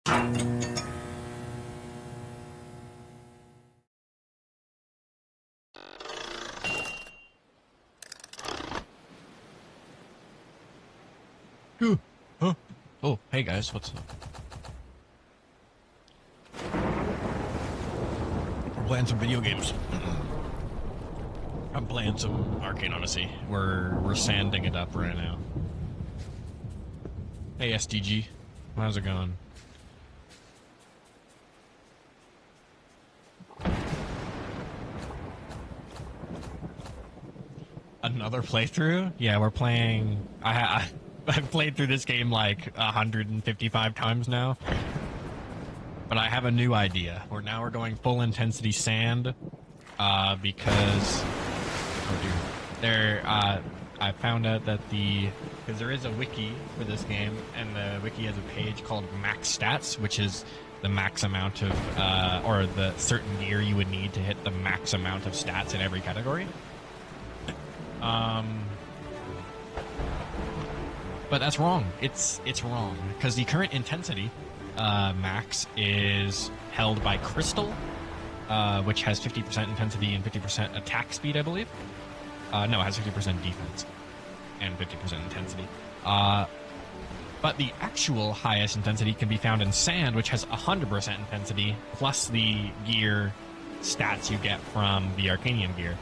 Ooh. Huh? Oh, hey guys, what's up? We're playing some video games. I'm playing some Arcane Odyssey. We're sanding it up right now. Hey SDG, how's it going? Another playthrough? Yeah, we're playing. I've played through this game like 155 times now. But I have a new idea. We're going full intensity sand, because I found out that because there is a wiki for this game, and the wiki has a page called max stats, which is the max amount of or the certain gear you would need to hit the max amount of stats in every category. But that's wrong. It's wrong because the current intensity max is held by Crystal, which has 50% intensity and 50% attack speed, I believe. No, it has 50% defense and 50% intensity. But the actual highest intensity can be found in Sand, which has 100% intensity plus the gear stats you get from the Arcanium gear.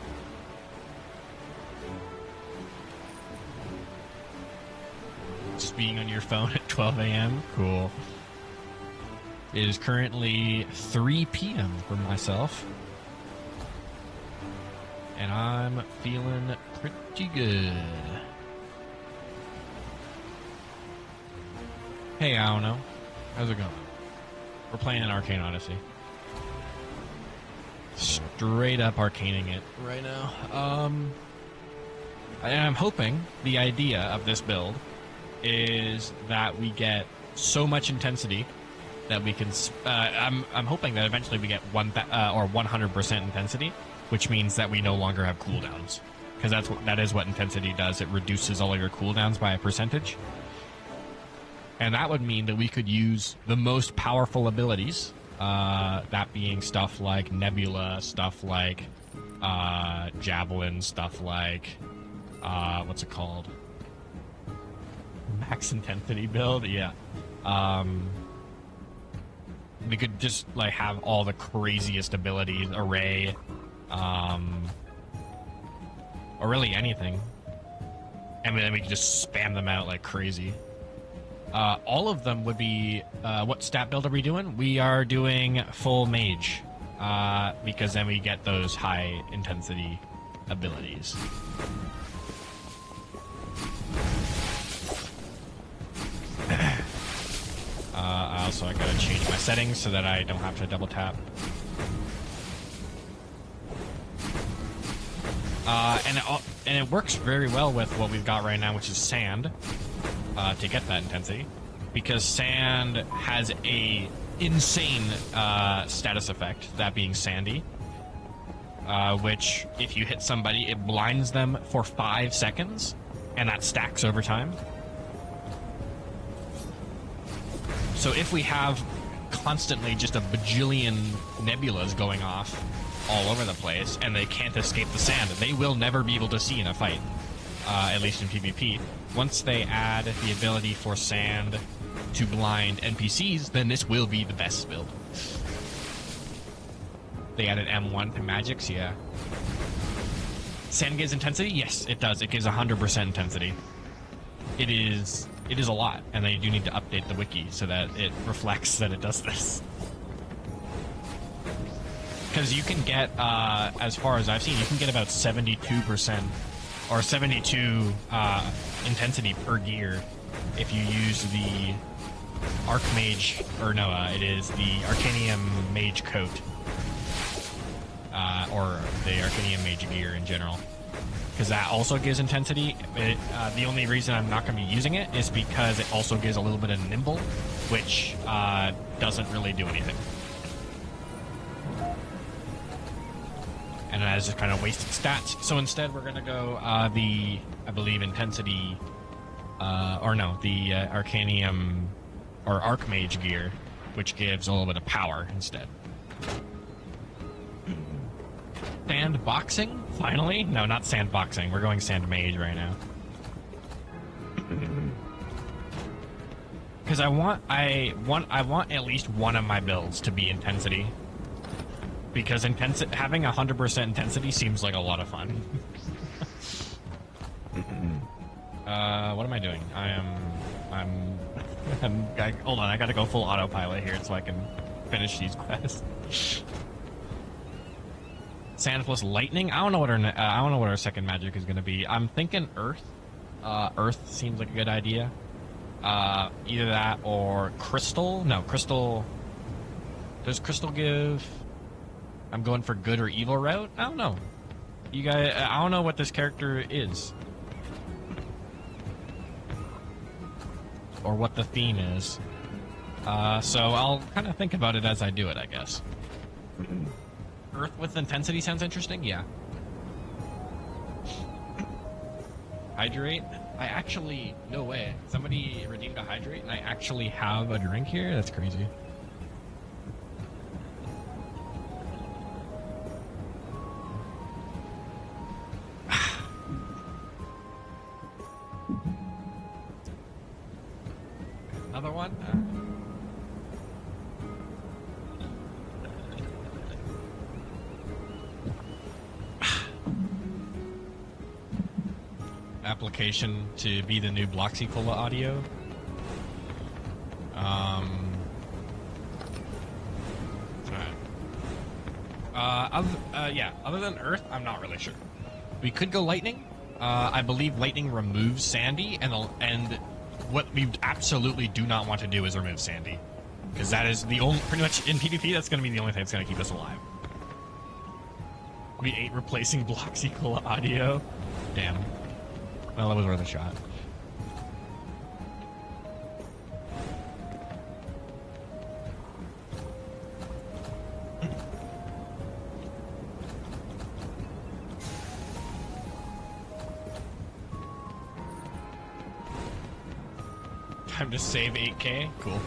Just being on your phone at 12 a.m. Cool. It is currently 3 p.m. for myself. And I'm feeling pretty good. Hey, I don't know. How's it going? We're playing an Arcane Odyssey. Straight up arcaning it right now. I'm hoping the idea of this build is that we get so much intensity that we can. I'm hoping that eventually we get 100% intensity, which means that we no longer have cooldowns, because that is what intensity does. It reduces all of your cooldowns by a percentage, and that would mean that we could use the most powerful abilities. That being stuff like Nebula, stuff like Javelin, stuff like what's it called? Max intensity build, yeah. We could just like have all the craziest abilities, array, or really anything, and then we could just spam them out like crazy. All of them would be. What stat build are we doing? We are doing full mage, because then we get those high intensity abilities. I gotta change my settings so that I don't have to double tap. And it works very well with what we've got right now, which is Sand, to get that intensity, because Sand has a insane status effect, that being Sandy, which if you hit somebody, it blinds them for 5 seconds, and that stacks over time. So if we have constantly just a bajillion nebulas going off all over the place, and they can't escape the sand, they will never be able to see in a fight, at least in PvP. Once they add the ability for sand to blind NPCs, then this will be the best build. They added M1 to magics, yeah. Sand gives intensity? Yes, it does. It gives 100% intensity. It is a lot, and they do need to update the wiki so that it reflects that it does this. Because you can get, as far as I've seen, you can get about 72% or 72 intensity per gear if you use the Archmage, or no, it is the Arcanium Mage coat, or the Arcanium Mage gear in general. Because that also gives intensity. The only reason I'm not going to be using it is because it also gives a little bit of nimble, which doesn't really do anything. And that is just kind of wasted stats. So instead, we're going to go I believe, intensity, or no, the Arcanium or Archmage gear, which gives a little bit of power instead. Sandboxing? Finally? No, not sandboxing. We're going sand mage right now. Because I want at least one of my builds to be intensity. Because having 100% intensity seems like a lot of fun. What am I doing? Hold on, I gotta go full autopilot here so I can finish these quests. Sand plus lightning? I don't know what our second magic is gonna be. I'm thinking earth. Earth seems like a good idea. Either that or crystal. No, crystal. Does crystal give? I'm going for good or evil route. I don't know. You guys, I don't know what this character is, or what the theme is. So I'll kind of think about it as I do it, I guess. Earth with intensity sounds interesting. Yeah. Hydrate. I actually, no way. Somebody redeemed a hydrate, and I actually have a drink here. That's crazy. Another one? Application to be the new Bloxy Cola audio. Yeah, other than Earth, I'm not really sure. We could go Lightning. I believe Lightning removes Sandy, and what we absolutely do not want to do is remove Sandy. Because that is the only, pretty much in PvP, that's going to be the only thing that's going to keep us alive. We ate replacing Bloxy Cola audio. Damn. Well, that was worth a shot. Time to save 8K? Cool.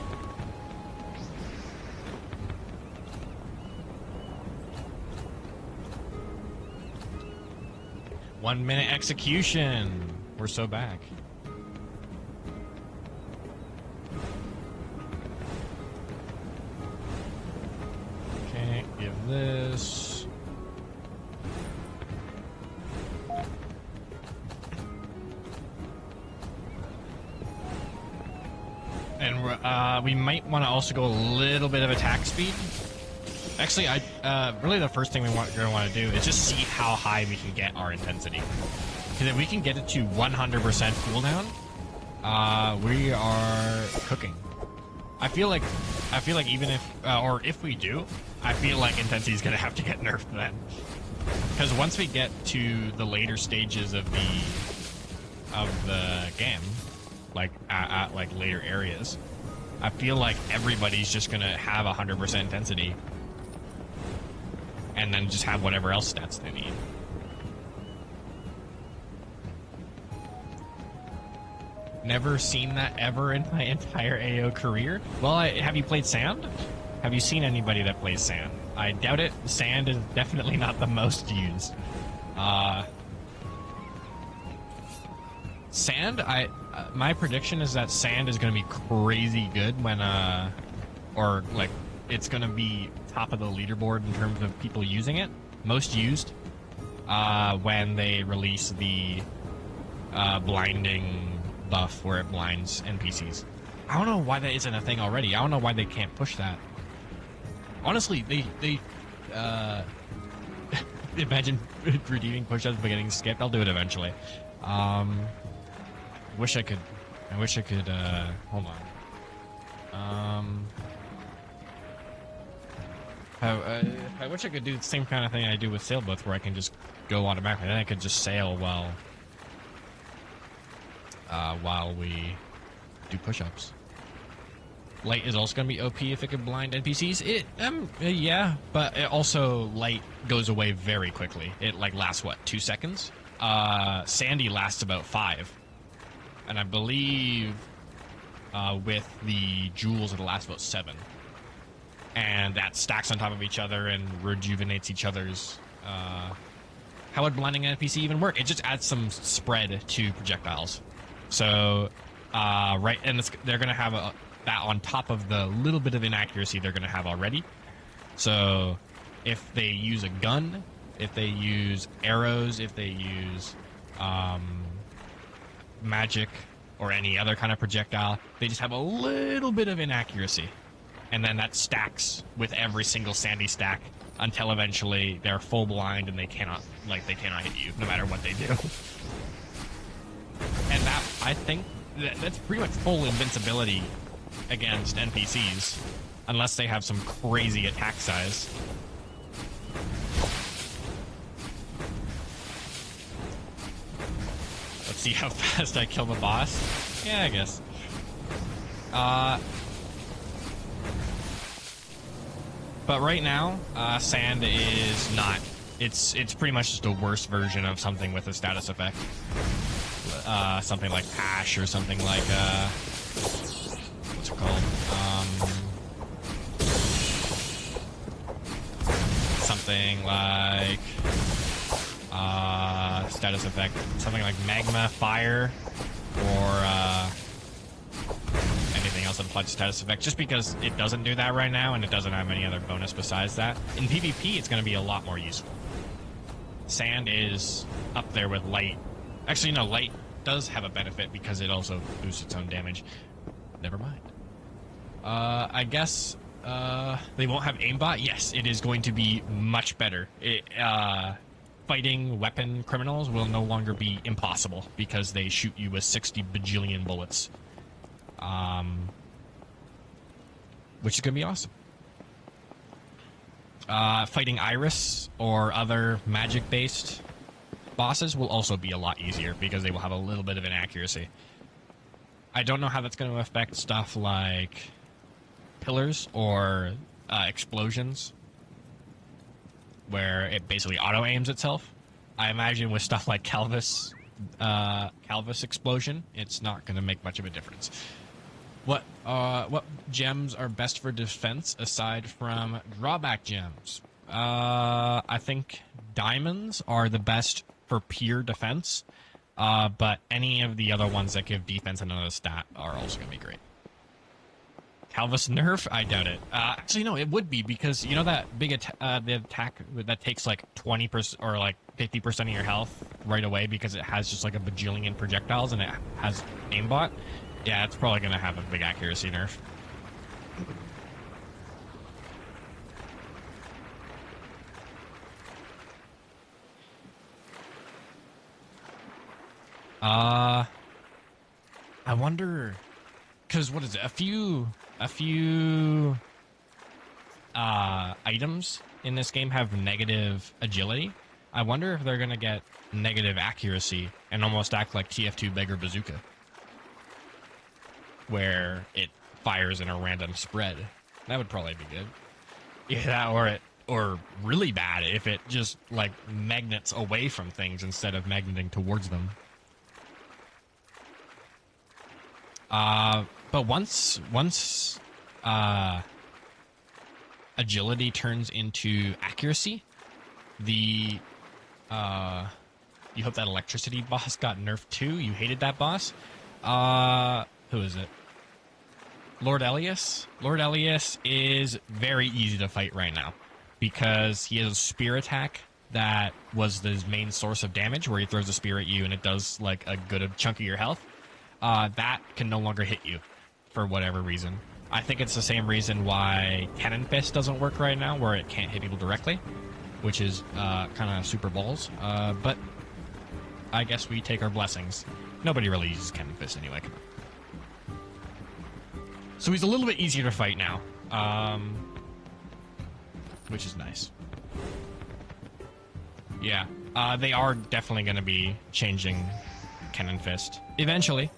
One minute execution. We're so back. Okay, give this. And we might want to also go a little bit of attack speed. Actually, really the first thing we're going to want to do is just see how high we can get our intensity. Because if we can get it to 100% cooldown, we are cooking. I feel like even if we do, I feel like intensity is going to have to get nerfed then. Because once we get to the later stages of the game, like at like later areas, I feel like everybody's just going to have 100% intensity. And then just have whatever else stats they need. Never seen that ever in my entire AO career. Well, have you played Sand? Have you seen anybody that plays Sand? I doubt it. Sand is definitely not the most used. Sand, my prediction is that Sand is going to be crazy good when, or like, it's going to be top of the leaderboard in terms of people using it. Most used when they release the blinding buff where it blinds NPCs. I don't know why that isn't a thing already. I don't know why they can't push that. Honestly, they imagine redeeming push-ups but getting skipped. I'll do it eventually. I wish I could hold on. I wish I could do the same kind of thing I do with sailboats, where I can just go automatically. Then I could just sail while we do push-ups. Light is also going to be OP if it can blind NPCs. Yeah, but it also light goes away very quickly. It like lasts what, 2 seconds? Sandy lasts about 5, and I believe with the jewels it'll last about 7. and that stacks on top of each other and rejuvenates each other's. How would blending an NPC even work? It just adds some spread to projectiles. So, right, and they're going to have that on top of the little bit of inaccuracy they're going to have already. So, if they use a gun, if they use arrows, if they use magic or any other kind of projectile, they just have a little bit of inaccuracy. And then that stacks with every single sandy stack until eventually they're full blind and they cannot hit you no matter what they do. And that, I think, that's pretty much full invincibility against NPCs, unless they have some crazy attack size. Let's see how fast I kill the boss. Yeah, I guess. But right now, sand is not. It's pretty much just a worse version of something with a status effect. Something like ash or something like what's it called? Something like status effect. Something like magma, fire, or anything else that applies to status effect, just because it doesn't do that right now and it doesn't have any other bonus besides that. In PvP, it's going to be a lot more useful. Sand is up there with light. Actually, no, light does have a benefit because it also boosts its own damage. Never mind. I guess they won't have aimbot. Yes, it is going to be much better. Fighting weapon criminals will no longer be impossible because they shoot you with 60 bajillion bullets. Which is going to be awesome. Fighting Iris or other magic-based bosses will also be a lot easier because they will have a little bit of inaccuracy. I don't know how that's going to affect stuff like pillars or explosions, where it basically auto-aims itself. I imagine with stuff like Calvus explosion, it's not going to make much of a difference. What gems are best for defense aside from drawback gems? I think diamonds are the best for pure defense, but any of the other ones that give defense and another stat are also going to be great. Calvus nerf? I doubt it. Actually, no, it would be, because you know that big the attack that takes like 20% or like 50% of your health right away because it has just like a bajillion projectiles and it has aimbot? Yeah, it's probably going to have a big accuracy nerf. I wonder, because what is it? A few items in this game have negative agility. I wonder if they're going to get negative accuracy and almost act like TF2 Beggar Bazooka, where it fires in a random spread. That would probably be good. Yeah, or really bad if it just like magnets away from things instead of magneting towards them. But once agility turns into accuracy, you hope that electricity boss got nerfed too. You hated that boss. Who is it? Lord Elias? Lord Elias is very easy to fight right now because he has a spear attack that was his main source of damage, where he throws a spear at you and it does like a good chunk of your health. That can no longer hit you for whatever reason. I think it's the same reason why Cannon Fist doesn't work right now, where it can't hit people directly, which is kind of super balls. But I guess we take our blessings. Nobody really uses Cannon Fist anyway. So he's a little bit easier to fight now, which is nice. Yeah, they are definitely going to be changing Cannon Fist eventually.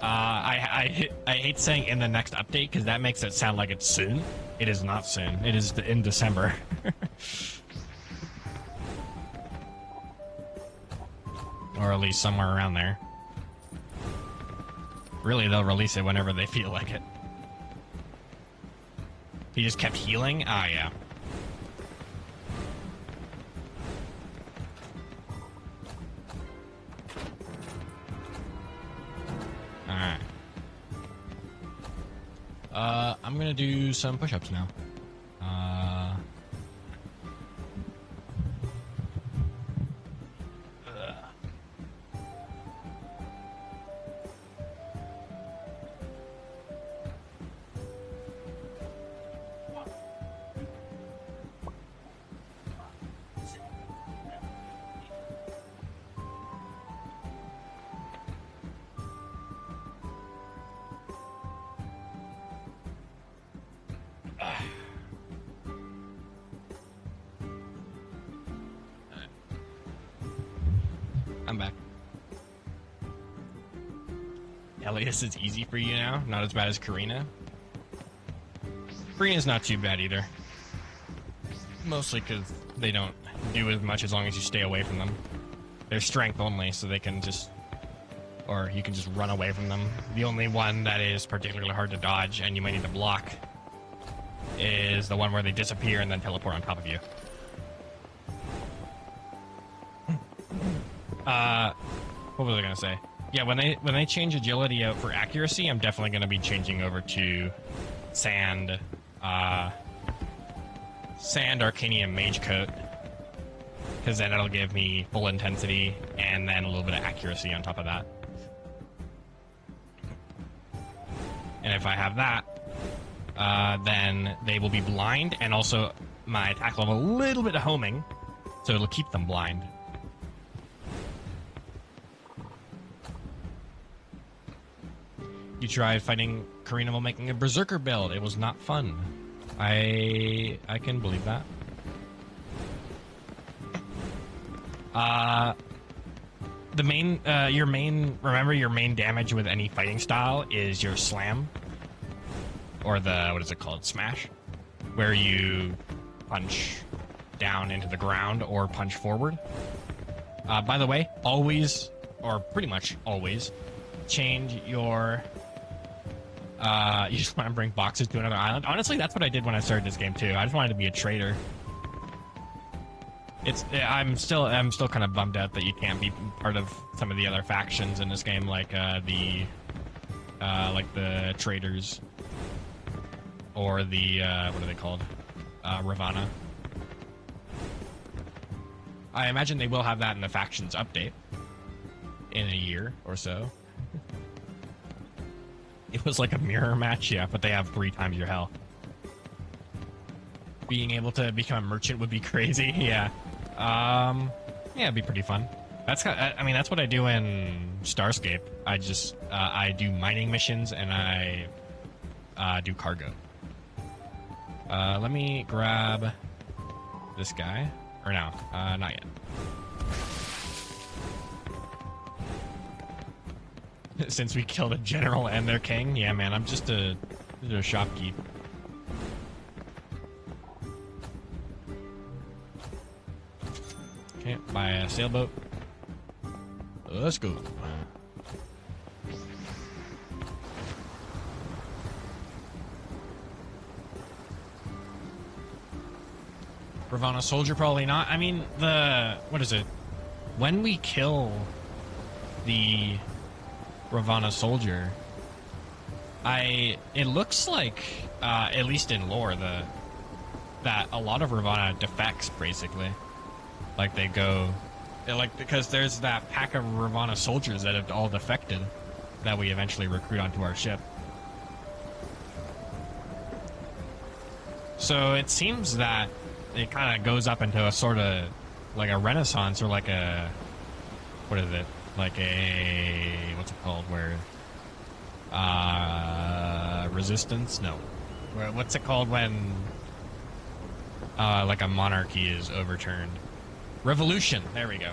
I hate saying in the next update because that makes it sound like it's soon. It is not soon. It is in December. Or at least somewhere around there. Really, they'll release it whenever they feel like it. He just kept healing? Ah, yeah. Alright. I'm gonna do some push-ups now. I'm back. Elias is easy for you now? Not as bad as Karina? Karina's not too bad either. Mostly because they don't do as much as long as you stay away from them. They're strength only, so they can just... Or you can just run away from them. The only one that is particularly hard to dodge and you might need to block is the one where they disappear and then teleport on top of you. What was I gonna say? Yeah, when they change agility out for accuracy, I'm definitely gonna be changing over to Sand Arcanium Mage Coat, because then it'll give me full intensity and then a little bit of accuracy on top of that. And if I have that, then they will be blind, and also my attack level a little bit of homing, so it'll keep them blind. You tried fighting Karina while making a Berserker build. It was not fun. I can believe that. Remember your main damage with any fighting style is your slam. Or the, what is it called? Smash? Where you punch down into the ground or punch forward. By the way, always, or pretty much always, change your... you just want to bring boxes to another island. Honestly, that's what I did when I started this game too. I just wanted to be a trader. I'm still kind of bummed out that you can't be part of some of the other factions in this game, like the traders or the what are they called? Ravana. I imagine they will have that in the factions update in a year or so. It was like a mirror match, yeah, but they have 3 times your health. Being able to become a merchant would be crazy, yeah. Yeah, it'd be pretty fun. That's what I do in Starscape. I do mining missions and I do cargo. Let me grab this guy. Or no, not yet. Since we killed a general and their king? Yeah, man, I'm just a shopkeep. Okay, buy a sailboat. Let's go. Ravana soldier, probably not. I mean, what is it? When we kill the Ravana soldier, it looks like, at least in lore, that a lot of Ravana defects, basically. Like they go, because there's that pack of Ravana soldiers that have all defected that we eventually recruit onto our ship. So it seems that it kind of goes up into a sort of like a renaissance, or like a, what is it? Like a, what's it called? Where, resistance? No. What's it called when, like a monarchy is overturned? Revolution. There we go.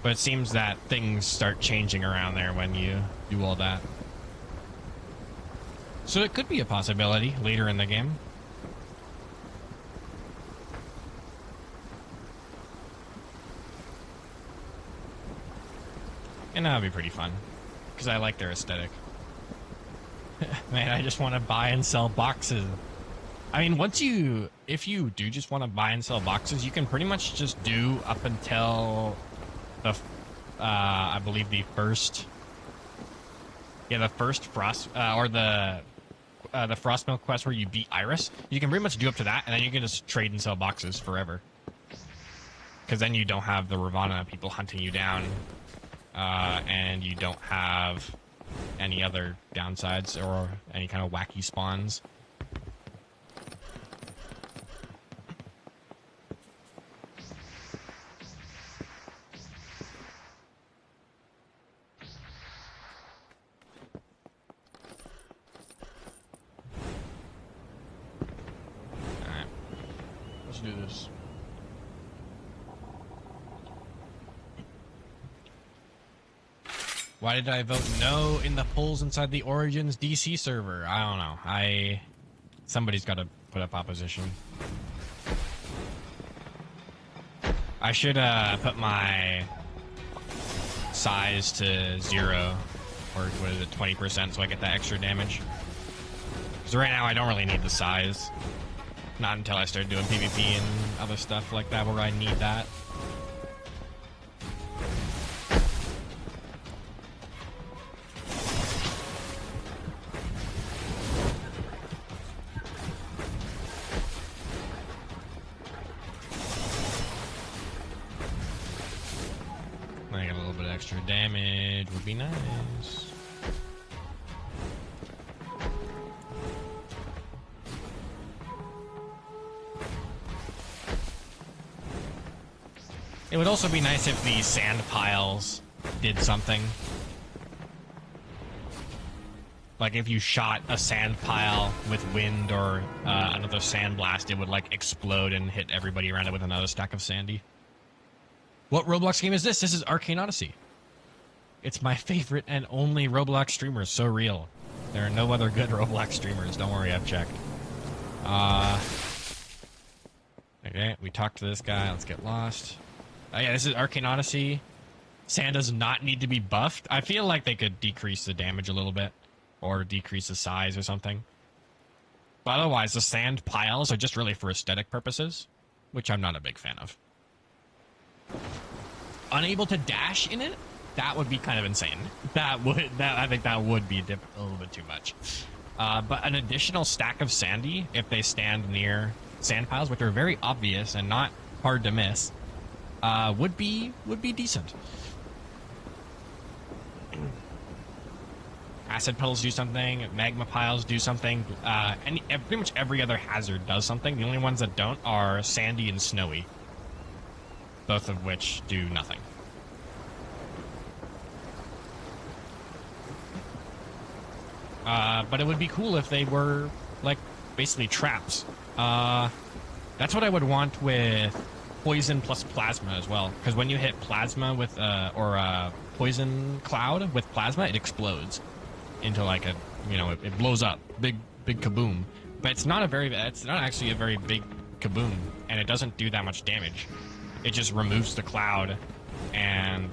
But it seems that things start changing around there when you do all that. So it could be a possibility later in the game. And that would be pretty fun, because I like their aesthetic. Man, I just want to buy and sell boxes. I mean, if you do just want to buy and sell boxes, you can pretty much just do up until the, I believe the first frost, or the Frostmilk quest where you beat Iris. You can pretty much do up to that, and then you can just trade and sell boxes forever. Because then you don't have the Ravana people hunting you down, and you don't have any other downsides or any kind of wacky spawns. Alright. Let's do this. Why did I vote no in the polls inside the Origins DC server? I don't know. Somebody's got to put up opposition. I should put my size to 0, or what is it, 20%, so I get that extra damage. Because right now I don't really need the size. Not until I start doing PvP and other stuff like that where I need that. I get a little bit extra damage would be nice. It would also be nice if the sand piles did something. Like if you shot a sand pile with wind or another sand blast, it would like explode and hit everybody around it with another stack of sandy. What Roblox game is this? This is Arcane Odyssey. It's my favorite and only Roblox streamer. So real. There are no other good Roblox streamers. Don't worry, I've checked. Okay, we talked to this guy. Let's get lost. Yeah, this is Arcane Odyssey. Sand does not need to be buffed. I feel like they could decrease the damage a little bit. Or decrease the size or something. But otherwise, the sand piles are just really for aesthetic purposes. Which I'm not a big fan of. Unable to dash in it? That would be kind of insane. I think that would be a little bit too much. But an additional stack of sandy, if they stand near sand piles, which are very obvious and not hard to miss, would be decent. Acid puddles do something. Magma piles do something. Pretty much every other hazard does something. The only ones that don't are sandy and snowy. Both of which do nothing. But it would be cool if they were, like, basically traps. That's what I would want with poison plus plasma as well. Because when you hit plasma with, poison cloud with plasma, it explodes into like a, it blows up. Big kaboom. But it's not actually a very big kaboom. And it doesn't do that much damage. It just removes the cloud and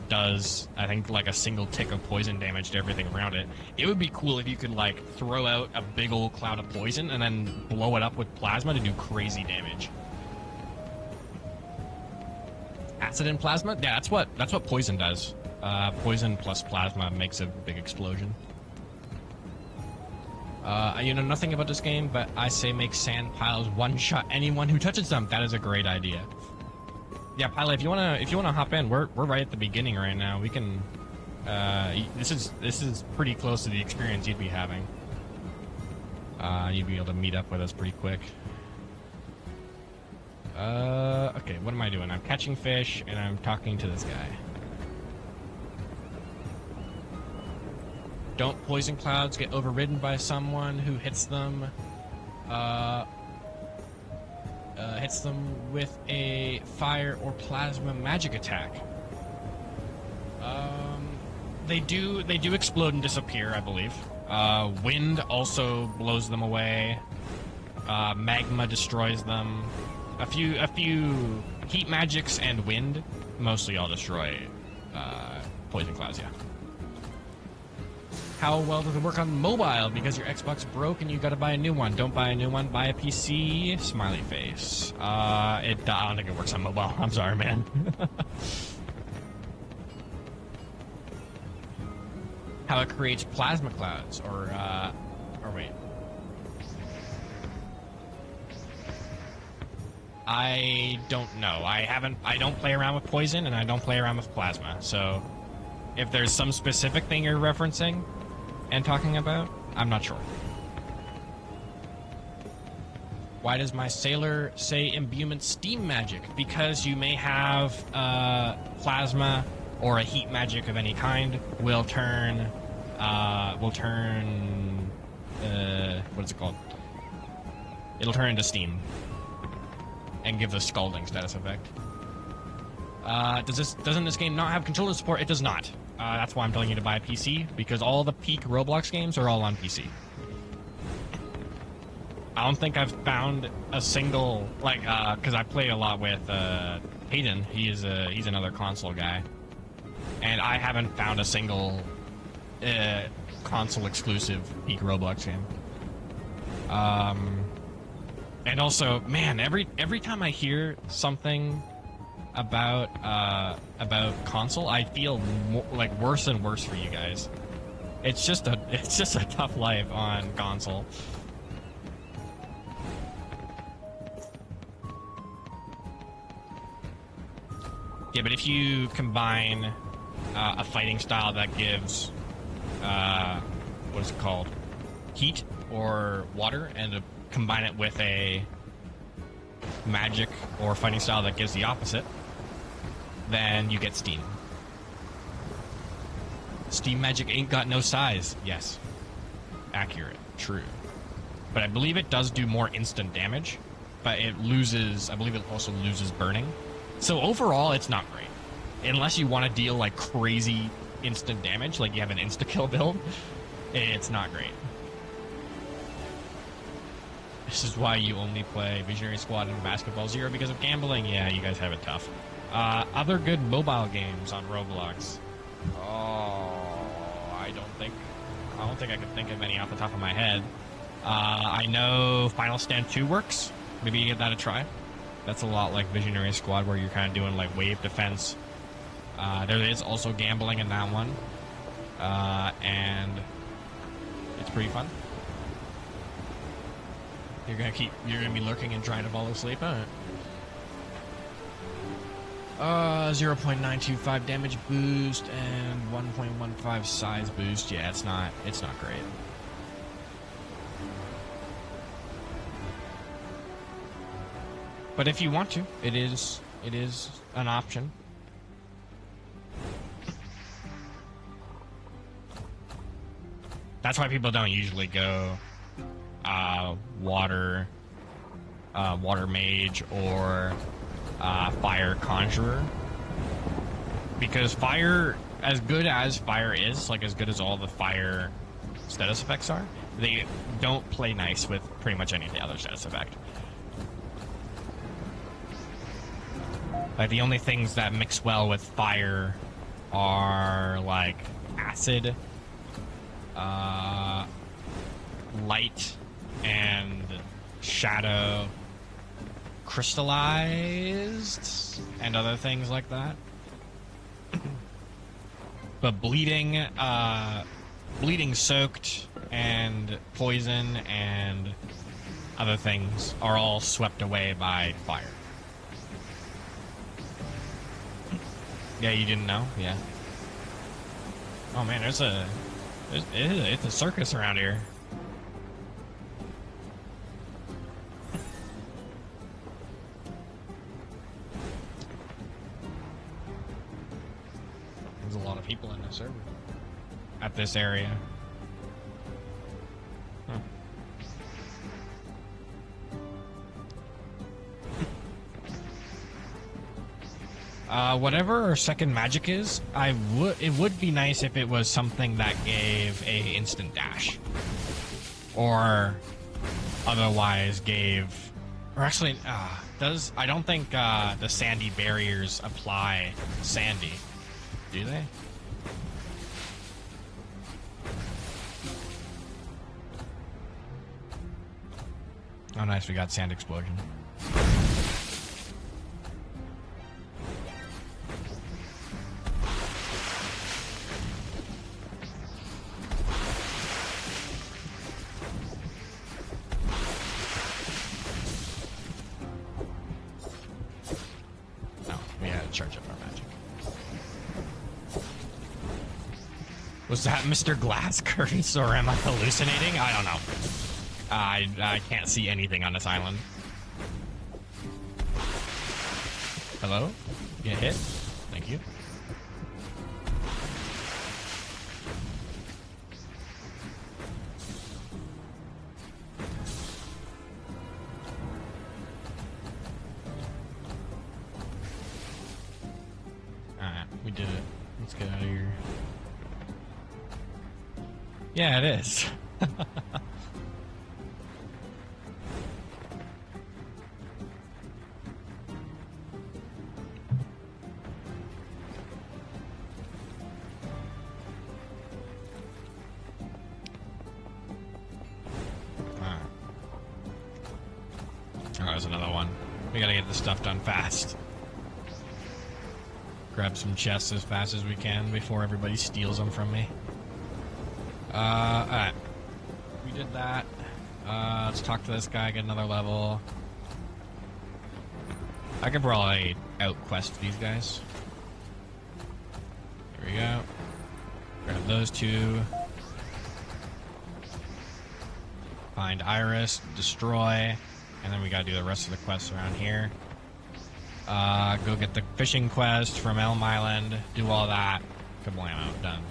does, I think, like a single tick of poison damage to everything around it. It would be cool if you could, like, throw out a big old cloud of poison and then blow it up with plasma to do crazy damage. Acid and plasma? Yeah, that's what poison does. Poison plus plasma makes a big explosion. You know nothing about this game, but I say make sand piles one-shot anyone who touches them. That is a great idea. Yeah, Pilot, if you wanna hop in, we're right at the beginning right now. We can. This is pretty close to the experience you'd be having. You'd be able to meet up with us pretty quick. Okay, what am I doing? I'm catching fish and I'm talking to this guy. Don't poison clouds get overridden by someone who hits them? Hits them with a fire or plasma magic attack. They do explode and disappear, I believe. Wind also blows them away. Magma destroys them. A few heat magics and wind mostly all destroy poison clouds, yeah. How well does it work on mobile? Because your Xbox broke and you gotta buy a new one. Don't buy a new one, buy a PC. Smiley face. I don't think it works on mobile. I'm sorry, man. How it creates plasma clouds, or wait. I don't know. I don't play around with poison and I don't play around with plasma. So if there's some specific thing you're referencing and talking about, I'm not sure. Why does my sailor say imbuement steam magic? Because you may have plasma or a heat magic of any kind will turn what is it called? It'll turn into steam and give the scalding status effect. Doesn't this game not have controller support? It does not. That's why I'm telling you to buy a PC, because all the peak Roblox games are all on PC. I don't think I've found a single, like, because I play a lot with Hayden. He's another console guy, and I haven't found a single console exclusive peak Roblox game. And also, man, every time I hear something about console, I feel like worse and worse for you guys. It's just a tough life on console. Yeah, but if you combine a fighting style that gives what is it called, heat or water, and combine it with a magic or fighting style that gives the opposite, then you get steam. Steam magic ain't got no size. Yes. Accurate. True. But I believe it does do more instant damage, but I believe it also loses burning. So overall, it's not great. Unless you want to deal like crazy instant damage, like you have an insta-kill build, it's not great. This is why you only play Visionary Squad and Basketball Zero, because of gambling. Yeah, you guys have it tough. Other good mobile games on Roblox. Oh, I don't think I could think of any off the top of my head. I know Final Stand 2 works. Maybe you give that a try. That's a lot like Visionary Squad, where you're kind of doing like wave defense. There is also gambling in that one, and it's pretty fun. You're gonna be lurking and trying to fall asleep, huh? 0.925 damage boost and 1.15 size boost. Yeah, it's not great. But if you want to, it is an option. That's why people don't usually go water mage or fire conjurer, because fire, as good as fire is, like as good as all the fire status effects are, they don't play nice with pretty much any of the other status effect. Like the only things that mix well with fire are like acid, light, and shadow, crystallized, and other things like that. But bleeding soaked, and poison, and other things are all swept away by fire. Yeah, you didn't know? Yeah. Oh man, it's a circus around here. There's a lot of people in this server. At this area. Huh. Whatever our second magic is, it would be nice if it was something that gave a instant dash, or otherwise gave, or actually I don't think the sandy barriers apply to sandy, do they? Oh, nice. We got sand explosion. Oh, we had to charge up our magic. Was that Mr. Glass Curse, or am I hallucinating? I don't know. I can't see anything on this island. Hello? Get hit? Thank you. Alright, we did it. Let's get out of here. Yeah, it is. Oh, there's another one. We gotta get this stuff done fast. Grab some chests as fast as we can before everybody steals them from me. Alright. We did that. Let's talk to this guy, get another level. I could probably out-quest these guys. Here we go. Grab those two. Find Iris, destroy, and then we gotta do the rest of the quests around here. Go get the fishing quest from Elm Island, do all that. Kablamo, done.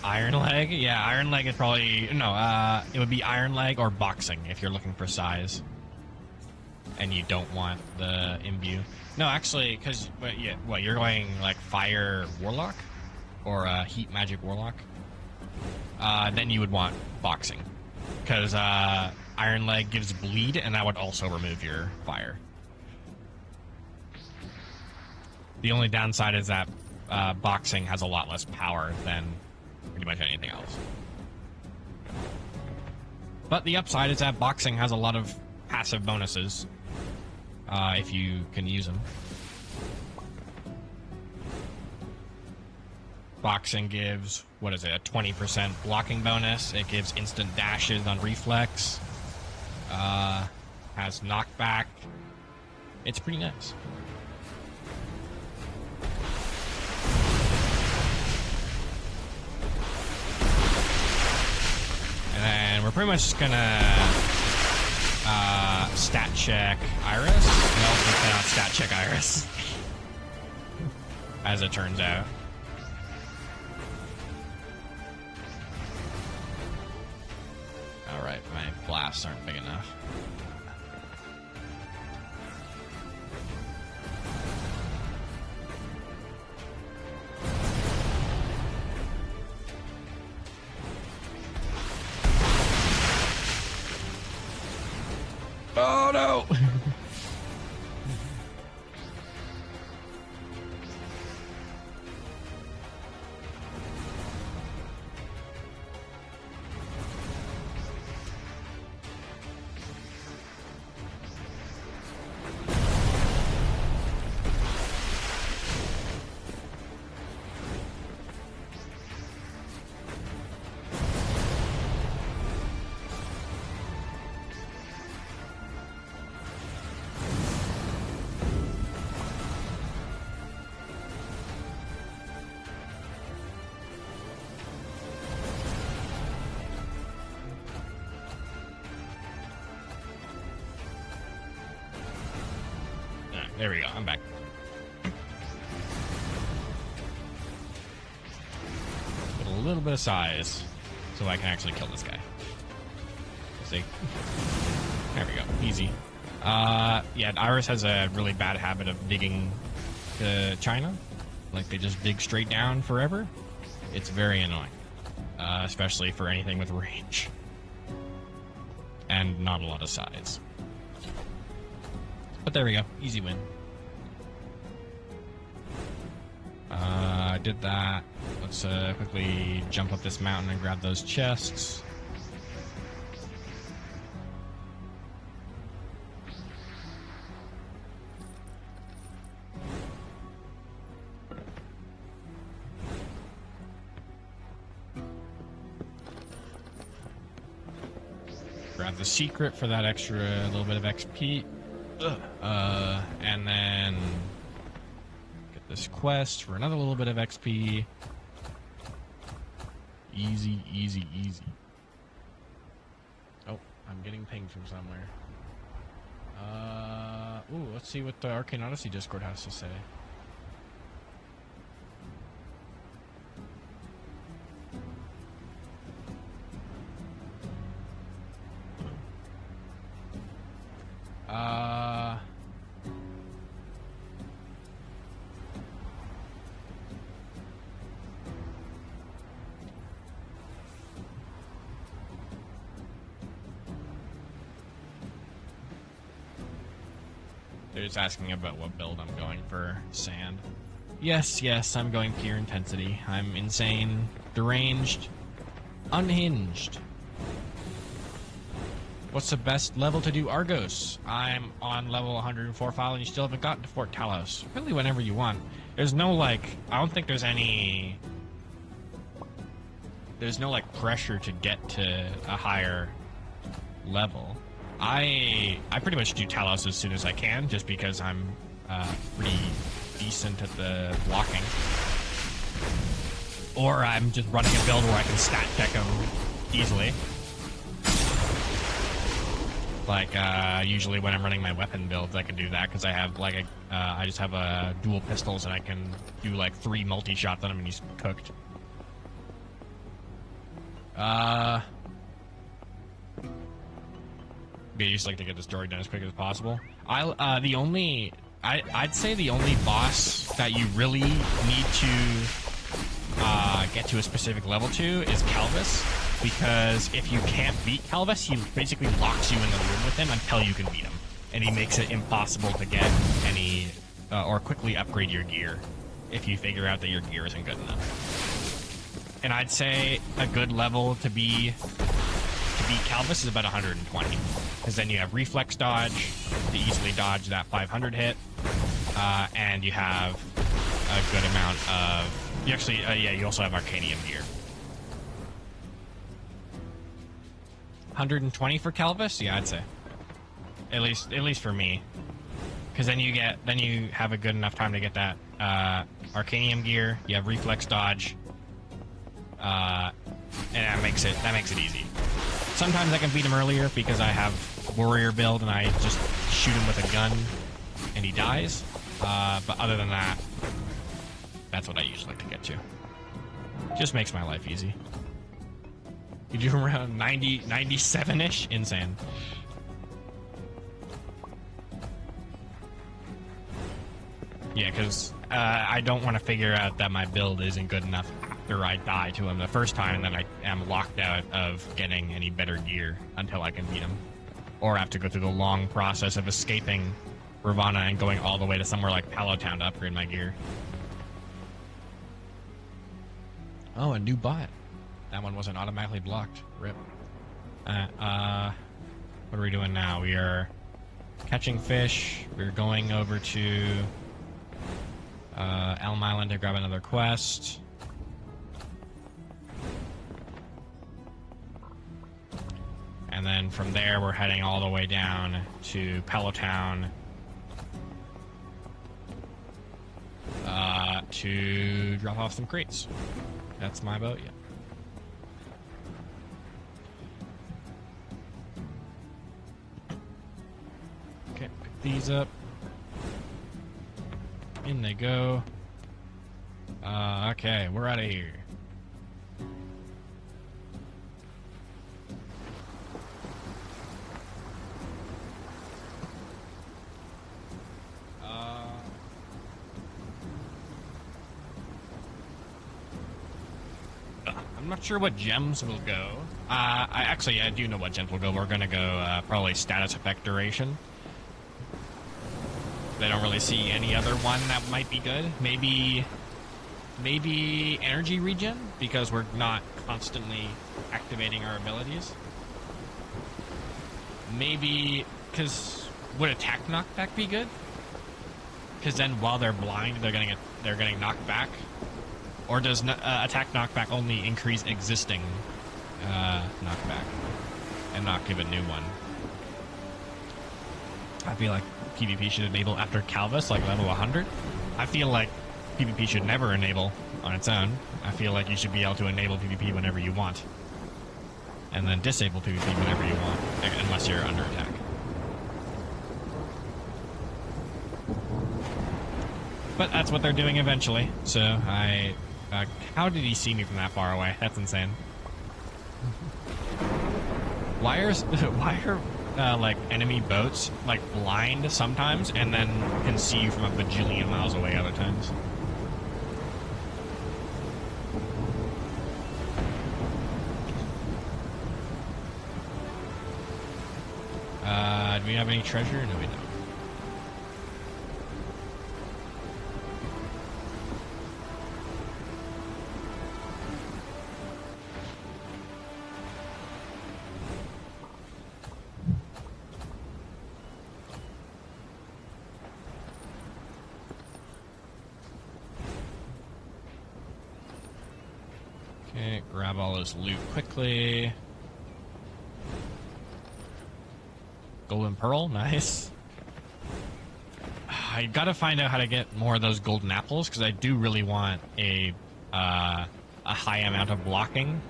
Iron Leg? Yeah, Iron Leg is probably... No, it would be Iron Leg or Boxing if you're looking for size. And you don't want the imbue. No, actually, because... Yeah, what, you're going, like, Fire Warlock? Or Heat Magic Warlock? Then you would want Boxing. Because Iron Leg gives bleed, and that would also remove your fire. The only downside is that Boxing has a lot less power than pretty much anything else. But the upside is that Boxing has a lot of passive bonuses if you can use them. Boxing gives, what is it, a 20% blocking bonus. It gives instant dashes on reflex. Has knockback. It's pretty nice. And we're pretty much just gonna stat check Iris. No, we cannot stat check Iris. As it turns out. Alright, my blasts aren't big enough. Oh no! There we go, I'm back. With a little bit of size, so I can actually kill this guy. See? There we go, easy. Yeah, Iris has a really bad habit of digging to China. Like, they just dig straight down forever. It's very annoying. Especially for anything with range. And not a lot of size. But there we go. Easy win. did that. Let's quickly jump up this mountain and grab those chests. Grab the secret for that extra little bit of XP. And then get this quest for another little bit of XP. Easy, easy, easy. Oh, I'm getting pinged from somewhere. Ooh, let's see what the Arcane Odyssey Discord has to say. They're just asking about what build I'm going for sand. Yes, yes, I'm going pure intensity. I'm insane, deranged, unhinged. What's the best level to do Argos? I'm on level 104 file and you still haven't gotten to Fort Talos. Really whenever you want. There's no like, I don't think there's any... There's no like pressure to get to a higher level. I pretty much do Talos as soon as I can, just because I'm pretty decent at the blocking. Or I'm just running a build where I can stat check them easily. Like, usually when I'm running my weapon builds, I can do that, because I have, like, I just have dual pistols, and I can do, like, 3 multi-shots on them, and he's cooked. I just like to get the story done as quick as possible. I'd say the only boss that you really need to get to a specific level to is Calvus, because if you can't beat Calvus, he basically locks you in the room with him until you can beat him, and he makes it impossible to get any or quickly upgrade your gear if you figure out that your gear isn't good enough. And I'd say a good level to beat Calvus is about 120, because then you have reflex dodge to easily dodge that 500 hit, and you have a good amount of... You actually, you also have Arcanium gear. 120 for Calvus? Yeah, I'd say. At least for me, because then you have a good enough time to get that Arcanium gear. You have reflex dodge, and that makes it easy. Sometimes I can beat him earlier because I have warrior build and I just shoot him with a gun and he dies. But other than that, that's what I usually like to get to. Just makes my life easy. You do around 97-ish? Insane. Yeah, because I don't want to figure out that my build isn't good enough after I die to him the first time, and then I am locked out of getting any better gear until I can beat him. Or I have to go through the long process of escaping Ravana and going all the way to somewhere like Palotown to upgrade my gear. Oh, a new bot. That one wasn't automatically blocked. Rip. What are we doing now? We are catching fish. We're going over to Elm Island to grab another quest. And then from there, we're heading all the way down to Palotown to drop off some crates. That's my boat, yeah. Okay, pick these up. In they go. Okay, we're out of here. I'm not sure what gems will go. I do know what gems will go. We're gonna go probably status effect duration. I don't really see any other one that might be good. Maybe Maybe energy regen, because we're not constantly activating our abilities. Maybe, because would attack knockback be good? Because then while they're blind, they're getting knocked back. Or does attack knockback only increase existing knockback and not give a new one? I feel like PvP should enable after Calvus, like level 100. I feel like PvP should never enable on its own. I feel like you should be able to enable PvP whenever you want. And then disable PvP whenever you want, unless you're under attack. But that's what they're doing eventually, so how did he see me from that far away? That's insane. Why are like enemy boats like blind sometimes and then can see you from a bajillion miles away other times? Do we have any treasure? No, we don't. Okay, grab all this loot quickly. Golden Pearl, nice. I gotta find out how to get more of those golden apples, because I do really want a high amount of blocking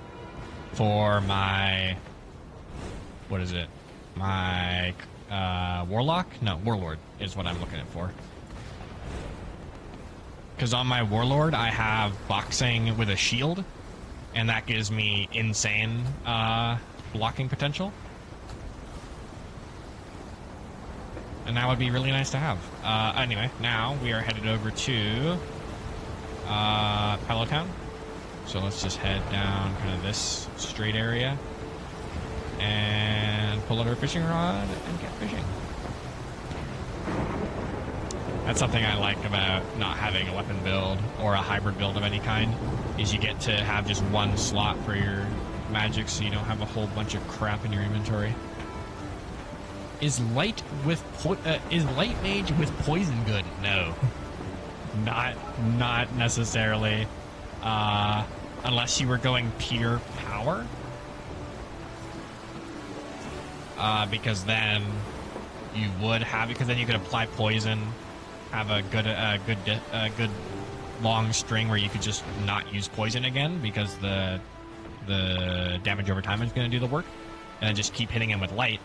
for my... What is it? My Warlock? No, Warlord is what I'm looking at for. Because on my Warlord, I have boxing with a shield, and that gives me insane blocking potential. And that would be really nice to have. Anyway, now we are headed over to Pellowtown. So let's just head down kind of this straight area and pull out our fishing rod and get fishing. That's something I like about not having a weapon build or a hybrid build of any kind, is you get to have just one slot for your magic, so you don't have a whole bunch of crap in your inventory. Is light mage with poison good? No, not necessarily. Unless you were going pure power, because then you would have, because then you could apply poison, have a good long string where you could just not use poison again, because the damage over time is going to do the work, and then just keep hitting him with light.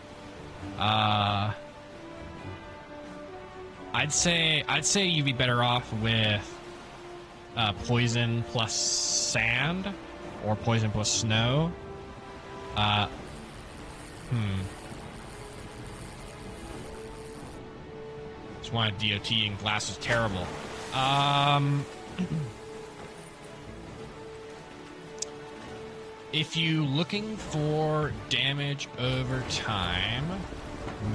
I'd say you'd be better off with poison plus sand or poison plus snow. Just wanted DOT and glass is terrible. If you looking for damage over time,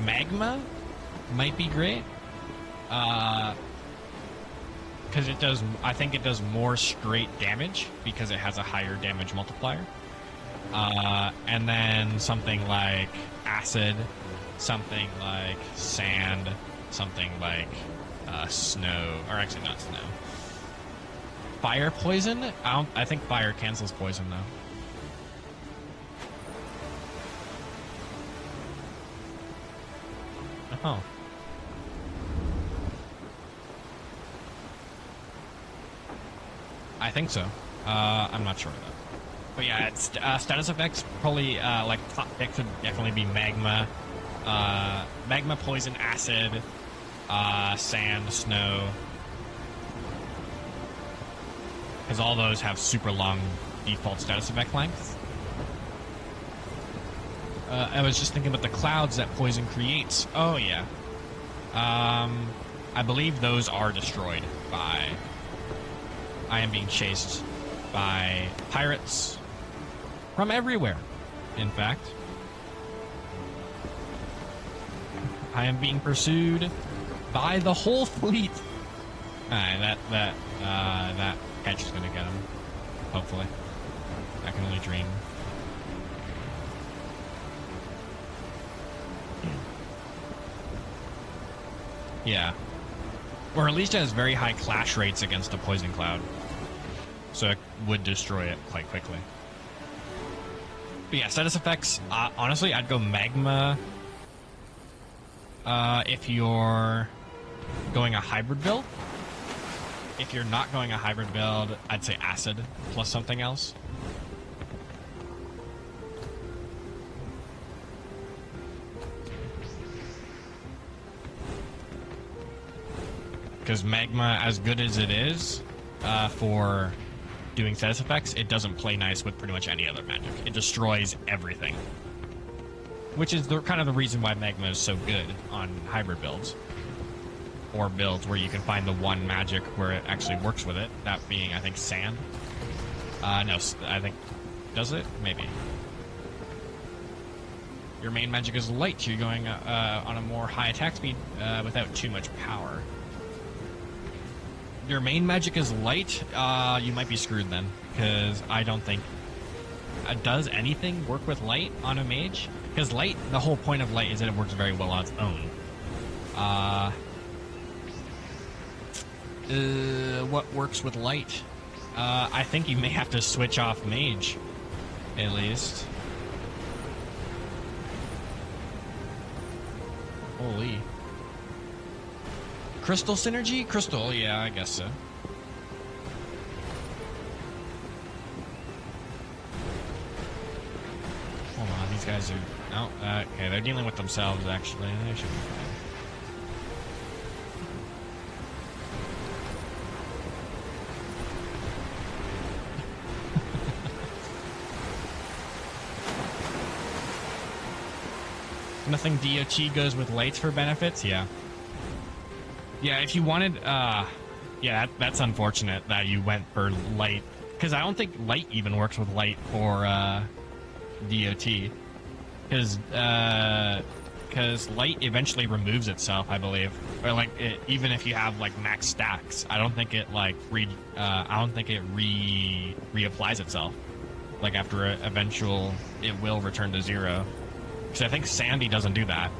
magma might be great. Because it does, I think it does more straight damage because it has a higher damage multiplier. And then something like acid, something like sand, something like snow, or actually not snow. Fire poison? I think fire cancels poison though. Oh. I think so. I'm not sure though. But yeah, it's, status effects probably like top pick would definitely be magma, magma, poison, acid, sand, snow, because all those have super long default status effect lengths. I was just thinking about the clouds that poison creates. Oh yeah. I believe those are destroyed by... I am being chased by pirates from everywhere, in fact. I am being pursued by the whole fleet. Alright, that catch is going to get him. Hopefully. I can only dream. Yeah. Or at least it has very high clash rates against a poison cloud. So it would destroy it quite quickly. But yeah, status effects, honestly, I'd go magma if you're going a hybrid build. If you're not going a hybrid build, I'd say acid plus something else. Because magma, as good as it is for doing status effects, it doesn't play nice with pretty much any other magic. It destroys everything. Which is kind of the reason why magma is so good on hybrid builds. Or builds where you can find the one magic where it actually works with it. That being, I think, sand. No, I think... Does it? Maybe. Your main magic is light. You're going on a more high attack speed without too much power. Your main magic is light, you might be screwed then. Because I don't think... does anything work with light on a mage? Because light, the whole point of light is that it works very well on its own. What works with light? I think you may have to switch off mage, at least. Holy. Crystal synergy? Crystal, yeah, I guess so. Hold on, these guys are... Oh, okay, they're dealing with themselves, actually. They should be fine. Nothing DOT goes with lights for benefits? Yeah. Yeah, if you wanted, yeah, that's unfortunate that you went for light. Because I don't think light even works with light for, DOT. Because light eventually removes itself, I believe. Or, like, even if you have, like, max stacks, I don't think it, like, reapplies itself. Like, after an eventual, it will return to 0. Because I think Sandy doesn't do that,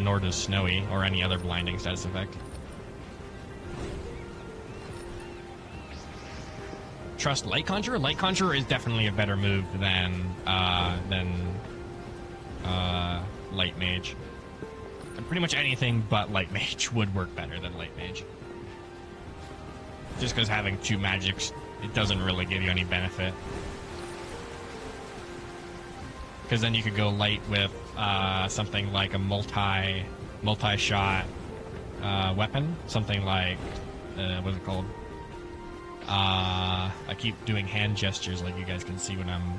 nor does Snowy, or any other blinding status effect. Trust Light Conjurer? Light Conjurer is definitely a better move than Light Mage. And pretty much anything but Light Mage would work better than Light Mage. Just because having 2 magics, it doesn't really give you any benefit. Because then you could go light with something like a multi-shot weapon. Something like, what's it called? I keep doing hand gestures like you guys can see what I'm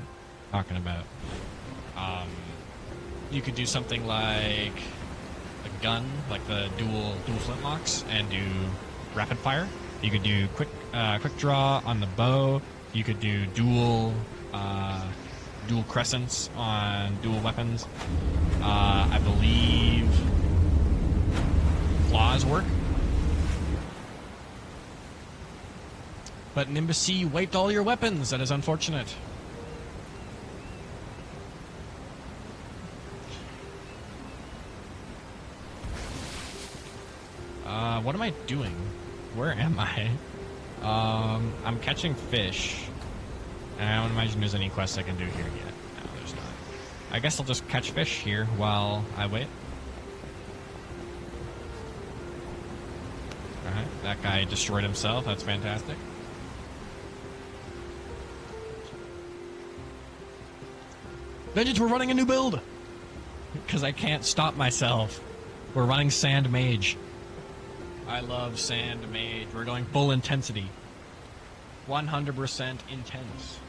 talking about. You could do something like a gun, like the dual flintlocks, and do rapid fire. You could do quick draw on the bow. You could do dual crescents on dual weapons. I believe claws work. But Nimbus C wiped all your weapons. That is unfortunate. What am I doing? Where am I? I'm catching fish. And I don't imagine there's any quests I can do here yet. No, there's not. I guess I'll just catch fish here while I wait. Alright, that guy destroyed himself. That's fantastic. Vengeance, we're running a new build! Because I can't stop myself. We're running Sand Mage. I love Sand Mage. We're going full intensity. 100% intense.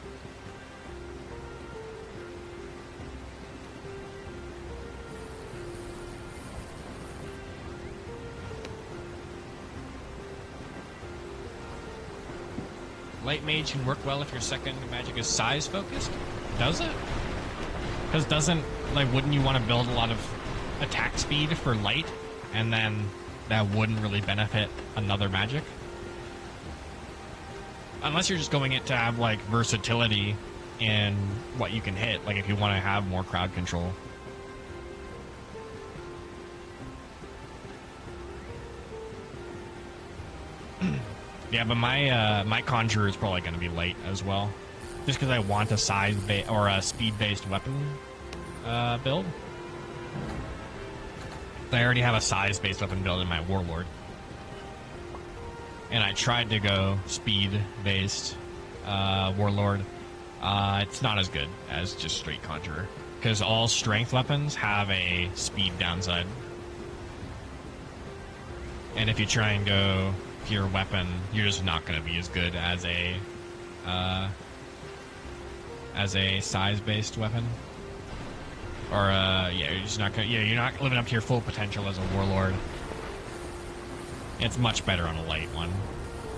Light Mage can work well if your second magic is size focused. Does it? Because wouldn't you want to build a lot of attack speed for light, and then that wouldn't really benefit another magic? Unless you're just going it to have like versatility in what you can hit, like if you want to have more crowd control. Yeah, but my conjurer is probably going to be light as well, just because I want a or a speed-based weapon build. I already have a size-based weapon build in my warlord, and I tried to go speed-based warlord. It's not as good as just straight conjurer, because all strength weapons have a speed downside, and if you try and go pure weapon, you're just not going to be as good as a size-based weapon. Or yeah, you're just not gonna. Yeah, you're not living up to your full potential as a warlord. It's much better on a light one,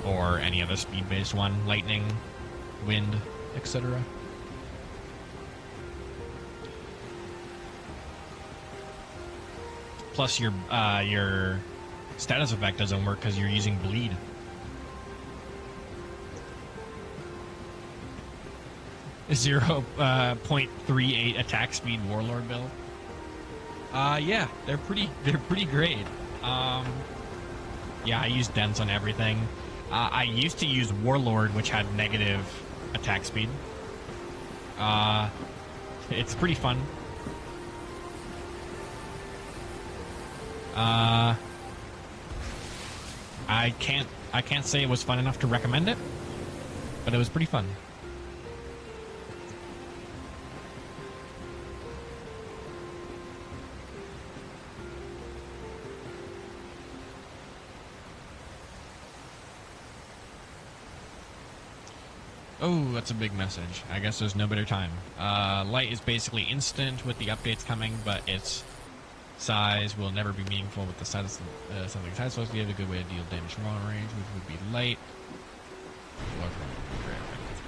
or any other speed-based one, lightning, wind, etc. Plus, your status effect doesn't work because you're using bleed. Zero 0.38 attack speed warlord build. Yeah, they're pretty great. Yeah, I use dense on everything. I used to use warlord, which had negative attack speed. It's pretty fun. I can't say it was fun enough to recommend it, but it was pretty fun. Oh, that's a big message. I guess there's no better time. Light is basically instant with the updates coming, but its size will never be meaningful with the size of something size supposed to give a good way to deal damage from long range, which would be light.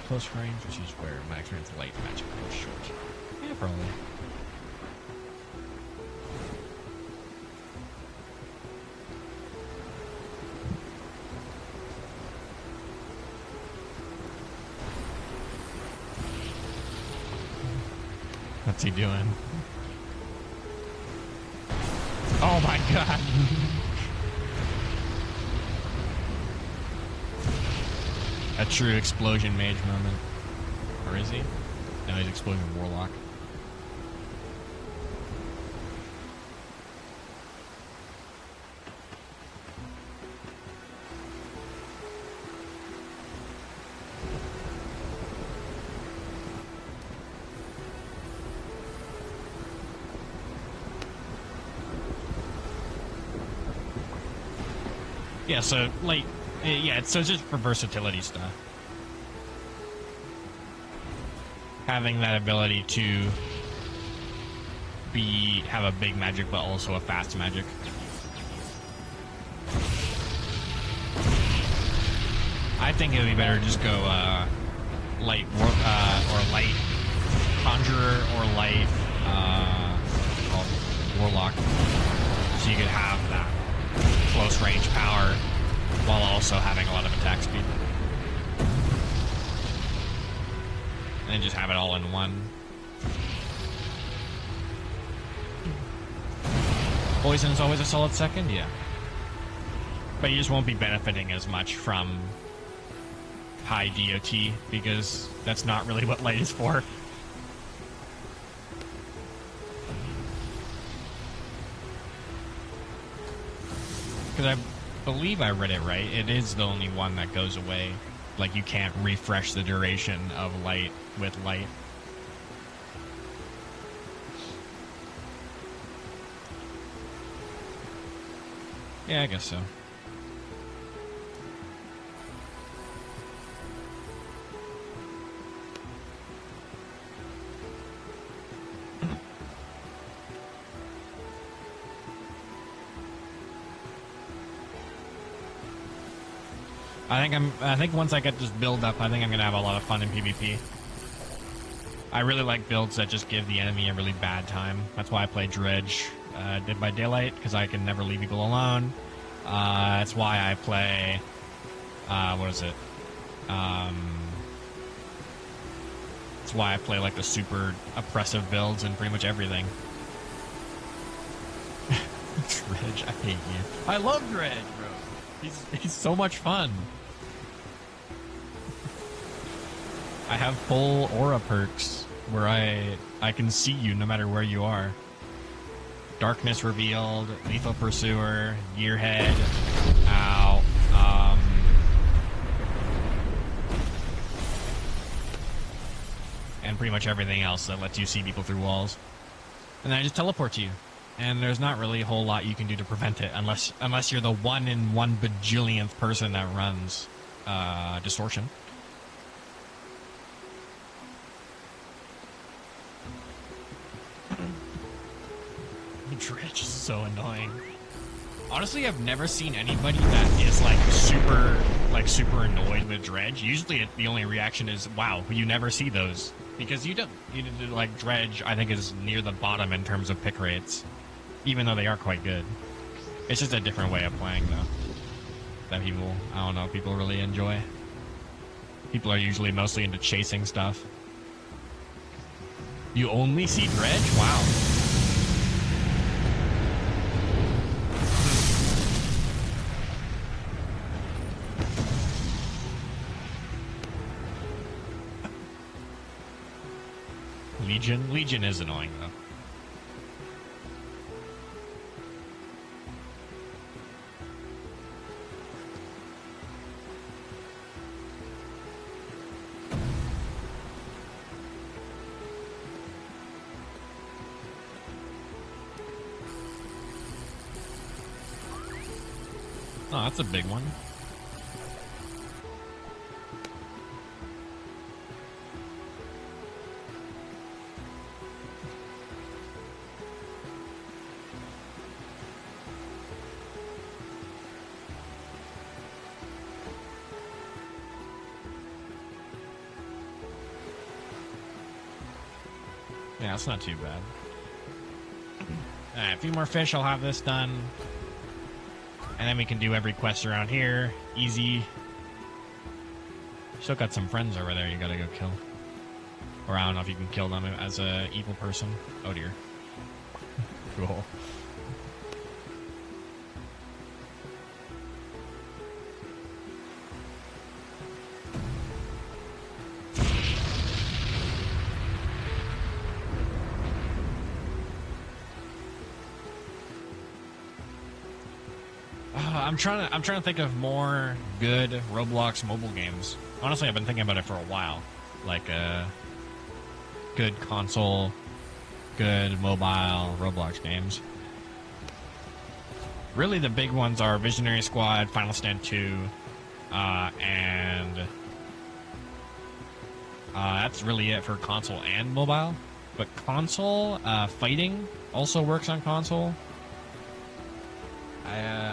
Close range, which is where my experience light magic goes short. Yeah, probably. What's he doing? Oh my god! A true explosion mage moment. Or is he? No, he's explosion warlock. Yeah, so, like, yeah, so it's just for versatility stuff. Having that ability to have a big magic, but also a fast magic. I think it would be better to just go, light, or light conjurer, or light, what's it called? Warlock. So you could have that close range power while also having a lot of attack speed, and then just have it all in one. Poison is always a solid second, yeah, but you just won't be benefiting as much from high DOT because that's not really what light is for. Because I believe I read it right. It is the only one that goes away. Like, you can't refresh the duration of light with light. Yeah, I guess so. I think once I get this build up, I think I'm gonna have a lot of fun in PvP. I really like builds that just give the enemy a really bad time. That's why I play Dredge, Dead by Daylight, because I can never leave people alone. That's why I play, what is it? That's why I play like the super oppressive builds and pretty much everything. Dredge, I hate you. I love Dredge, bro. He's so much fun. I have full aura perks where I can see you no matter where you are. Darkness revealed, lethal pursuer, gearhead, ow, and pretty much everything else that lets you see people through walls. And then I just teleport you. And there's not really a whole lot you can do to prevent it unless you're the 1 in 1 bajillionth person that runs distortion. Dredge is so annoying. Honestly, I've never seen anybody that is super annoyed with Dredge. Usually the only reaction is, wow, you never see those. Because you like Dredge, I think, is near the bottom in terms of pick rates. Even though they are quite good. It's just a different way of playing, though. That people, I don't know, people really enjoy. People are usually mostly into chasing stuff. You only see Dredge? Wow. Legion is annoying, though. Oh, that's a big one. Yeah, it's not too bad. Alright, a few more fish, I'll have this done. And then we can do every quest around here. Easy. Still got some friends over there you gotta go kill. Or I don't know if you can kill them as a evil person. Oh dear. Cool. I'm trying to think of more good Roblox mobile games. Honestly, I've been thinking about it for a while. Like good console, good mobile Roblox games. Really, the big ones are Visionary Squad, Final Stand 2, and that's really it for console and mobile. But console, fighting also works on console.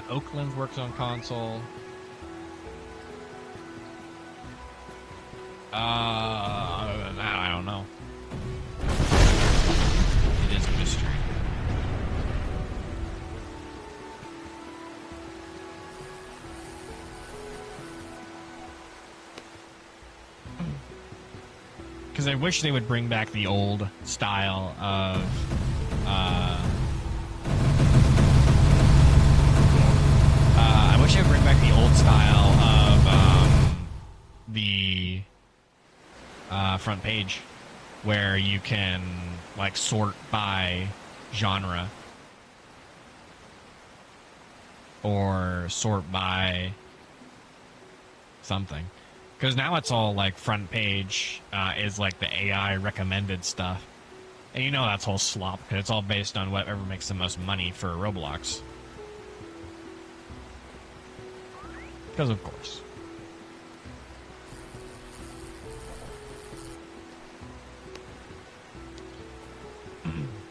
Oakland works on console. I don't know. It is a mystery. Because I wish they would bring back the old style of I wish they would bring back the old style of the front page, where you can like sort by genre or sort by something. Because now it's all like front page is like the AI recommended stuff, and you know that's all slop because it's all based on whatever makes the most money for Roblox. Because of course.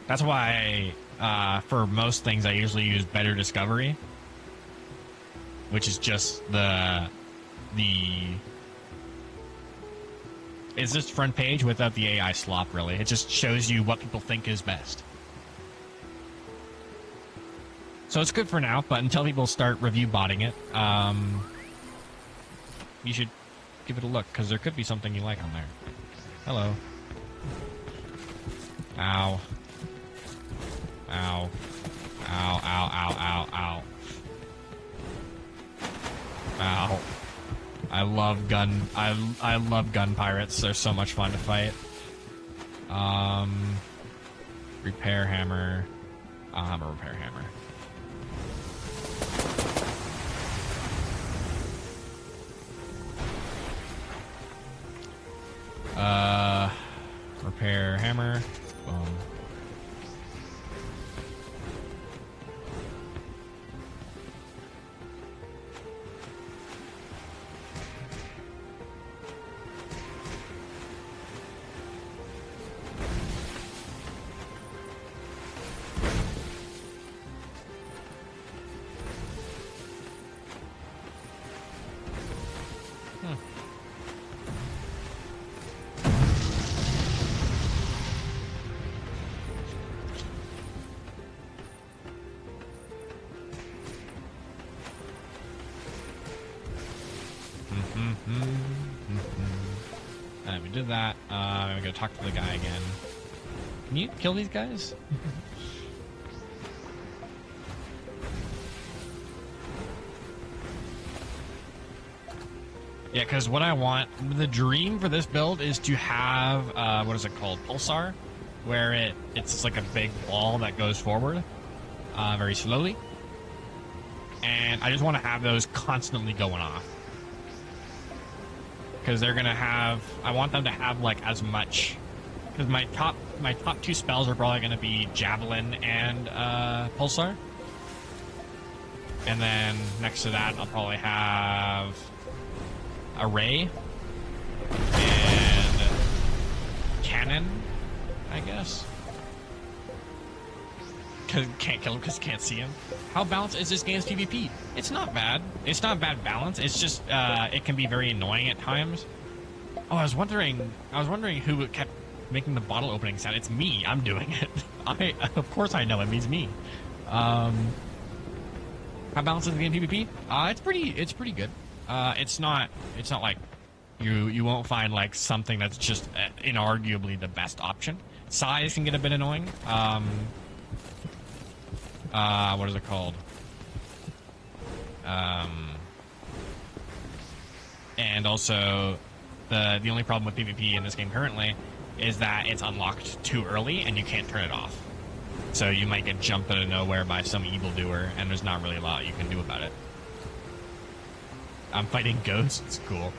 That's why for most things I usually use Better Discovery, which is just it's just front page without the AI slop, really. It just shows you what people think is best. So it's good for now, but until people start review botting it, you should give it a look, because there could be something you like on there. Hello. Ow. Ow. Ow, ow, ow, ow, ow. Ow. I love gun pirates. They're so much fun to fight. Repair hammer. I'll have a repair hammer. Repair hammer. Boom. Alright, we did that. I'm gonna talk to the guy again. Can you kill these guys? Yeah, because what I want, the dream for this build is to have, what is it called? Pulsar, where it's like a big ball that goes forward very slowly. And I just want to have those constantly going off. Because they're gonna have, I want them to have like as much, because my top two spells are probably gonna be Javelin and Pulsar, and then next to that I'll probably have Array and Cannon, I guess. Cause can't kill him because can't see him. How balanced is this game's PvP? It's not bad. It's not bad balance. It's just it can be very annoying at times. Oh, I was wondering who kept making the bottle opening sound. It's me. I'm doing it. Of course I know it means me. How balanced is the game PvP? It's pretty good. It's not like you won't find like something that's just inarguably the best option. Size can get a bit annoying. What is it called? And also, the only problem with PvP in this game currently is that it's unlocked too early and you can't turn it off. So you might get jumped out of nowhere by some evildoer, and there's not really a lot you can do about it. I'm fighting ghosts. Cool.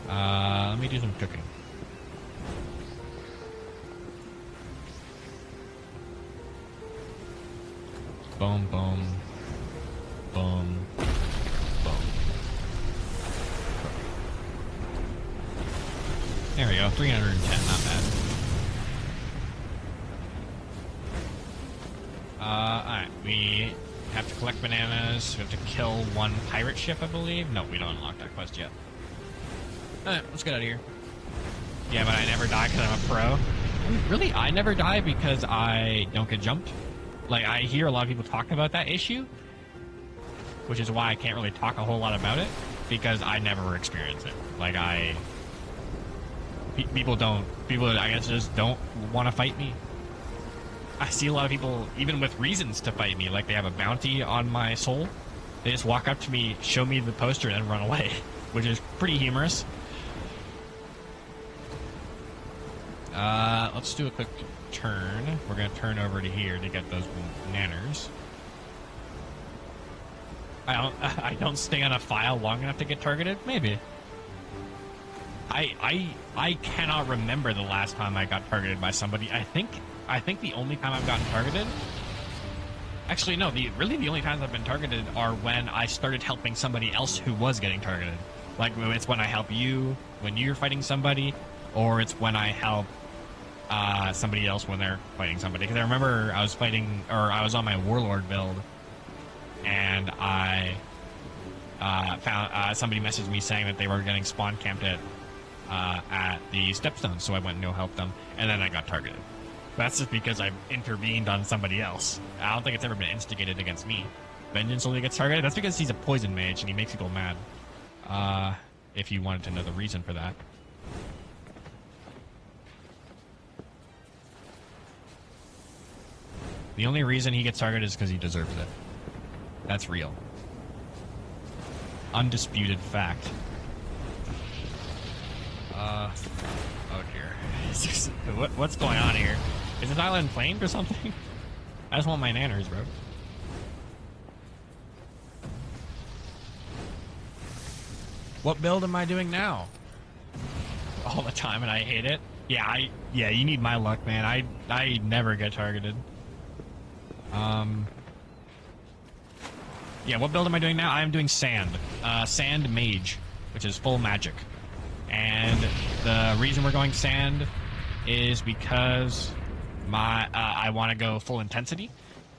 Let me do some cooking. Boom, boom, boom, boom. There we go, 310, not bad. Alright, we have to collect bananas, we have to kill one pirate ship, I believe. No, we don't unlock that quest yet. Alright, let's get out of here. Yeah, but I never die because I'm a pro. Really? I never die because I don't get jumped? Like, I hear a lot of people talking about that issue, which is why I can't really talk a whole lot about it, because I never experience it. Like, people, I guess, just don't want to fight me. I see a lot of people, even with reasons to fight me, like they have a bounty on my soul. They just walk up to me, show me the poster, and then run away, which is pretty humorous. Let's do a quick turn. We're gonna turn over to here to get those bananas. I don't stay on a file long enough to get targeted? Maybe. I cannot remember the last time I got targeted by somebody. I think the only time I've gotten targeted, actually no, really the only times I've been targeted are when I started helping somebody else who was getting targeted. Like, it's when I help you when you're fighting somebody, or it's when I help somebody else when they're fighting somebody. Because I remember I was fighting, or I was on my warlord build, and I found somebody messaged me saying that they were getting spawn camped at the stepstones, so I went and go help them, and then I got targeted. That's just because I intervened on somebody else. I don't think it's ever been instigated against me. Vengeance only gets targeted. That's because he's a poison mage and he makes people mad. If you wanted to know the reason for that. The only reason he gets targeted is because he deserves it. That's real. Undisputed fact. Oh dear. What's going on here? Is this island flamed or something? I just want my nanners, bro. What build am I doing now? All the time, and I hate it. Yeah, you need my luck, man. I never get targeted. Yeah, what build am I doing now? I'm doing Sand. Sand Mage, which is full magic. And the reason we're going Sand is because I want to go full intensity,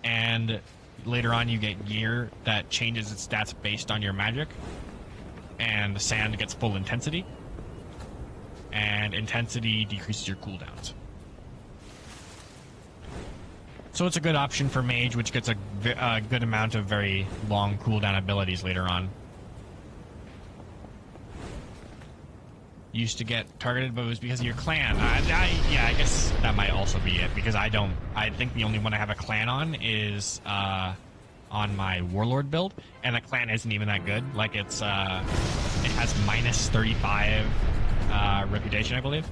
and later on you get gear that changes its stats based on your magic, and the Sand gets full intensity, and intensity decreases your cooldowns. So it's a good option for Mage, which gets a good amount of very long cooldown abilities later on. Used to get targeted, but it was because of your clan. Yeah, I guess that might also be it, because I think the only one I have a clan on is on my Warlord build, and the clan isn't even that good. Like, it has minus 35 reputation, I believe.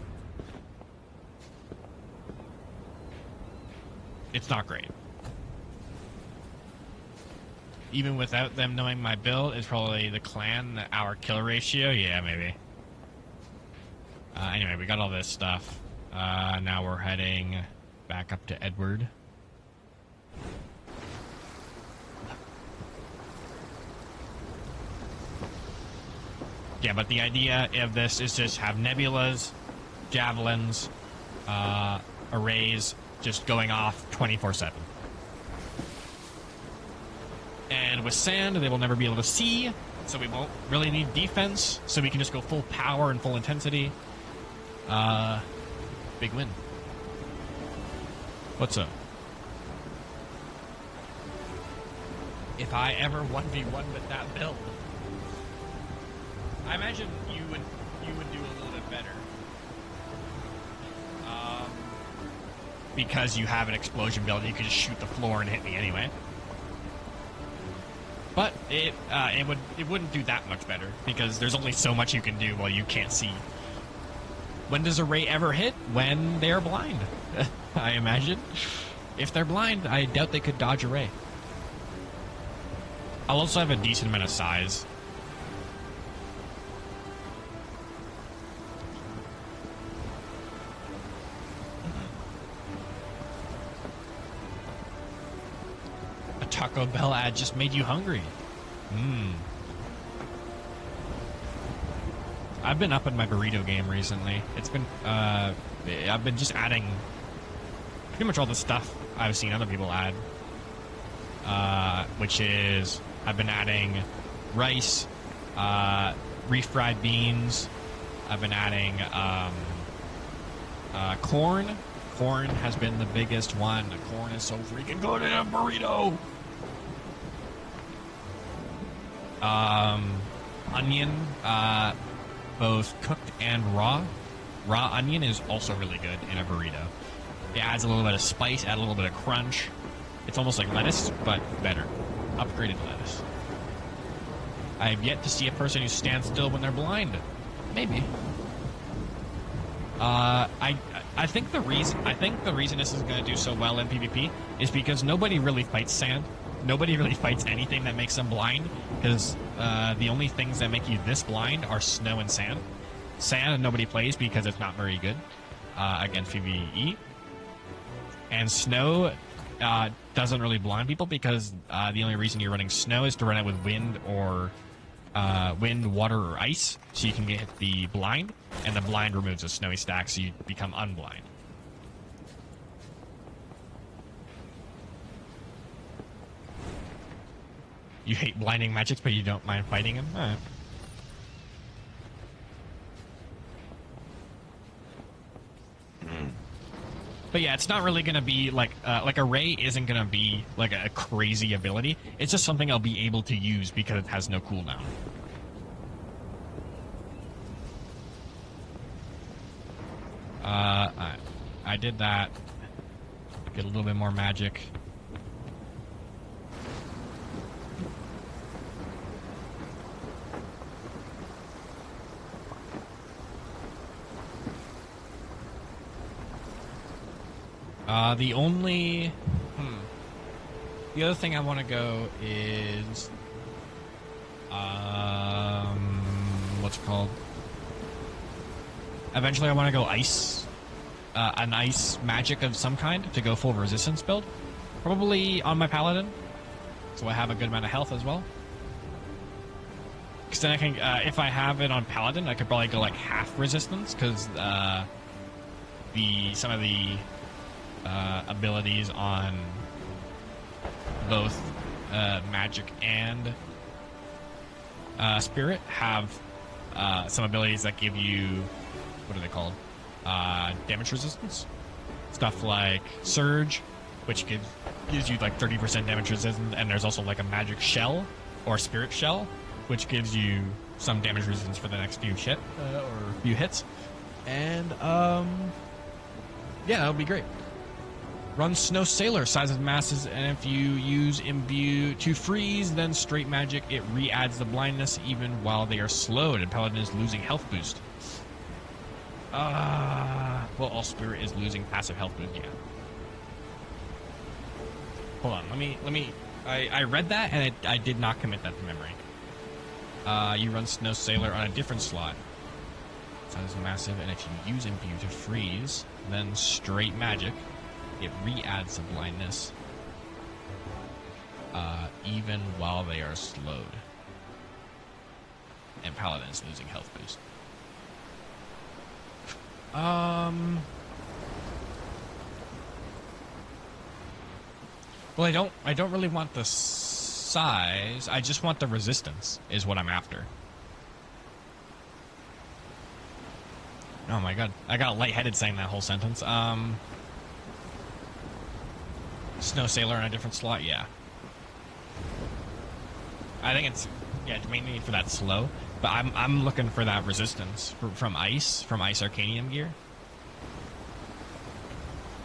It's not great. Even without them knowing my build, it's probably the clan, our kill ratio. Yeah, maybe. Anyway, we got all this stuff. Now we're heading back up to Edward. Yeah, but the idea of this is just have nebulas, javelins, arrays, just going off 24/7. And with Sand, they will never be able to see, so we won't really need defense, so we can just go full power and full intensity. Big win. What's up? If I ever 1v1 with that build, I imagine you would do a little bit better. Because you have an explosion build, you can just shoot the floor and hit me anyway. But it wouldn't do that much better, because there's only so much you can do while you can't see. When does a ray ever hit? When they are blind, I imagine. If they're blind, I doubt they could dodge a ray. I'll also have a decent amount of size. A Taco Bell ad just made you hungry. I've been up in my burrito game recently. It's been, I've been just adding pretty much all the stuff I've seen other people add. Which is, I've been adding rice, refried beans. I've been adding, corn. Corn has been the biggest one. The corn is so freaking good in a burrito. Onion, both cooked and raw. Raw onion is also really good in a burrito. It adds a little bit of spice, add a little bit of crunch. It's almost like lettuce, but better. Upgraded lettuce. I have yet to see a person who stands still when they're blind. Maybe. I think the reason this is going to do so well in PvP is because nobody really fights Sand. Nobody really fights anything that makes them blind, because the only things that make you this blind are snow and sand. Sand nobody plays because it's not very good against PvE. And snow doesn't really blind people because the only reason you're running snow is to run it with wind or wind, water, or ice, so you can get the blind, and the blind removes a snowy stack, so you become unblind. You hate blinding magics, but you don't mind fighting him? Alright. But yeah, it's not really gonna be like Array isn't gonna be like a crazy ability. It's just something I'll be able to use because it has no cooldown. I did that. Get a little bit more magic. The other thing I want to go is, what's it called? Eventually I want to go ice, an ice magic of some kind to go full resistance build. Probably on my paladin, so I have a good amount of health as well. Because then I can, if I have it on paladin, I could probably go like half resistance, because some of the abilities on both magic and spirit have some abilities that give you, what are they called? Damage resistance. Stuff like surge, which gives you like 30% damage resistance, and there's also like a magic shell or spirit shell, which gives you some damage resistance for the next few few hits. And yeah, that'll be great. Run Snow Sailor, size of masses, and if you use Imbue to freeze, then straight magic, it re-adds the blindness even while they are slowed, and Paladin is losing health boost. Well, all Spirit is losing passive health boost, yeah. Hold on, let me, I read that, and I did not commit that to memory. You run Snow Sailor on a different slot. Size of massive, and if you use Imbue to freeze, then straight magic, it re-adds the blindness, even while they are slowed. And Paladin is losing health boost. Well, I don't really want the size. I just want the resistance, is what I'm after. Oh my god, I got lightheaded saying that whole sentence. Snow Sailor in a different slot, yeah. I think it's mainly for that slow, but I'm looking for that resistance from Ice Arcanium gear,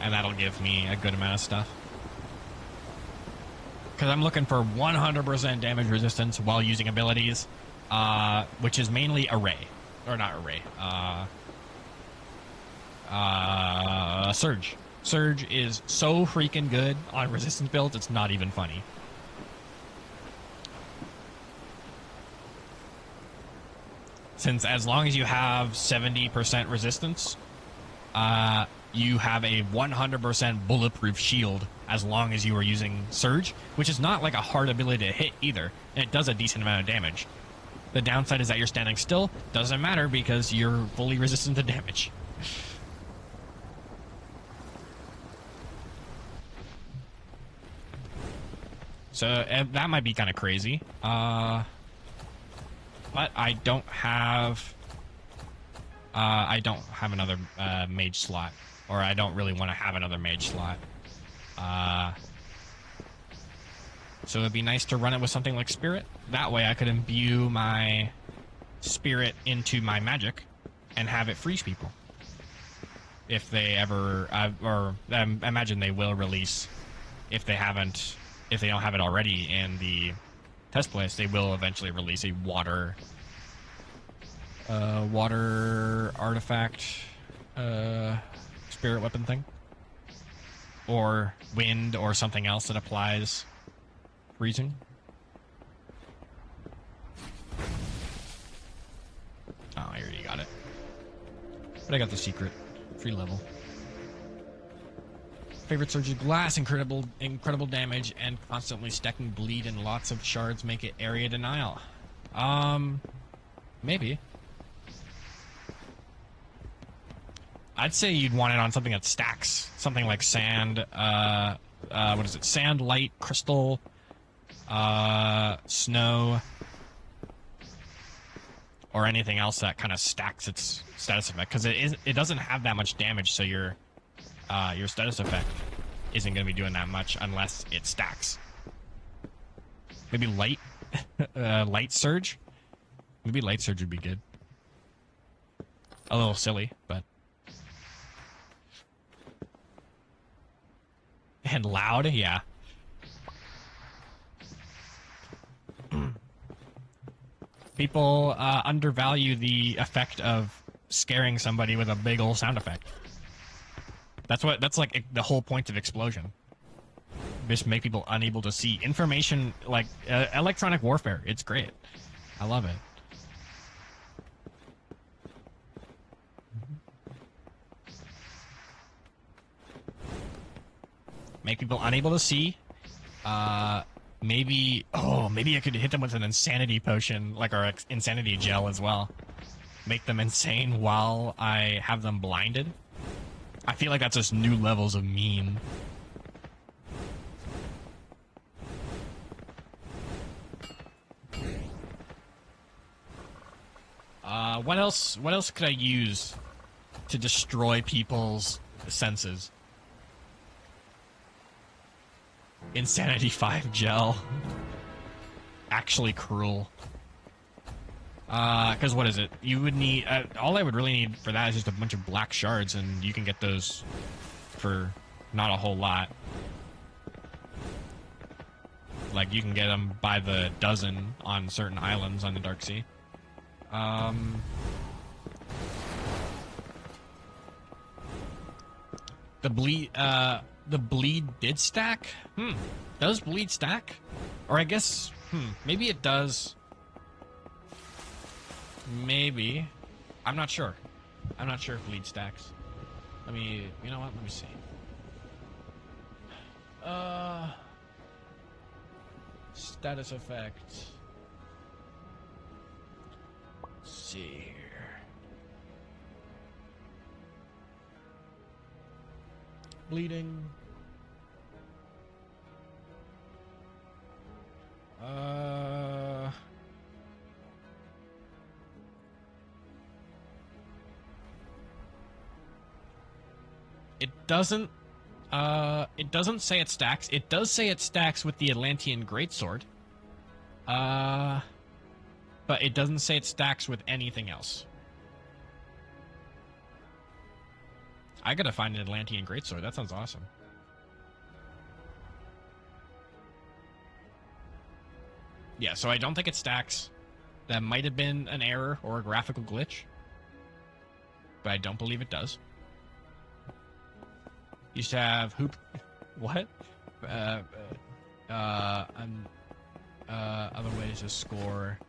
and that'll give me a good amount of stuff. Because I'm looking for 100% damage resistance while using abilities, which is mainly Array, or not Array, Surge. Surge is so freaking good on resistance builds, it's not even funny. Since as long as you have 70% resistance, you have a 100% bulletproof shield as long as you are using Surge, which is not like a hard ability to hit either, and it does a decent amount of damage. The downside is that you're standing still, doesn't matter because you're fully resistant to damage. So that might be kind of crazy. But I don't have another mage slot, or I don't really want to have another mage slot. So it'd be nice to run it with something like Spirit. That way I could imbue my Spirit into my magic and have it freeze people. If they ever, or I imagine they will release, if they don't have it already in the test place, they will eventually release a water artifact spirit weapon thing, or wind, or something else that applies freezing. Oh, I already got it, but I got the secret free level. Favorite Surge is Glass, incredible damage, and constantly stacking bleed and lots of shards make it area denial. Maybe. I'd say you'd want it on something that stacks. Something like sand, what is it? Sand, light, crystal, snow, or anything else that kind of stacks its status effect. Because it doesn't have that much damage, so you're your status effect isn't going to be doing that much unless it stacks. Maybe light, light surge. Maybe light surge would be good. A little silly, but. And loud, yeah. People undervalue the effect of scaring somebody with a big old sound effect. That's like the whole point of explosion. Just make people unable to see information, like electronic warfare. It's great. I love it. Make people unable to see. Maybe I could hit them with an insanity potion, like our insanity gel as well. Make them insane while I have them blinded. I feel like that's just new levels of mean. What else? What else could I use to destroy people's senses? Insanity 5 gel. Actually cruel. Because what is it? You would need... all I would really need for that is just a bunch of black shards, and you can get those for not a whole lot. Like, you can get them by the dozen on certain islands on the Dark Sea. The bleed did stack? Does bleed stack? Or I guess, maybe it does. Maybe. I'm not sure. I'm not sure if bleed stacks. Let me, you know what? Let me see. Status effect. Let's see here. Bleeding. It doesn't say it stacks. It does say it stacks with the Atlantean Greatsword. But it doesn't say it stacks with anything else. I gotta find an Atlantean Greatsword. That sounds awesome. Yeah, so I don't think it stacks. That might have been an error or a graphical glitch. But I don't believe it does. Used to have hoop... What? Other ways to score...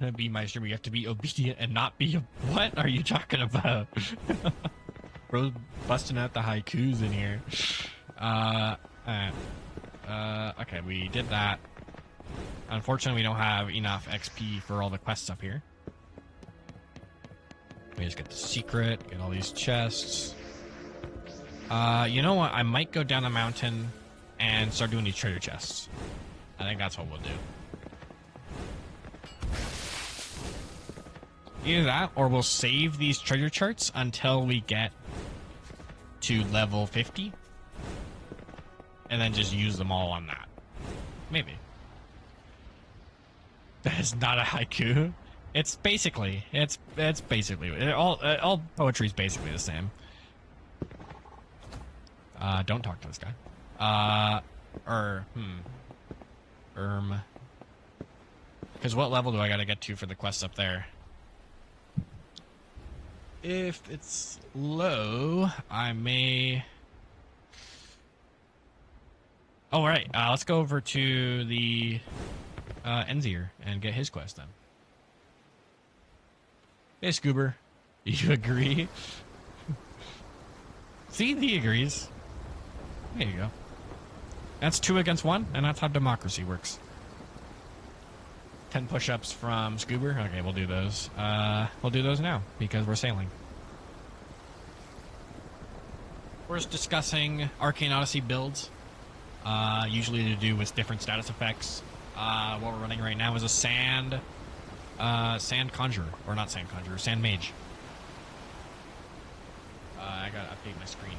Gonna be my stream. You have to be obedient and not be a... What are you talking about? Bro's busting out the haikus in here. Okay, we did that. Unfortunately, we don't have enough XP for all the quests up here. We just get the secret, get all these chests. You know what? I might go down the mountain and start doing these treasure chests. I think that's what we'll do. Either that, or we'll save these treasure charts until we get to level 50. And then just use them all on that. Maybe. That is not a haiku. It's basically, it's basically, all poetry is basically the same. Don't talk to this guy. Because what level do I gotta get to for the quests up there? If it's low, I may... Oh, right. Let's go over to the Enzier and get his quest then. Hey, Scoober. You agree? See, he agrees. There you go. That's 2 against 1, and that's how democracy works. 10 push-ups from Scoober. Okay, we'll do those. We'll do those now, because we're sailing. We're just discussing Arcane Odyssey builds. Usually to do with different status effects. What we're running right now is a sand, Sand Conjurer. Or not Sand Conjurer, Sand Mage. I gotta update my screen.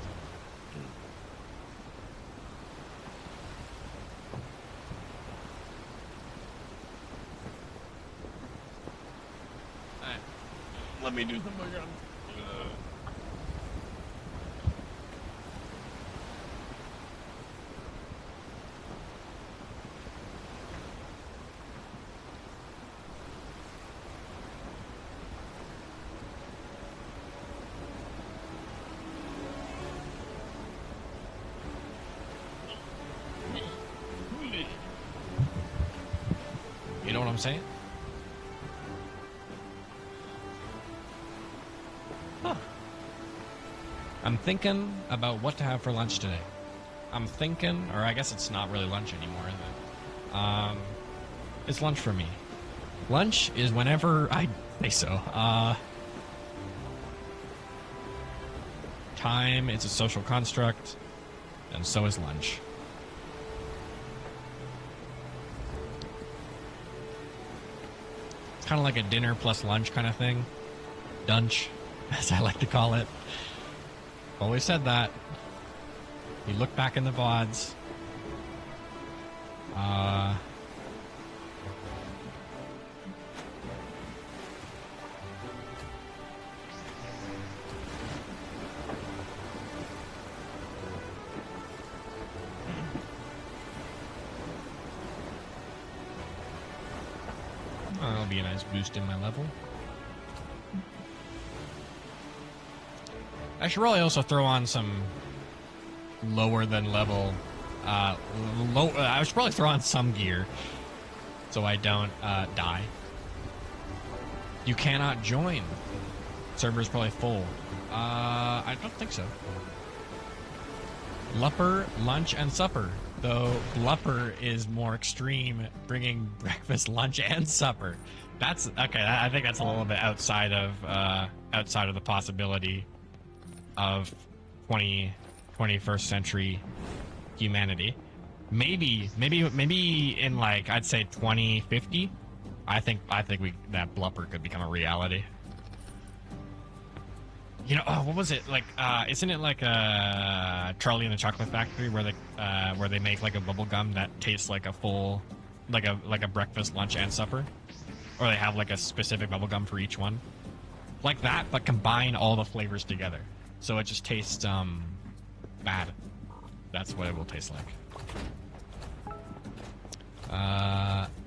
Alright. Let me do some again. You know what I'm saying? Huh. I'm thinking about what to have for lunch today. I'm thinking, or I guess it's not really lunch anymore, is it? It's lunch for me. Lunch is whenever I say so. Time is a social construct, and so is lunch. Kind of like a dinner plus lunch kind of thing. Dunch, as I like to call it. Always said that. You look back in the VODs. That'll be a nice boost in my level. I should probably also throw on some lower than level. I should probably throw on some gear so I don't die. You cannot join. Server's probably full. I don't think so. Lupper, lunch, and supper. Though Blupper is more extreme, bringing breakfast, lunch, and supper. That's okay. I think that's a little bit outside of the possibility of 21st century humanity. Maybe in like I'd say 2050. I think that Blupper could become a reality. You know, what was it like? Isn't it like Charlie and the Chocolate Factory, where they make like a bubble gum that tastes like a full, like a breakfast, lunch, and supper, or they have like a specific bubble gum for each one, like that, but combine all the flavors together, so it just tastes bad. That's what it will taste like.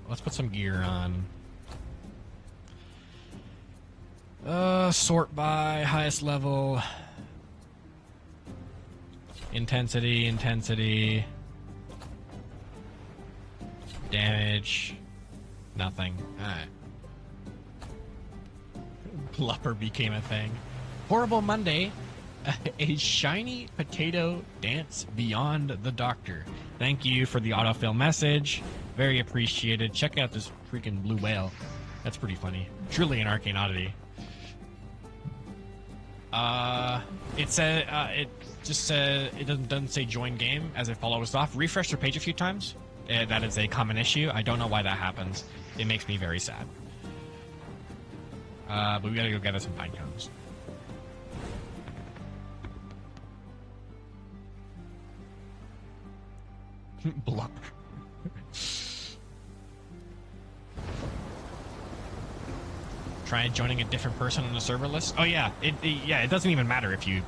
Let's put some gear on. Sort by highest level. Intensity. Damage. Nothing. Alright. Blupper became a thing. Horrible Monday. A shiny potato dance beyond the doctor. Thank you for the autofill message. Very appreciated. Check out this freaking blue whale. That's pretty funny. Truly an arcane oddity. It said, it just said, it doesn't say join game as it follows off. Refresh your page a few times. That is a common issue. I don't know why that happens. It makes me very sad. But we gotta go gather some pine cones. Blupper. Try joining a different person on the server list. Oh yeah, it doesn't even matter if you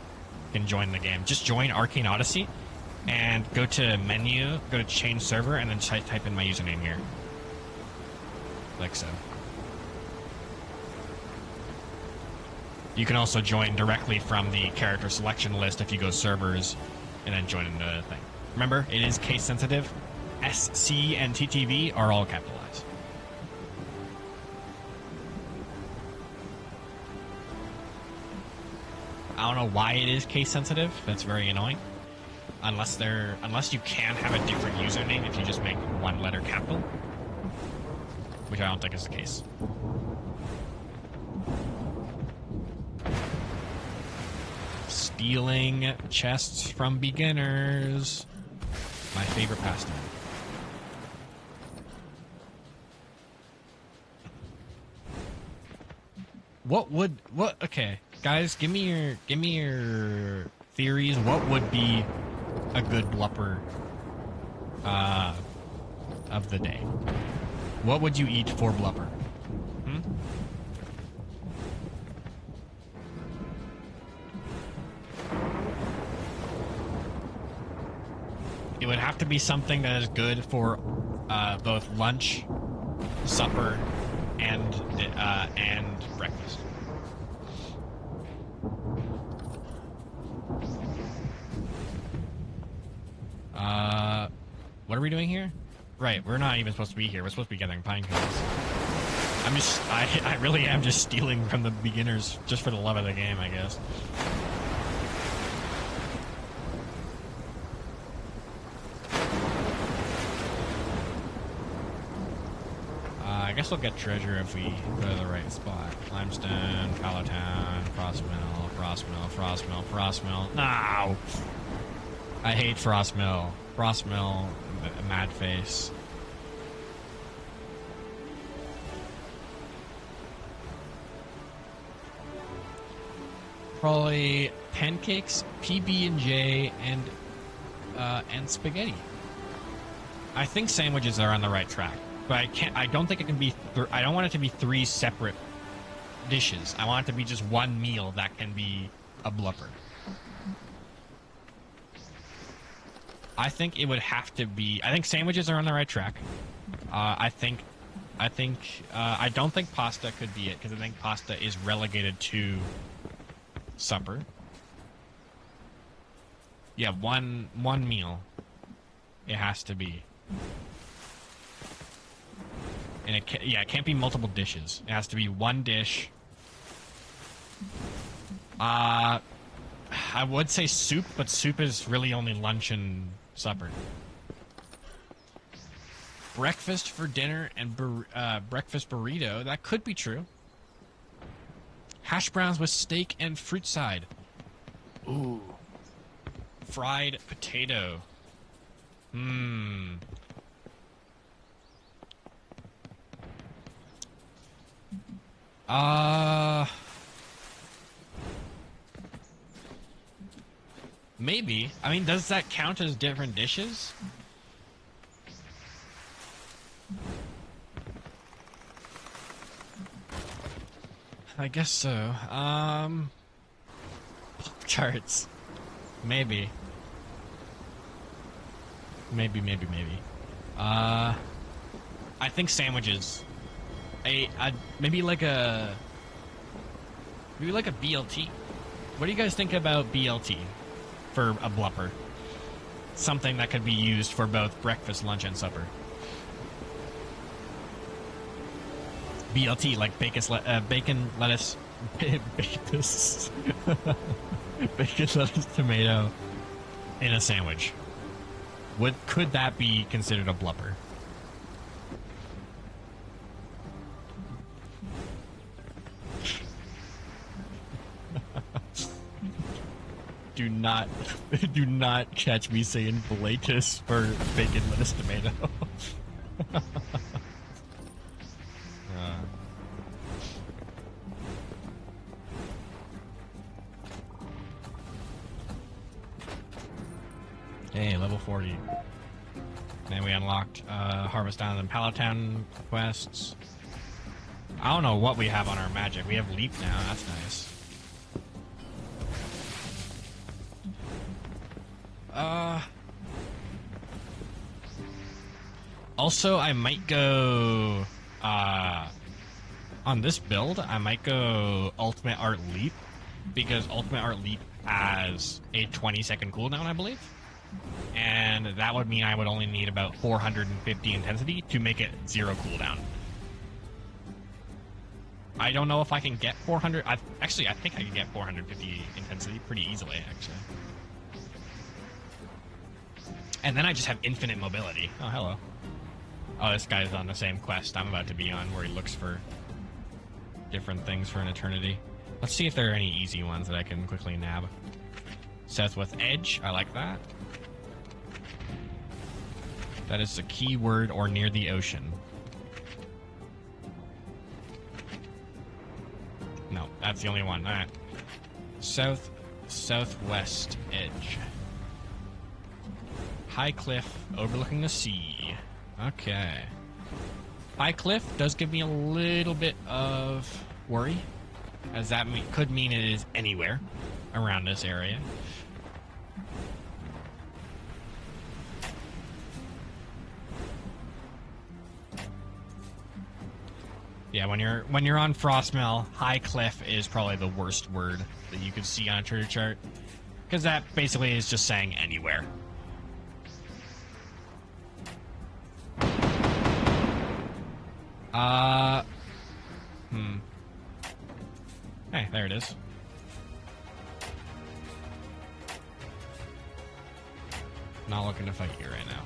can join the game. Just join Arcane Odyssey and go to menu, go to change server, and then type in my username here. Like so. You can also join directly from the character selection list if you go servers and then join the thing. Remember, it is case sensitive. SC and TTV are all capitalized. I don't know why it is case sensitive. That's very annoying. Unless you can have a different username if you just make one letter capital, which I don't think is the case. Stealing chests from beginners. My favorite pastime. Okay, guys, give me your theories. What would be a good blupper of the day? What would you eat for blupper? Hmm? It would have to be something that is good for both lunch, supper, and breakfast. What are we doing here? Right, we're not even supposed to be here. We're supposed to be gathering pine cones. I really am just stealing from the beginners just for the love of the game, I guess. I guess we'll get treasure if we go to the right spot. Limestone, Palatown, frost mill. No! I hate frost mill. Frost mill, mad face. Probably pancakes, PB&J, and spaghetti. I think sandwiches are on the right track. But I don't think it can be. I don't want it to be 3 separate dishes. I want it to be just one meal that can be a blupper. I think it would have to be. I think sandwiches are on the right track. I don't think pasta could be it because I think pasta is relegated to supper. Yeah, one meal. It has to be. And it can't be multiple dishes. It has to be one dish. I would say soup, but soup is really only lunch and supper. Breakfast for dinner and breakfast burrito. That could be true. Hash browns with steak and fruit side. Ooh. Fried potato. Mmm. Maybe. I mean, does that count as different dishes? I guess so. Charts. Maybe. Maybe. I think sandwiches. Maybe like a BLT. What do you guys think about BLT for a blupper? Something that could be used for both breakfast, lunch, and supper. BLT, like bacon, lettuce, bacon, lettuce, tomato in a sandwich. Could that be considered a blupper? Do not catch me saying Blatus for bacon, lettuce, tomato. Hey, level 40. Then we unlocked Harvest Island and Palatown quests. I don't know what we have on our magic. We have Leap now. That's nice. Also, I might go, on this build, I might go Ultimate Art Leap, because Ultimate Art Leap has a 20-second cooldown, I believe. And that would mean I would only need about 450 intensity to make it 0 cooldown. I don't know if I can get 400. Actually, I think I can get 450 intensity pretty easily, actually. And then I just have infinite mobility. Oh, hello. Oh, this guy's on the same quest I'm about to be on, where he looks for different things for an eternity. Let's see if there are any easy ones that I can quickly nab. Seth with Edge. I like that. That is a keyword or near the ocean. No. That's the only one. All right. Southwest edge. High cliff overlooking the sea. Okay. High cliff does give me a little bit of worry, as that could mean it is anywhere around this area. Yeah, when you're on Frostmill, high cliff is probably the worst word that you could see on a treasure chart, because that basically is just saying anywhere. Hey, there it is. Not looking to fight you right now.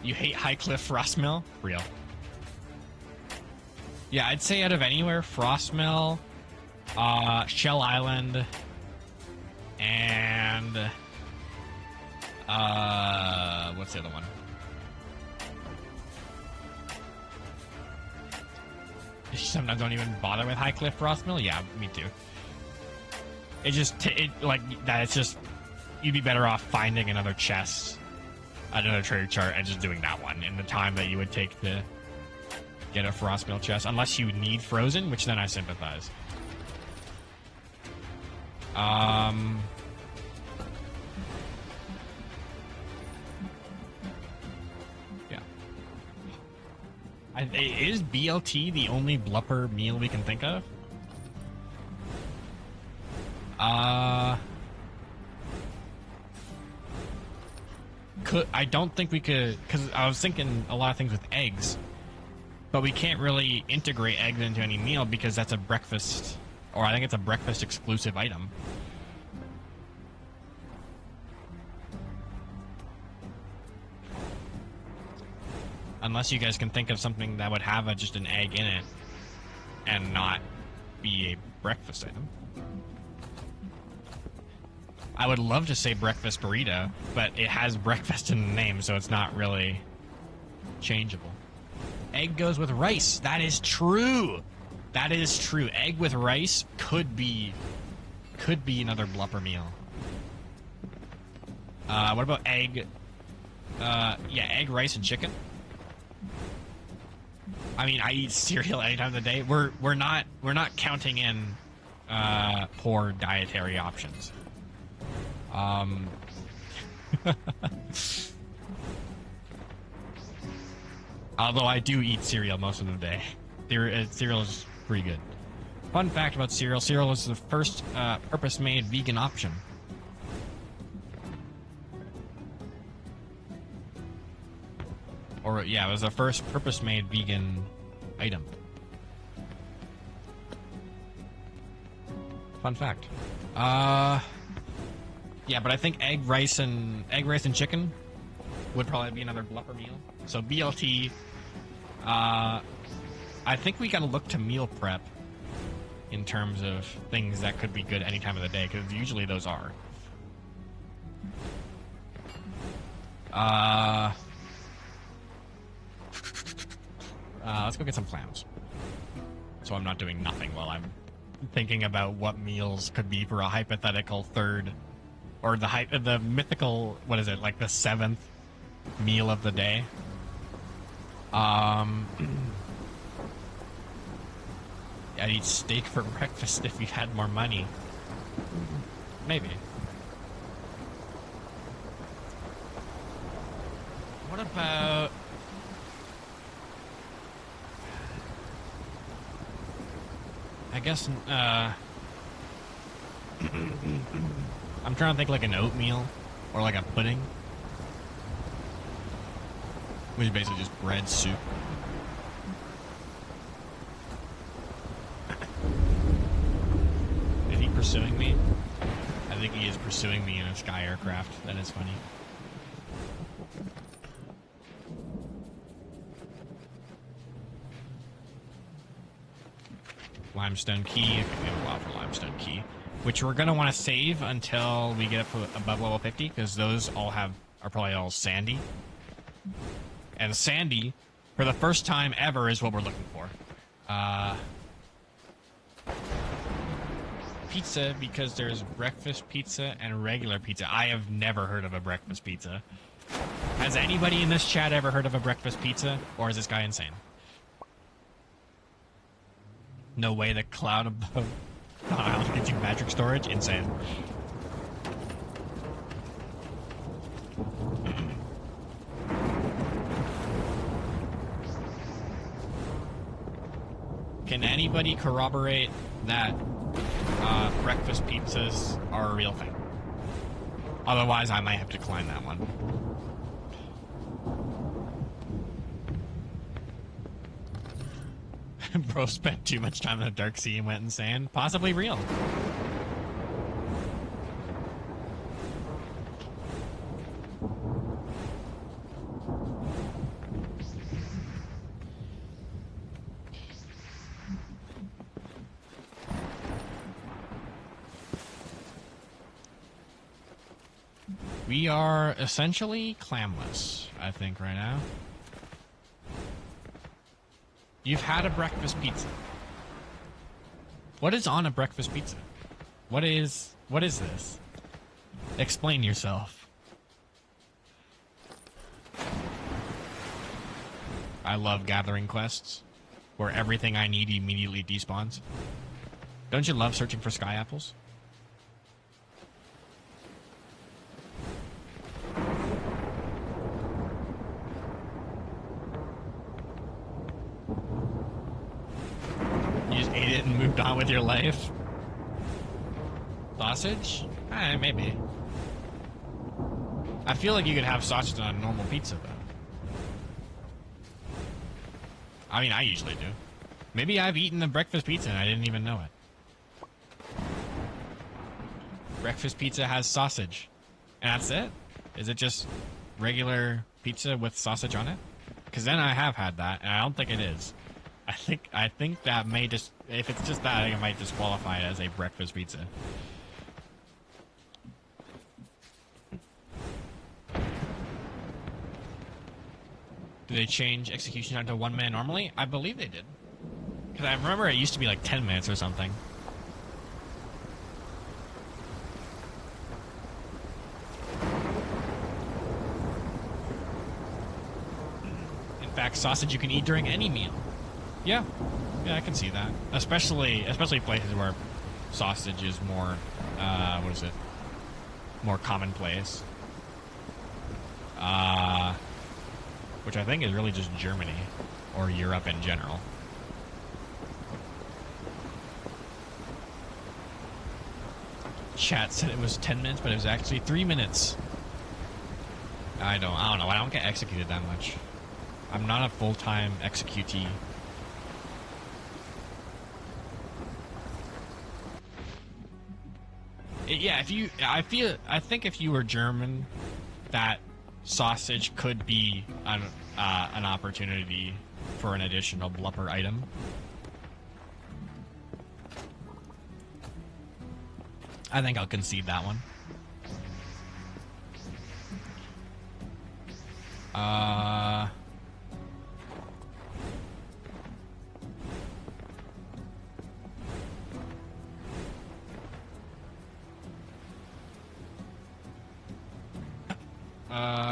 You hate High Cliff Frostmill? Real. Yeah, I'd say out of anywhere, Frostmill, Shell Island, and what's the other one? You sometimes don't even bother with High Cliff Frostmill? Yeah, me too. It just, like, that, it's just, you'd be better off finding another chest, another treasure chart, and just doing that one in the time that you would take to get a Frostmill chest, unless you need Frozen, which then I sympathize. Yeah. Is BLT the only blupper meal we can think of? I don't think we could, because I was thinking a lot of things with eggs, but we can't really integrate eggs into any meal because that's a breakfast, or I think it's a breakfast exclusive item. Unless you guys can think of something that would have just an egg in it and not be a breakfast item. I would love to say breakfast burrito, but it has breakfast in the name, so it's not really changeable. Egg goes with rice. That is true. That is true. Egg with rice could be another blupper meal. What about egg? Yeah, egg, rice, and chicken. I mean, I eat cereal any time of the day. We're not counting in poor dietary options. Although I do eat cereal most of the day. Cereal is pretty good. Fun fact about cereal: cereal is the first purpose-made vegan option. Or, yeah, it was the first purpose-made vegan item. Fun fact. Yeah, but I think egg, rice, and chicken would probably be another blupper meal. So BLT, I think we gotta look to meal prep in terms of things that could be good any time of the day, because usually those are. Let's go get some clams. So I'm not doing nothing while I'm thinking about what meals could be for a hypothetical third, or the mythical, what is it, like the 7th meal of the day. I'd eat steak for breakfast if you had more money. Maybe. What about... I guess, I'm trying to think like an oatmeal or like a pudding, which is basically just bread soup. Is he pursuing me? I think he is pursuing me in a sky aircraft. That is funny. Limestone key. Okay, we have a while for limestone key, which we're gonna want to save until we get up above level 50, because those are probably all sandy. And sandy, for the first time ever, is what we're looking for. Uh, pizza, because there's breakfast pizza and regular pizza. I have never heard of a breakfast pizza. Has anybody in this chat ever heard of a breakfast pizza? Or is this guy insane? No way the cloud above Island gives you magic storage? Insane. Can anybody corroborate that breakfast pizzas are a real thing? Otherwise, I might have to decline that one. Bro spent too much time in the dark sea and went insane. Possibly real. We are essentially clamless, I think, right now. You've had a breakfast pizza. What is on a breakfast pizza? What is this? Explain yourself. I love gathering quests where everything I need immediately despawns. Don't you love searching for sky apples? You just ate it and moved on with your life? Sausage? Maybe. I feel like you could have sausage on a normal pizza, though. I mean, I usually do. Maybe I've eaten a breakfast pizza and I didn't even know it. Breakfast pizza has sausage. And that's it? Is it just regular pizza with sausage on it? Because then I have had that, and I don't think it is. I think that may just... If it's just that, I think it might disqualify it as a breakfast pizza. Do they change execution time to 1 minute normally? I believe they did. Because I remember it used to be like 10 minutes or something. In fact, sausage you can eat during any meal. Yeah, I can see that. Especially places where sausage is more, more commonplace. Which I think is really just Germany or Europe in general. Chat said it was 10 minutes, but it was actually 3 minutes. I don't know. I don't get executed that much. I'm not a full-time executee. Yeah, I think if you were German, that sausage could be an opportunity for an additional blupper item. I think I'll concede that one.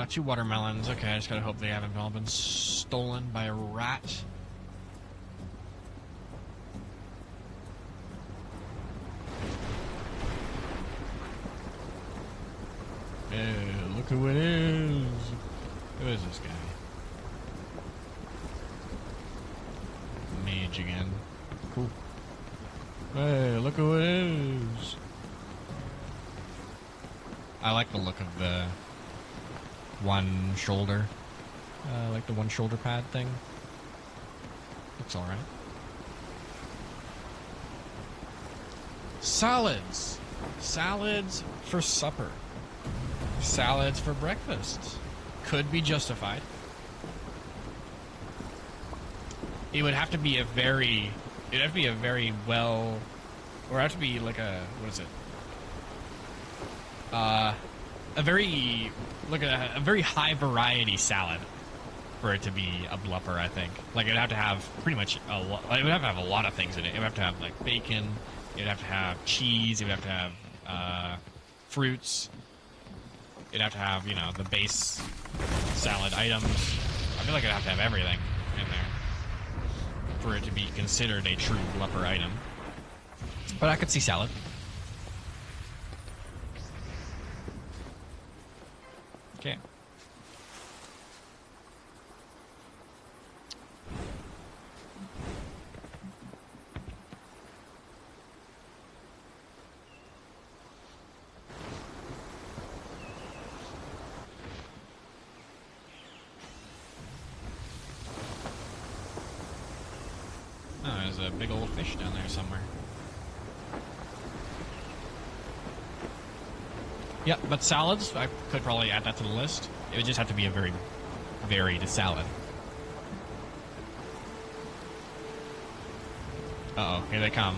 2 watermelons. Okay, I just gotta hope they haven't all been stolen by a rat. Hey, look who it is. Who is this guy? Mage again. Cool. Hey, look who it is. I like the look of the one shoulder. Like the one shoulder pad thing. Looks alright. Salads. Salads for supper. Salads for breakfast. Could be justified. It would have to be a very... It'd have to be a very well... Or it'd have to be like a... What is it? A very... Like a very high variety salad. for it to be a blupper, I think. Like, it'd have to have pretty much a lot. Like, it would have to have a lot of things in it. It would have to have, like, bacon. It'd have to have cheese. It would have to have fruits. It'd have to have, you know, the base salad items. I feel like it'd have to have everything in there for it to be considered a true blupper item. But I could see salad. Okay. Oh, there's a big old fish down there somewhere. Yeah, but salads, I could probably add that to the list. It would just have to be a very varied salad. Uh-oh, here they come.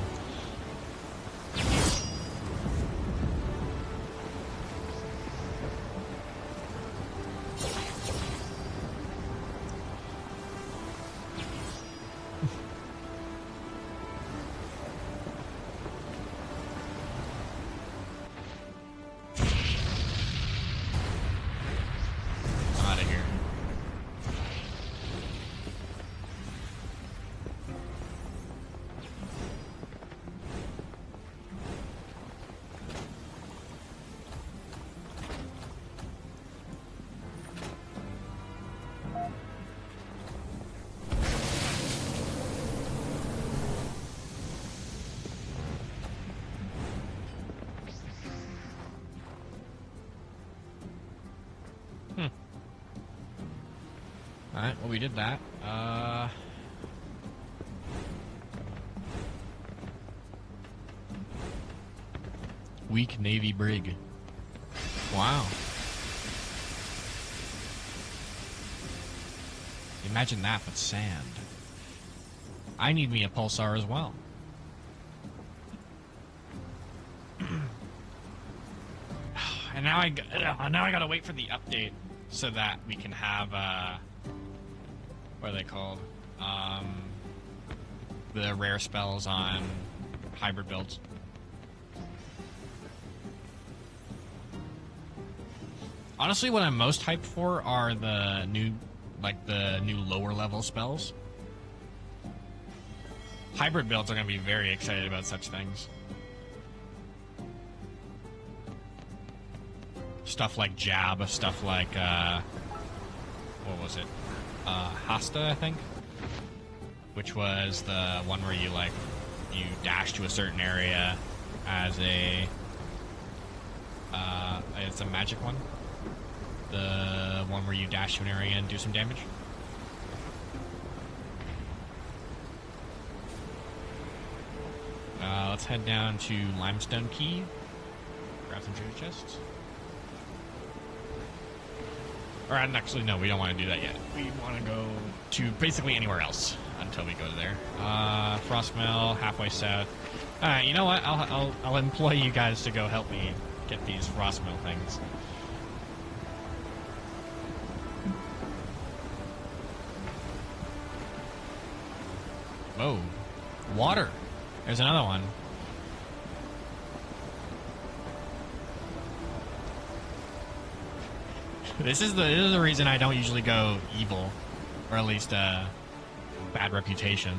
Alright, well, we did that. Weak Navy brig. Wow. Imagine that, but sand. I need me a pulsar as well. And now I gotta wait for the update so that we can have what are they called? The rare spells on hybrid builds. Honestly, what I'm most hyped for are the new lower level spells. Hybrid builds are going to be very excited about such things. Stuff like Jab, stuff like, what was it? Hasta, I think? Which was the one where you dash to a certain area as a, it's a magic one. The one where you dash to an area and do some damage. Let's head down to Limestone Key. Grab some treasure chests. Or actually, no, we don't want to do that yet. We want to go to basically anywhere else until we go to there. Frostmill, halfway south. Alright, you know what? I'll employ you guys to go help me get these Frostmill things. Whoa. Water. There's another one. This is the reason I don't usually go evil, or at least bad reputation.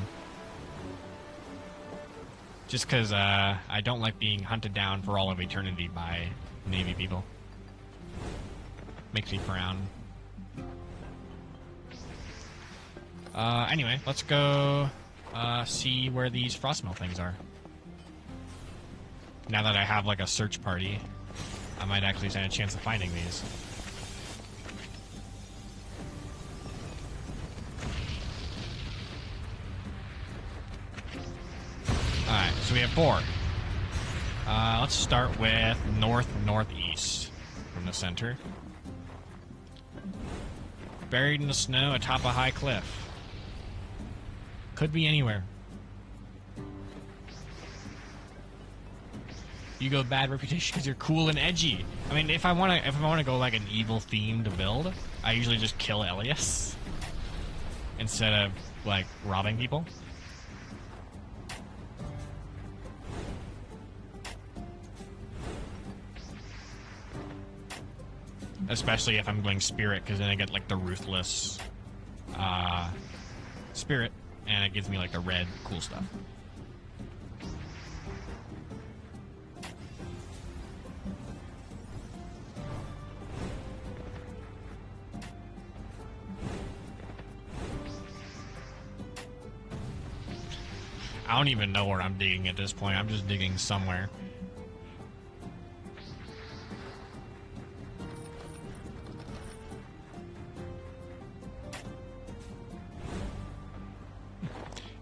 Just because I don't like being hunted down for all of eternity by Navy people. Makes me frown. Anyway, let's go see where these Frostmill things are. Now that I have like a search party, I might actually stand a chance of finding these. Alright, so we have 4. Let's start with northeast from the center. Buried in the snow atop a high cliff. Could be anywhere. You go bad reputation because you're cool and edgy. I mean, if I want to go like an evil themed build, I usually just kill Elias. instead of like robbing people. Especially if I'm going spirit, because then I get like the ruthless spirit, and it gives me like the red cool stuff. I don't even know where I'm digging at this point. I'm just digging somewhere.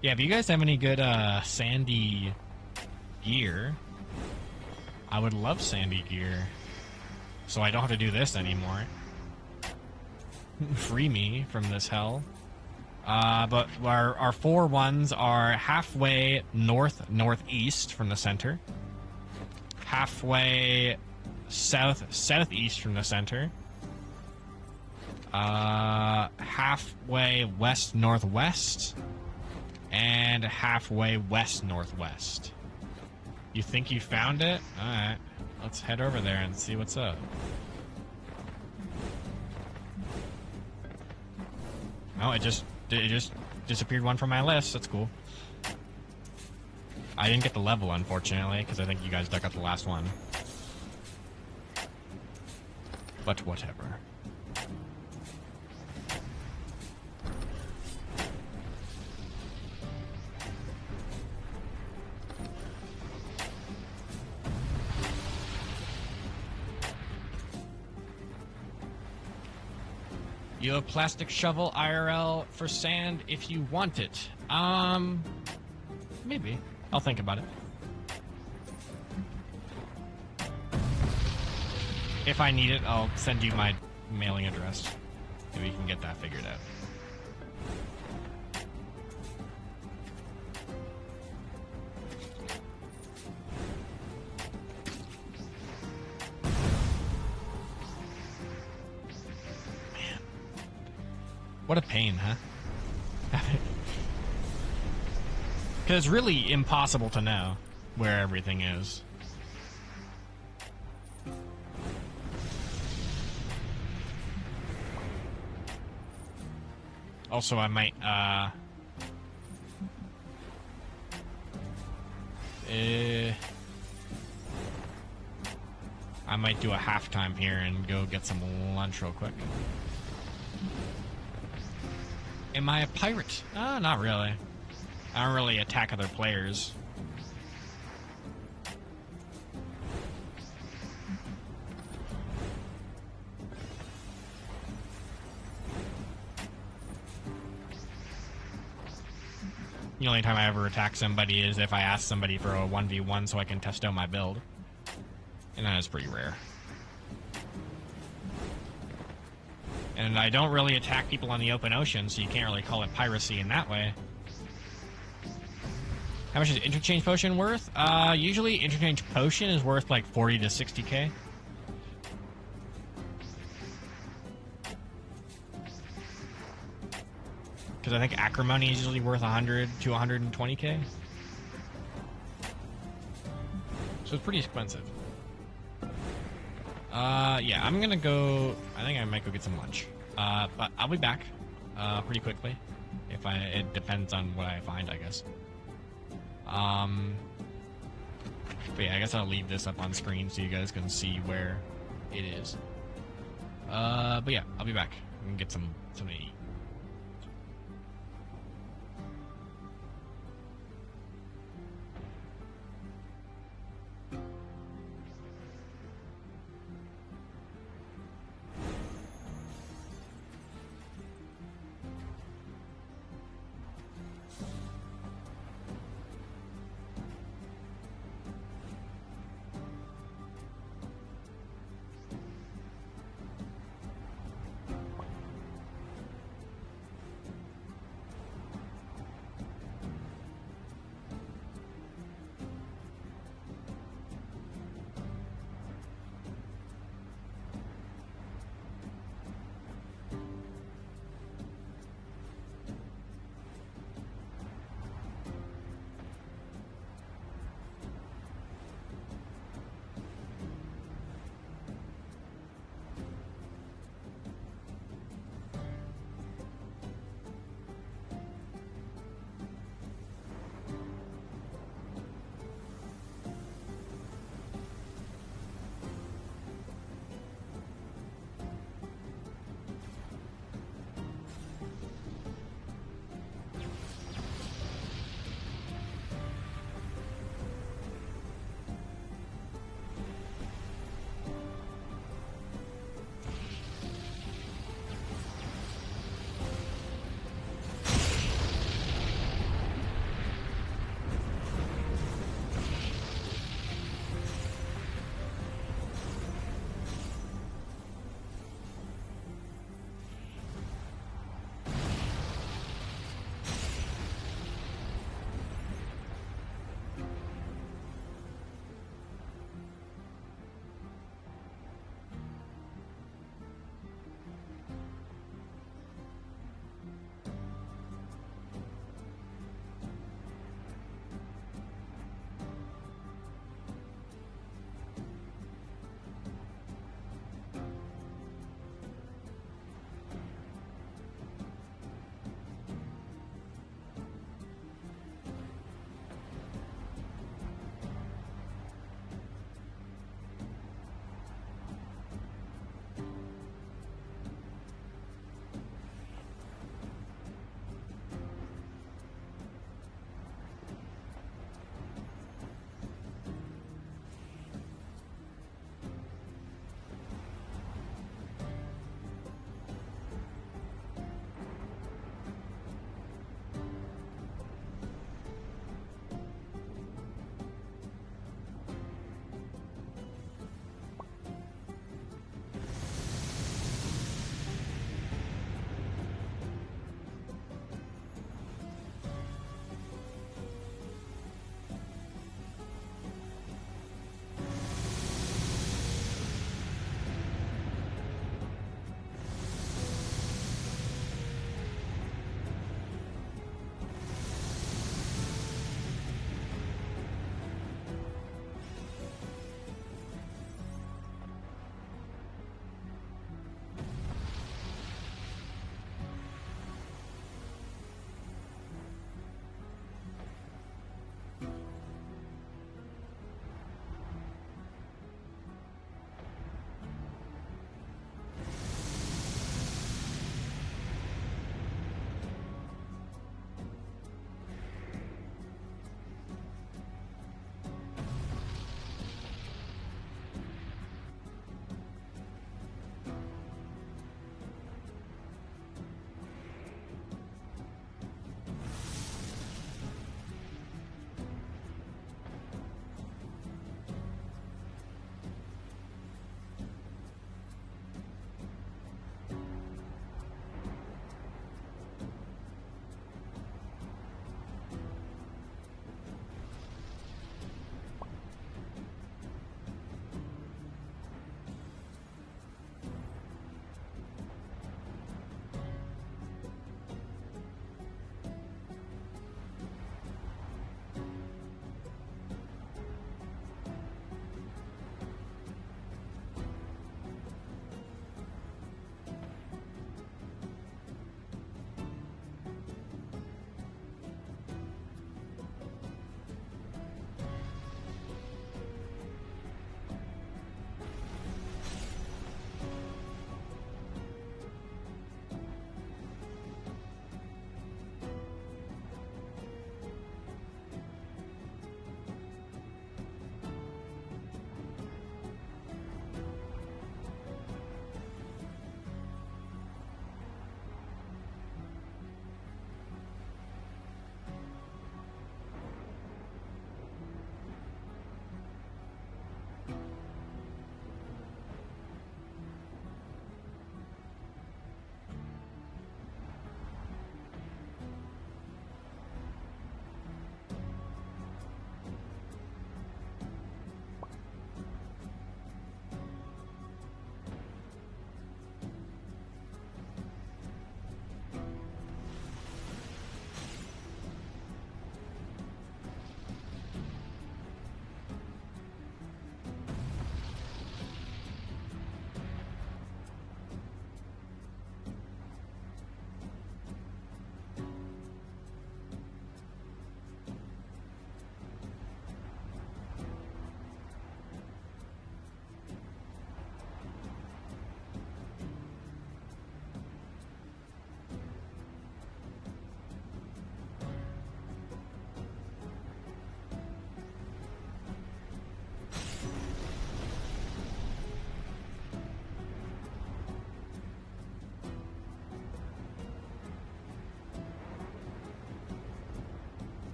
Yeah, if you guys have any good sandy gear, I would love sandy gear. So I don't have to do this anymore. Free me from this hell. But our 4 ones are halfway northeast from the center, halfway southeast from the center, halfway west-northwest, and halfway west-northwest. You think you found it? Alright, let's head over there and see what's up. Oh, it just disappeared one from my list. That's cool. I didn't get the level, unfortunately, because I think you guys dug up the last one. But whatever. You have a plastic shovel IRL for sand if you want it. Maybe. I'll think about it. If I need it, I'll send you my mailing address. Maybe we can get that figured out. What a pain, huh? Because it's really impossible to know where everything is. Also, I might, I might do a halftime here and go get some lunch real quick. Am I a pirate? Not really. I don't really attack other players. The only time I ever attack somebody is if I ask somebody for a 1v1 so I can test out my build. And that is pretty rare. And I don't really attack people on the open ocean, so you can't really call it piracy in that way. How much is interchange potion worth? Usually interchange potion is worth like 40 to 60k. Because I think acrimony is usually worth 100 to 120k. So it's pretty expensive. Yeah, I'm gonna go... I think I might go get some lunch. But I'll be back, pretty quickly. It depends on what I find, I guess. But yeah, I guess I'll leave this up on screen so you guys can see where it is. But yeah, I'll be back and get something to eat.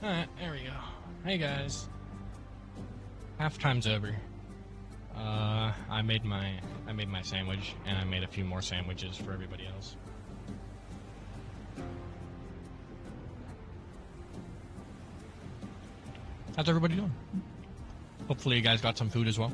Alright, there we go. Hey guys. Halftime's over. I made my sandwich, and I made a few more sandwiches for everybody else. How's everybody doing? Hopefully you guys got some food as well.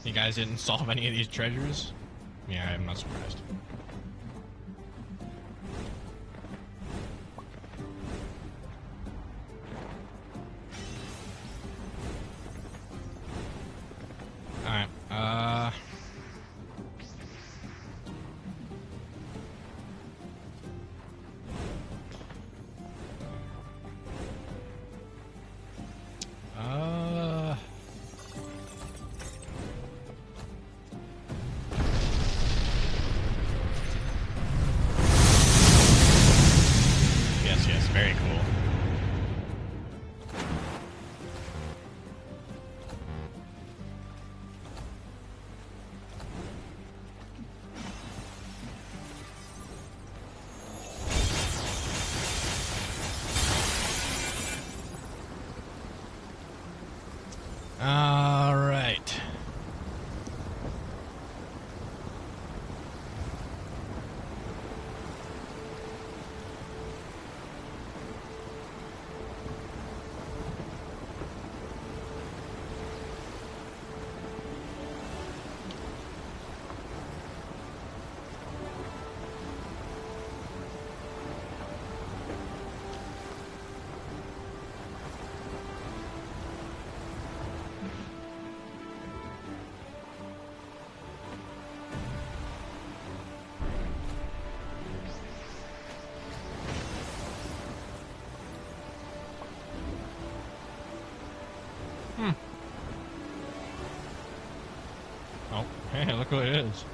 You guys didn't solve any of these treasures? Yeah, I'm not surprised. Alright, yes, very cool. All right. Oh, hey, look what it is.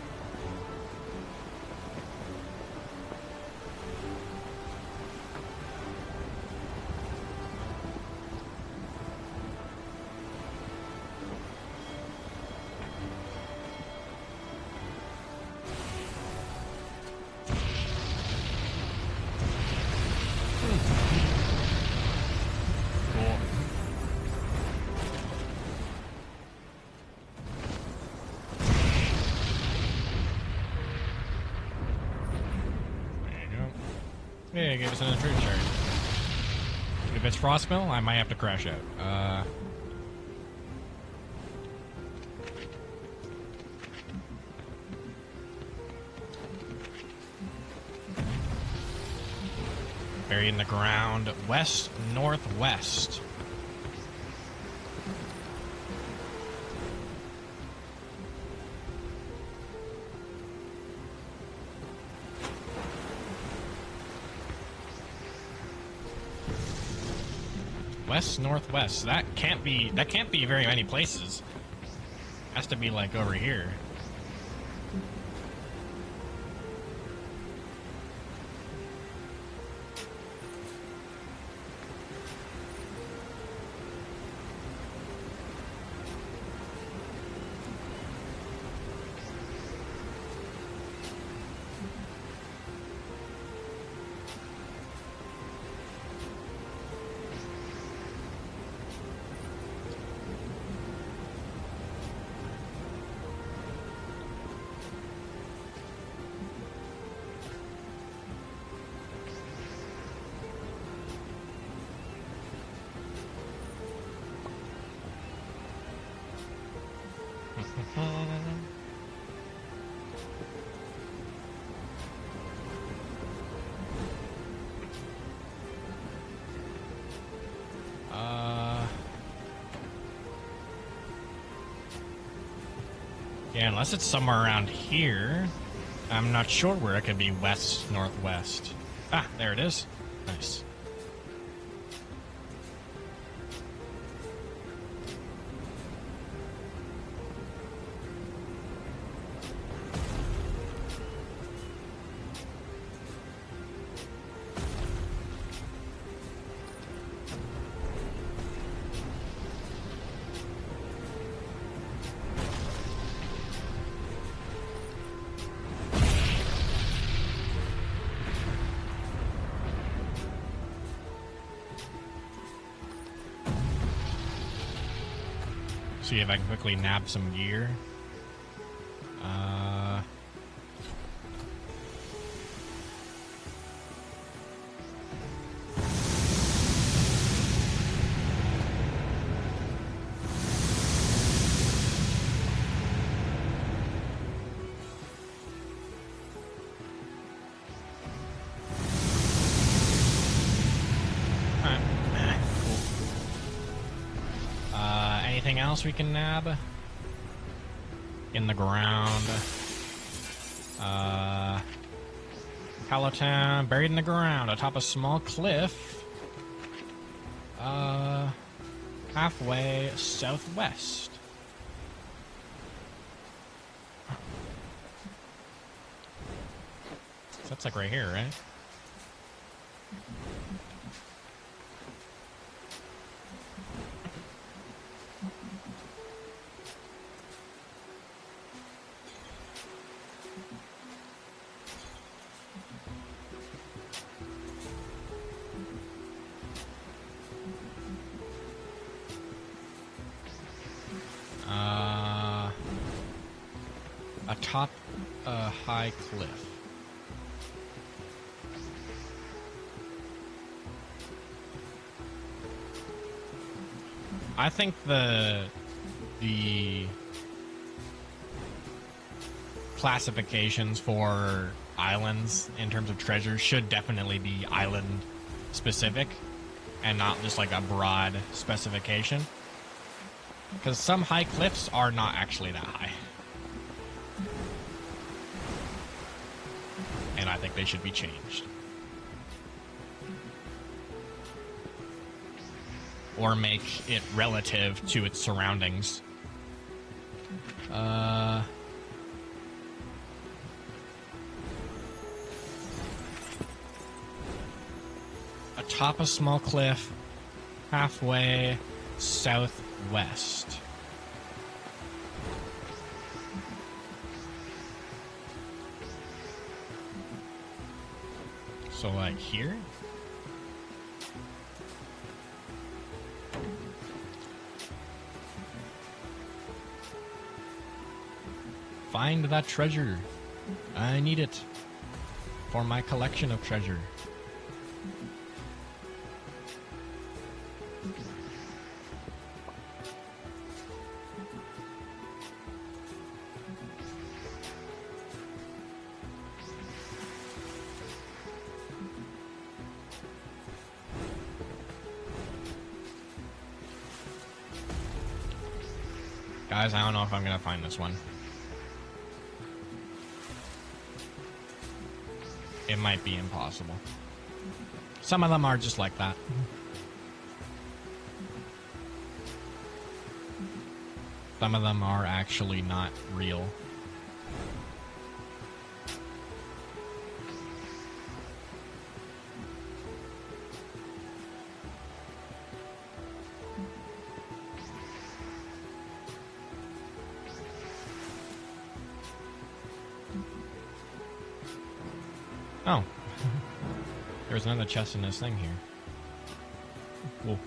Cool. There you go. Yeah, it gave us another fruit shard. If it's Frostmill, I might have to crash out. Buried in the ground, west northwest. West northwest. That can't be very many places. Has to be like over here. Yeah, unless it's somewhere around here. I'm not sure where it could be west, northwest. Ah, there it is. Nice. See if I can quickly nab some gear. Anything else we can nab? In the ground. Palatown, buried in the ground atop a small cliff. Halfway southwest. So that's like right here, right? Atop a high cliff. I think the classifications for islands in terms of treasures should definitely be island specific and not just like a broad specification. Because some high cliffs are not actually that high. And I think they should be changed. Or make it relative to its surroundings. Atop a small cliff, halfway southwest. So, like here? Find that treasure. I need it for my collection of treasure. Guys, I don't know if I'm gonna find this one. It might be impossible. Some of them are just like that. Some of them are actually not real. Oh. There's another chest in this thing here. Cool.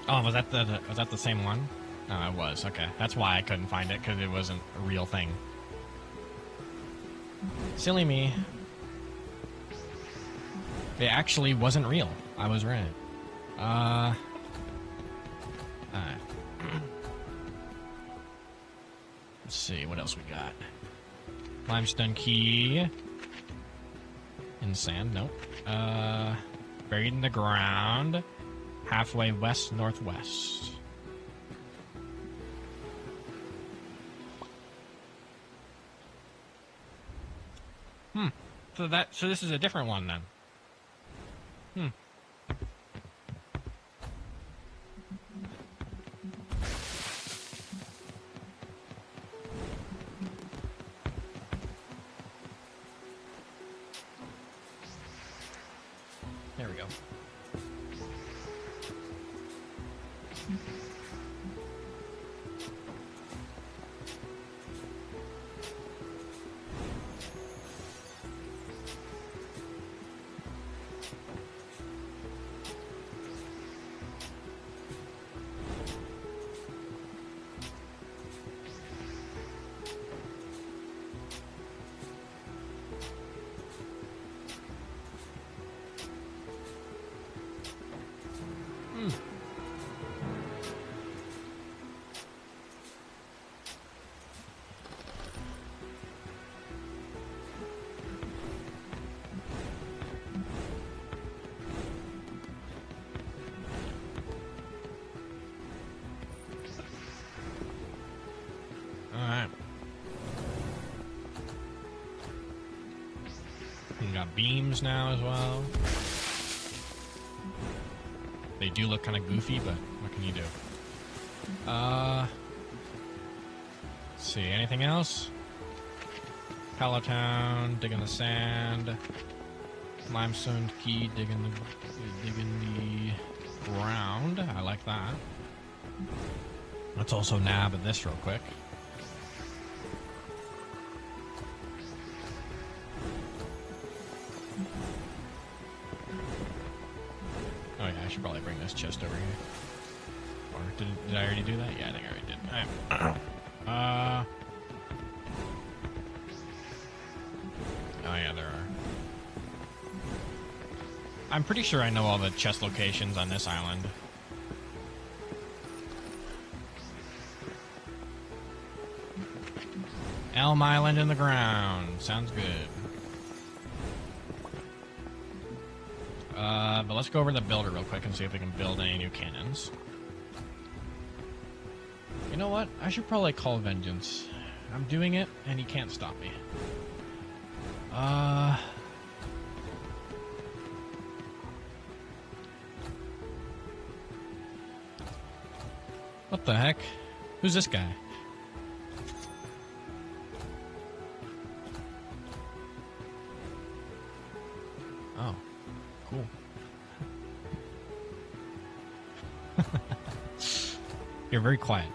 Oh, was that the same one? No, it was. Okay. That's why I couldn't find it, because it wasn't a real thing. Silly me. It actually wasn't real. I was right. Let's see, what else we got? Limestone key. In sand, nope. Buried in the ground. Halfway west-northwest. So this is a different one then. There we go. Alright. We got beams now as well. They do look kind of goofy, but what can you do? Let's see, anything else? Palatown, digging the sand. Limestone key, digging the ground. I like that. Let's also nab at this real quick. Oh yeah, I should probably bring this chest over here. Or did I already do that? Yeah, I think I already did. Alright. Oh yeah, there are. I'm pretty sure I know all the chest locations on this island. Elm Island in the ground. Sounds good. But let's go over to the builder real quick and see if we can build any new cannons. You know what? I should probably call Vengeance. I'm doing it, and he can't stop me. What the heck? Who's this guy? Oh, cool. You're very quiet.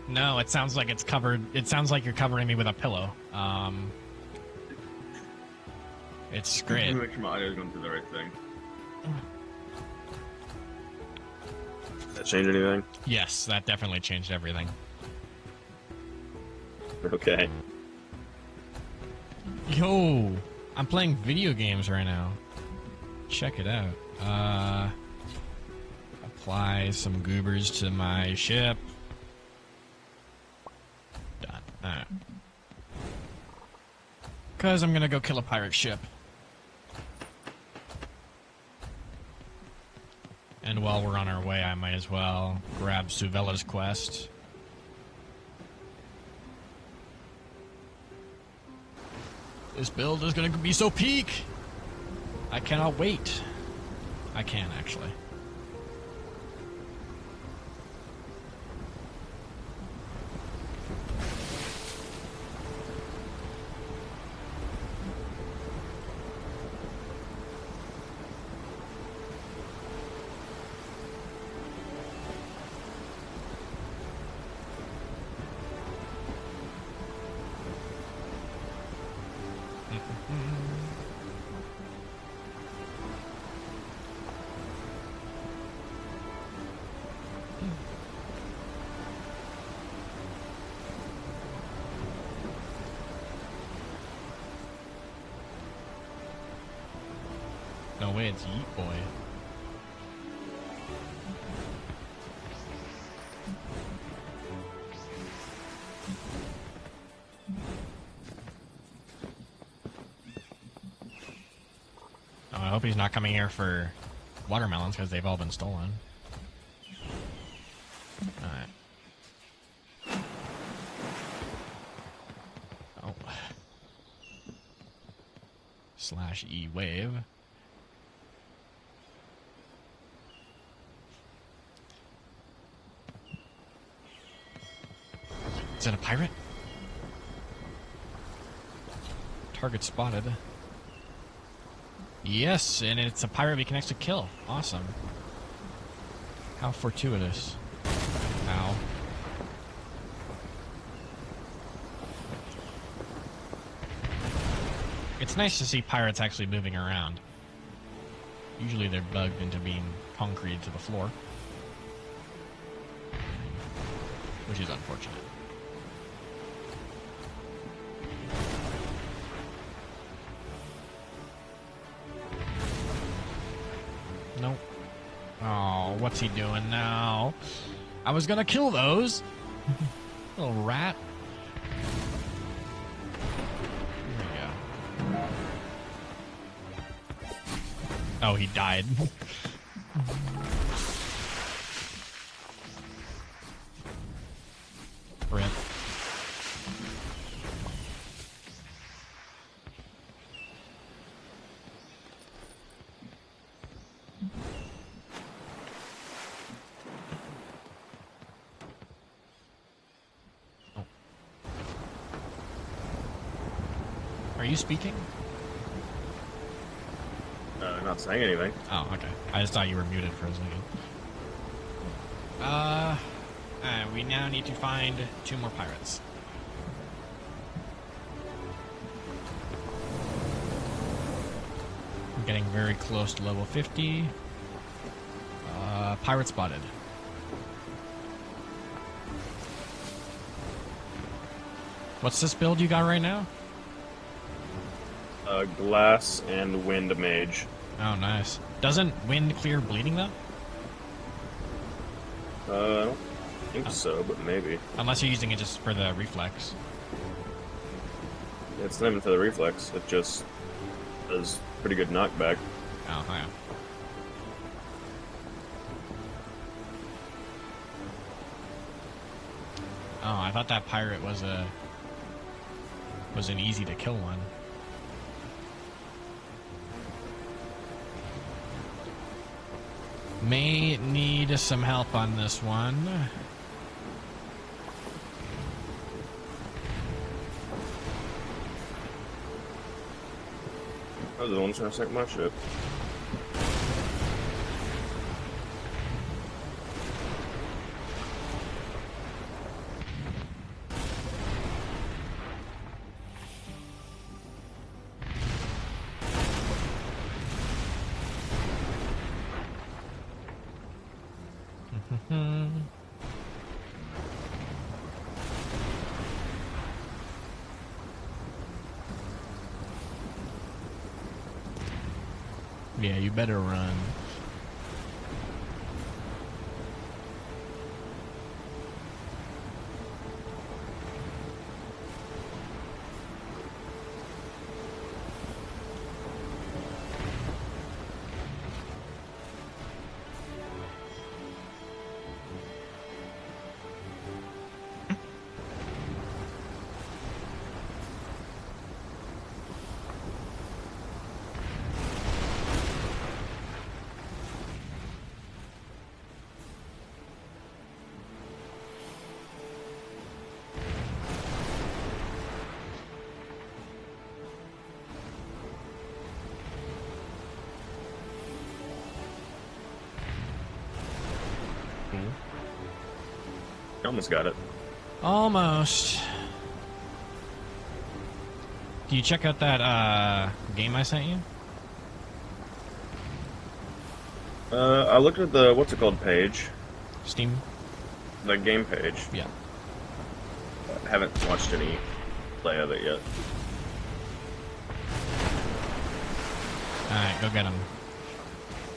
No, it sounds like it's covered. It sounds like you're covering me with a pillow. It's great. Make sure my audio's going through the right thing. Did that change anything? Yes, that definitely changed everything. Okay. Yo, I'm playing video games right now. Check it out. Apply some goobers to my ship. Done. Alright. Because I'm gonna go kill a pirate ship. And while we're on our way, I might as well grab Suvella's quest. This build is going to be so peak! I cannot wait. I can, actually. No way, it's Yeet Boy. Oh, I hope he's not coming here for watermelons because they've all been stolen. Alright. Oh. Slash E wave. Is that a pirate? Target spotted. Yes, and it's a pirate we can actually kill. Awesome. How fortuitous. Ow. It's nice to see pirates actually moving around. Usually they're bugged into being concrete to the floor. Which is unfortunate. Nope. Oh, what's he doing now? I was gonna kill those. Little rat. There we go. Oh, he died. Are you speaking? Not saying anything. Oh, okay. I just thought you were muted for a second. We now need to find 2 more pirates. I'm getting very close to level 50. Pirate spotted. What's this build you got right now? Glass and wind mage. Oh, nice. Doesn't wind clear bleeding, though? I don't think so, but maybe. Unless you're using it just for the reflex. It's not even for the reflex. It just does pretty good knockback. Oh, yeah. Oh, I thought that pirate was an easy to kill one. May need some help on this one. I was the one trying to sink my ship. Yeah, you better run. Almost got it. Almost. Do you check out that game I sent you? I looked at the what's it called page, Steam? the game page. Yeah. I haven't watched any play of it yet. Alright, go get him.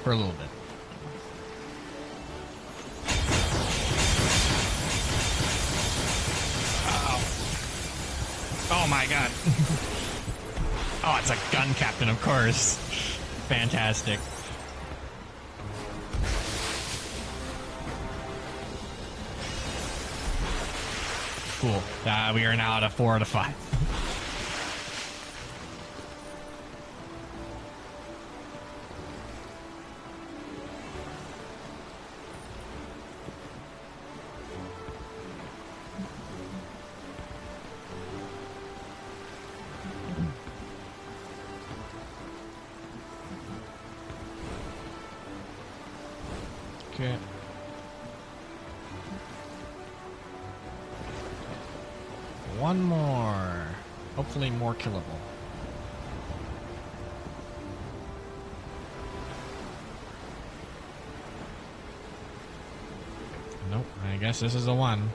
For a little bit. Oh my god. Oh, it's a gun captain, of course. Fantastic. Cool. We are now at a 4 out of 5. Okay. One more. Hopefully more killable. Nope, I guess this is the one.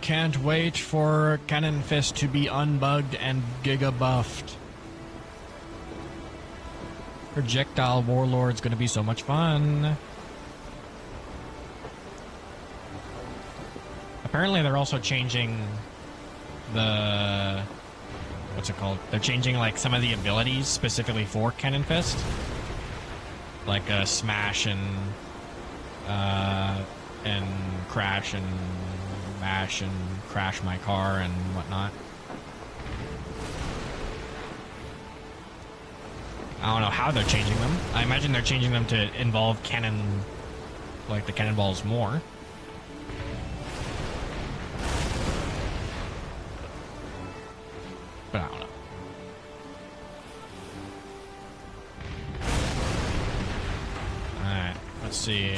Can't wait for Cannon Fist to be unbugged and giga buffed. Projectile Warlord's gonna be so much fun. apparently they're also changing the... what's it called? They're changing, like, some of the abilities specifically for Cannon Fist. Like, smash and crash and mash and crash my car and whatnot. I don't know how they're changing them. I imagine they're changing them to involve cannon, like the cannonballs more. But I don't know. Alright, let's see.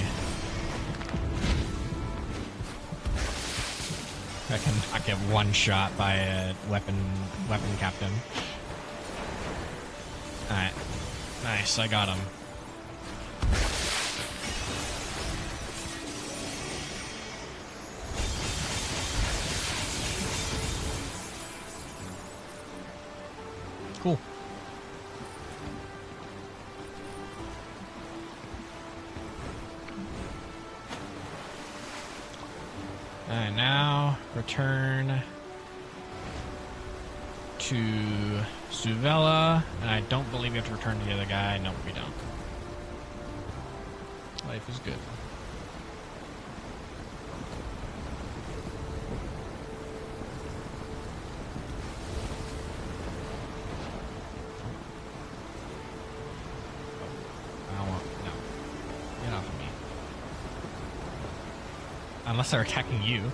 I can not get one shot by a weapon captain. Alright. Nice, I got him. Cool. Alright, now return to Suvella, and I don't believe you have to return to the other guy. No, we don't. Life is good. I don't want... no. Get off of me. Unless they're attacking you.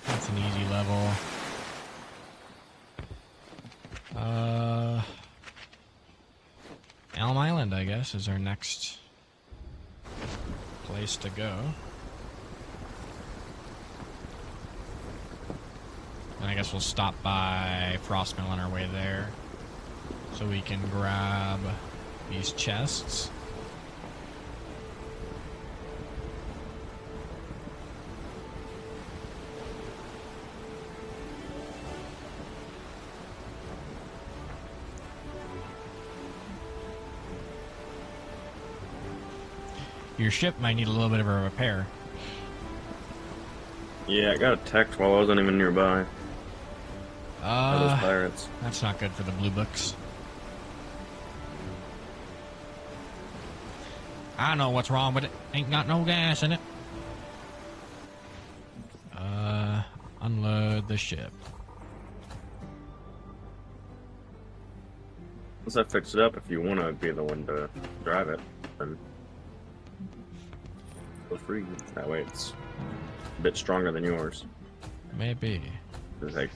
That's an easy level. Elm Island, I guess, is our next place to go. And I guess we'll stop by Frostmill on our way there, so we can grab these chests. Your ship might need a little bit of a repair. Yeah, I got a text while I wasn't even nearby. By those pirates. That's not good for the blue books. I know what's wrong with it. Ain't got no gas in it. Unload the ship. Once I fix it up, if you want to be the one to drive it, then feel free. That way it's a bit stronger than yours. Maybe. It's like...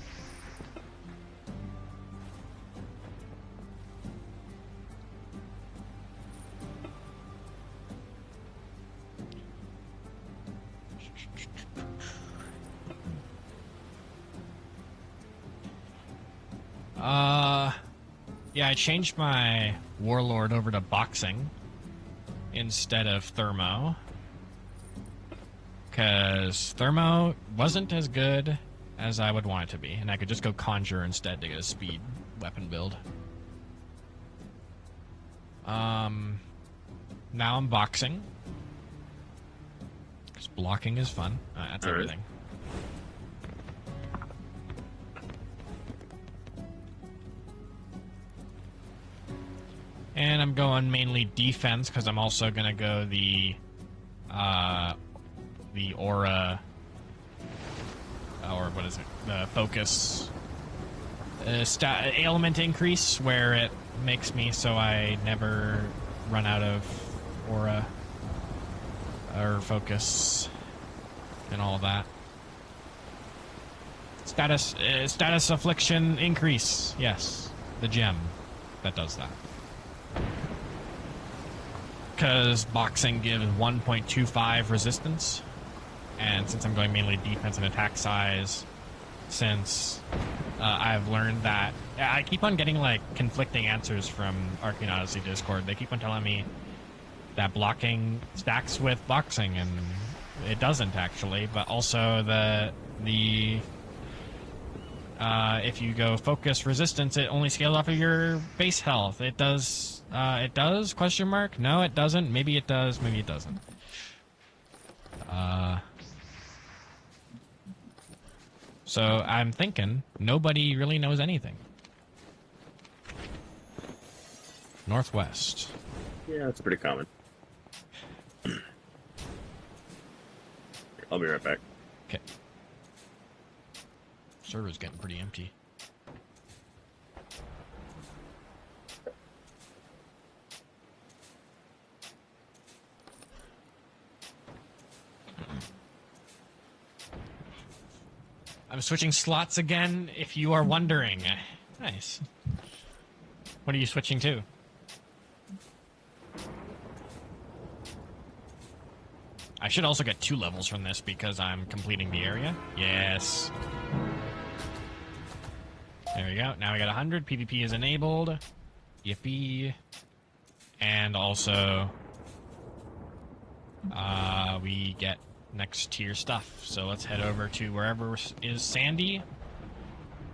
Yeah, I changed my warlord over to boxing instead of thermo, because thermo wasn't as good as I would want it to be, and I could just go conjure instead to get a speed weapon build. Now I'm boxing, because blocking is fun. That's all right. everything. And I'm going mainly defense because I'm also gonna go the aura, or what is it? The focus ailment increase, where it makes me so I never run out of aura or focus and all that. Status affliction increase. Yes, the gem that does that. because boxing gives 1.25 resistance, and since I'm going mainly defense and attack size, since I've learned that I keep on getting like conflicting answers from Arcane Odyssey Discord. They keep on telling me that blocking stacks with boxing, and it doesn't actually. But also the if you go focus resistance, it only scales off of your base health. It does. It does? Question mark? No, it doesn't. Maybe it does. Maybe it doesn't. So I'm thinking nobody really knows anything. Northwest. Yeah, that's pretty common. I'll be right back. Okay. Server's getting pretty empty. I'm switching slots again, if you are wondering. Nice. What are you switching to? I should also get 2 levels from this because I'm completing the area. Yes. There we go. Now we got 100. PvP is enabled. Yippee. And also, we get next tier stuff. So let's head over to wherever is Sandy.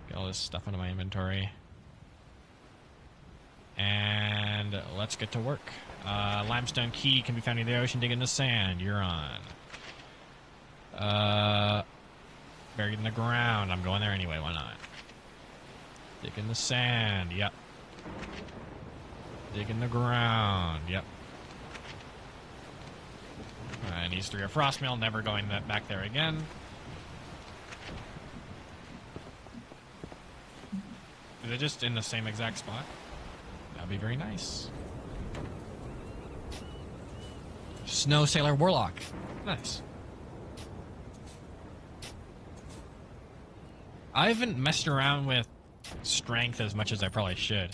Get all this stuff into my inventory. And let's get to work. Limestone key can be found in the ocean. Dig in the sand. You're on. Buried in the ground. I'm going there anyway. Why not? Dig in the sand. Yep. Dig in the ground. Yep. And these 3 are frost mill. Never going back there again. Is it just in the same exact spot? That'd be very nice. Snow Sailor Warlock. Nice. I haven't messed around with strength as much as I probably should.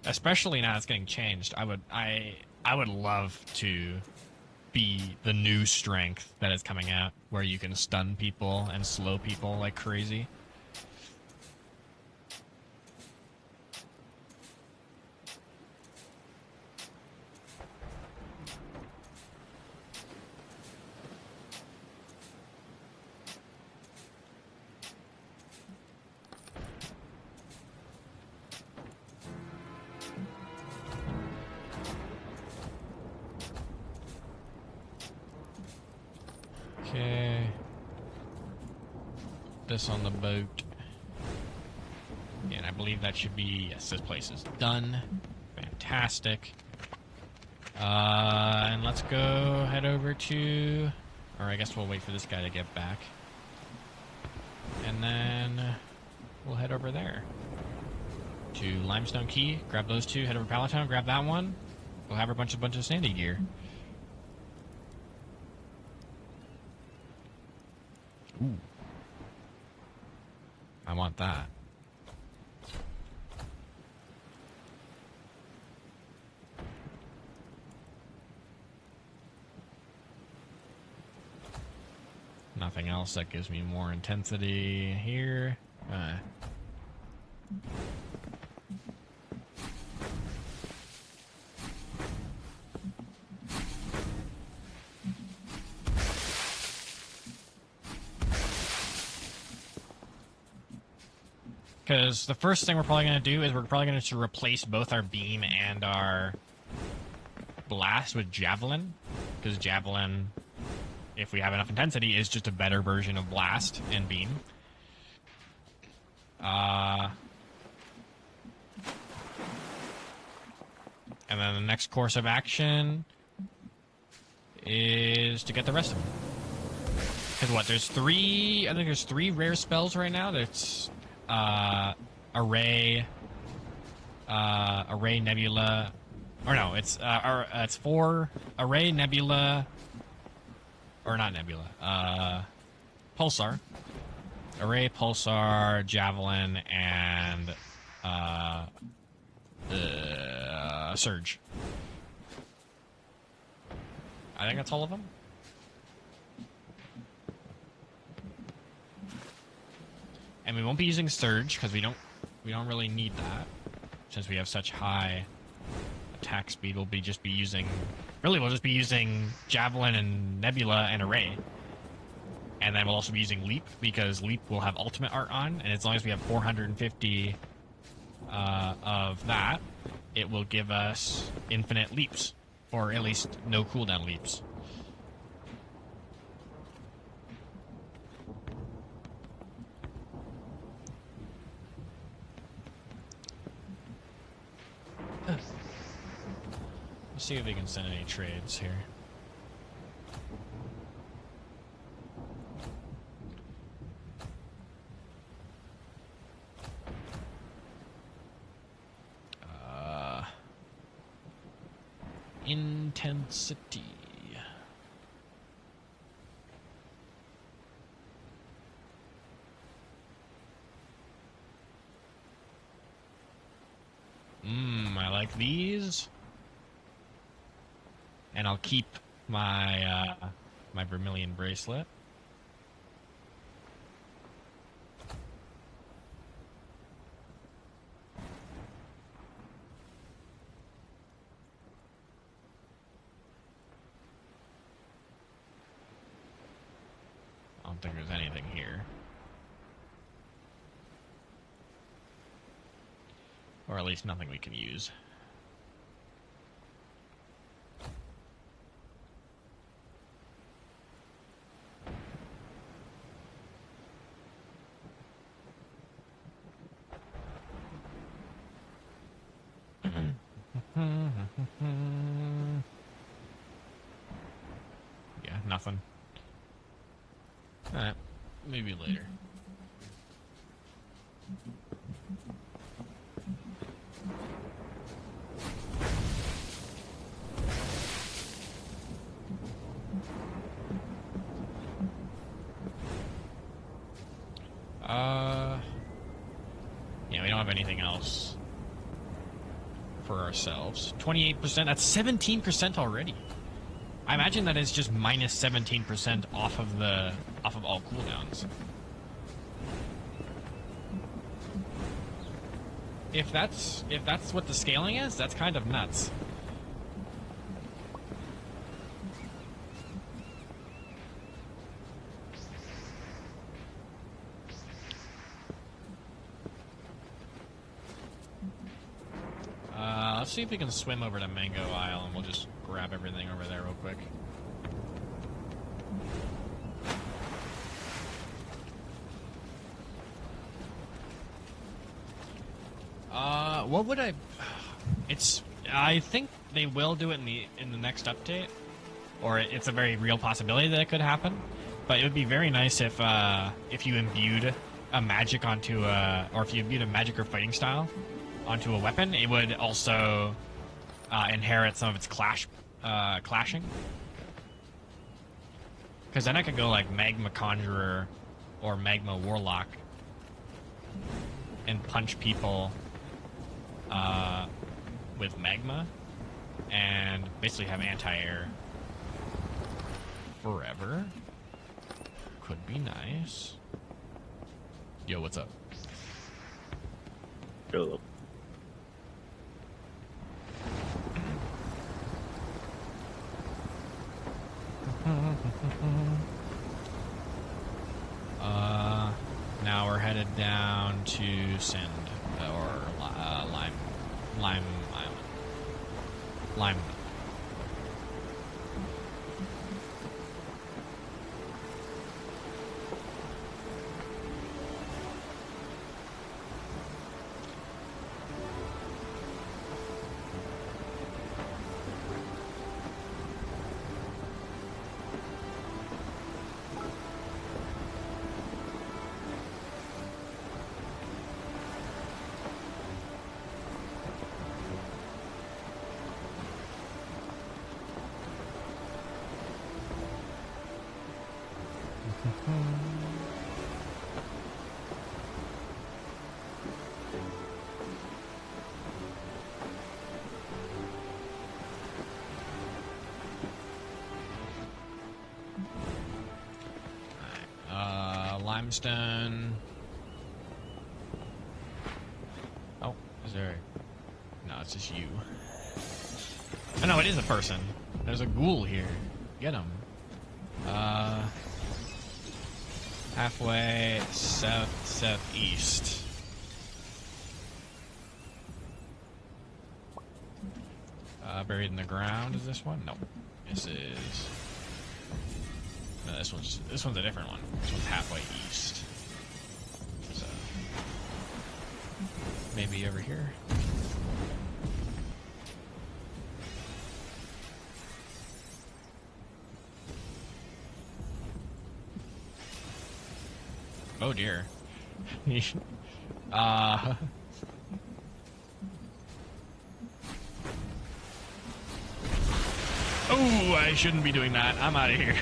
Especially now it's getting changed. I would love to be the new strength that is coming out, where you can stun people and slow people like crazy. Okay. This on the boat. And I believe that should be... Yes, this place is done. Fantastic. And let's go head over to... Or I guess we'll wait for this guy to get back. And then we'll head over there. To Limestone Key. Grab those 2. Head over to Palatown. Grab that one. We'll have a bunch of sandy gear. Ooh. I want that. Nothing else that gives me more intensity here. Because the first thing we're probably going to do is we're probably going to replace both our beam and our blast with javelin. Because javelin, if we have enough intensity, is just a better version of blast and beam. And then the next course of action is to get the rest of them. Because what, there's 3, I think there's 3 rare spells right now. There's Array, Nebula, or no, it's 4 Array, Nebula, or not Nebula, Pulsar, Array, Pulsar, Javelin, and Surge. I think that's all of them. And we won't be using Surge because we don't really need that since we have such high attack speed. We'll just be using Javelin and Nebula and Array. And then we'll also be using Leap because Leap will have ultimate art on, and as long as we have 450 of that, it will give us infinite leaps, or at least no cooldown leaps. Let's see if we can send any trades here. Intensity. I like these. And I'll keep my my vermilion bracelet. I don't think there's anything here. Or at least nothing we can use. Yeah, nothing. Alright, maybe later. Yeah, we don't have anything else for ourselves. 28%, that's 17% already. I imagine that is just minus 17% off of all cooldowns. If that's what the scaling is, that's kind of nuts. Let's see if we can swim over to Mango Isle, and we'll just grab everything over there real quick. What would I... I think they will do it in the next update, or it's a very real possibility that it could happen. But it would be very nice if you imbued a magic onto or if you imbued a magic or fighting style onto a weapon, it would also inherit some of its clashing. Because then I could go like Magma Conjurer or Magma Warlock and punch people with magma and basically have anti-air forever. Could be nice. Yo, what's up? Hello. Now we're headed down to Sand or Lime Island. Lime. limestone. Oh, is there... No, it's just you. Oh, no, it is a person. There's a ghoul here. Get him. Halfway southeast. Buried in the ground is this one? No. This is... No, this one's a different one. This one's halfway east. So... Maybe over here? Oh dear. Oh, I shouldn't be doing that. I'm out of here.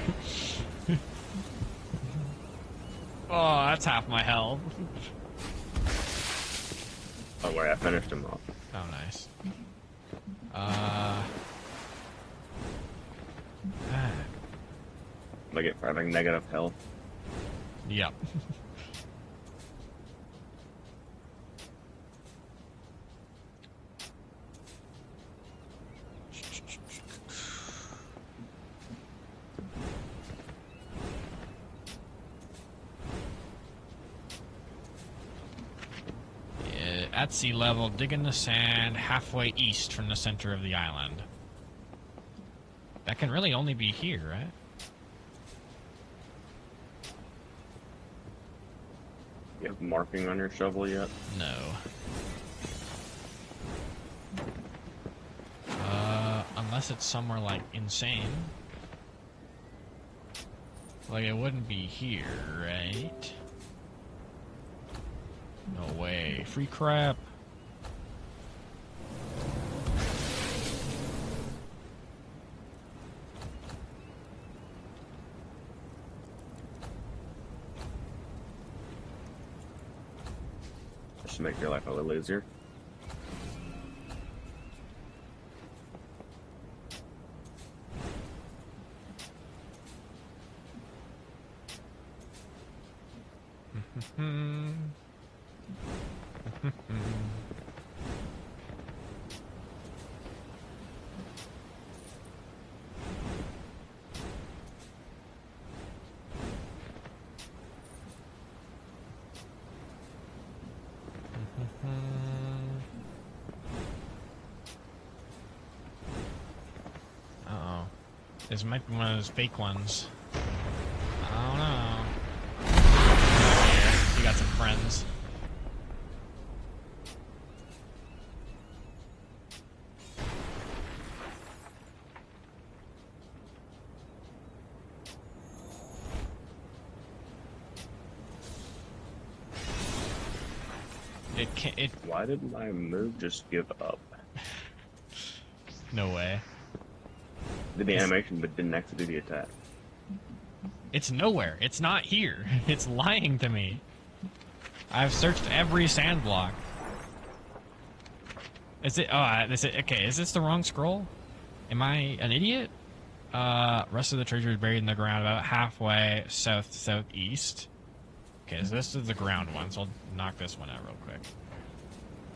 Oh, that's half my health. Oh, wait, I finished him off. Oh, nice. Like it for having negative health. Yep. At sea level, digging the sand halfway east from the center of the island. That can really only be here, right? You have marking on your shovel yet? No. Unless it's somewhere, like, insane. Like, it wouldn't be here, right? No way. Free crap. Just to make your life a little easier. Uh-oh. This might be one of those fake ones. I don't know. You got some friends. Why did my move just give up? No way. Did the animation but didn't actually do the attack. It's nowhere. It's not here. It's lying to me. I've searched every sand block. Is it? Oh, okay. Is this the wrong scroll? Am I an idiot? Rest of the treasure is buried in the ground about halfway southeast. Okay, so this is the ground one, so I'll knock this one out real quick.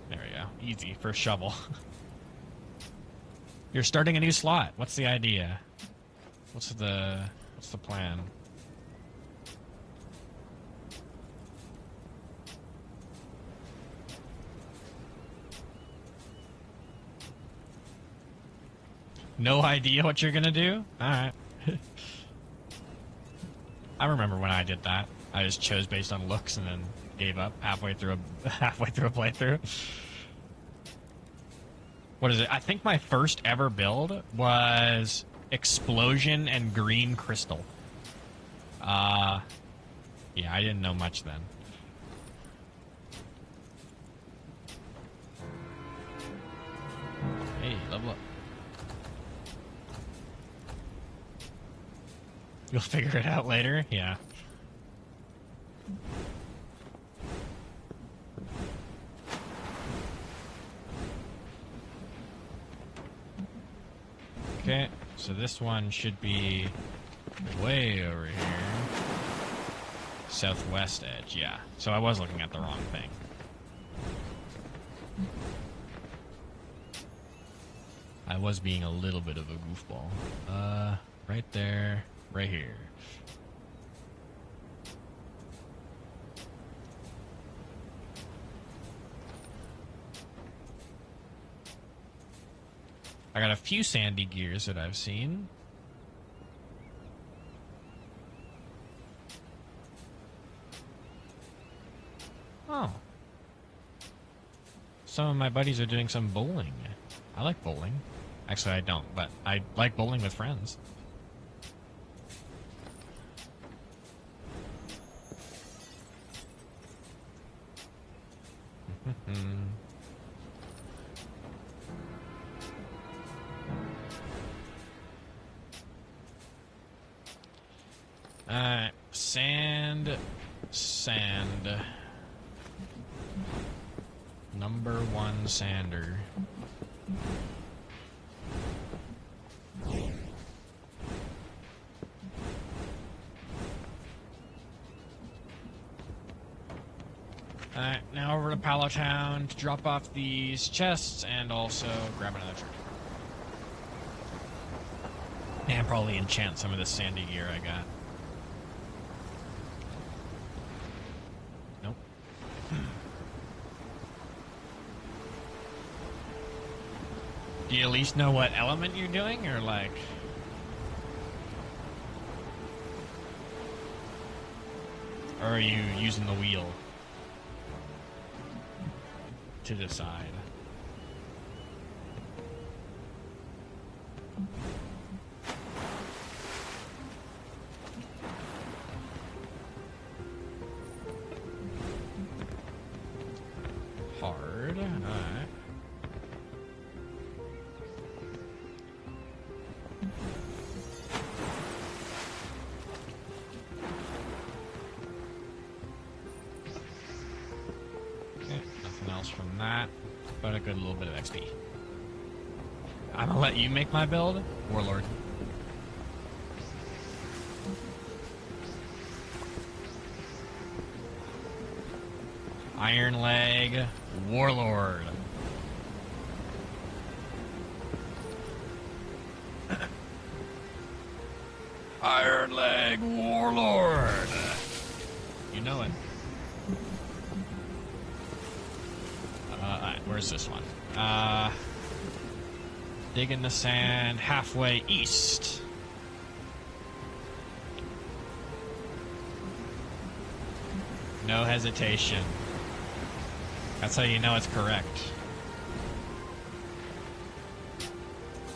There we go. Easy. First shovel. You're starting a new slot. What's the idea? What's the plan? No idea what you're gonna do? Alright. I remember when I did that. I just chose based on looks and then gave up halfway through a playthrough. What is it? I think my first ever build was explosion and green crystal. Yeah, I didn't know much then. Hey, level up. You'll figure it out later? Yeah. Okay, so this one should be way over here. Southwest edge, yeah. So I was looking at the wrong thing. I was being a little bit of a goofball. Right there, right here. I got a few sandy gears that I've seen. Oh. Some of my buddies are doing some bowling. I like bowling. Actually, I don't, but I like bowling with friends. Alright, sand. Number 1 sander. Alright, now over to Palo Town to drop off these chests and also grab another tree. And probably enchant some of this sandy gear I got. Nope. Do you at least know what element you're doing, or like... Or are you using the wheel to decide? Hard. Alright. Okay, nothing else from that, but a good little bit of XP. I'm gonna let you make my build, Warlord. Iron Leg, Warlord. Iron Leg, Warlord. You know it. Alright, where's this one? Digging the sand halfway east. No hesitation. That's how you know it's correct.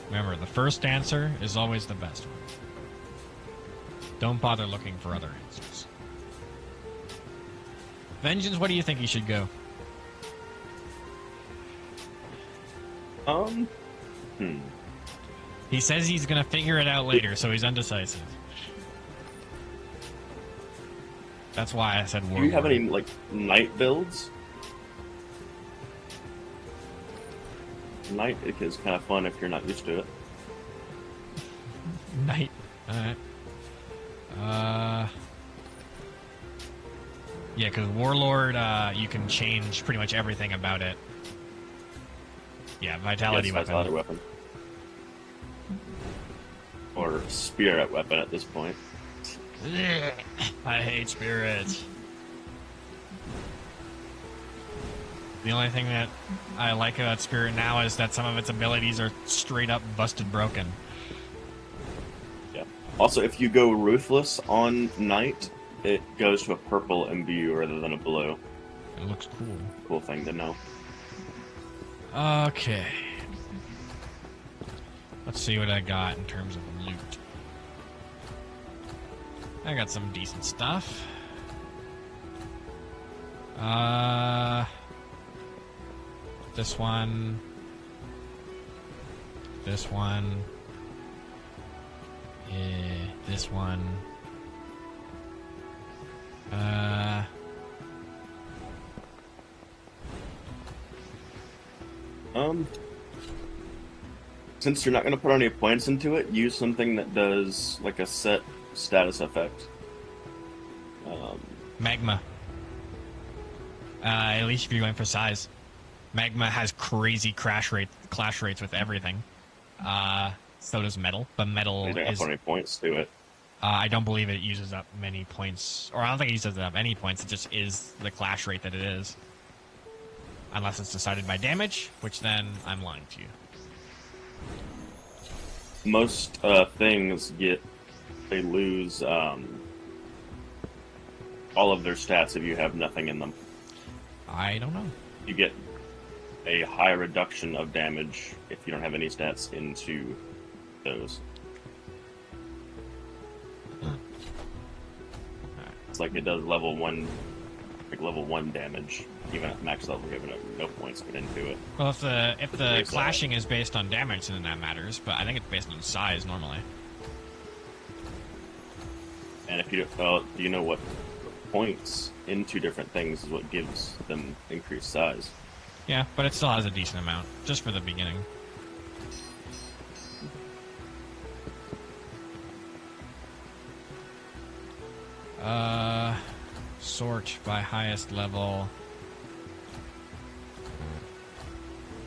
Remember, the first answer is always the best one. Don't bother looking for other answers. Vengeance, what do you think you should go? He says he's gonna figure it out later, so he's undecisive. That's why I said Warlord. Do you have any, like, night builds? Night is kind of fun if you're not used to it. Night. Alright. Yeah, because Warlord, you can change pretty much everything about it. Yeah, Vitality Yes, weapon. Vitality weapon. Or Spirit weapon at this point. I hate spirits. The only thing that I like about Spirit now is that some of its abilities are straight up busted broken. Yeah. Also, if you go Ruthless on Night, it goes to a purple imbue rather than a blue. It looks cool. Cool thing to know. Okay. Let's see what I got in terms of loot. I got some decent stuff. This one. This one. Yeah, this one. Since you're not going to put any points into it, use something that does like a set status effect. Magma. At least if you're going for size. Magma has crazy clash rates with everything. So does metal, but metal They don't have is... so many points to it. I don't believe it uses up many points, or I don't think it uses up any points. It just is the clash rate that it is. Unless it's decided by damage, which then I'm lying to you. Most things they lose all of their stats if you have nothing in them. I don't know. You get a high reduction of damage if you don't have any stats into those. It's like it does level 1 damage, even at max level, you have no points put into it. Well, if the clashing is based on damage, then that matters. But I think it's based on size normally. And if you do you know what points into different things is what gives them increased size? Yeah, but it still has a decent amount, just for the beginning. Sort by highest level.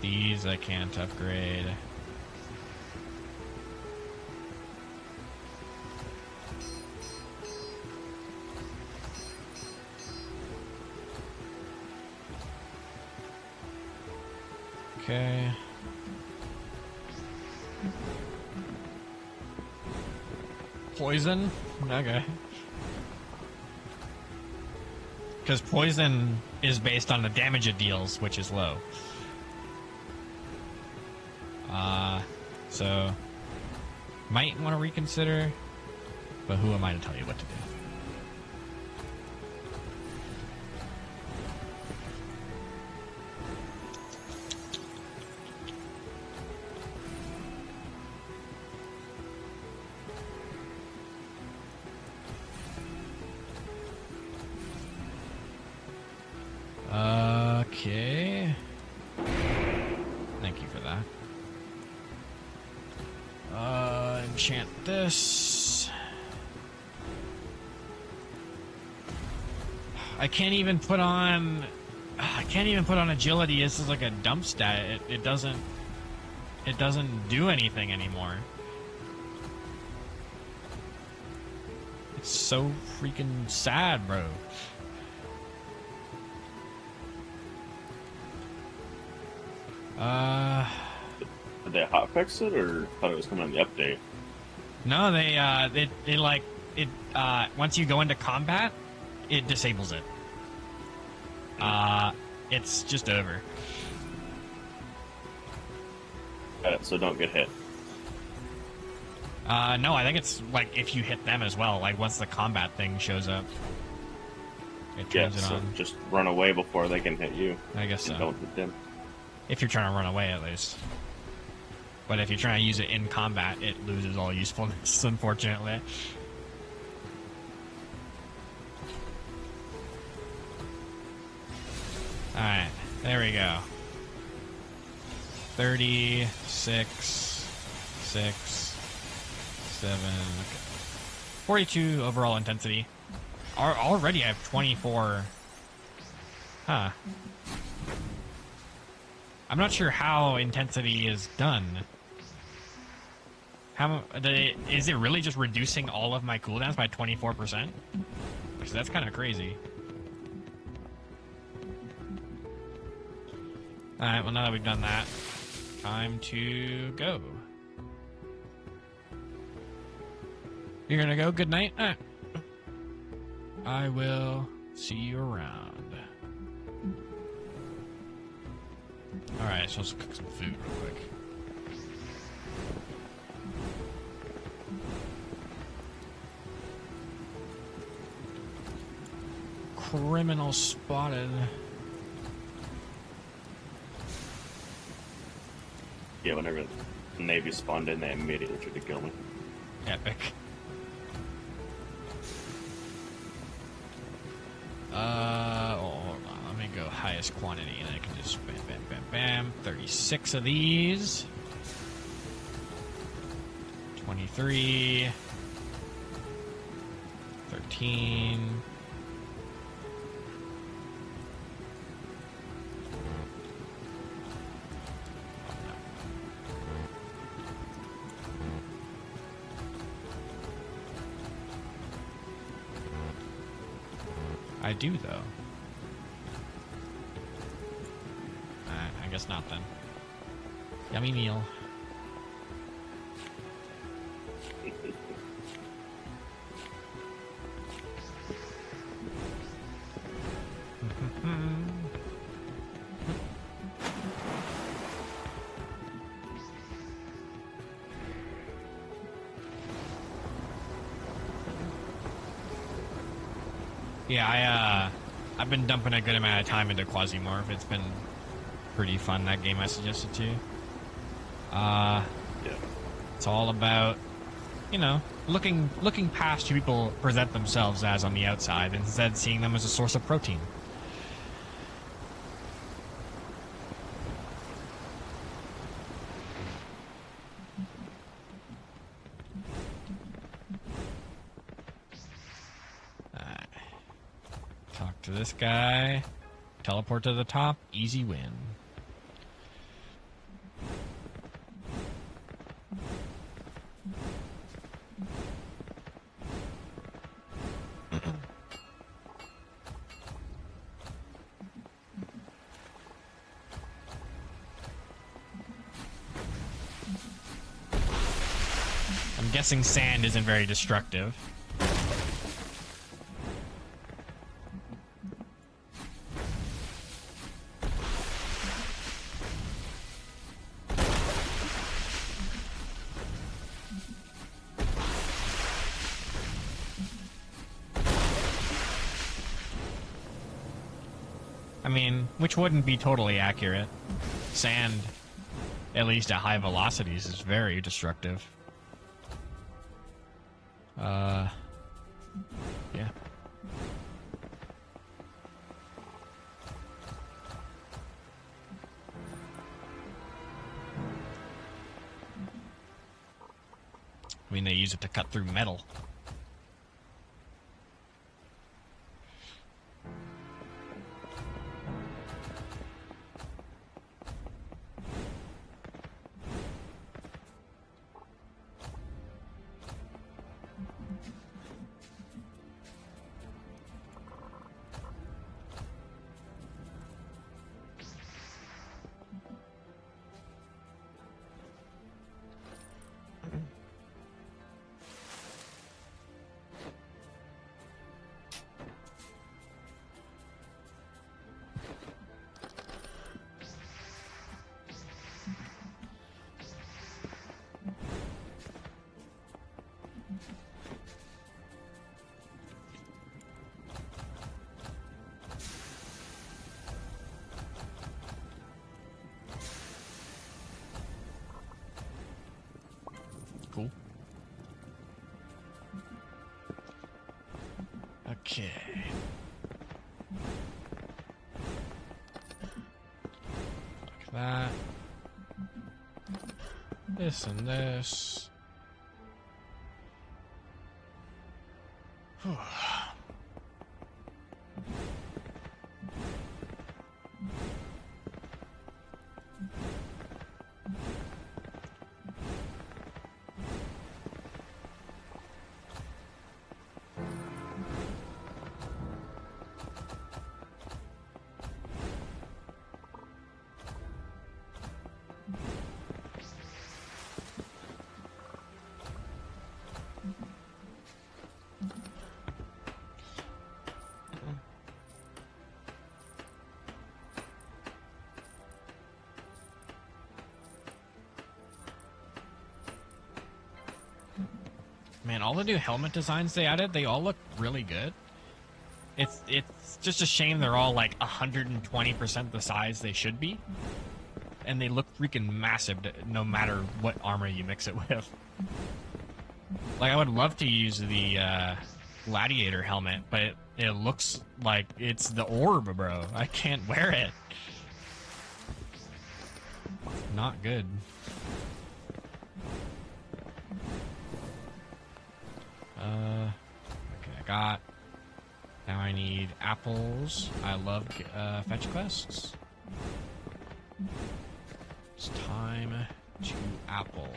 These I can't upgrade. Okay. Poison? Okay. Because poison is based on the damage it deals, which is low. So might want to reconsider, but who am I to tell you what to do? Okay. Thank you for that. Enchant this. I can't even put on agility. This is like a dump stat. It doesn't do anything anymore. It's so freaking sad, bro. Did they hotfix it, or thought it was coming on the update? No, they like it. Once you go into combat, it disables it. It's just over. Got it, so don't get hit. No, I think it's like if you hit them as well. Like once the combat thing shows up, it turns it on. Just run away before they can hit you. I guess so. Don't hit them. If you're trying to run away, at least. But if you're trying to use it in combat, it loses all usefulness, unfortunately. Alright, there we go. 36, 6, 7, okay. 42 overall intensity. Already I have 24. Huh. I'm not sure how intensity is done. Is it really just reducing all of my cooldowns by 24%? Because that's kind of crazy. Alright, well now that we've done that, time to go. You're gonna go? Good night? I will see you around. Alright, so let's cook some food real quick. Criminal spotted. Yeah, whenever the Navy spawned in, they immediately tried to kill me. Epic. Hold on. Let me go highest quantity, and I can just bam, bam, bam, bam. 36 of these. 23. 13. I do, though. I guess not, then. Yummy meal. Yeah, I've been dumping a good amount of time into Quasimorph. It's been pretty fun, that game I suggested to you. Yeah. It's all about, you know, looking past who people present themselves as on the outside, and instead seeing them as a source of protein. Talk to this guy. Teleport to the top. Easy win. I'm guessing sand isn't very destructive. I mean, which wouldn't be totally accurate. Sand, at least at high velocities, is very destructive. Yeah. I mean, they use it to cut through metal. Cool. Okay. Like that. This and this. Whew. Man, all the new helmet designs they added, they all look really good. It's just a shame they're all like 120% the size they should be. And they look freaking massive no matter what armor you mix it with. Like, I would love to use the gladiator helmet, but it looks like it's the orb, bro. I can't wear it. Not good. Okay, I got. Now I need apples. I love fetch quests. It's time to apple.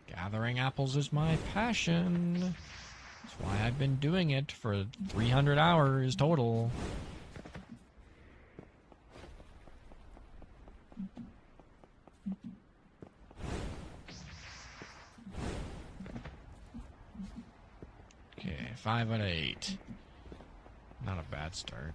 Gathering apples is my passion. That's why I've been doing it for 300 hours total. Okay, 5 out of 8. Not a bad start.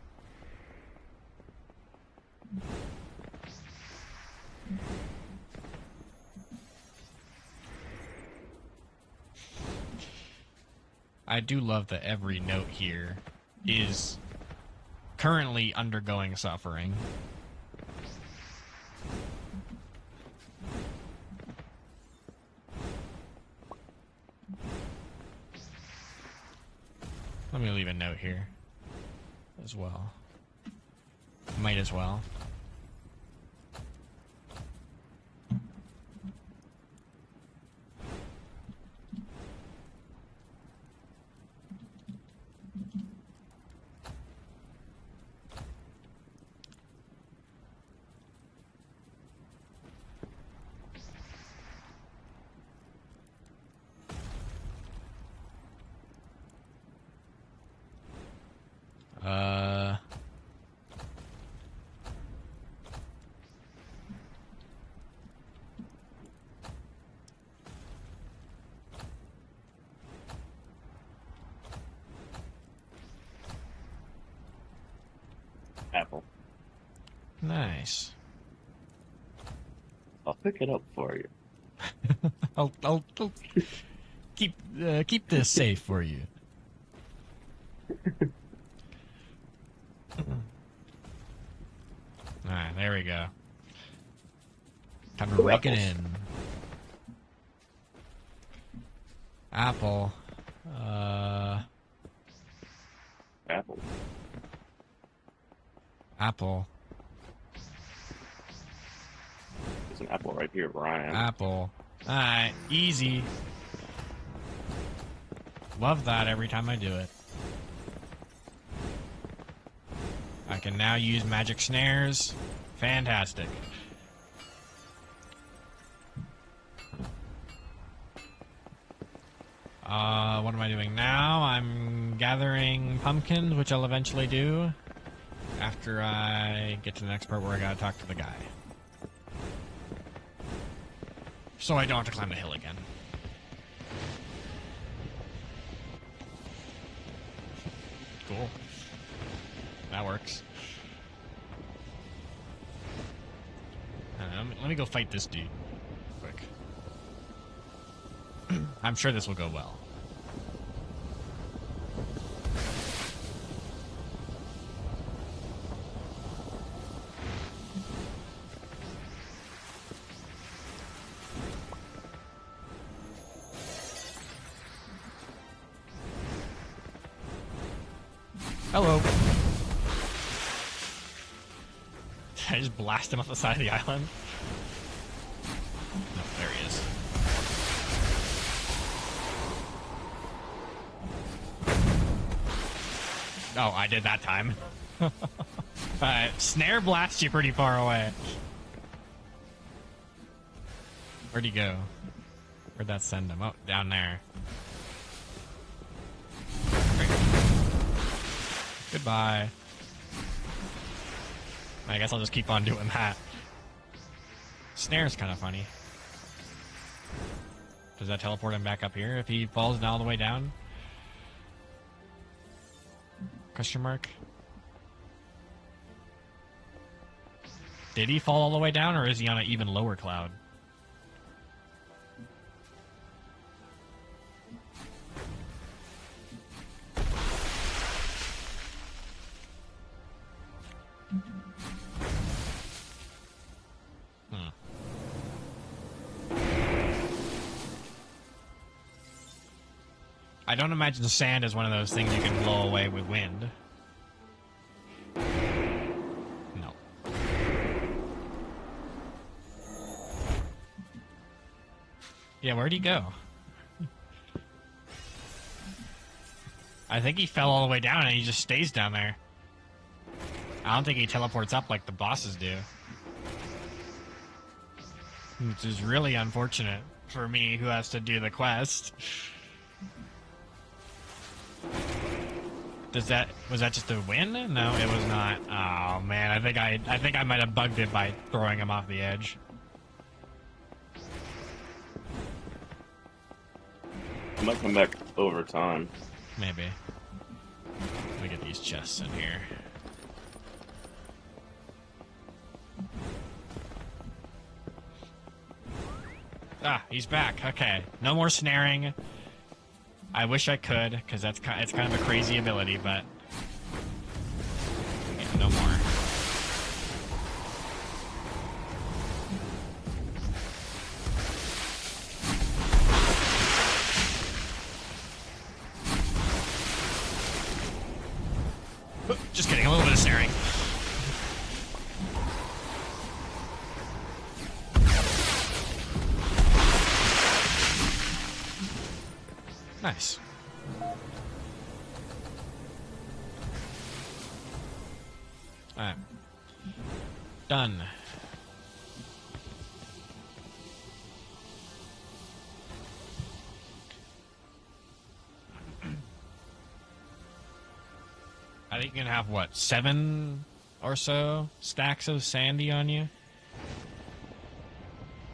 I do love that every note here is currently undergoing suffering. Let me leave a note here as well. Might as well. Apple. Nice. I'll pick it up for you. I'll keep this safe for you. Alright, there we go. Time to rake it in. Apple. Apple. Apple. There's an apple right here, Brian. Apple. Alright, easy. Love that every time I do it. I can now use magic snares. Fantastic. What am I doing now? I'm gathering pumpkins, which I'll eventually do after I get to the next part where I gotta talk to the guy. So I don't have to climb the hill again. Cool. That works. Let me go fight this dude. Quick. I'm sure this will go well. Hello. Did I just blast him off the side of the island? No, there he is. Oh, I did that time. Snare blasts you pretty far away. Where'd he go? Where'd that send him? Oh, down there. Goodbye. I guess I'll just keep on doing that. Snare's kind of funny. Does that teleport him back up here if he falls down all the way down? Question mark. Did he fall all the way down, or is he on an even lower cloud? I don't imagine the sand is one of those things you can blow away with wind. No. Yeah, where'd he go? I think he fell all the way down and he just stays down there. I don't think he teleports up like the bosses do. Which is really unfortunate for me, who has to do the quest. Was that just a win? No, it was not. Oh man, I think I might have bugged it by throwing him off the edge. It might come back over time. Maybe. Let me get these chests in here. Ah, he's back. Okay, no more snaring. I wish I could, because it's kind of a crazy ability, but yeah, no more. Just kidding, a little bit of snaring. Nice. Alright. Done. I think you can have, what, 7 or so stacks of sandy on you?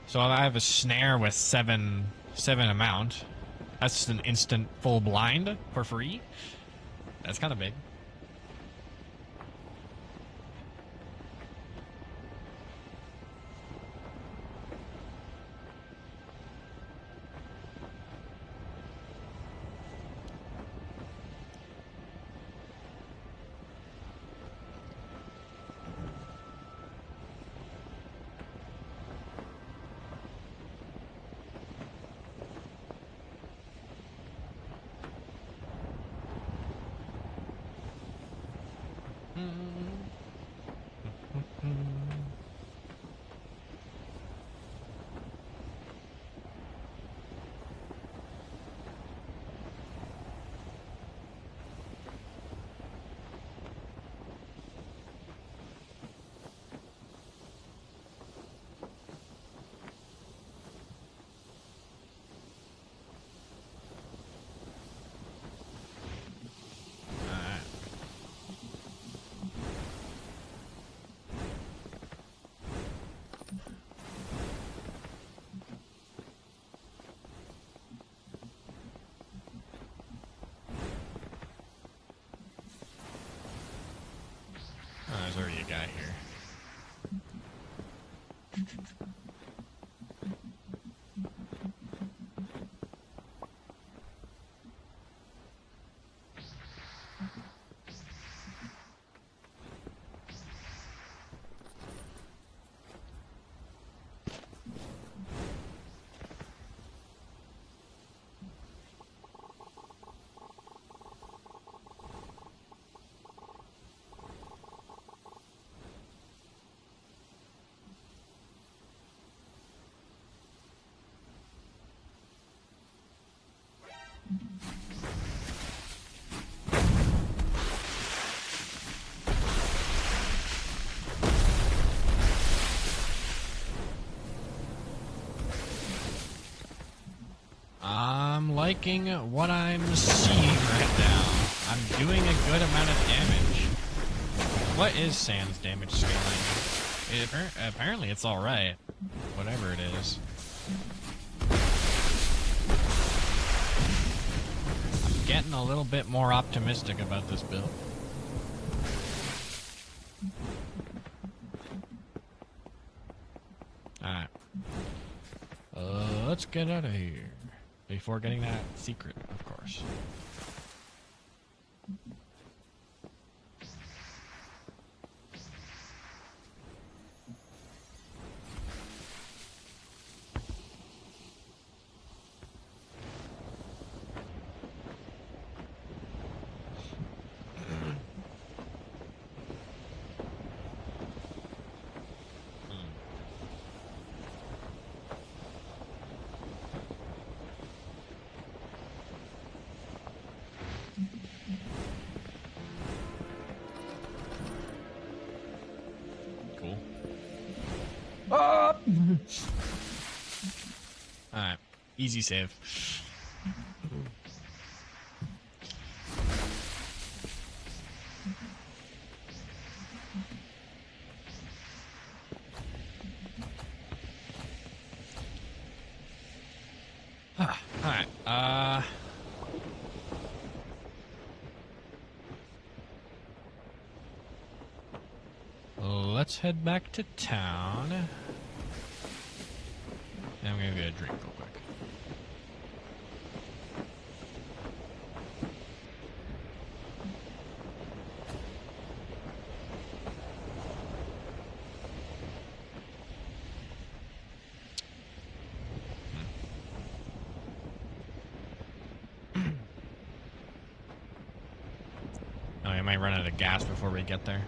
So I have a snare with 7 amount. That's just an instant full blind for free. That's kind of big. Oh, there's already a guy here. I'm liking what I'm seeing right now. I'm doing a good amount of damage. What is Sand's damage scaling? Apparently it's alright. Whatever it is. I'm getting a little bit more optimistic about this build. Alright. Let's get out of here. Before getting that secret, of course. cool. Ah! Alright. Easy save. Alright, let's head back to town. And I'm gonna get a drink real quick. Oh, I might run out of gas before we get there.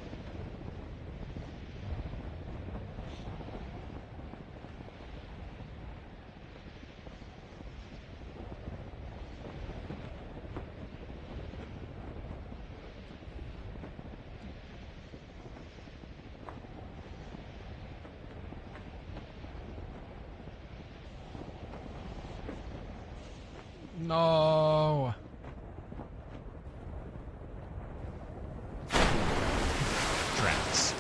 No. Drats.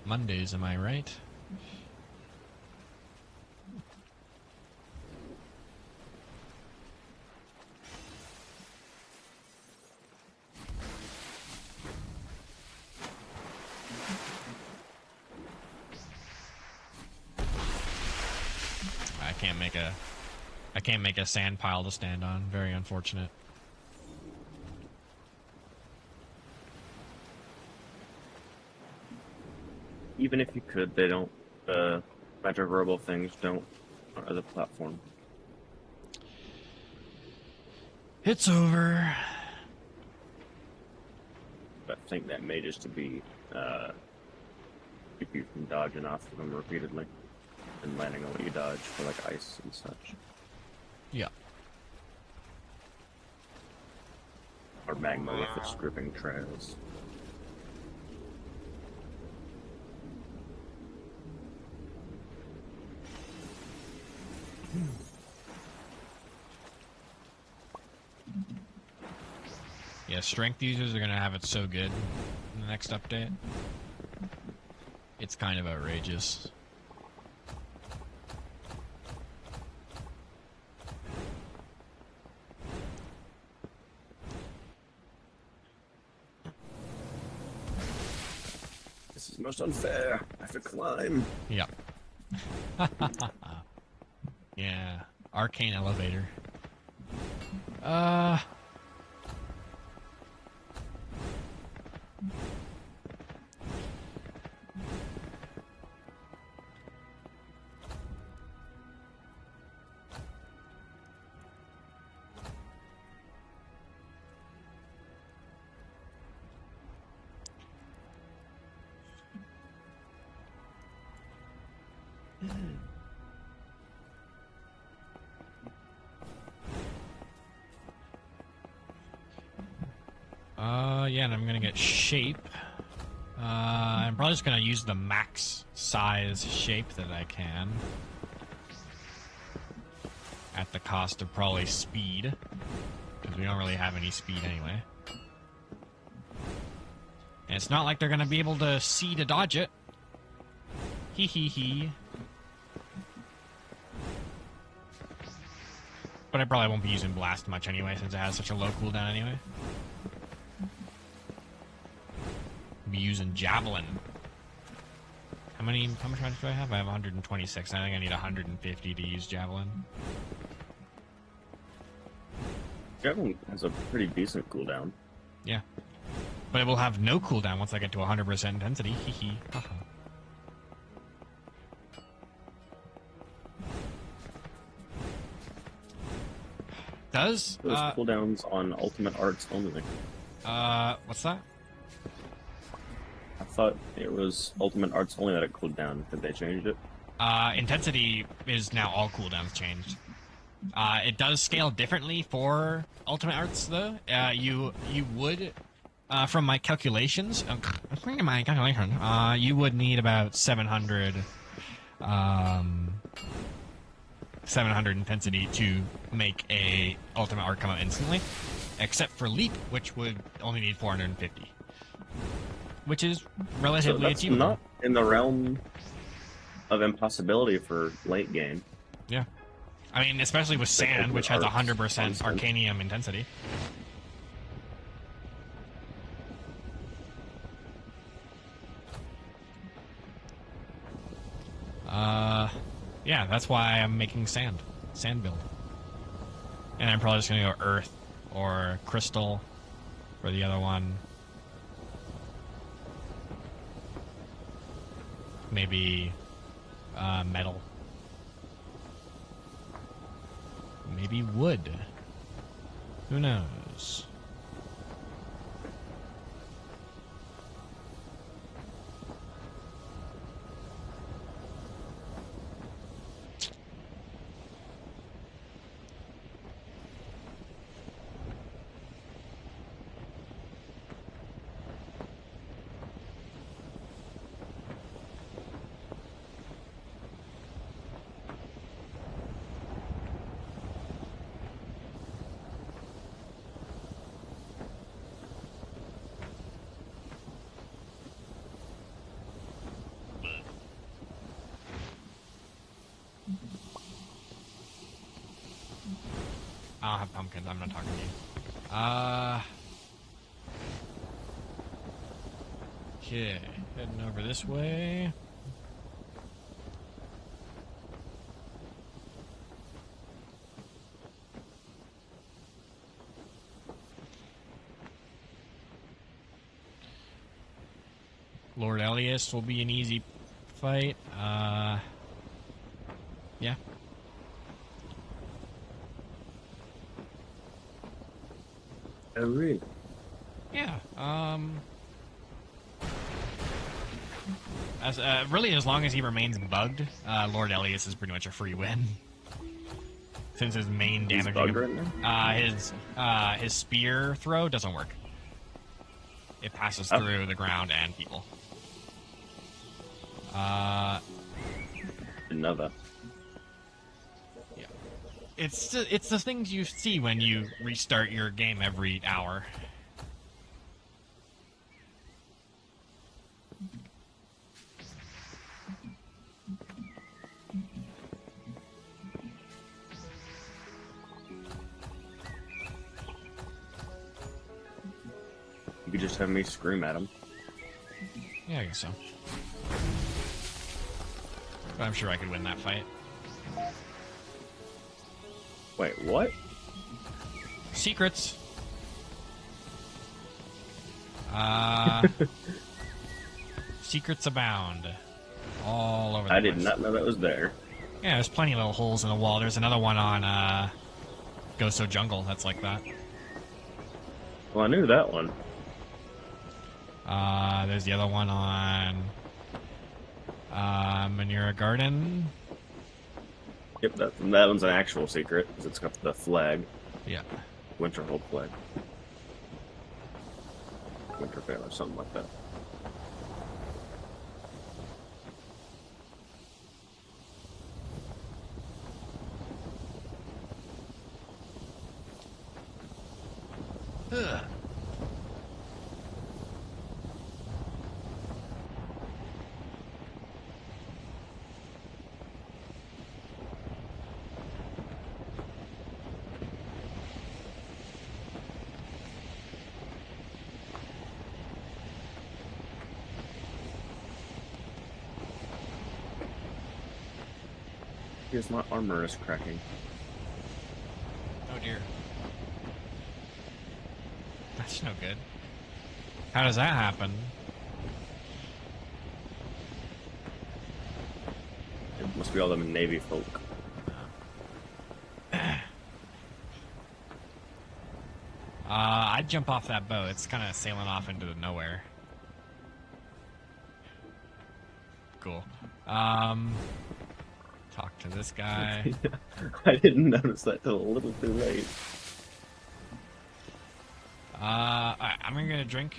Mondays, am I right? I can't make a sand pile to stand on. Very unfortunate. Even if you could, they don't. Magic robo things don't on other platform. It's over. But I think that may just to be keep you from dodging off of them repeatedly and landing on what you dodge for like ice and such. Yeah. Or magma if it's gripping trails. Yeah, strength users are gonna have it so good in the next update. It's kind of outrageous. This is most unfair. I have to climb. Yeah. Yeah. Arcane elevator. Yeah, and I'm gonna get shape. I'm probably just gonna use the max size shape that I can. At the cost of probably speed. Because we don't really have any speed anyway. And it's not like they're gonna be able to see to dodge it. Hee hee hee. But I probably won't be using blast much anyway, since it has such a low cooldown anyway. Be using javelin. How much magic do I have? I have 126. I think I need 150 to use javelin. Javelin has a pretty decent cooldown. Yeah. But it will have no cooldown once I get to 100% intensity. Hee hee. Haha. Does Those cooldowns on ultimate arts only. What's that? I thought it was ultimate arts only that it cooled down. Did they change it? Intensity is now all cooldowns changed. It does scale differently for Ultimate Arts, though. You would, from my calculations, according to my calculation, you would need about 700 intensity to make a Ultimate Art come out instantly, except for Leap, which would only need 450, which is So relatively that's achievable. not in the realm of impossibility for late game. Yeah. I mean, especially with Like Sand, which has Ultimate Arts 100% on Sand. Arcanium intensity. Yeah, that's why I'm making Sand build. And I'm probably just gonna go Earth or Crystal for the other one. Maybe metal. Maybe wood. Who knows? I don't have pumpkins. I'm not talking to you. Okay, heading over this way. Lord Elias will be an easy fight. Yeah. Oh, really? Yeah. As long as he remains bugged, Lord Elias is pretty much a free win. Since his main He's damage, bugged right now? his spear throw doesn't work. It passes Oh. through the ground and people. Didn't know that. Yeah. It's the things you see when you restart your game every hour. You could just have me scream at him. Yeah, I guess so. But I'm sure I could win that fight. Wait, what? Secrets. Secrets abound. All over the I place. did not know that was there. Yeah, there's plenty of little holes in the wall. There's another one on Ghost Jungle that's like that. Well, I knew that one. There's the other one on Manura Garden. Yep, that one's an actual secret, because it's got the flag. Yeah. Winterhold flag. Winterfell or something like that. Ugh. Here's my armor is cracking. Oh dear. That's no good. How does that happen? It must be all them Navy folk. I'd jump off that boat. It's kind of sailing off into the nowhere. Cool. Talk to this guy. I didn't notice that till a little too late. Alright, I'm gonna get a drink.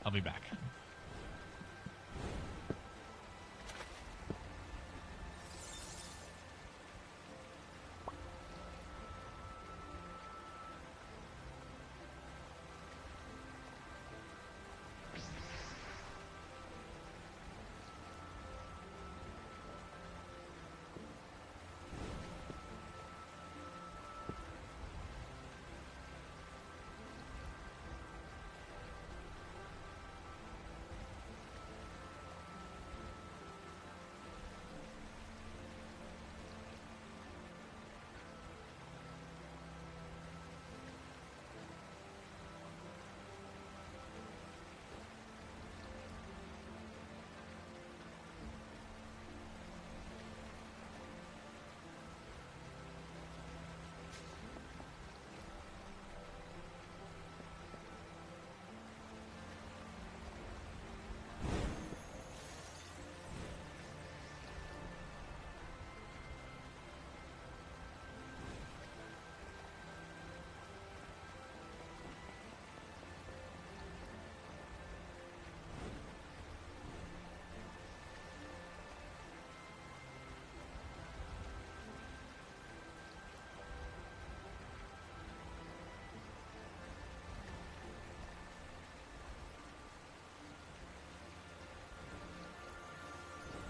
I'll be back.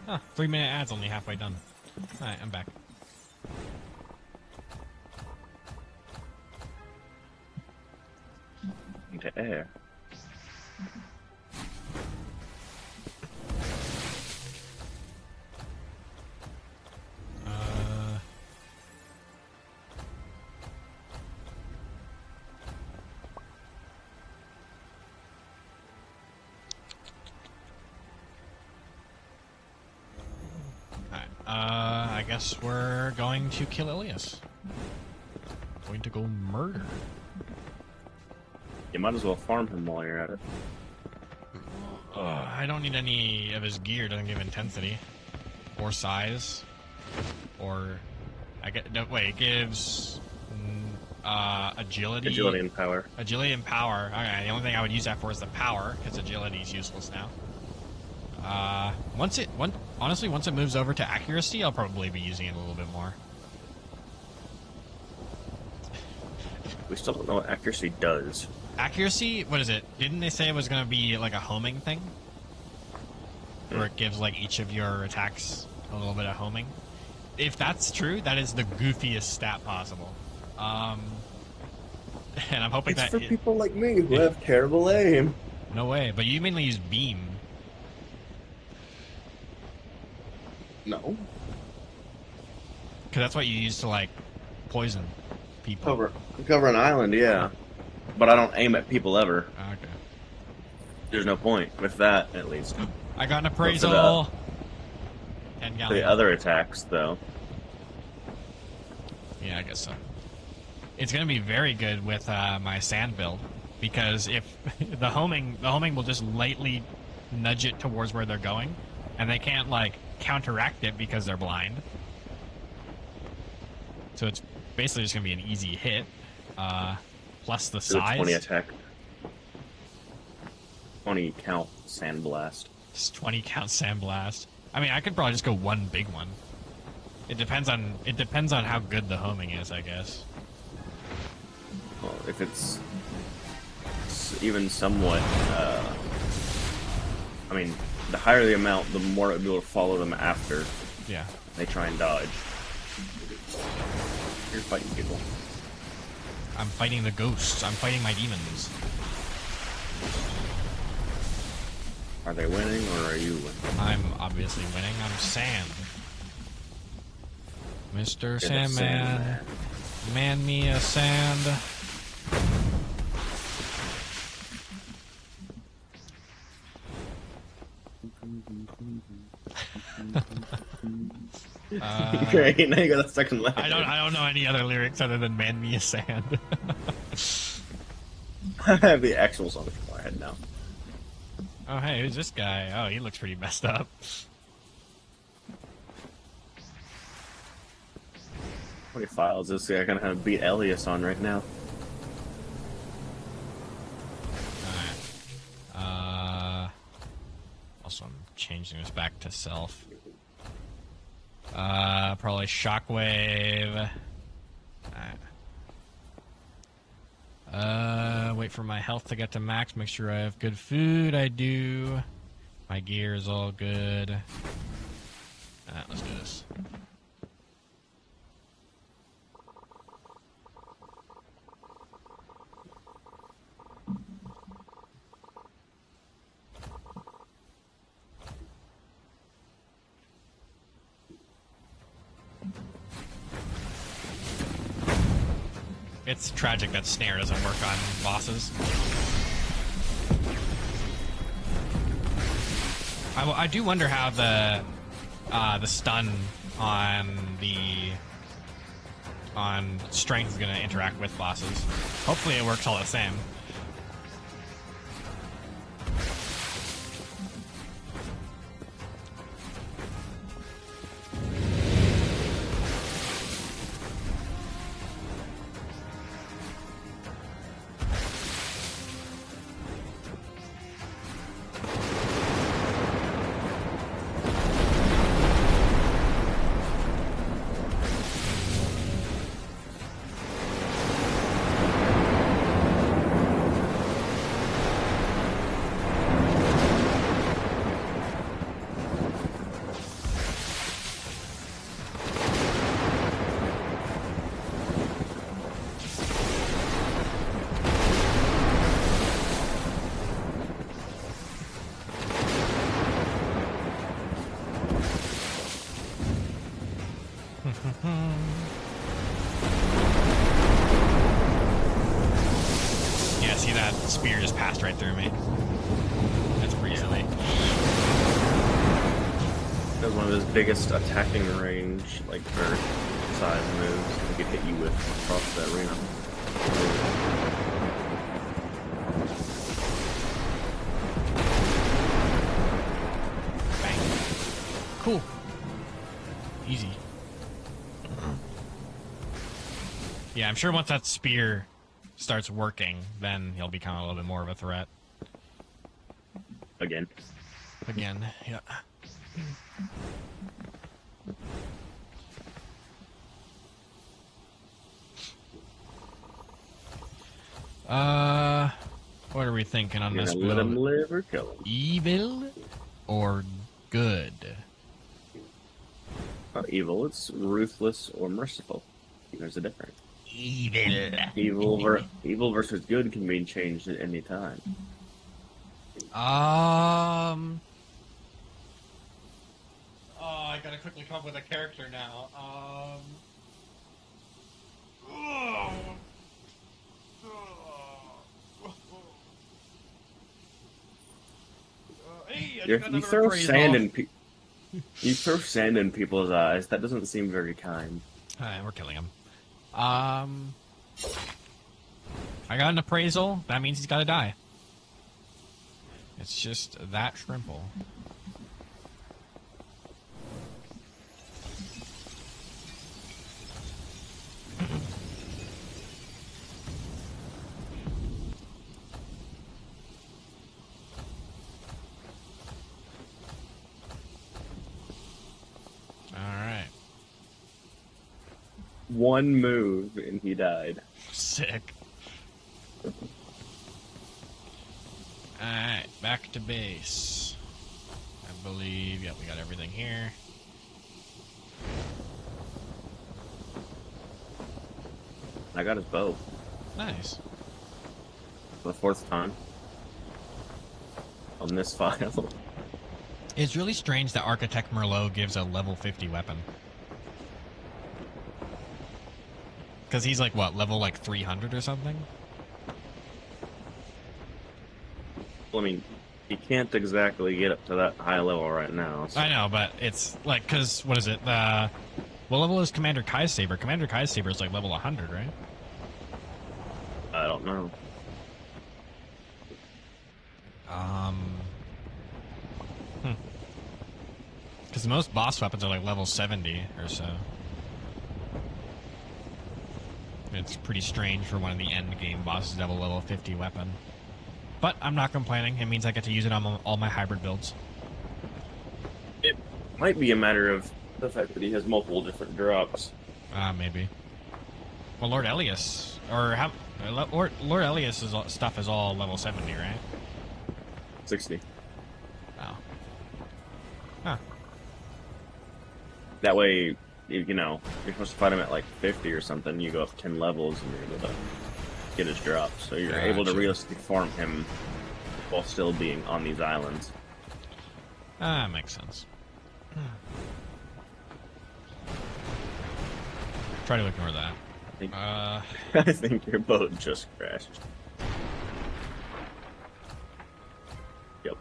Huh, 3-minute ad's only halfway done. Alright, I'm back. Into air. I guess we're going to kill Ilias. Going to go murder. You might as well farm him while you're at it. I don't need any of his gear. Doesn't give intensity or size or I get no wait. It gives agility. Agility and power. Agility and power. Okay, the only thing I would use that for is the power because agility is useless now. Honestly, once it moves over to accuracy, I'll probably be using it a little bit more. We still don't know what accuracy does. Accuracy? What is it? Didn't they say it was going to be like a homing thing? Where it gives like each of your attacks a little bit of homing? If that's true, that is the goofiest stat possible. And I'm hoping It's that... for people like me who have terrible aim. No way, but you mainly use beam. No. Because that's what you use to like poison people. Cover an island, yeah. But I don't aim at people ever. Okay. There's no point with that, at least. I got an appraisal. 10 For gallon. the other attacks, though. Yeah, I guess so. It's going to be very good with my sand build because if the homing will just lightly nudge it towards where they're going, and they can't like counteract it because they're blind. So it's basically just going to be an easy hit. Plus the size. 20 attack. 20 count sandblast. It's 20 count sandblast. I mean, I could probably just go one big one. It depends on how good the homing is, I guess. Well, if it's even somewhat, I mean, the higher the amount, the more it'll be able to follow them after. Yeah. They try and dodge. You're fighting people. I'm fighting the ghosts. I'm fighting my demons. Are they winning or are you winning? I'm obviously winning. I'm Sand. Mr. You're the Sandman. Man me a sand. Great, now you got a second left. I don't know any other lyrics other than "Man me a sand." I have the actual song in my head now. Oh hey, who's this guy? Oh, he looks pretty messed up. many files is I gonna have beat Elias on right now? Alright. Also, I'm changing this back to self. Probably shockwave. Alright. Wait for my health to get to max. Make sure I have good food. I do. My gear is all good. Alright, let's do this. It's tragic that snare doesn't work on bosses. I do wonder how the stun on strength is going to interact with bosses. Hopefully it works all the same. Yeah, see that spear just passed right through me. That's pretty silly. That was one of his biggest attacking range, like, or size moves. He could hit you with across the arena. Bang. Cool. Easy. Yeah, I'm sure once that spear starts working, then he'll become a little bit more of a threat. Again. Again, yeah. What are we thinking on this Let him build? live or kill him. Evil or good? Evil, it's ruthless or merciful. There's a difference. Evil. Evil versus good can be changed at any time. Oh, I gotta quickly come up with a character now. Hey, You throw sand in you throw sand in people's eyes. That doesn't seem very kind. Alright, we're killing him. I got an appraisal. That means he's gotta die. It's just that shrimple. Alright. One move and he died. Sick. Alright, back to base. I believe, yep, we got everything here. I got his bow. Nice. For the fourth time. On this file. It's really strange that Architect Merlot gives a level 50 weapon. Because he's like, what, level like 300 or something? Well, I mean, he can't exactly get up to that high level right now. So. I know, but it's like, because, what is it? What level is Commander Kai's Saber? Commander Kai's Saber is like level 100, right? I don't know. Because most boss weapons are like level 70 or so. it's pretty strange for one of the end game bosses to have a level 50 weapon. But I'm not complaining. It means I get to use it on all my hybrid builds. It might be a matter of the fact that he has multiple different drops. Maybe. Well, Lord Elias, or how? Lord Elias' stuff is all level 70, right? 60. Oh. Huh. That way, you know, you're supposed to fight him at like 50 or something. You go up 10 levels and you're able to get his drop. So you're able to realistically farm him while still being on these islands. Makes sense. Try to ignore that. I think your boat just crashed. Yep.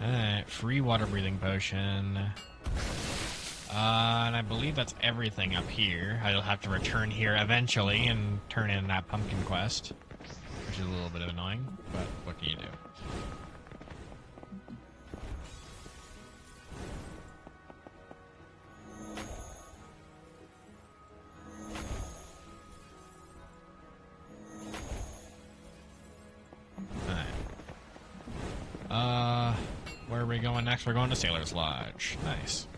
Alright, free water breathing potion. And I believe that's everything up here. I'll have to return here eventually and turn in that pumpkin quest, which is a little bit of annoying, but what can you do? Where are we going next? We're going to Sailor's Lodge. Nice.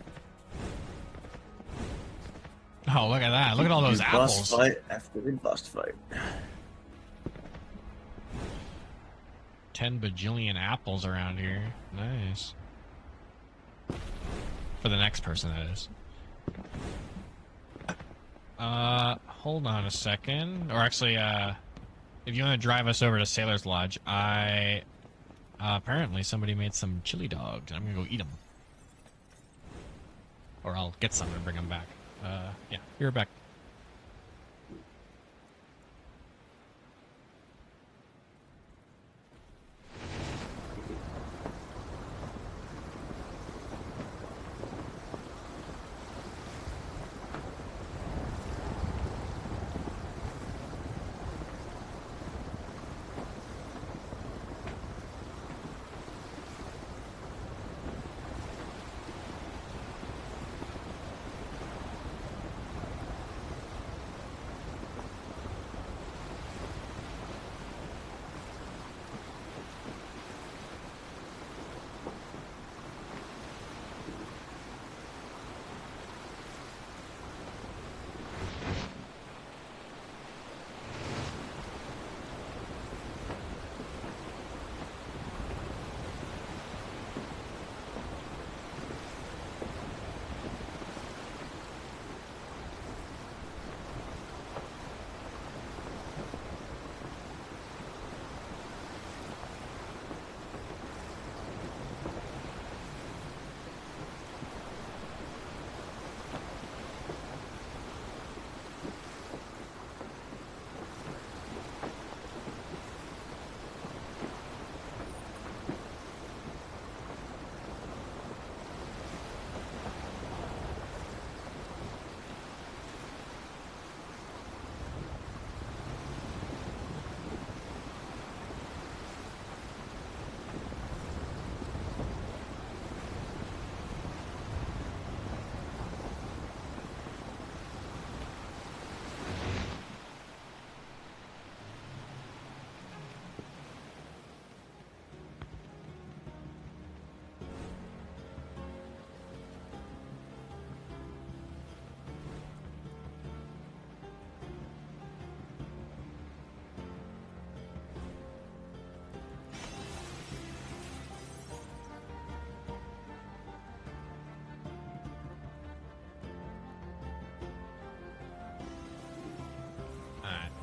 Oh, look at that. Look at all those apples. Boss fight after the boss fight. 10 bajillion apples around here. Nice. For the next person, that is. Hold on a second. Or actually, if you want to drive us over to Sailor's Lodge, apparently somebody made some chili dogs, and I'm gonna go eat them. Or I'll get some and bring them back. Yeah, you're back.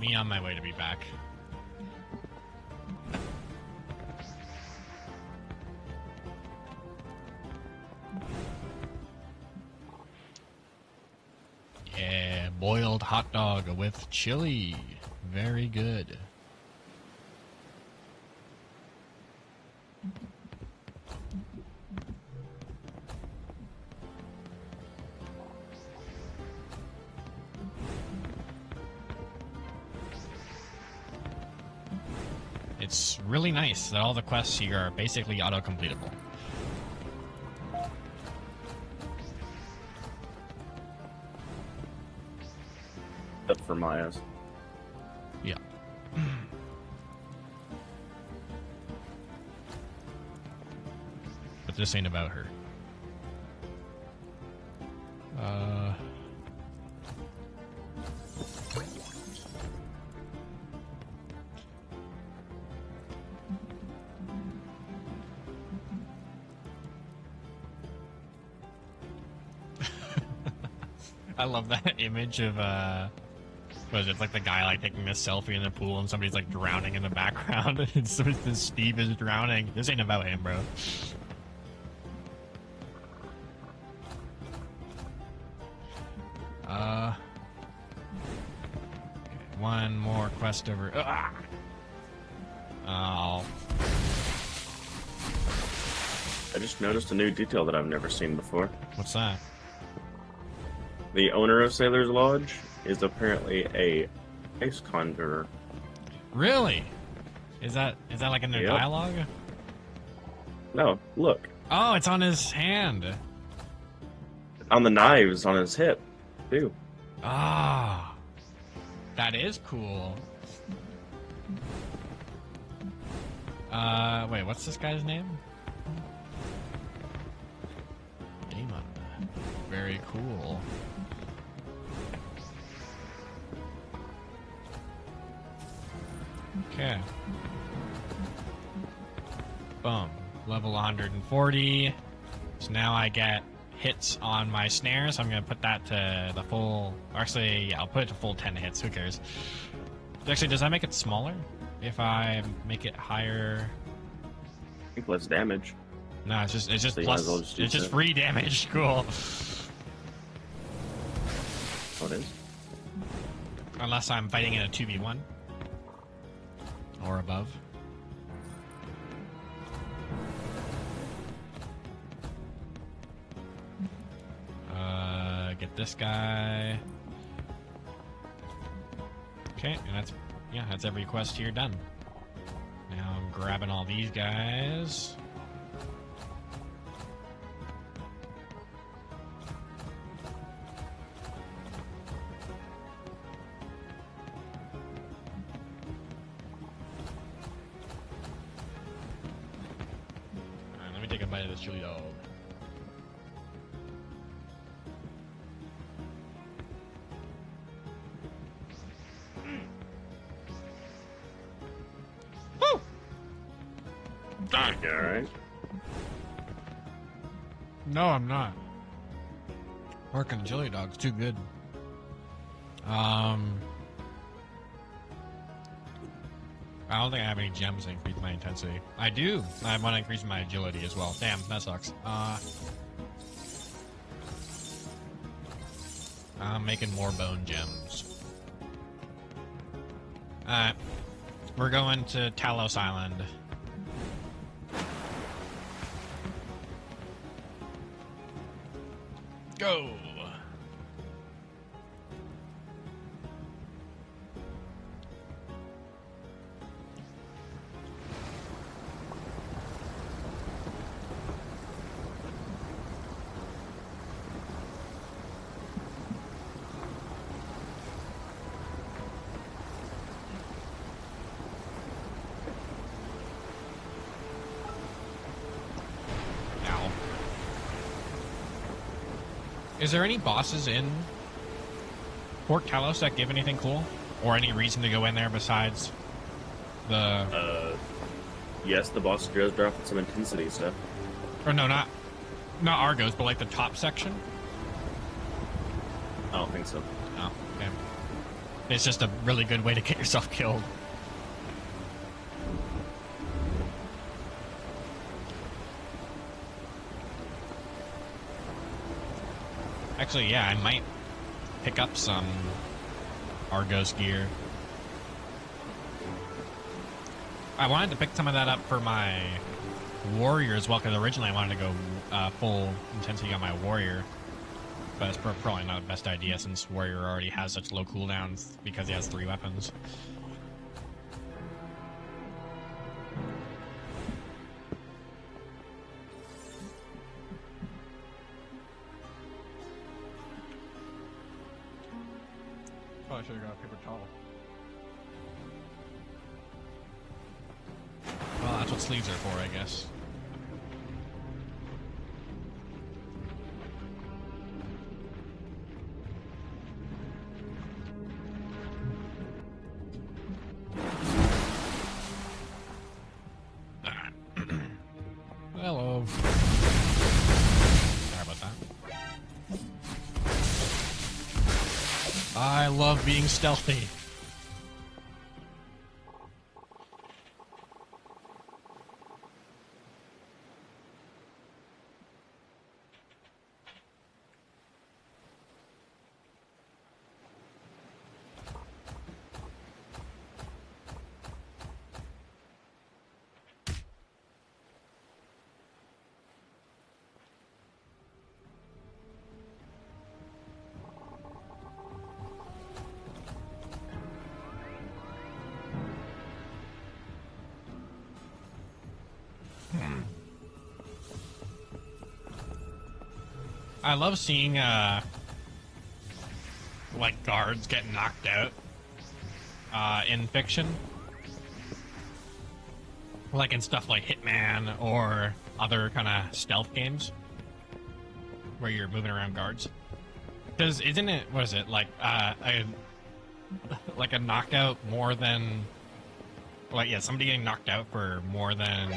Me on my way to be back. Yeah, boiled hot dog with chili. Very good. It's really nice that all the quests here are basically auto-completable. Yep. for Maya's. Yeah. But this ain't about her. I love that image of what is it? It's like the guy like taking a selfie in the pool and somebody's like drowning in the background and Steve is drowning. This ain't about him, bro. Okay, one more quest over. Oh. I just noticed a new detail that I've never seen before. What's that? The owner of Sailor's Lodge is apparently a ice conjurer. Really? Is that like in their Yep. dialogue? No, look. Oh, it's on his hand. On the knives on his hip, too. Ah, that is cool. Wait, what's this guy's name? Damon. Very cool. Okay. Boom. Level 140. So now I get hits on my snares. I'm going to put that to the full... Actually, yeah, I'll put it to full 10 hits. Who cares? Actually, does that make it smaller? If I make it higher... I think less damage. No, it's just So you might plus... as well just do it's just that. free damage. Cool. Oh, it is? Unless I'm fighting in a 2v1. Or above. Get this guy. Okay, and that's every quest here done. Now I'm grabbing all these guys. Alright, let me take a bite of this chili dog. You alright? No, I'm not. Working chili dog's too good. I don't think I have any gems to increase my intensity. I do. I want to increase my agility as well. Damn, that sucks. I'm making more bone gems. Alright. We're going to Talos Island. Go! Ow. Is there any bosses in Port Talos that give anything cool? Or any reason to go in there besides the... Yes, the boss does drop some intensity stuff. Or no, not Argos, but like the top section? I don't think so. Oh, okay. It's just a really good way to get yourself killed. Actually, yeah, I might pick up some Argos gear. I wanted to pick some of that up for my warrior as well, because originally I wanted to go full intensity on my warrior. But it's probably not the best idea since warrior already has such low cooldowns because he has 3 weapons. Oh should have got a paper towel. Well, that's what sleeves are for, I guess. Hello. Sorry about that. I love being stealthy. I love seeing, like, guards get knocked out, in fiction. Like in stuff like Hitman or other kind of stealth games where you're moving around guards. Because isn't it, what is it, like, like a knockout more than, like, yeah, somebody getting knocked out for more than,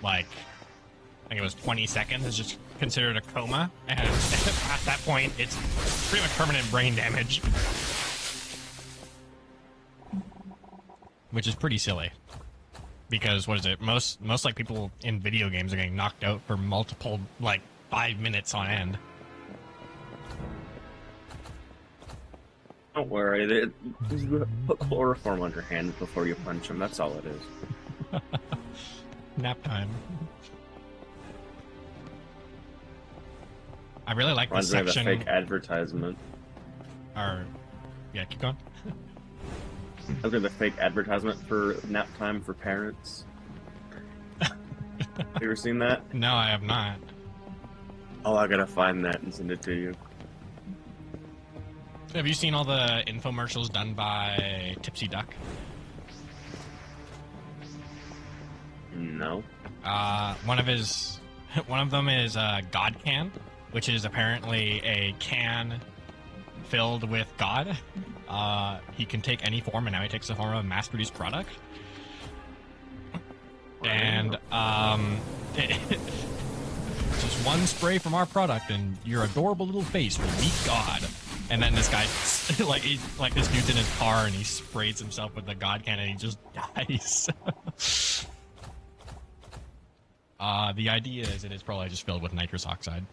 like, I think it was 20 seconds is just considered a coma, and at that point, it's pretty much permanent brain damage. Which is pretty silly. Because, what is it, most like, people in video games are getting knocked out for multiple, like, 5 minutes on end. Don't worry, put chloroform on your hand before you punch him, that's all it is. Nap time. I really like this section. A fake advertisement. Or, yeah, keep going. I was the fake advertisement for nap time for parents. Have you ever seen that? No, I have not. Oh, I gotta find that and send it to you. Have you seen all the infomercials done by Tipsy Duck? No. One of them is God Can, which is apparently a can filled with God. He can take any form, and now he takes the form of a mass-produced product. And just one spray from our product, and your adorable little face will meet God. And then this guy, like this dude's in his car, and he sprays himself with the God can, and he just dies. The idea is it is probably just filled with nitrous oxide.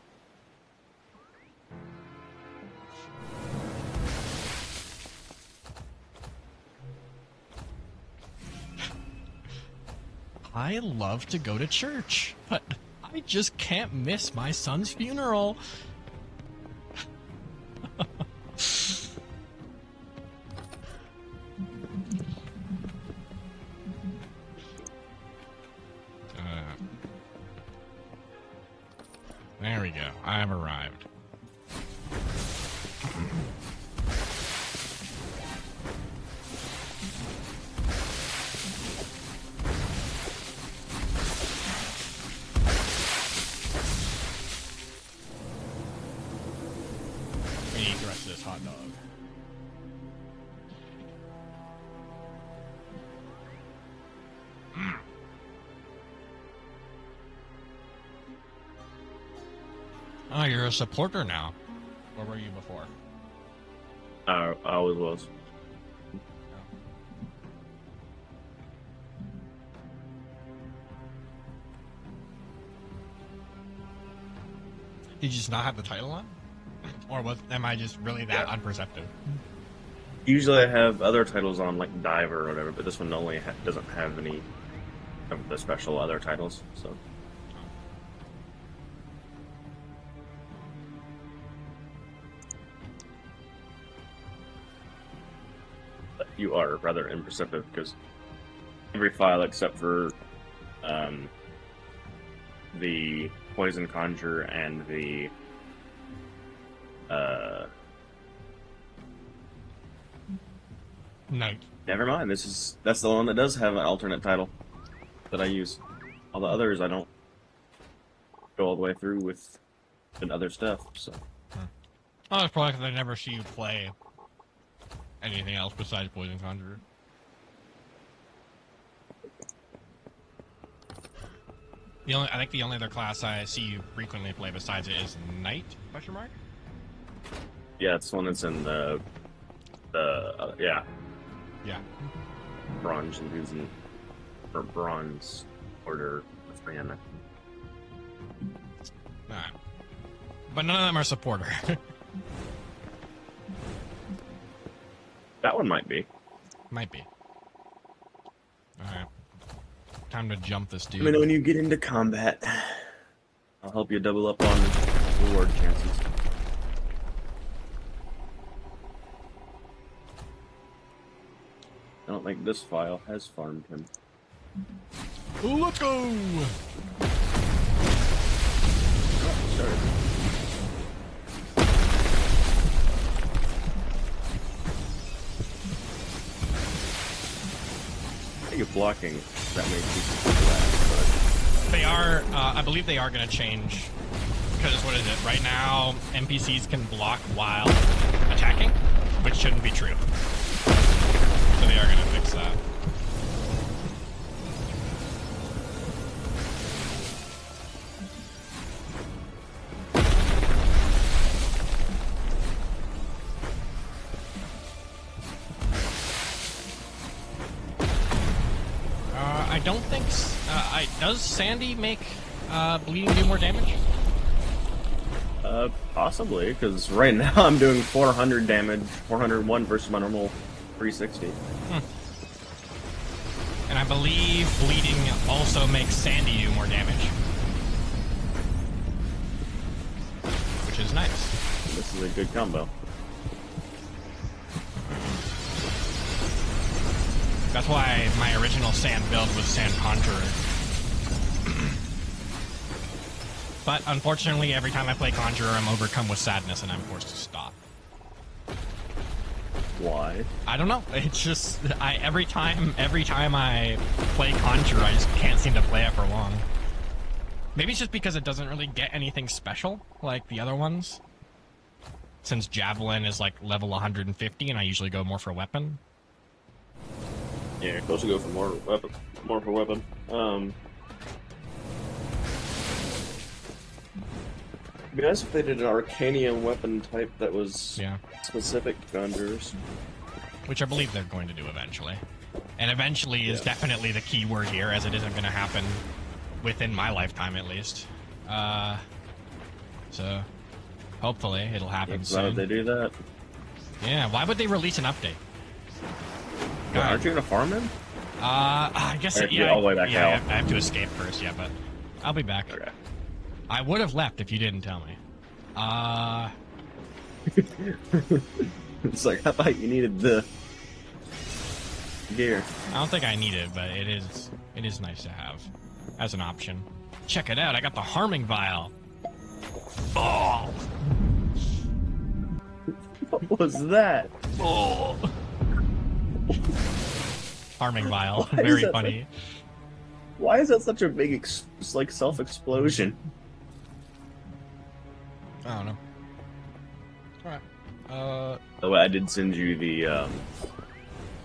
I love to go to church, but I just can't miss my son's funeral. There we go. I've arrived. We need the rest of this hot dog. Oh, you're a supporter now. Where were you before? I always was. Did you just not have the title on? Or am I just really that unperceptive? Usually I have other titles on, like Diver or whatever, but this one only doesn't have any of the special other titles, so... You are rather imperceptive because every file except for the Poison Conjure and the No. Never mind. That's the one that does have an alternate title that I use. All the others I don't go all the way through with and other stuff. So Oh, it's probably because I never see you play anything else besides Poison Conjurer. I think the only other class I see you frequently play besides it is Knight? Question mark? yeah, it's the one that's in the yeah, Yeah. bronze and or bronze order fan. Alright. But none of them are supporter. That one might be. Might be. Alright. Time to jump this dude. I mean, when you get into combat, I'll help you double up on reward chances. I don't think this file has farmed him. Let's go! Oh, sorry. How are you blocking that many pieces of glass? They are, I believe they are going to change. Because, what is it? Right now, NPCs can block while attacking, which shouldn't be true. So they are going to fix that. I don't think... does Sandy make bleeding do more damage? Possibly, because right now I'm doing 400 damage, 401 versus my normal 360. And I believe bleeding also makes Sandy do more damage. Which is nice. This is a good combo. That's why my original Sand build was Sand Conjurer. But unfortunately, every time I play Conjurer, I'm overcome with sadness and I'm forced to stop. Why? I don't know. It's just every time I play Conjurer, I just can't seem to play it for long. Maybe it's just because it doesn't really get anything special like the other ones. Since Javelin is like level 150, and I usually go more for weapon. Yeah, you're supposed to go for more for weapon. It'd be nice if they did an Arcanium weapon type that was specific to Conjurers. Which I believe they're going to do eventually. And eventually is definitely the key word here, as it isn't going to happen within my lifetime, at least. So, hopefully it'll happen soon. Why would they do that? Yeah, why would they release an update? Well, aren't you going to farm him? I guess, all the way back out. I have to escape first, but I'll be back. Okay. I would have left if you didn't tell me. It's like, I thought you needed the gear. I don't think I need it, but it is nice to have as an option. Check it out, I got the Harming Vial. Oh! What was that? Oh! Harming Vial, very funny. Why is that such a big, self-explosion? I don't know. Alright. Oh, I did send you the,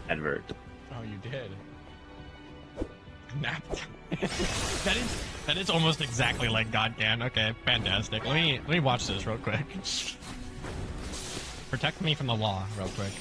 advert. Oh, you did? Nap. that is almost exactly like God Can. Okay, fantastic. Let me watch this real quick. Protect me from the law, real quick.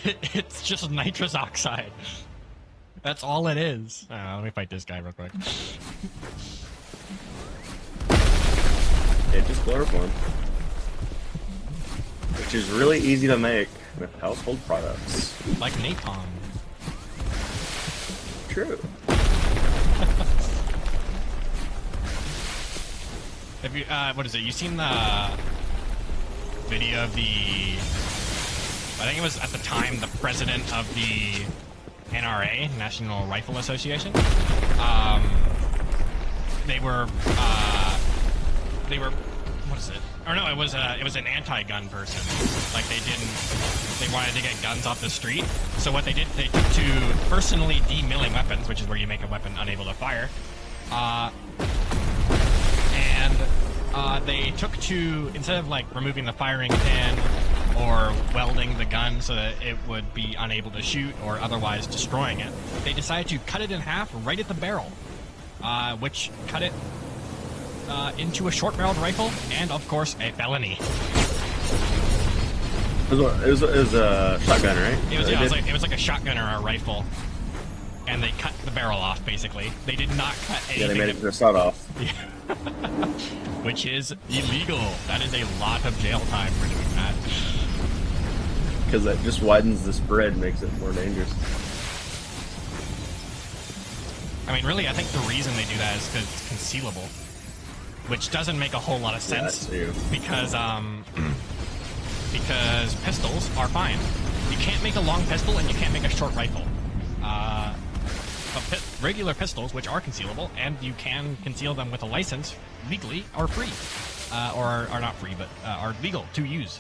It's just nitrous oxide. That's all it is. Let me fight this guy real quick. Yeah, just chloroform. Which is really easy to make with household products. Like napalm. True. Have you, what is it? You seen the video of the, I think it was at the time the president of the NRA, National Rifle Association. They were, what is it? Or no, it was an anti-gun person. Like they wanted to get guns off the street. So what they did, they took to personally demilling weapons, which is where you make a weapon unable to fire. They took to, instead of like removing the firing pin or welding the gun so that it would be unable to shoot or otherwise destroying it, they decided to cut it in half right at the barrel, which cut it into a short-barreled rifle and, of course, a felony. It was a shotgun, right? It was like a shotgun or a rifle, and they cut the barrel off. Basically, they did not cut anything. Yeah, they made it to start off. Which is illegal. That is a lot of jail time for doing that. Because that just widens the spread, makes it more dangerous. I mean, really, I think the reason they do that is because it's concealable, which doesn't make a whole lot of sense. Yeah, because pistols are fine. You can't make a long pistol and you can't make a short rifle. But regular pistols, which are concealable, and you can conceal them with a license legally, are free. Or are not free, but are legal to use.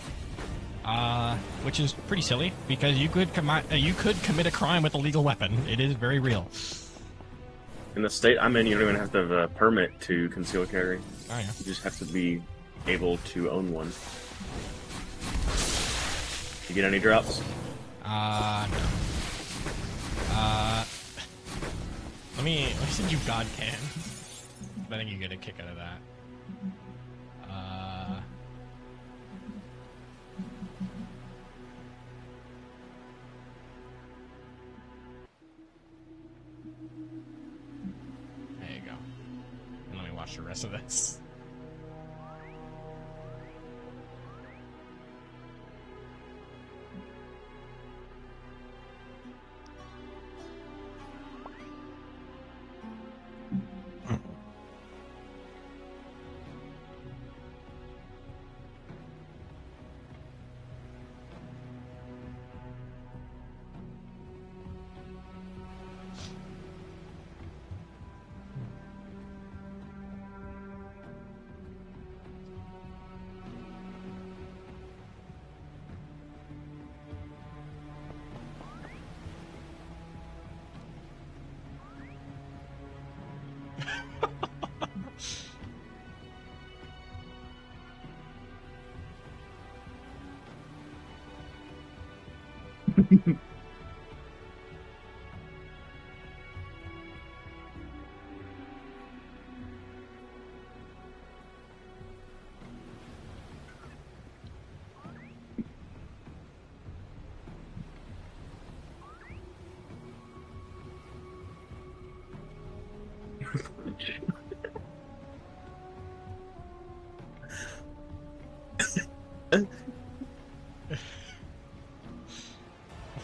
Which is pretty silly, because you could commit a crime with a legal weapon. It is very real. In the state I'm in, you don't even have to have a permit to conceal carry. Oh, yeah. You just have to be able to own one. You get any drops? No. Let me send you God Can. I think you get a kick out of that. There you go. And let me watch the rest of this.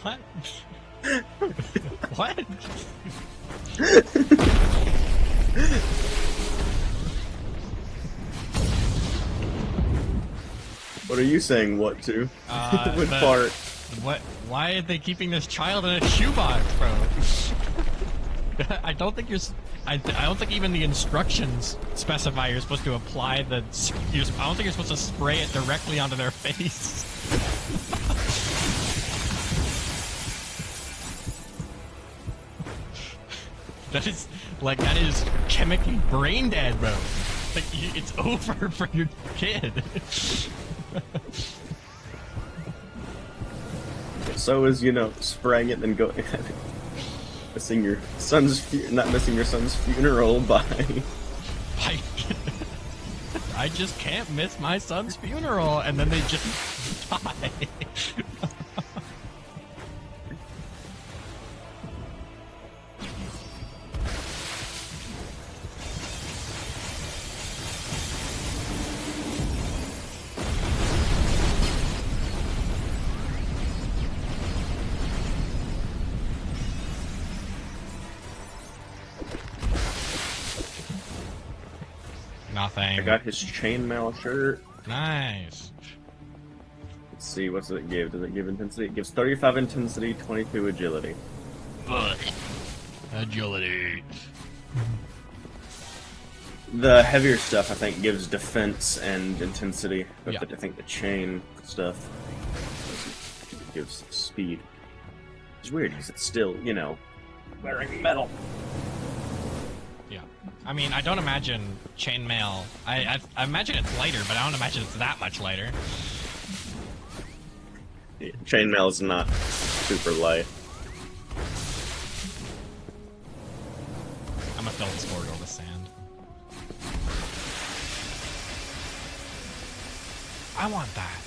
What? What? What are you saying what to? What part? What? Why are they keeping this child in a shoebox, bro? I don't think I don't think even the instructions specify you're supposed to apply the. I don't think you're supposed to spray it directly onto their face. That is chemically brain dead, bro. Like, it's over for your kid. So is, spraying it and then going missing your son's not missing your son's funeral by. I just can't miss my son's funeral, and then they just die. Nothing. I got his chainmail shirt. Nice. Let's see, what's it give? Does it give intensity? It gives 35 intensity, 22 agility. But agility. The heavier stuff, I think, gives defense and intensity. But Yeah. I think the chain stuff gives speed. It's weird because it's still, you know, wearing metal. Yeah. I mean, I don't imagine chainmail. I imagine it's lighter, but I don't imagine it's that much lighter. Yeah, chainmail is not super light. I'm gonna fill this corridor with sand. I want that.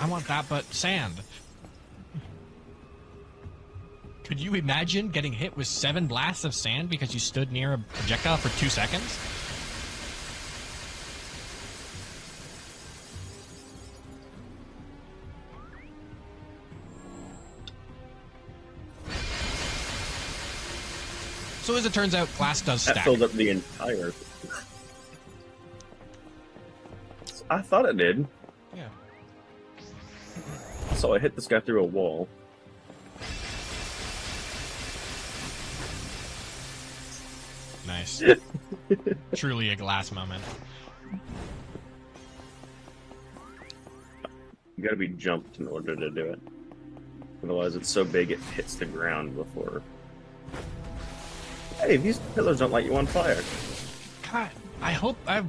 I want that, but sand. Could you imagine getting hit with 7 blasts of sand because you stood near a projectile for 2 seconds? So as it turns out, glass does That stack. filled up the entire... I thought it did. Yeah. So I hit this guy through a wall. Nice. Truly a glass moment. You gotta be jumped in order to do it. Otherwise, it's so big it hits the ground before. Hey, these pillars don't light you on fire. God, I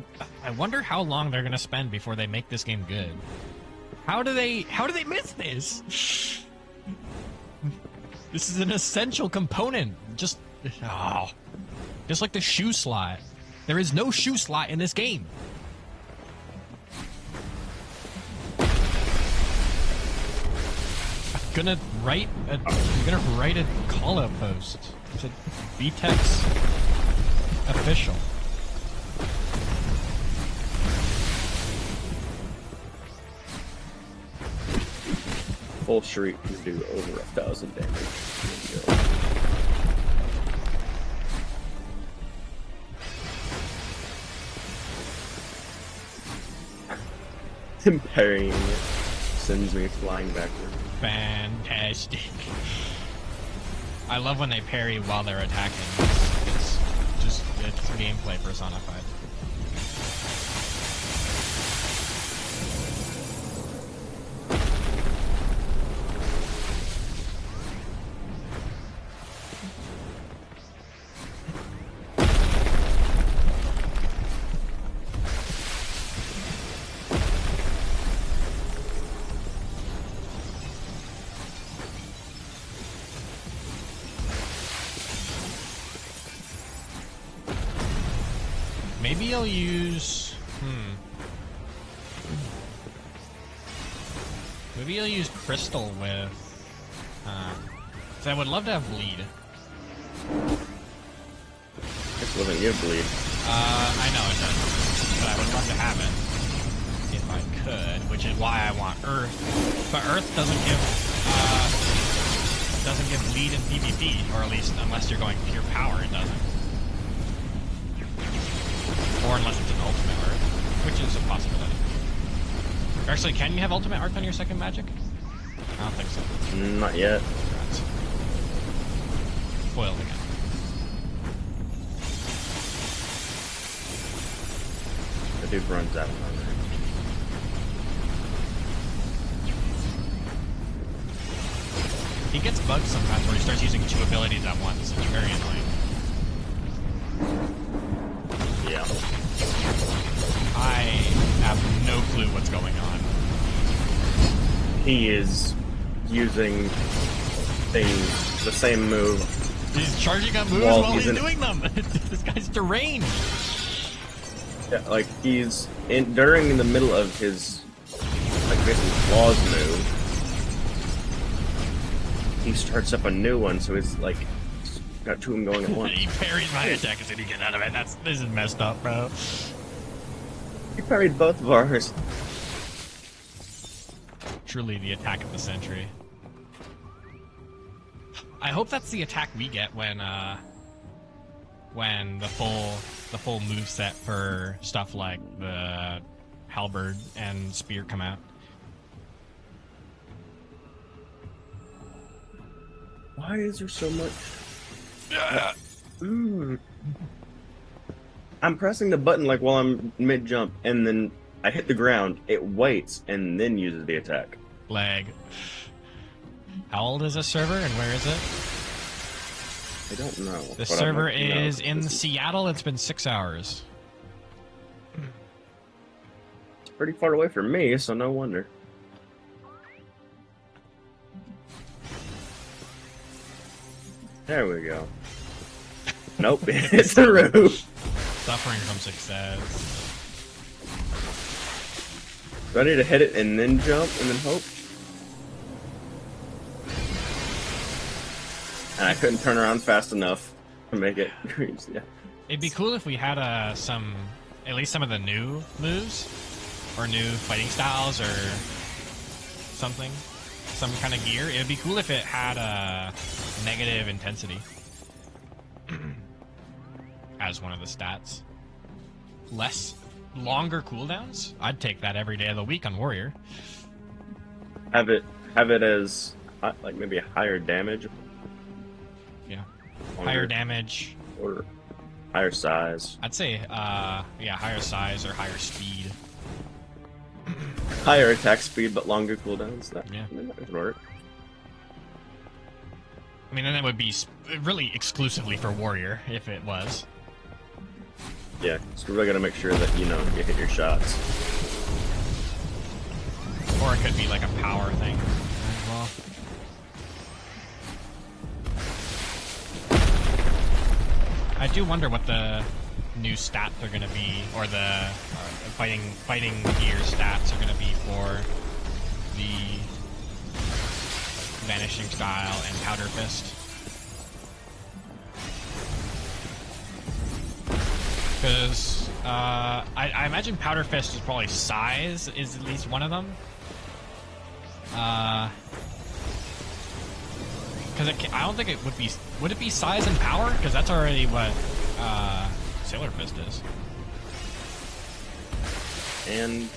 wonder how long they're gonna spend before they make this game good. How do they miss this? This is an essential component. Just like the shoe slot. There is no shoe slot in this game. I'm gonna write a call-out post to VTech's official. Full shriek can do over 1,000 damage. Him parrying it sends me flying backward. Fantastic. I love when they parry while they're attacking. It's gameplay personified. Maybe I'll use... Maybe I'll use Crystal with... 'cause I would love to have Bleed. This doesn't give bleed. I know it doesn't. But I would love to have it. If I could, which is why I want Earth. But Earth doesn't give Bleed in PvP, or at least unless you're going pure power, it doesn't. Or unless it's an ultimate Earth, which is a possibility. Actually, can you have ultimate Earth on your second magic? I don't think so. Not yet. Congrats. Foiled again. The dude runs out of armor. He gets bugs sometimes where he starts using 2 abilities at once. It's very annoying. Yeah. I have no clue what's going on. He is using the same move. He's charging up moves While while he's he's in- doing them. This guy's deranged. Yeah, like he's during the middle of his like basically claws move. He starts up a new one, so he's like got 2 of them going at once. He parries my attack as soon as he gets out of it. This is messed up, bro. He parried both of ours. Truly the attack of the century. I hope that's the attack we get when the full the full move set for stuff like the halberd and spear come out. Why is there so much? I'm pressing the button like while I'm mid jump, and then I hit the ground. It waits and then uses the attack. Lag. How old is this server and where is it? I don't know. The server is in Seattle. It's been 6 hours. It's pretty far away from me, so no wonder. There we go. Nope, it's the roof. Suffering from success. Do I need to hit it and then jump and then hope? And I couldn't turn around fast enough to make it. Yeah. It'd be cool if we had at least some of the new moves, or new fighting styles, or something, some kind of gear. It would be cool if it had a negative intensity as one of the stats. Longer cooldowns. I'd take that every day of the week on Warrior. Have it as like maybe a higher damage. Yeah, higher damage or higher size. I'd say, yeah, higher size or higher speed. Higher attack speed, but longer cooldowns. That would work. I mean, then that would be really exclusively for Warrior, if it was. Yeah, so we're really gotta make sure that, you know, you hit your shots. Or it could be like a power thing as well. I do wonder what the new stats are going to be, or the fighting gear stats are going to be for the Vanishing Style and Powder Fist. Because I imagine Powder Fist is probably size is at least one of them. Because I don't think it would be. Would it be size and power? Because that's already what Sailor Fist is. And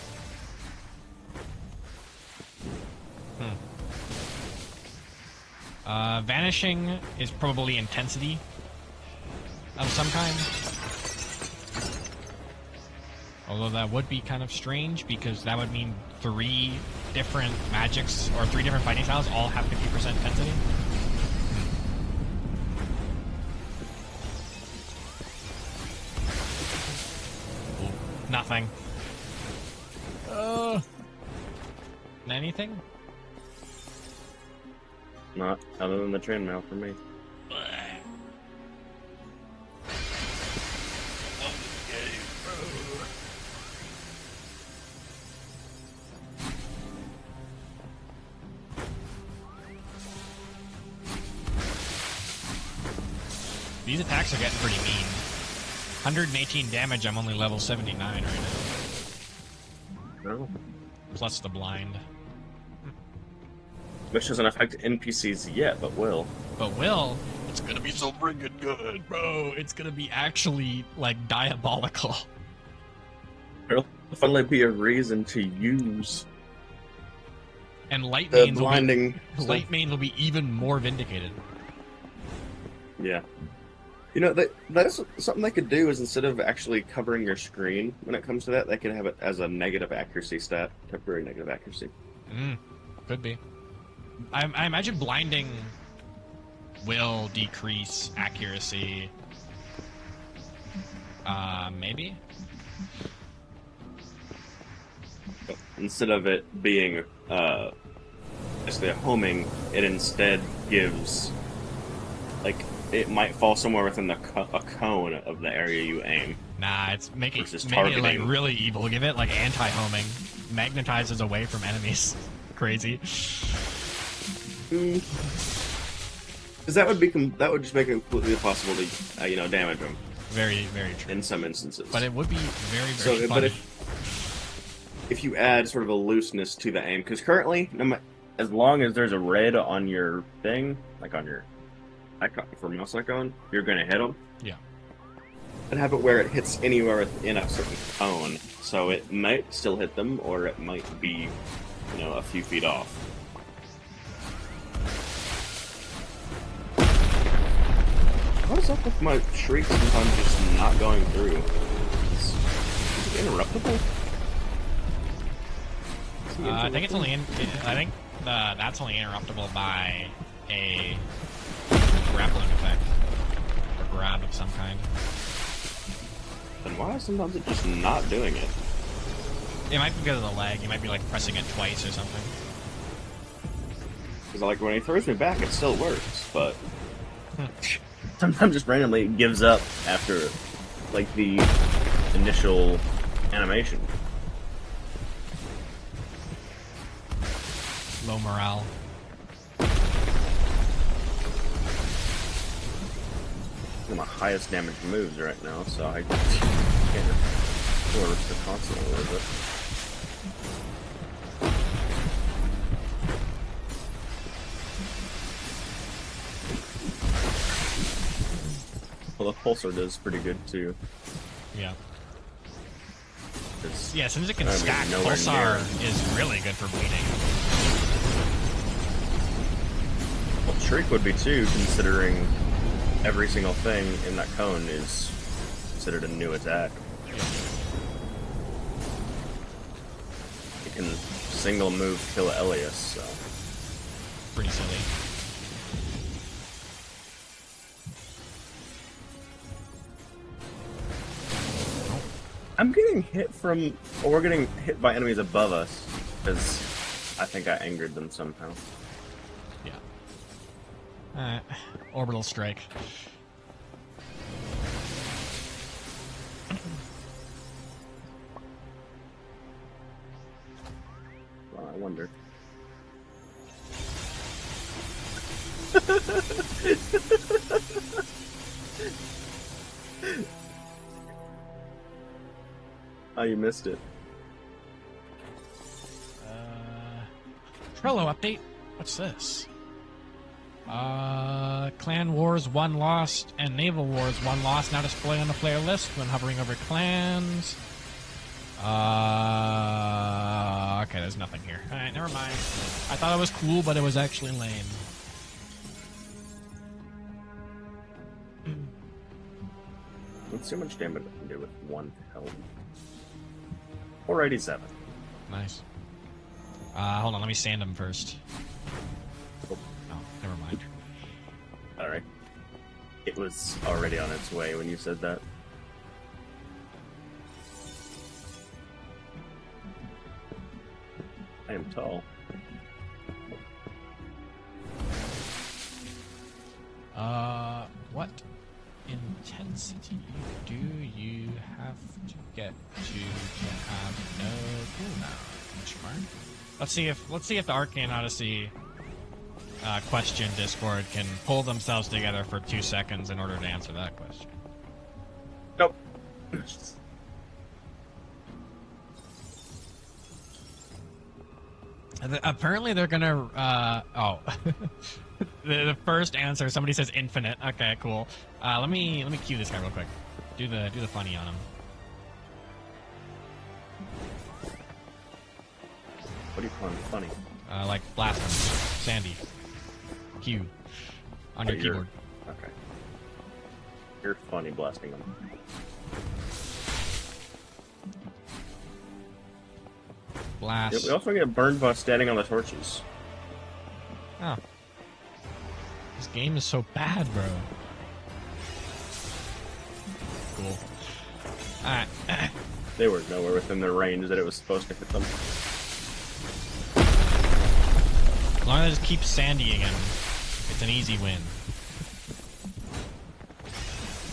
Vanishing is probably intensity of some kind. Although that would be kind of strange, because that would mean 3 different magics, or 3 different fighting styles all have 50% intensity. Nothing. Anything? not other than the train mail for me. These attacks are getting pretty mean. 118 damage, I'm only level 79 right now. No. Plus the blind. Which doesn't affect NPCs yet, but will. But will? It's gonna be so friggin' good, bro. It's gonna be actually, like, diabolical. It'll finally be a reason to use And light the mains blinding light mains will be even more vindicated. Yeah. You know, that's something they could do is instead of actually covering your screen when it comes to that, they could have it as a negative accuracy stat, temporary negative accuracy. Could be. I imagine blinding will decrease accuracy. Maybe? Instead of it being basically a homing, it instead gives, like, it might fall somewhere within a cone of the area you aim. Nah, it's making it like targeting. really evil. Give it like anti-homing. Magnetizes away from enemies. Crazy. Because that would just make it completely impossible to damage them. Very, very true. In some instances. But it would be very, very funny. But if you add sort of a looseness to the aim, because currently, as long as there's a red on your thing, like on your icon for mouse icon, you're gonna hit them. Yeah. and have it where it hits anywhere within a certain cone. So it might still hit them, or it might be, a few feet off. What's up with my shriek sometimes just not going through? Is it interruptible? I think it's only I think that's only interruptible by a grappling effect or grab of some kind. Then why is sometimes it just not doing it? It might be because of the lag. You might be like pressing it twice or something. Because like when he throws me back, it still works, but sometimes just randomly it gives up after like the initial animation. Low morale. One of my highest damage moves right now, so I can't afford to constantly with it. Well, the pulsar does pretty good too. Yeah. It's, yeah, since it can stack, pulsar is really good for bleeding. Well, shriek would be too, considering every single thing in that cone is considered a new attack. Yeah. It can single move kill Elias, so Pretty silly. I'm getting hit from, or we're getting hit by enemies above us, because I think I angered them somehow. Yeah. Orbital strike. Well, I wonder. Oh, you missed it. Trello update. What's this? Clan Wars 1 lost and Naval Wars 1 lost now display on the player list when hovering over clans. Okay, there's nothing here. Alright, never mind. I thought it was cool, but it was actually lame. Let's see how much damage I can do with one health. 487. Nice. Hold on, let me sand him first. Oh, never mind. Alright. It was already on its way when you said that. I am tall. What intensity do you have to get to have no cooldown? Let's see if the Arcane Odyssey question Discord can pull themselves together for 2 seconds in order to answer that question. Nope. Apparently they're gonna the first answer, somebody says infinite. Okay, cool. Let me cue this guy real quick. Do the funny on him. What do you call him? Funny? Like blast him. Sandy. Q. On your keyboard. Okay. You're funny blasting him. Blast. Yeah, we also get burned by standing on the torches. Oh. This game is so bad, bro. Cool. Alright. They were nowhere within the range that it was supposed to hit them. As long as I just keep sandying him, it's an easy win.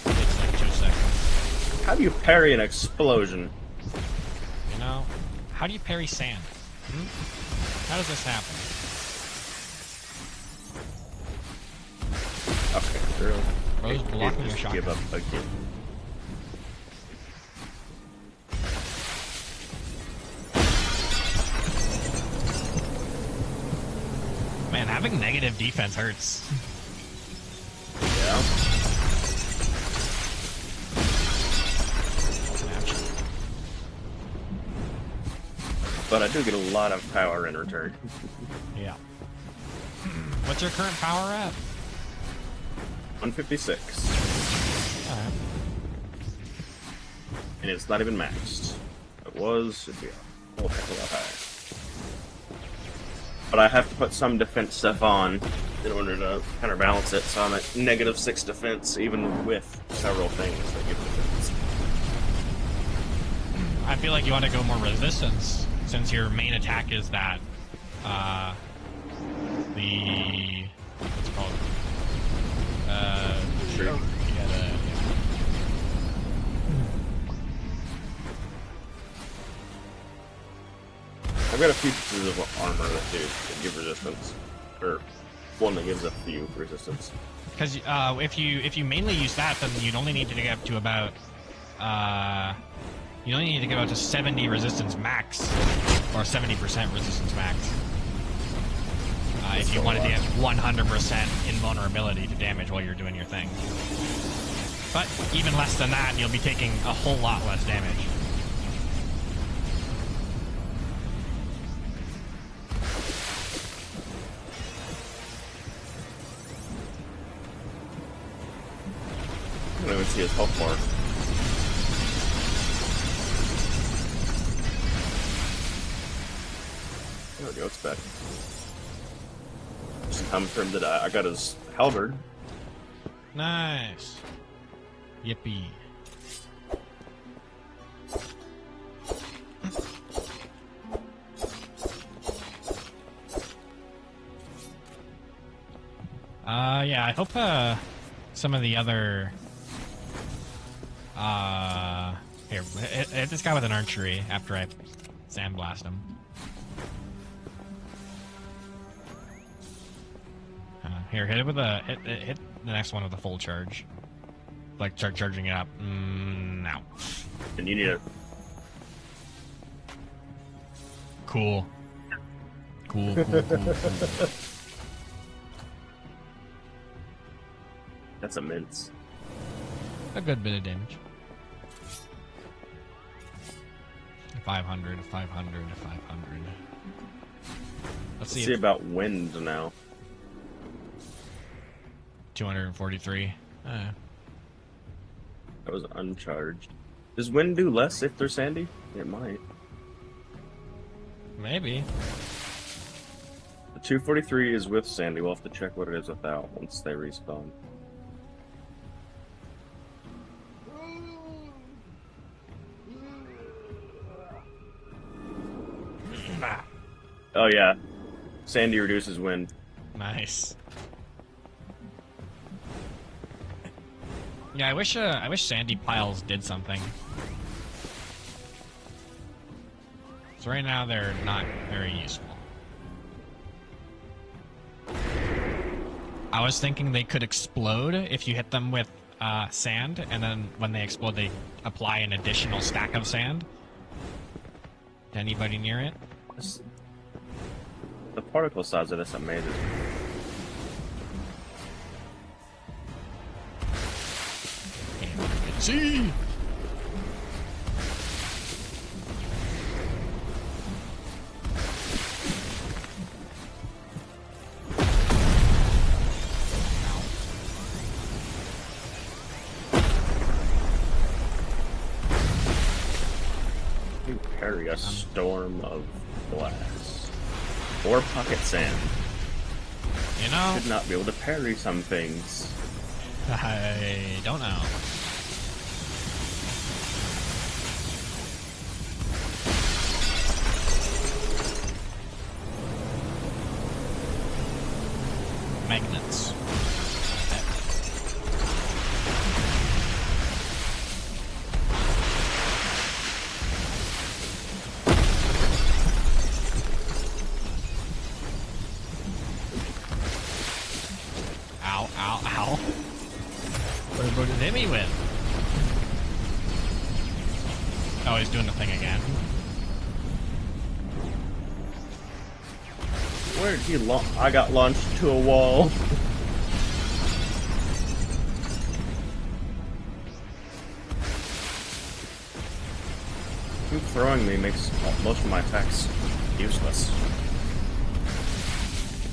It's like 2 seconds. How do you parry an explosion? You know? How do you parry sand? How does this happen? Okay, girl. Bro's blocking your just shotgun. give up again. Man, having negative defense hurts. Yeah. but I do get a lot of power in return. Yeah. What's your current power at? 156. Alright. And it's not even maxed. If it was, it'd be a whole heck of a lot higher. But I have to put some defense stuff on in order to counterbalance it, so I'm at -6 defense, even with several things that give defense. I feel like you want to go more resistance, since your main attack is that, what's it called? Sure. Yeah. I've got a few pieces of armor that give resistance. Or one that gives a few resistance. Because if you mainly use that, then you'd only need to get up to about you only need to get up to 70 resistance max, or 70% resistance max. If you wanted to get 100% invulnerability to damage while you're doing your thing. But even less than that, you'll be taking a whole lot less damage. I don't even see his health bar. There we go, it's back. Just time for him to die. I got his halberd. Nice. Yippee. Yeah, I hope, some of the other, here, hit this guy with an archery after I sandblast him. Here, hit it with a, hit the next one with a full charge. Like, start charging it up. Now. And you need a... Cool. Cool. That's immense. A good bit of damage. 500, 500, 500. Let's see about wind now. 243. That was uncharged. Does wind do less if they're sandy? It might. Maybe. The 243 is with sandy. We'll have to check what it is without once they respawn. Oh yeah, sandy reduces wind. Nice. Yeah, I wish sandy piles did something. So right now they're not very useful. I was thinking they could explode if you hit them with sand, and then when they explode, they apply an additional stack of sand to anybody near it. The particle size of this amazes me. See. You parry a storm of glass. Or pocket sand. You know, Should not be able to parry some things. I don't know. Magnets. Ow, ow, ow. What did it hit me with? Oh, he's doing the thing again. Where did he I got launched to a wall. You throwing me makes most of my attacks useless.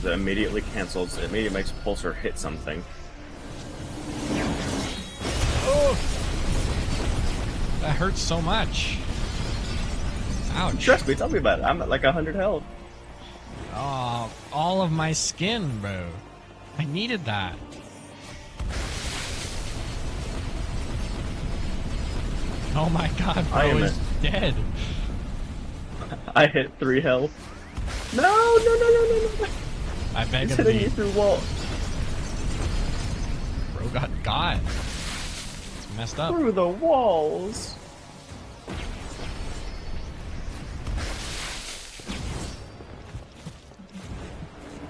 That immediately cancels. It immediately makes Pulsar hit something. Oh! That hurts so much. Ouch. Trust me, tell me about it. I'm at like 100 health. Oh, all of my skin, bro. I needed that. Oh my god, bro is dead. I hit 3 health. No, no, no, no, no, no. I beg He's of hitting thee. you through walls. Bro got. It's messed up. Through the walls.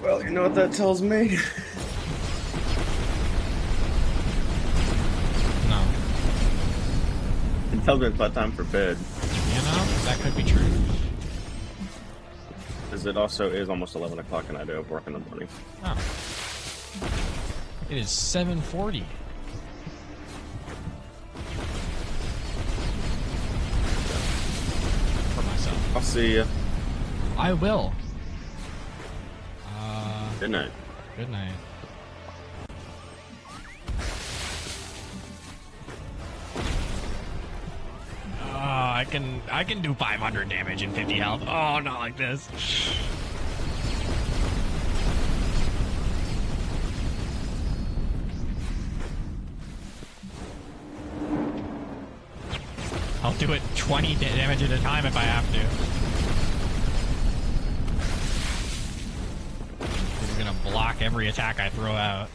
Well, you know what that tells me? No. It tells me it's about time for bed. You know, that could be true. Because it also is almost 11 o'clock and I do have work in the morning. Oh. It is 7:40. For myself. I'll see you. I will. Good night. Good night. Oh, I can do 500 damage and 50 health. Oh, not like this. I'll do it 20 damage at a time if I have to. This is gonna block every attack I throw out.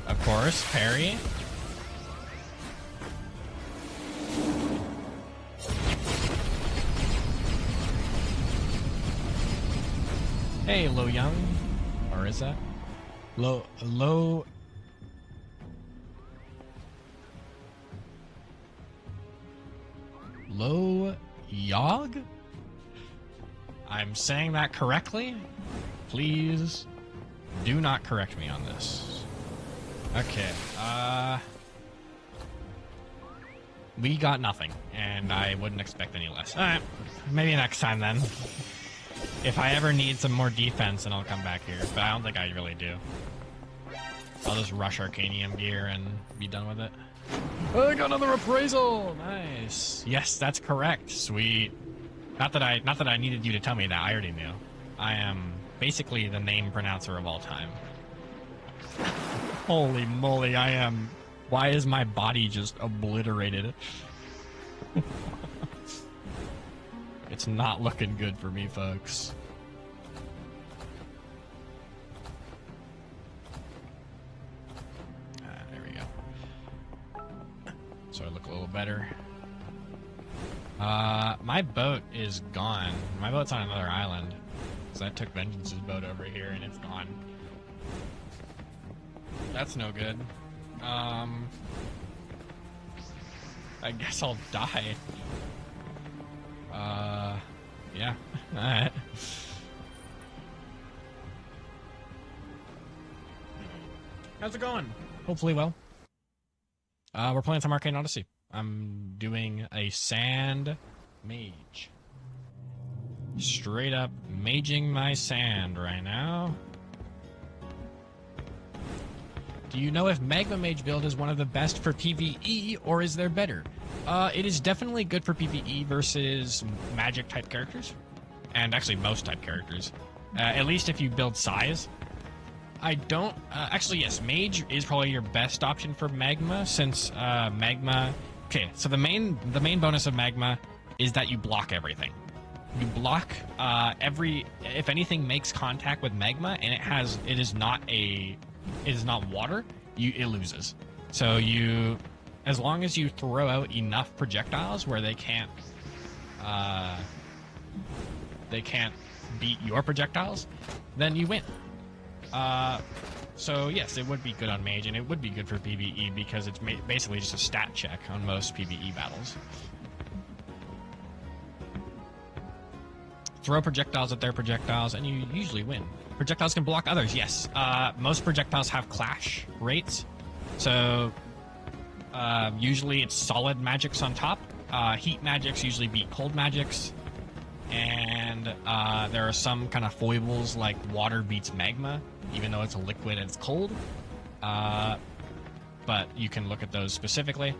Of course, parry. Hey, Lo Young. Or is that? Lo Yog? I'm saying that correctly? Please do not correct me on this. Okay, we got nothing, and I wouldn't expect any less. Alright, maybe next time then. If I ever need some more defense, then I'll come back here, but I don't think I really do. I'll just rush Arcanium gear and be done with it. Oh, I got another appraisal! Nice. Yes, that's correct. Sweet. Not that I needed you to tell me that, I already knew. I am basically the name pronouncer of all time. Holy moly, I am... Why is my body just obliterated? It's not looking good for me, folks. There we go. So I look a little better. My boat is gone. My boat's on another island. Because I took Vengeance's boat over here and it's gone. That's no good. I guess I'll die. Yeah. Alright. How's it going? Hopefully well. We're playing some Arcane Odyssey. I'm doing a sand mage. Straight up maging my sand right now. Do you know if Magma Mage build is one of the best for PvE, or is there better? It is definitely good for PvE versus magic type characters. And actually most type characters. At least if you build size. I don't... actually, yes, Mage is probably your best option for Magma, since Magma... Okay, so the main bonus of Magma is that you block everything. You block every... If anything makes contact with Magma, and it is not water, it loses. So you... As long as you throw out enough projectiles where they can't beat your projectiles, then you win. So yes, it would be good on mage, and it would be good for PvE because it's basically just a stat check on most PvE battles. Throw projectiles at their projectiles, and you usually win. Projectiles can block others, yes. Most projectiles have clash rates, so usually it's solid magics on top. Heat magics usually beat cold magics, and there are some kind of foibles like water beats magma, even though it's a liquid and it's cold. But you can look at those specifically.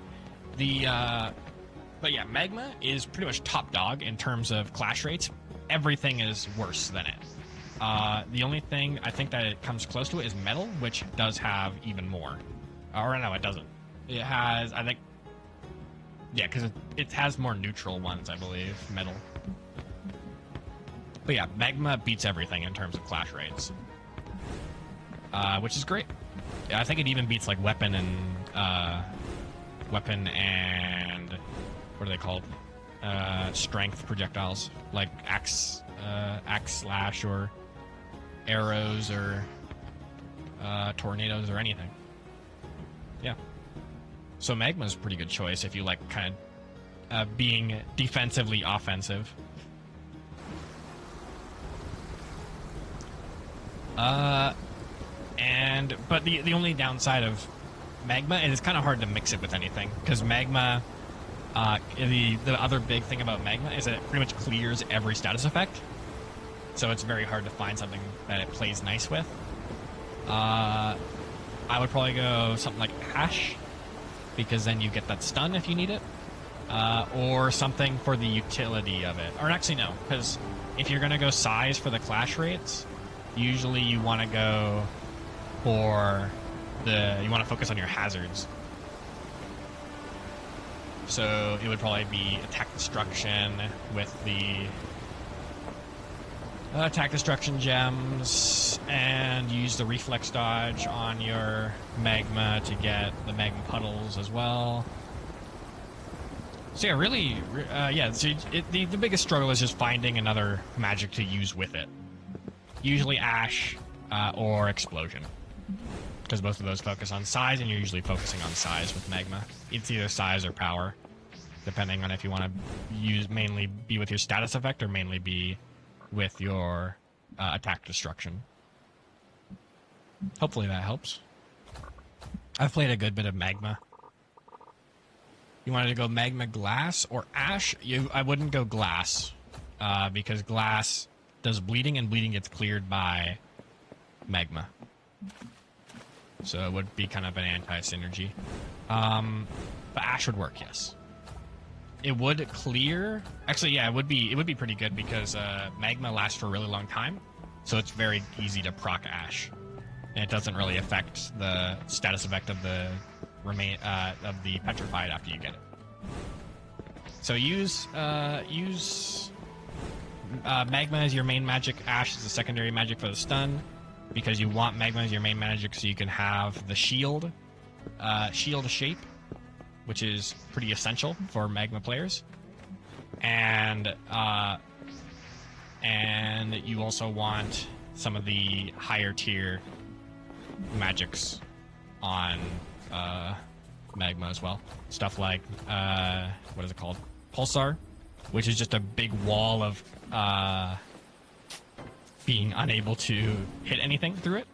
But yeah, magma is pretty much top dog in terms of clash rates. Everything is worse than it. The only thing I think that it comes close to it is metal, which does have even more. Or no, it doesn't. It has, I think, yeah, because it has more neutral ones, I believe, metal. But yeah, magma beats everything in terms of clash rates, which is great. Yeah, I think it even beats like weapon and what are they called? Strength projectiles like axe slash or arrows or tornadoes or anything. Yeah. So magma's a pretty good choice if you like kind of being defensively offensive. But the only downside of magma is it's kind of hard to mix it with anything because magma. The other big thing about magma is that it pretty much clears every status effect, so it's very hard to find something that it plays nice with. I would probably go something like ash, because then you get that stun if you need it, or something for the utility of it. Or actually no, because if you're gonna go size for the clash rates, usually you want to go for you want to focus on your hazards. So it would probably be attack destruction with the attack destruction gems, and use the reflex dodge on your magma to get the magma puddles as well. So yeah, really, So the biggest struggle is just finding another magic to use with it. Usually ash or explosion, because both of those focus on size, and you're usually focusing on size with magma. It's either size or power, depending on if you want to mainly be with your status effect or mainly be with your attack destruction. Hopefully that helps. I've played a good bit of magma. You wanted to go magma, glass, or ash? I wouldn't go glass, because glass does bleeding, and bleeding gets cleared by magma. So it would be kind of an anti-synergy. But ash would work, yes. It would clear. Actually, yeah, it would be pretty good because magma lasts for a really long time, so it's very easy to proc ash, and it doesn't really affect the status effect of the petrified after you get it. So use magma as your main magic, ash as a secondary magic for the stun, because you want magma as your main magic so you can have the shield shape, which is pretty essential for magma players. And you also want some of the higher tier magics on magma as well. Stuff like, what is it called? Pulsar, which is just a big wall of being unable to hit anything through it.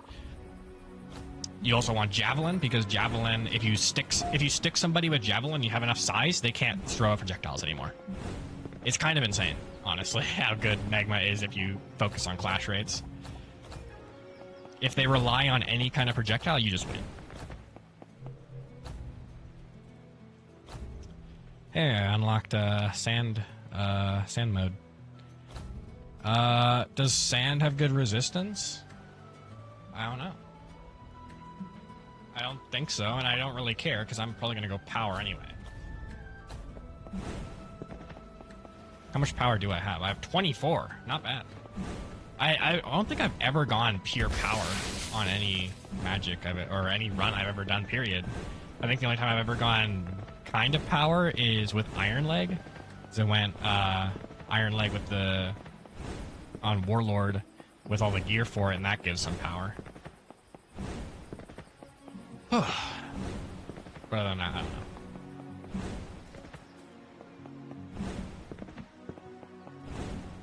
You also want javelin, because javelin, if you stick somebody with javelin, you have enough size, they can't throw out projectiles anymore. It's kind of insane, honestly, how good magma is if you focus on clash rates. If they rely on any kind of projectile, you just win. Hey, I unlocked sand mode. Does sand have good resistance? I don't know. I don't think so, and I don't really care, because I'm probably going to go power anyway. How much power do I have? I have 24. Not bad. I don't think I've ever gone pure power on any magic or any run I've ever done, period. I think the only time I've ever gone kind of power is with Iron Leg. So I went Iron Leg on Warlord with all the gear for it, and that gives some power. But other than that, I don't know.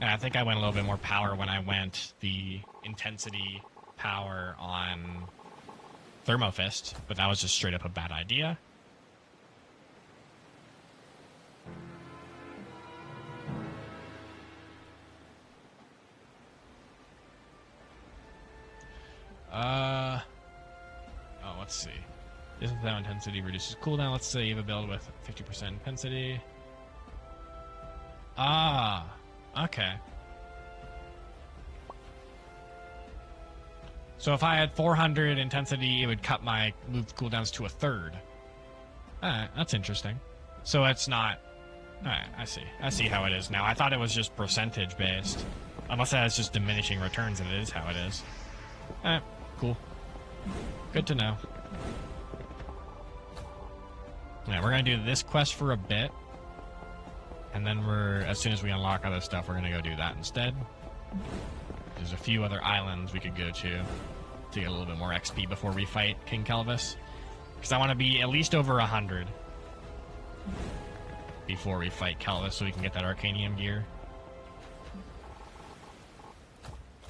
And I think I went a little bit more power when I went the intensity power on Thermofist, but that was just straight up a bad idea. Oh, let's see. Isn't that intensity reduces cooldown? Let's save a build with 50% intensity. Ah, okay. So if I had 400 intensity, it would cut my move cooldowns to a third. Alright, that's interesting. So it's not... Alright, I see. I see how it is now. I thought it was just percentage based. Unless that is just diminishing returns, and it is how it is. Alright, cool. Good to know. Yeah, we're gonna do this quest for a bit. And then as soon as we unlock other stuff, we're gonna go do that instead. There's a few other islands we could go to get a little bit more XP before we fight King Kelvis. Because I want to be at least over 100 before we fight Kelvis so we can get that Arcanium gear.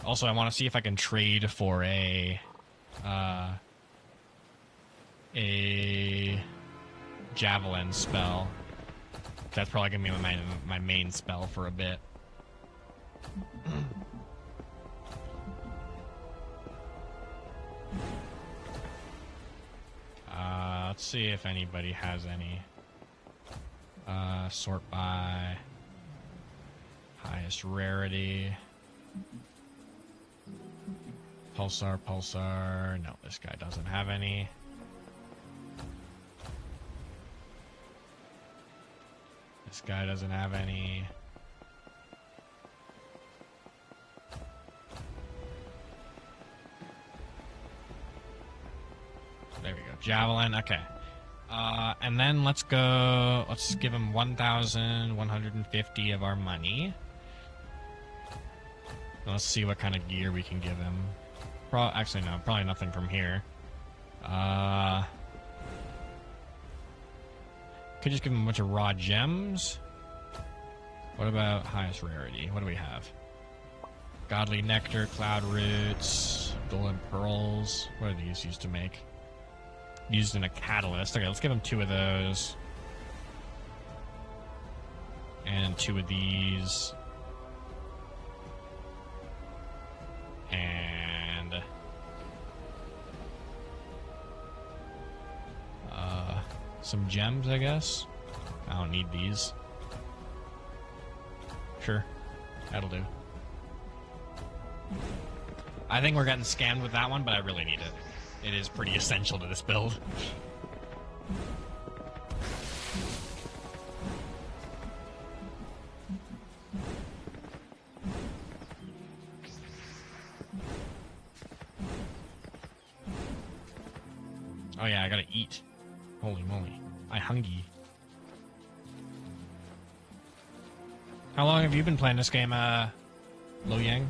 Also, I want to see if I can trade for a Javelin spell. That's probably going to be my main spell for a bit. Let's see if anybody has any. Sort by highest rarity. Pulsar. No, this guy doesn't have any. This guy doesn't have any. There we go. Javelin. Okay. And then let's give him 1,150 of our money. Let's see what kind of gear we can give him. Actually, no. Probably nothing from here. Could just give him a bunch of raw gems. What about highest rarity? What do we have? Godly Nectar, Cloud Roots, Golden Pearls. What are these used to make? Used in a catalyst. Okay, let's give him 2 of those. And 2 of these. And... some gems, I guess. I don't need these. Sure. That'll do. I think we're getting scammed with that one, but I really need it. It is pretty essential to this build. Oh yeah, I gotta eat. Holy moly. I hungry. How long have you been playing this game, Lo Yang?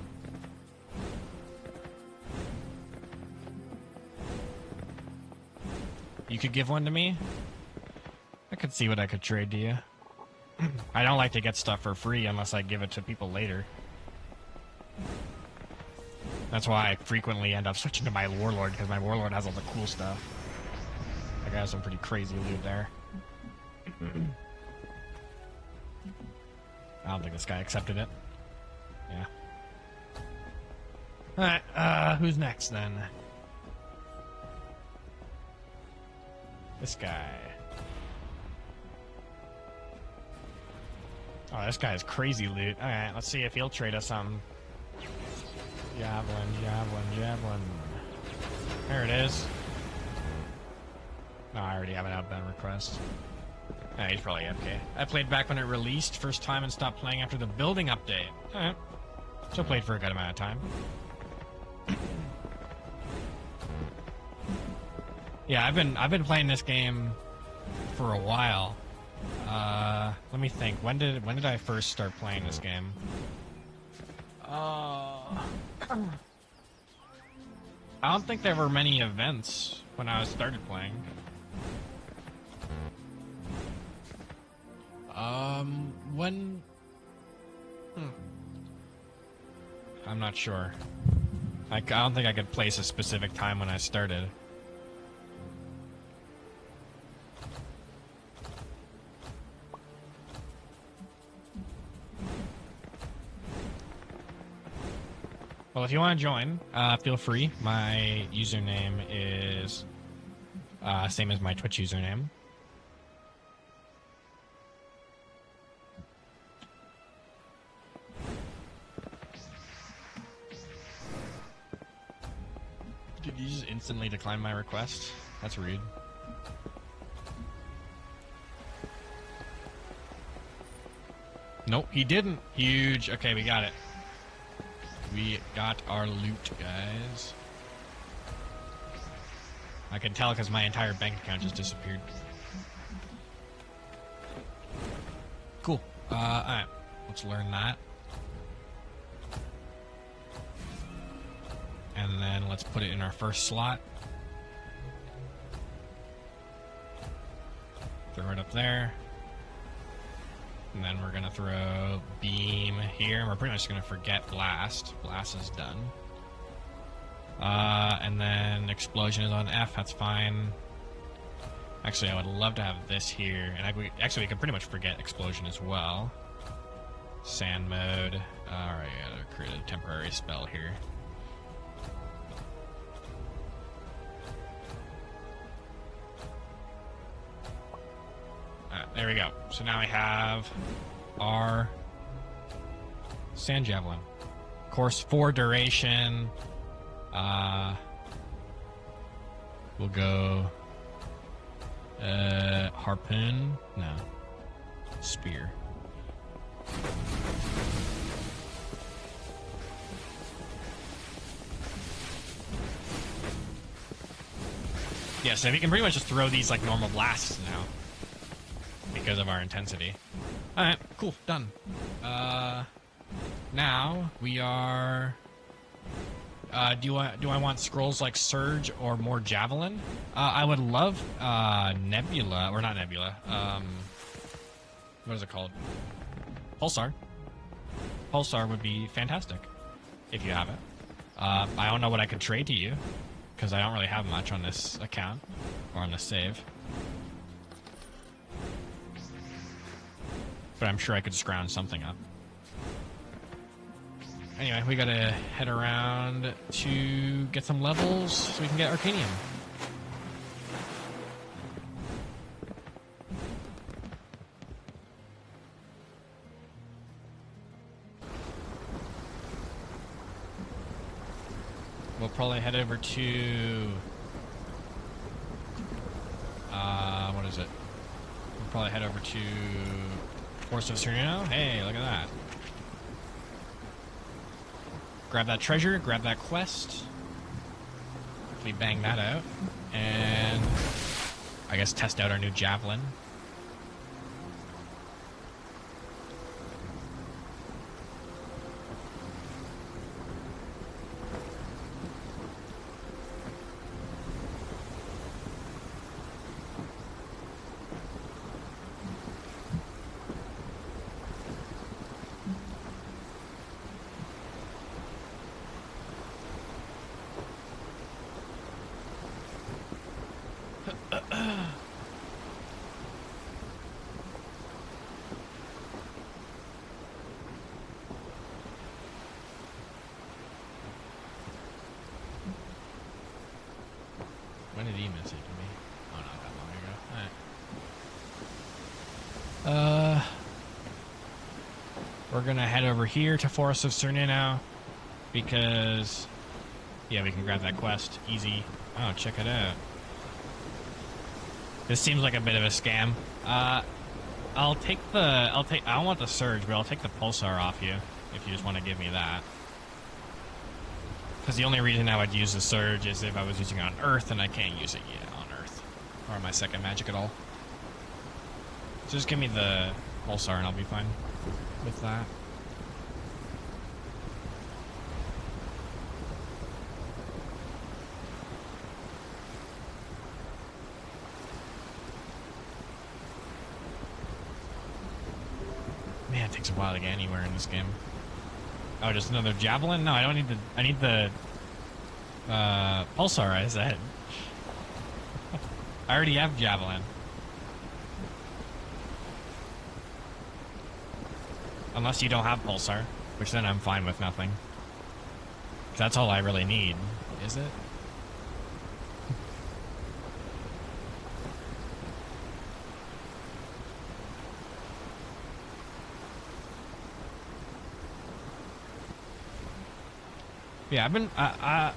You could give one to me? I could see what I could trade to you. I don't like to get stuff for free unless I give it to people later. That's why I frequently end up switching to my Warlord, because my Warlord has all the cool stuff. That guy has some pretty crazy loot there. I don't think this guy accepted it. Yeah. Alright, who's next then? This guy. Oh, this guy has crazy loot. Alright, let's see if he'll trade us some. Javelin. There it is. No, I already have an outbound request. Yeah, he's probably AFK. I played back when it released first time and stopped playing after the building update. Alright. So played for a good amount of time. Yeah, I've been playing this game for a while. Let me think. When did I first start playing this game? I don't think there were many events when I started playing. When... I'm not sure. I don't think I could place a specific time when I started. Well, if you want to join, feel free. My username is same as my Twitch username. Did you just instantly decline my request? That's rude. Nope, he didn't. Huge. Okay, we got it. We got our loot, guys. I can tell because my entire bank account just disappeared. Cool. Alright. Let's learn that. And then let's put it in our first slot. Throw it up there. And then we're gonna throw beam here, and we're pretty much just gonna forget blast. Blast is done. And then explosion is on F, that's fine. Actually, I would love to have this here, and actually we can pretty much forget explosion as well. Sand mode. Alright, I gotta create a temporary spell here. There we go. So now we have our sand javelin. Of course, for duration, we'll go harpoon. No, spear. Yeah, so we can pretty much just throw these like normal blasts now. Because of our intensity. Alright, cool, done. Now we are... do I want scrolls like Surge or more Javelin? I would love Nebula, or not Nebula, what is it called? Pulsar. Pulsar would be fantastic, if you have it. I don't know what I could trade to you, because I don't really have much on this account, or on this save. But I'm sure I could scrounge something up. Anyway, we gotta head around to get some levels so we can get Arcanium. We'll probably head over to... what is it? We'll probably head over to... Force of Sereno. Hey, look at that. Grab that treasure, grab that quest. We bang that out. And I guess test out our new javelin. When did he message me? Oh, not that long ago. Alright. We're gonna head over here to Forest of Cernino because, yeah, we can grab that quest. Easy. Oh, check it out. This seems like a bit of a scam. I don't want the Surge, but I'll take the Pulsar off you if you just want to give me that. Because the only reason I would use the Surge is if I was using it on Earth, and I can't use it yet on Earth. Or my second magic at all. So just give me the Pulsar and I'll be fine with that. Man, it takes a while to get anywhere in this game. Oh, just another javelin? No, I don't need the... I need the... pulsar, I said. I already have javelin. Unless you don't have pulsar, which then I'm fine with nothing. That's all I really need, is it? Yeah, I've been I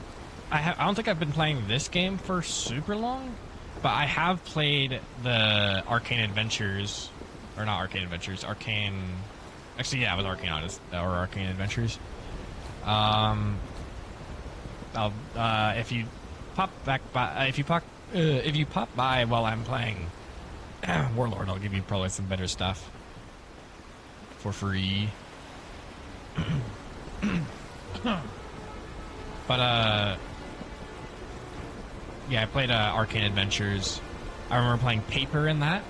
don't think I've been playing this game for super long, but I have played the Arcane Adventures, or not Arcane Adventures, Arcane. Actually, yeah, it was Arcane Odyssey or Arcane Adventures. If you pop back by, if you pop by while I'm playing Warlord, I'll give you probably some better stuff for free. But yeah, I played Arcane Adventures. I remember playing Paper in that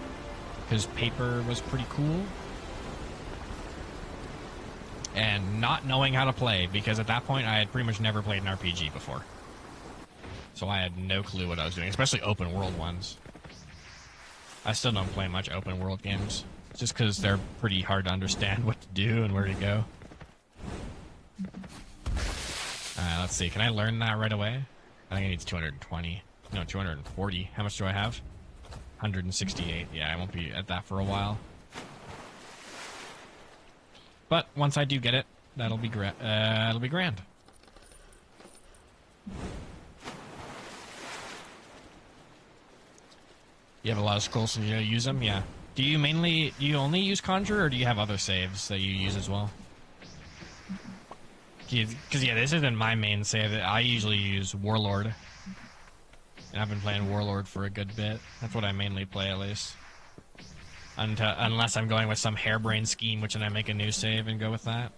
because Paper was pretty cool. And not knowing how to play, because at that point I had pretty much never played an RPG before. So I had no clue what I was doing, especially open world ones. I still don't play much open world games, just because they're pretty hard to understand what to do and where to go. Let's see, can I learn that right away? I think it needs 220. No, 240. How much do I have? 168. Yeah, I won't be at that for a while. But once I do get it, that'll be grand. You have a lot of skulls, so you use them. Yeah. Do you only use Conjure, or do you have other saves that you use as well? Because yeah, this isn't my main save. I usually use Warlord, and I've been playing Warlord for a good bit. That's what I mainly play, at least. Unless I'm going with some harebrained scheme, which then I make a new save and go with that.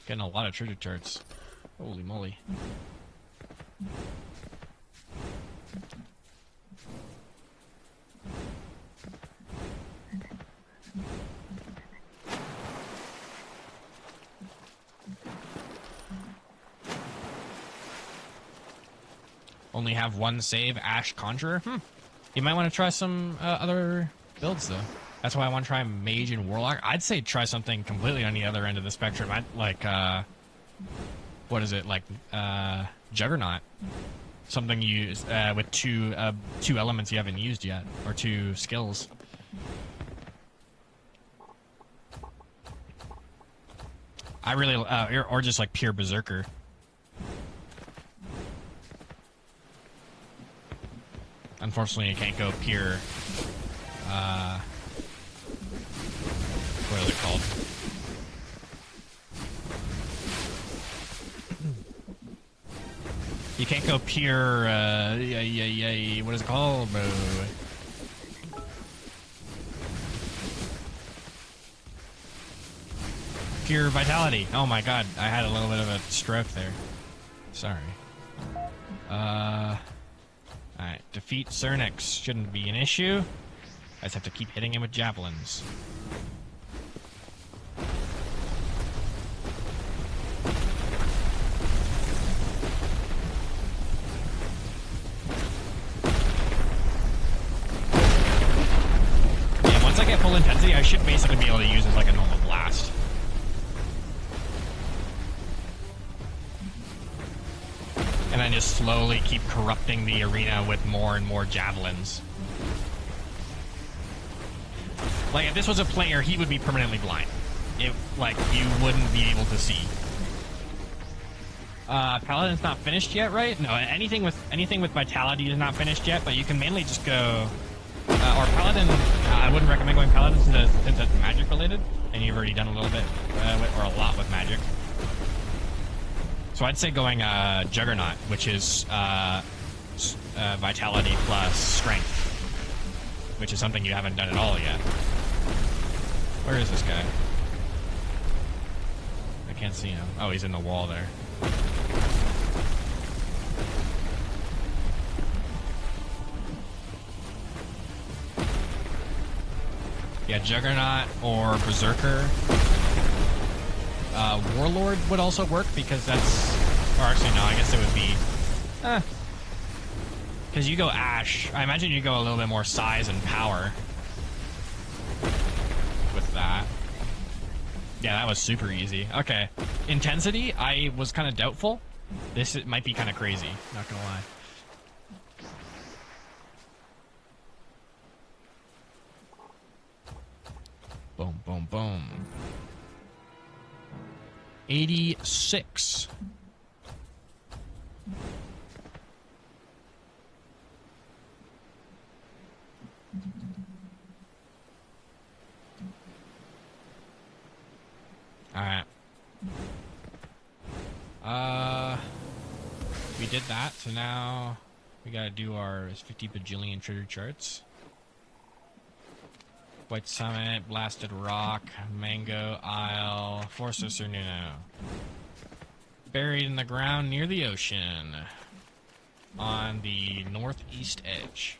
Getting a lot of treasure charts. Holy moly. Only have one save, Ash Conjurer? You might want to try some other builds, though. That's why I want to try Mage and Warlock. I'd say try something completely on the other end of the spectrum. What is it? Like, Juggernaut. Something you use with two elements you haven't used yet, or two skills. I really, or just like pure Berserker. Unfortunately, I can't go pure, what are they called? You can't go pure, what is it called, bro? Pure Vitality. Oh my god, I had a little bit of a stroke there. Sorry. Alright, defeat Cernix shouldn't be an issue. I just have to keep hitting him with javelins. Yeah, once I get full intensity, I should basically be able to use it like a normal blast. And then just slowly keep corrupting the arena with more and more javelins. Like, if this was a player, he would be permanently blind. Like, you wouldn't be able to see. Paladin's not finished yet, right? No, anything with Vitality is not finished yet, but you can mainly just go... or Paladin, I wouldn't recommend going Paladin since it's magic related, and you've already done a little bit, or a lot with magic. So I'd say going Juggernaut, which is Vitality plus Strength, which is something you haven't done at all yet. Where is this guy? I can't see him. Oh, he's in the wall there. Yeah, Juggernaut or Berserker. Warlord would also work because that's... Or actually, no, I guess it would be... Because you go Ash. I imagine you go a little bit more size and power with that. Yeah, that was super easy. Okay. Intensity, I was kind of doubtful. This might be kind of crazy, not gonna lie. Boom, boom, boom. 86. Alright. We did that, so now we gotta do our 50 bajillion trigger charts. White Summit, Blasted Rock, Mango Isle, Forza Cernuno. Buried in the ground near the ocean. On the northeast edge.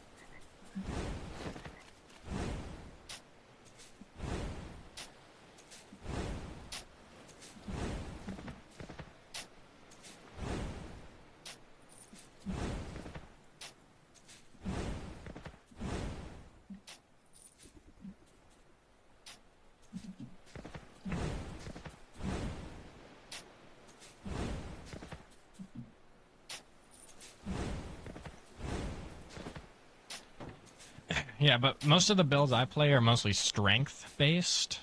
Yeah, but most of the builds I play are mostly strength-based.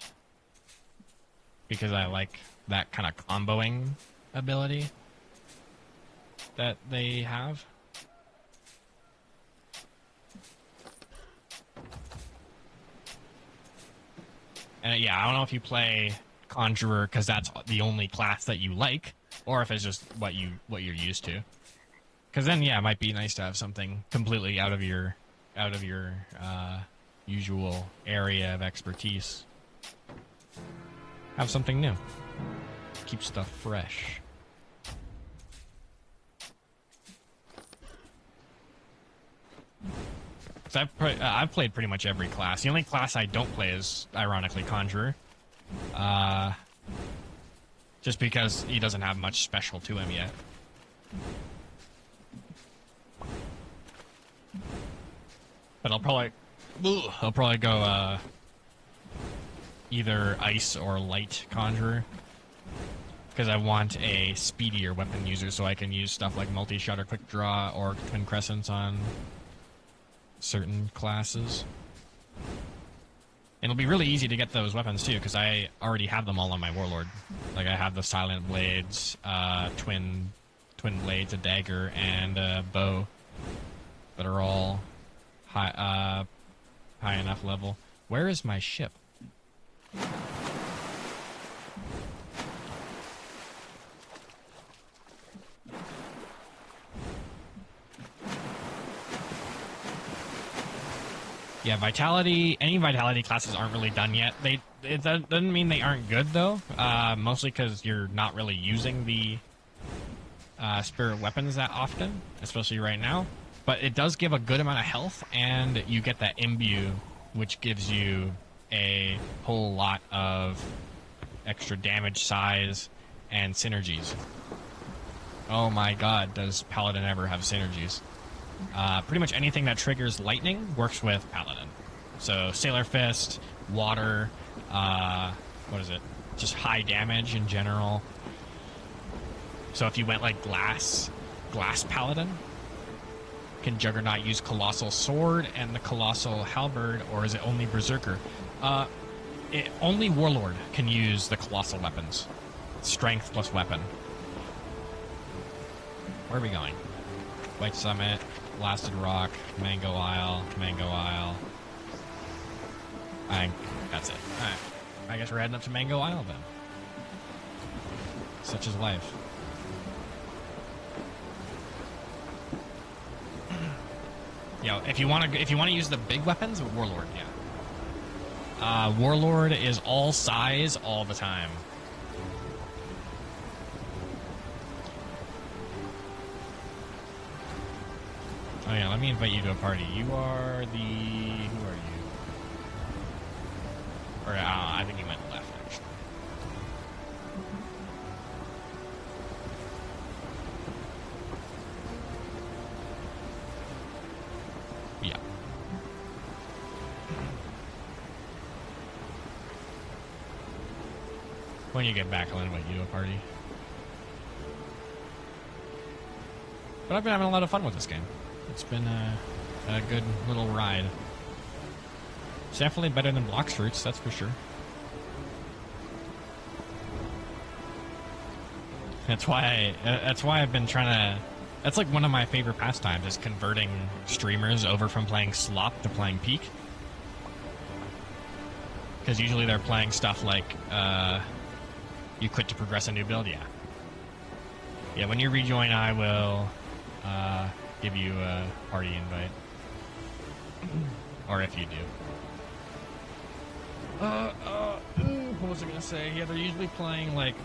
Because I like that kind of comboing ability that they have. And yeah, I don't know if you play Conjurer because that's the only class that you like, or if it's just what you're used to. Because then, yeah, it might be nice to have something completely out of your usual area of expertise. Have something new. Keep stuff fresh. So I've played pretty much every class. The only class I don't play is, ironically, Conjurer. Just because he doesn't have much special to him yet. But I'll probably go either Ice or Light Conjurer. Because I want a speedier weapon user so I can use stuff like multi-shot or quick draw or twin crescents on certain classes. And it'll be really easy to get those weapons too, because I already have them all on my Warlord. Like I have the Silent Blades, twin blades, a dagger, and a bow that are all high enough level. Where is my ship? Yeah, Vitality, any Vitality classes aren't really done yet. It doesn't mean they aren't good, though. Mostly because you're not really using the spirit weapons that often, especially right now. But it does give a good amount of health, and you get that imbue, which gives you a whole lot of extra damage size and synergies. Oh my god, does Paladin ever have synergies? Pretty much anything that triggers lightning works with Paladin. So Sailor Fist, water, what is it? Just high damage in general. So if you went like glass Paladin, can Juggernaut use Colossal Sword and the Colossal Halberd, or is it only Berserker? Only Warlord can use the Colossal weapons. Strength plus weapon. Where are we going? White Summit, Blasted Rock, Mango Isle. I think that's it. Alright. I guess we're heading up to Mango Isle then. Such is life. Yo, if you wanna use the big weapons, Warlord, yeah. Warlord is all size all the time. Oh yeah, let me invite you to a party. You are the... Who are you? Or I think he went left, actually. Yeah. When you get back, I'll invite you to a party. But I've been having a lot of fun with this game. It's been a good little ride. It's definitely better than Blox Fruits, that's for sure. That's why I've been trying to. That's like one of my favorite pastimes is converting streamers over from playing slop to playing peak. Because usually they're playing stuff like you quit to progress a new build. Yeah. Yeah. When you rejoin, I will give you a party invite, or if you do. What was I gonna say? Yeah, they're usually playing like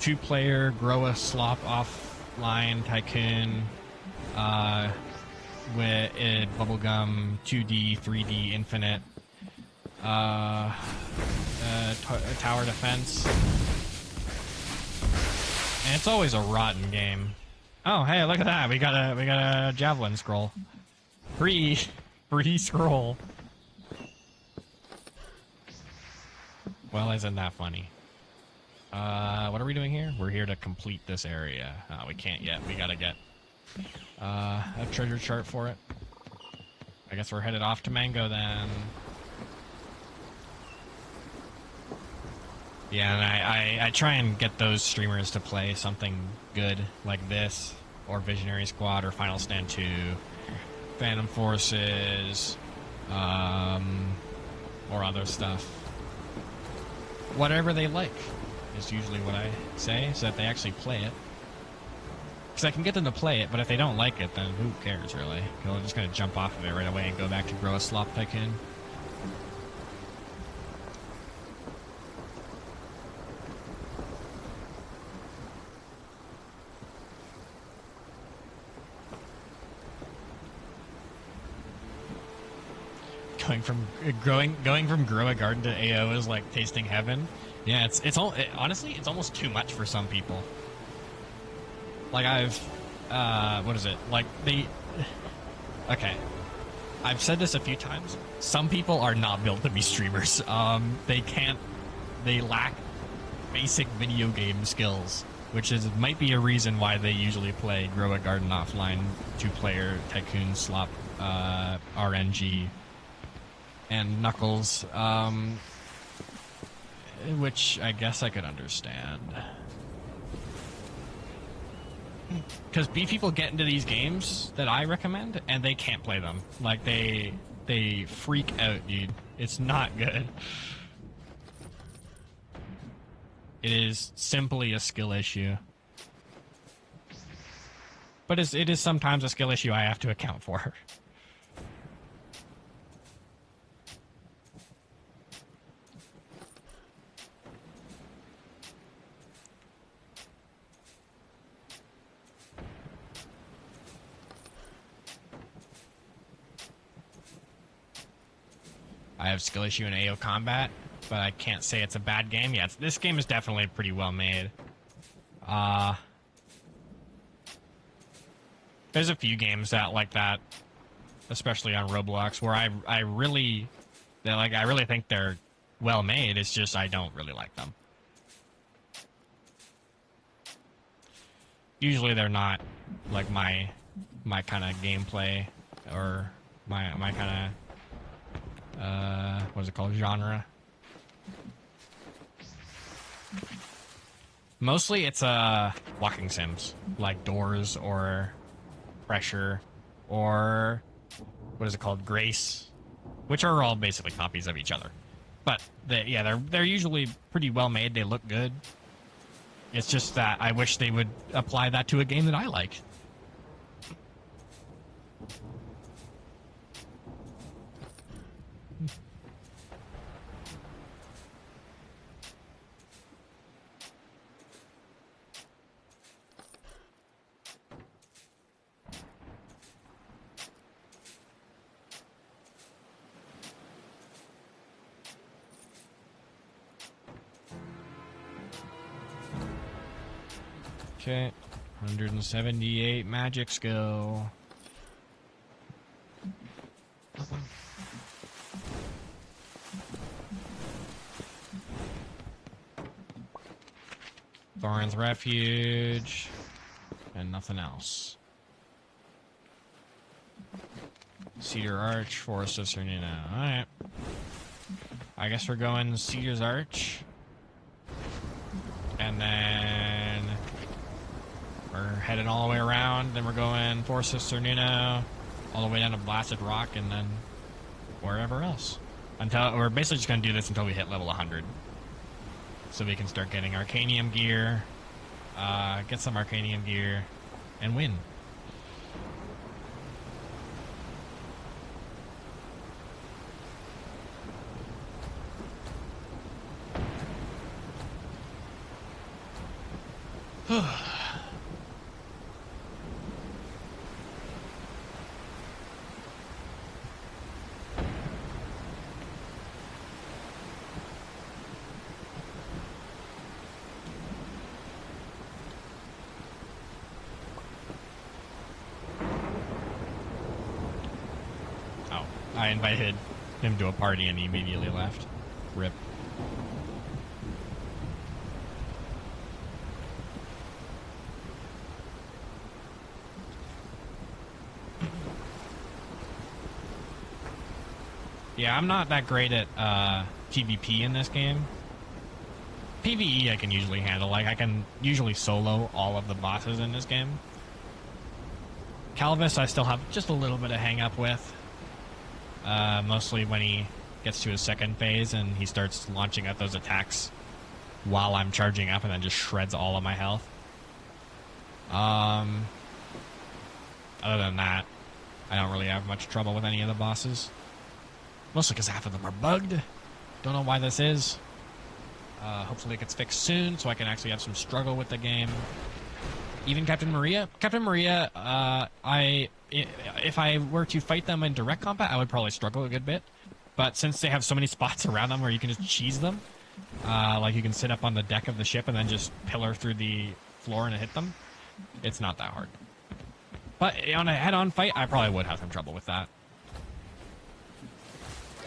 2-player grow a slop offline tycoon with bubblegum 2D 3D infinite tower defense, and it's always a rotten game. Oh, hey, look at that! We got a javelin scroll, free scroll. Well, isn't that funny? What are we doing here? We're here to complete this area. Oh, we can't yet. We gotta get a treasure chart for it. I guess we're headed off to Mango then. Yeah, and I try and get those streamers to play something good like this, or Visionary Squad, or Final Stand 2, Phantom Forces, or other stuff. Whatever they like is usually what I say, so that they actually play it. Because I can get them to play it, but if they don't like it, then who cares, really? They're just going to jump off of it right away and go back to grow a slop tycoon. Going from grow a garden to AO is like tasting heaven. Yeah, honestly, it's almost too much for some people. Like what is it? Like okay. I've said this a few times. Some people are not built to be streamers. They lack basic video game skills, which might be a reason why they usually play grow a garden offline, 2-player tycoon slop, RNG, and Knuckles, which I guess I could understand. Because people get into these games that I recommend, and they can't play them. Like, they freak out, dude. It's not good. It is simply a skill issue. But it is sometimes a skill issue I have to account for. I have skill issue in AO combat, but I can't say it's a bad game. Yeah, this game is definitely pretty well made. There's a few games that like that, especially on Roblox, where I really think they're well made. It's just I don't really like them. Usually they're not like my kind of gameplay or my kind of what is it called, genre. Mostly it's walking sims like Doors or Pressure or what is it called, Grace, which are all basically copies of each other. But they're usually pretty well made. They look good. It's just that I wish they would apply that to a game that I like. Okay. 178 magic skill. Thorin's Refuge. And nothing else. Cedar Arch, Forest of Cernina. Alright. I guess we're going Cedar's Arch. And then we're heading all the way around. Then we're going Forest of Cernina, all the way down to Blasted Rock, and then wherever else. Until we're basically just going to do this until we hit level 100. So we can start getting Arcanium gear, get some Arcanium gear, and win. I invited him to a party and he immediately left. Rip. Yeah, I'm not that great at PvP in this game. PvE I can usually handle. Like, I can usually solo all of the bosses in this game. Calvus I still have just a little bit of hang up with. Mostly when he gets to his second phase and he starts launching out those attacks while I'm charging up and then just shreds all of my health. Other than that, I don't really have much trouble with any of the bosses. Mostly because half of them are bugged. Don't know why this is. Hopefully it gets fixed soon so I can actually have some struggle with the game. Even Captain Maria. Captain Maria, if I were to fight them in direct combat, I would probably struggle a good bit. But since they have so many spots around them where you can just cheese them, like you can sit up on the deck of the ship and then just pillar through the floor and hit them, it's not that hard. But on a head-on fight, I probably would have some trouble with that.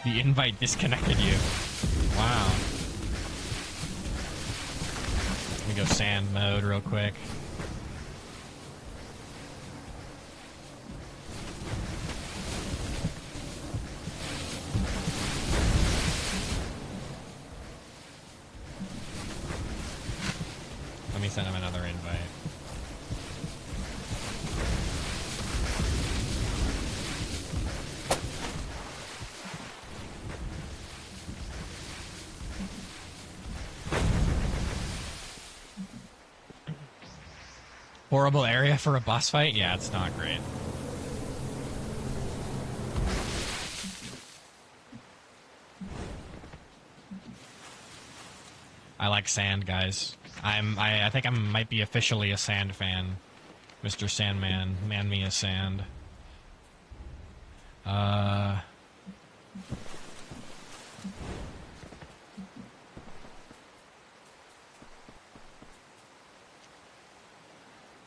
The invite disconnected you. Wow. Let me go sand mode real quick. Let me send him another invite. Horrible area for a boss fight? Yeah, it's not great. I like sand, guys. I think I might be officially a sand fan. Mr. Sandman, man me a sand.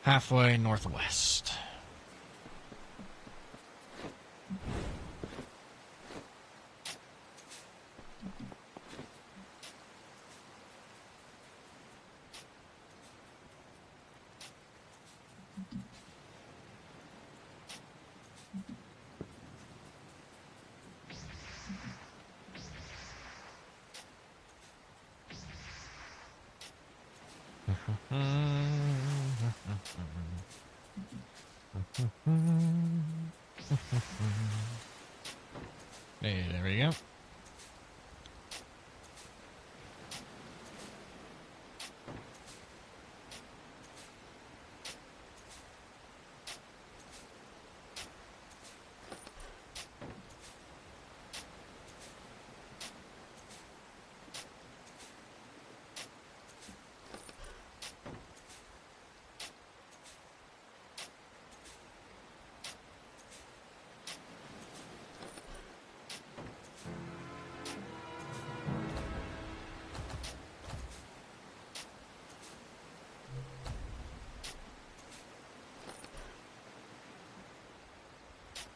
Halfway northwest. Hey, there we go.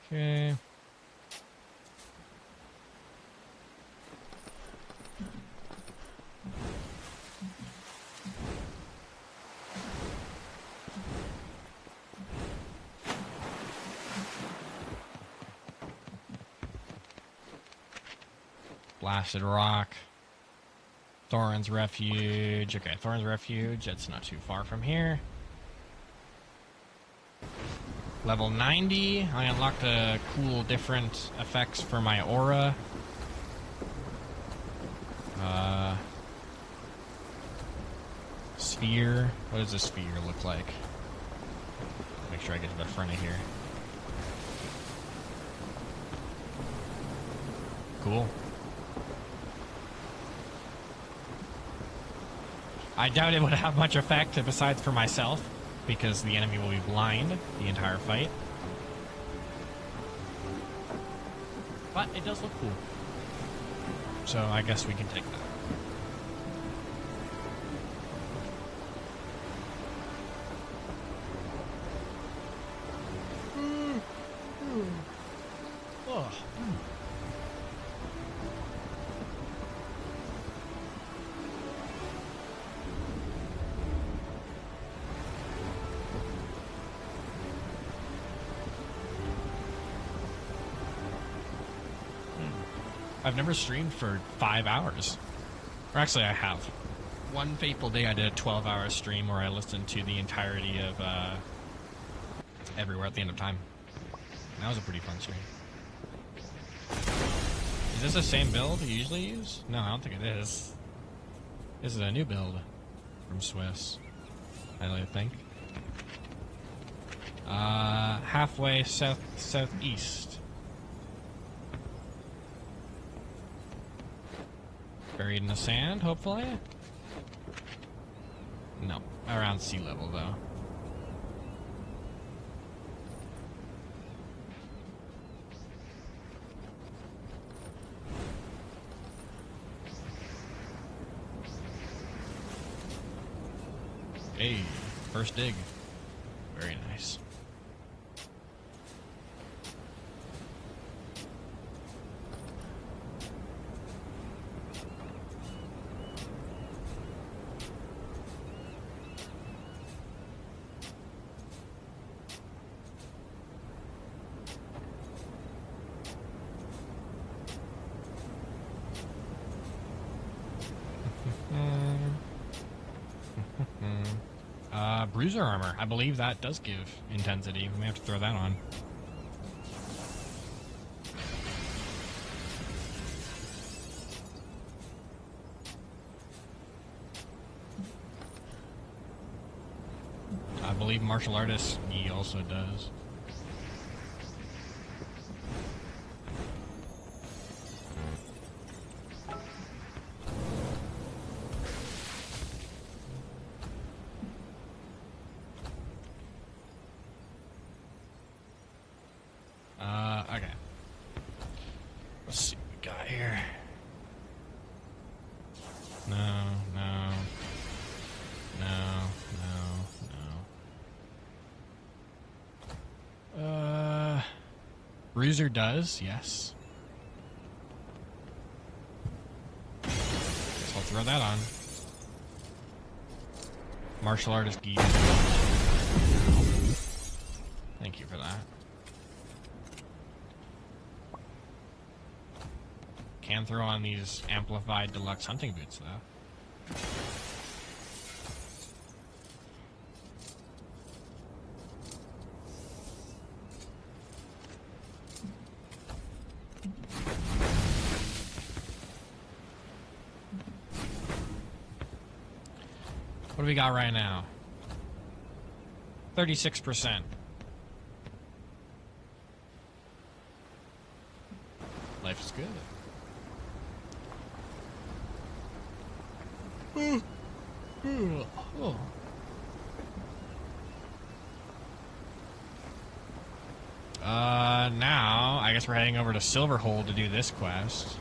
Okay. Blasted rock. Thorin's Refuge. Okay, Thorin's Refuge. That's not too far from here. Level 90. I unlocked the cool different effects for my aura. Sphere. What does a sphere look like? Make sure I get to the front of here. Cool. I doubt it would have much effect besides for myself, because the enemy will be blind the entire fight. But it does look cool. So I guess we can take that. Oh. I've never streamed for 5 hours. Or actually, I have. One fateful day I did a 12-hour stream where I listened to the entirety of Everywhere at the End of Time. That was a pretty fun stream. Is this the same build you usually use? No, I don't think it is. This is a new build from Swiss, I think. Halfway southeast. Buried in the sand, hopefully? No, around sea level, though. Hey, first dig. Very nice. Bruiser armor. I believe that does give intensity. We may have to throw that on. I believe martial artist he also does. Okay. Let's see what we got here. No. Bruiser does, yes. So I'll throw that on. Martial artist gear. Thank you for that. Can throw on these amplified deluxe hunting boots, though. What do we got right now? 36%. Life is good. Oh. Now, I guess we're heading over to Silverhold to do this quest.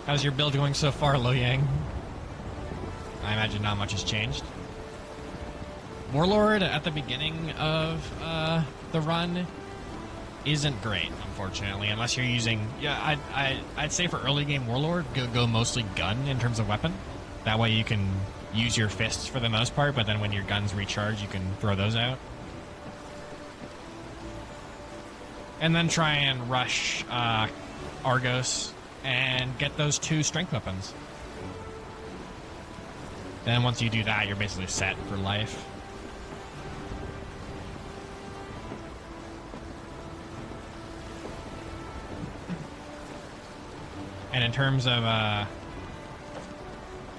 How's your build going so far, Lo Yang? I imagine not much has changed. Warlord at the beginning of the run isn't great, unfortunately, unless you're using... Yeah, I'd say for early game Warlord, go mostly gun in terms of weapon. That way you can use your fists for the most part, but then when your guns recharge, you can throw those out. And then try and rush Argos and get those 2 strength weapons. Then once you do that, you're basically set for life. And in terms of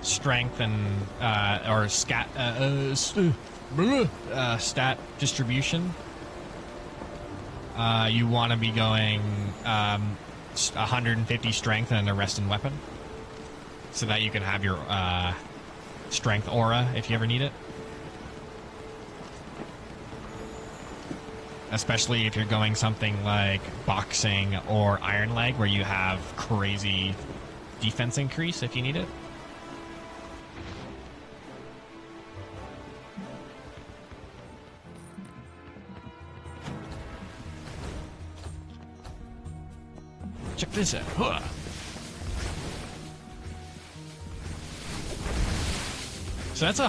strength and or stat distribution, you want to be going 150 strength and a rest in weapon, so that you can have your strength aura if you ever need it. Especially if you're going something like boxing or iron leg, where you have crazy defense increase if you need it. Check this out. Huh. So that's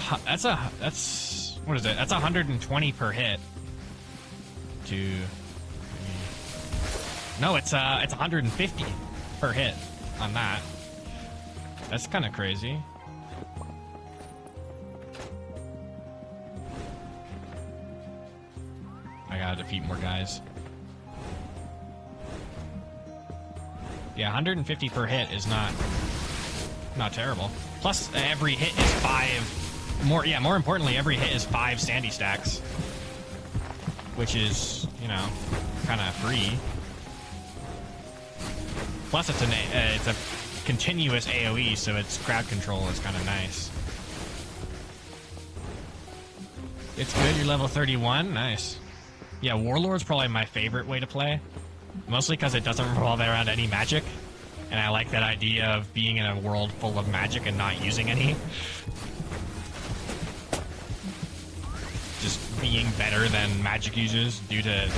what is it? That's 120 per hit. No, it's 150 per hit on that. That's kind of crazy. I gotta defeat more guys. Yeah, 150 per hit is not terrible. Plus, every hit is 5. More importantly, every hit is 5 sandy stacks, which is, you know, kind of free. Plus, it's a continuous AOE, so its crowd control is kind of nice. It's good. You're level 31. Nice. Yeah, Warlord's probably my favorite way to play. Mostly because it doesn't revolve around any magic. And I like that idea of being in a world full of magic and not using any. Just being better than magic users due to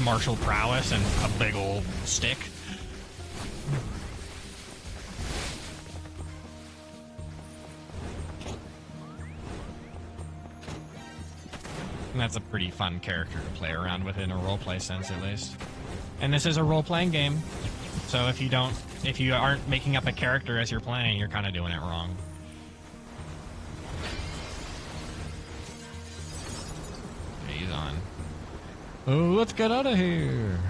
martial prowess and a big old stick. And that's a pretty fun character to play around with in a roleplay sense, at least. And this is a role-playing game, so if you aren't making up a character as you're playing, you're kind of doing it wrong. He's on. Oh, let's get out of here.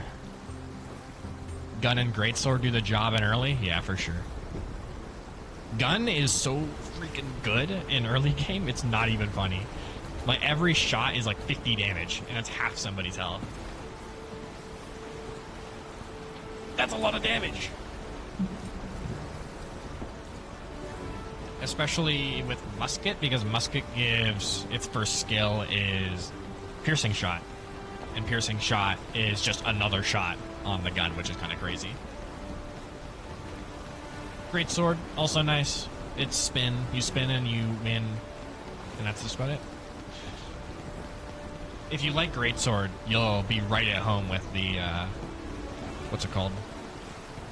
Gun and greatsword do the job in early? Yeah, for sure. Gun is so freaking good in early game, it's not even funny. Like, every shot is like 50 damage, and it's half somebody's health. That's a lot of damage. Especially with musket, because musket gives its first skill is piercing shot. And piercing shot is just another shot on the gun, which is kind of crazy. Great sword, also nice. It's spin. You spin and you win. And that's just about it. If you like greatsword, you'll be right at home with the, what's it called?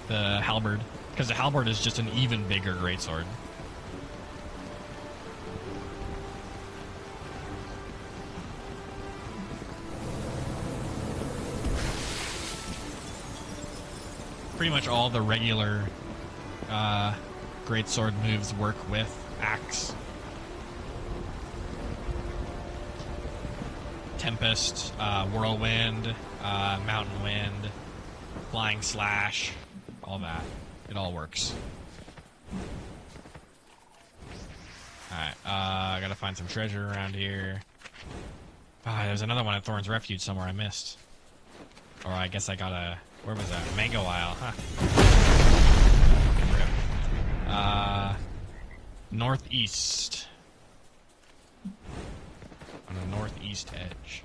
The halberd. Because the halberd is just an even bigger greatsword. Pretty much all the regular greatsword moves work with axe. Tempest, whirlwind, mountain wind, flying slash, all that. It all works. Alright, I gotta find some treasure around here. There's another one at Thorn's Refuge somewhere I missed. Or I guess I gotta... Where was that? Mango Isle, huh? Northeast. On the northeast edge.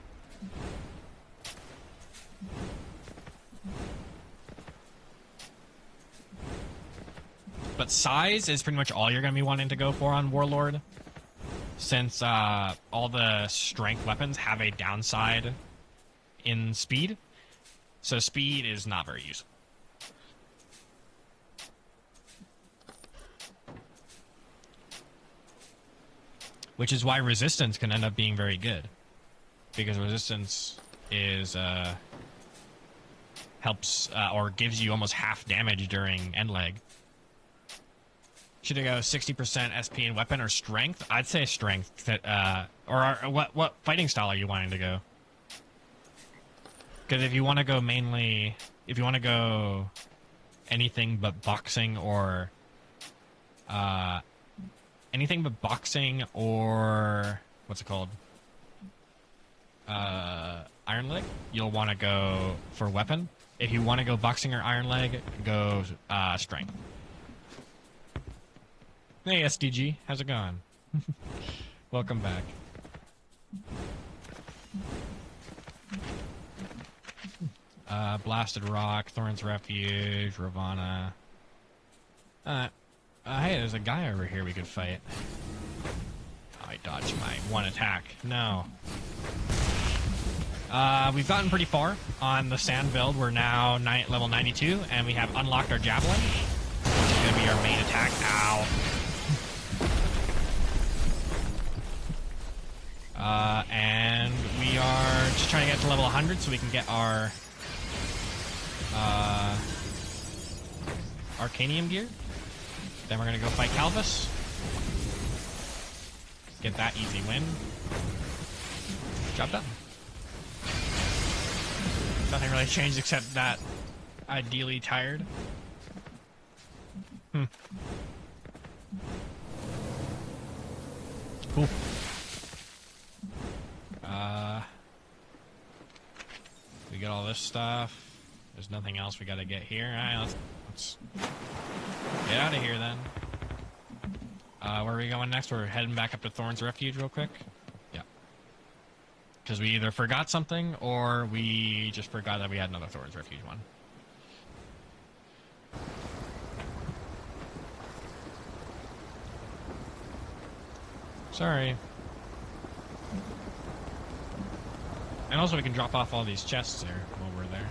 But size is pretty much all you're going to be wanting to go for on Warlord, since all the strength weapons have a downside in speed. So speed is not very useful. Which is why resistance can end up being very good. Because resistance is helps or gives you almost half damage during end leg. Should I go 60% SP in weapon or strength? I'd say strength. Or what fighting style are you wanting to go? Because if you want to go mainly, if you want to go anything but boxing or what's it called? Iron leg, you'll want to go for weapon. If you want to go boxing or iron leg, go strength. Hey SDG, how's it going? Welcome back. Blasted Rock, Thorn's Refuge, Ravana. Hey, there's a guy over here we could fight. Oh, I dodged my one attack. No. We've gotten pretty far on the sand build. We're now level 92, and we have unlocked our Javelin, which is going to be our main attack. Ow. And we are just trying to get to level 100 so we can get our Arcanium gear. Then we're going to go fight Calvus. Get that easy win. Job done. Nothing really changed except that ideally tired. Cool. We got all this stuff. There's nothing else we gotta get here. Alright, let's get out of here then. Where are we going next? We're heading back up to Thorn's Refuge real quick. Yeah. Because we either forgot something or we just forgot that we had another Thorn's Refuge one. Sorry. And also we can drop off all these chests there while we're there.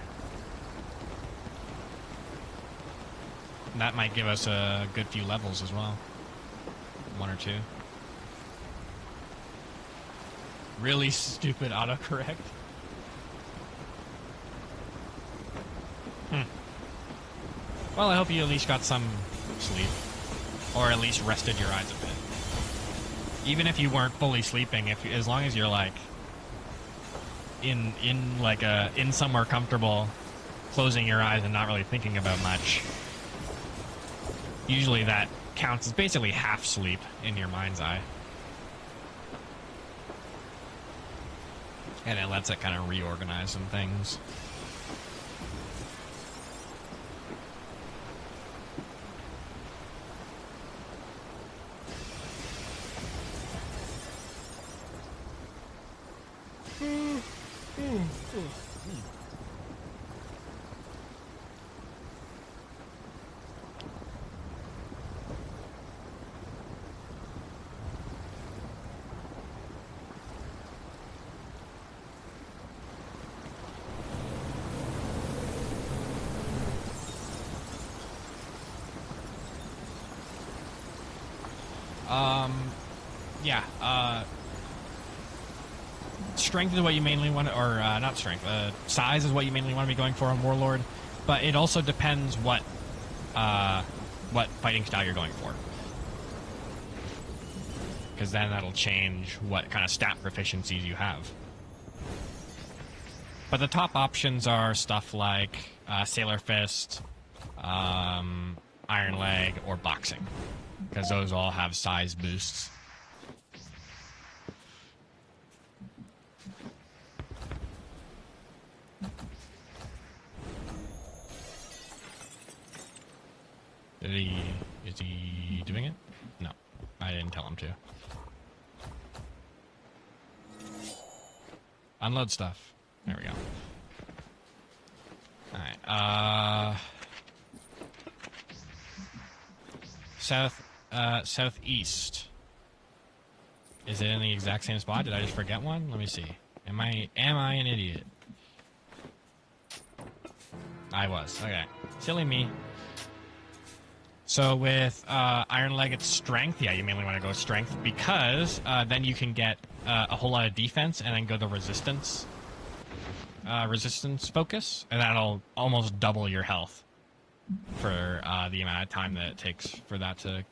And that might give us a good few levels as well. One or two. Really stupid autocorrect. Well, I hope you at least got some sleep. Or at least rested your eyes a bit. Even if you weren't fully sleeping, as long as you're like in somewhere comfortable, closing your eyes and not really thinking about much, usually that counts as basically half sleep in your mind's eye. And it lets it kind of reorganize some things. Strength is what you mainly want to, or not strength, size is what you mainly want to be going for on Warlord, but it also depends what fighting style you're going for. Because then that'll change what kind of stat proficiencies you have. But the top options are stuff like Sailor Fist, Iron Leg, or Boxing. Because those all have size boosts. Is he doing it? No, I didn't tell him to. Unload stuff. There we go. Alright, southeast. Is it in the exact same spot? Did I just forget one? Let me see. Am I an idiot? I was. Okay. Silly me. So with Iron Leg, it's strength. Yeah, you mainly want to go with strength because then you can get a whole lot of defense and then go the resistance focus, and that'll almost double your health for the amount of time that it takes for that to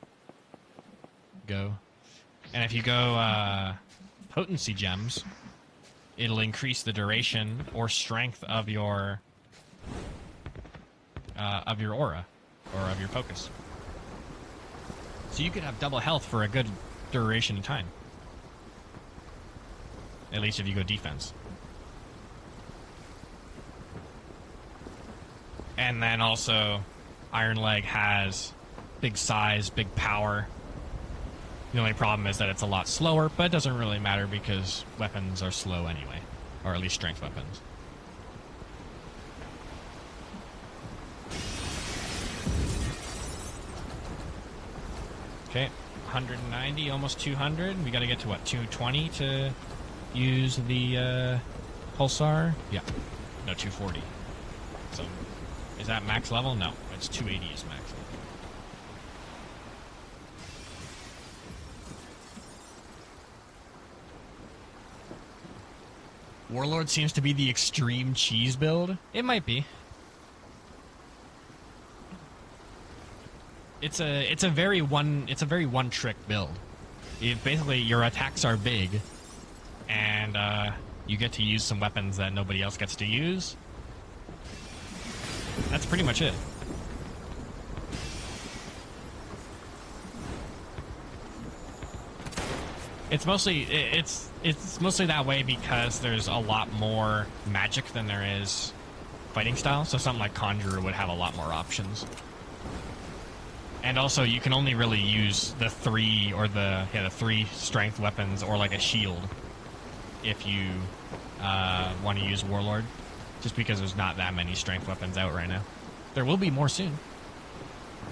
go. And if you go potency gems, it'll increase the duration or strength of your aura or of your focus. So you could have double health for a good duration of time. At least if you go defense. And then also, Iron Leg has big size, big power. The only problem is that it's a lot slower, but it doesn't really matter because weapons are slow anyway. Or at least strength weapons. Okay, 190, almost 200. We gotta get to what, 220 to use the pulsar? Yeah. No, 240. So, is that max level? No, it's 280 is max level. Warlord seems to be the extreme cheese build. It might be. It's a very one trick build. Basically your attacks are big, and you get to use some weapons that nobody else gets to use. That's pretty much it. It's mostly that way because there's a lot more magic than there is fighting style. So something like Conjurer would have a lot more options. And also, you can only really use the three strength weapons or like a shield if you want to use Warlord, just because there's not that many strength weapons out right now. There will be more soon,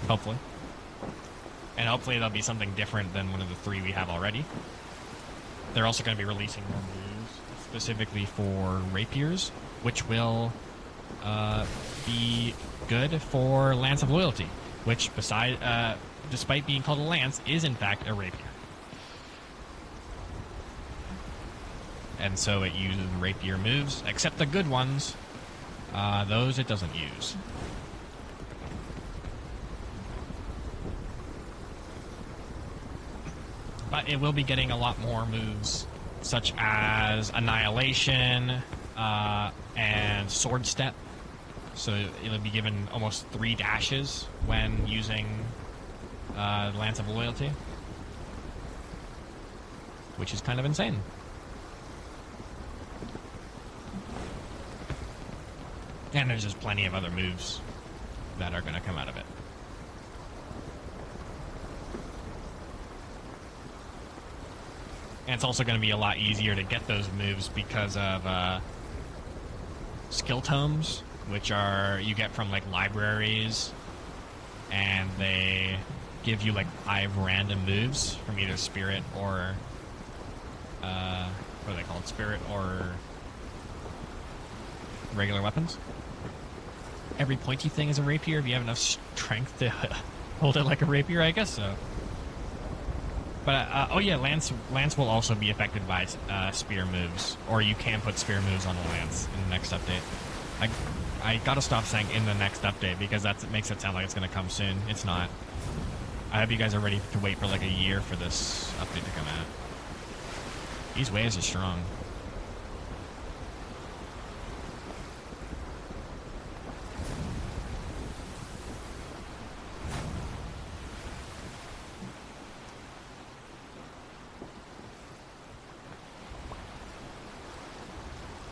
hopefully, and hopefully there'll be something different than one of the three we have already. They're also going to be releasing more moves specifically for rapiers, which will be good for Lance of Loyalty, which, despite being called a lance, is in fact a rapier. And so it uses rapier moves, except the good ones. Those it doesn't use. But it will be getting a lot more moves, such as Annihilation and Sword Step. So it'll be given almost 3 dashes when using Lance of Loyalty, which is kind of insane. And there's just plenty of other moves that are going to come out of it. And it's also going to be a lot easier to get those moves because of skill tomes, which you get from like libraries, and they give you like 5 random moves from either spirit or what are they called? Spirit or regular weapons. Every pointy thing is a rapier if you have enough strength to hold it like a rapier, I guess so. But oh yeah, Lance will also be affected by spear moves, or you can put spear moves on the Lance in the next update. I gotta stop saying in the next update because that makes it sound like it's gonna come soon. It's not. I hope you guys are ready to wait for like a year for this update to come out. These waves are strong.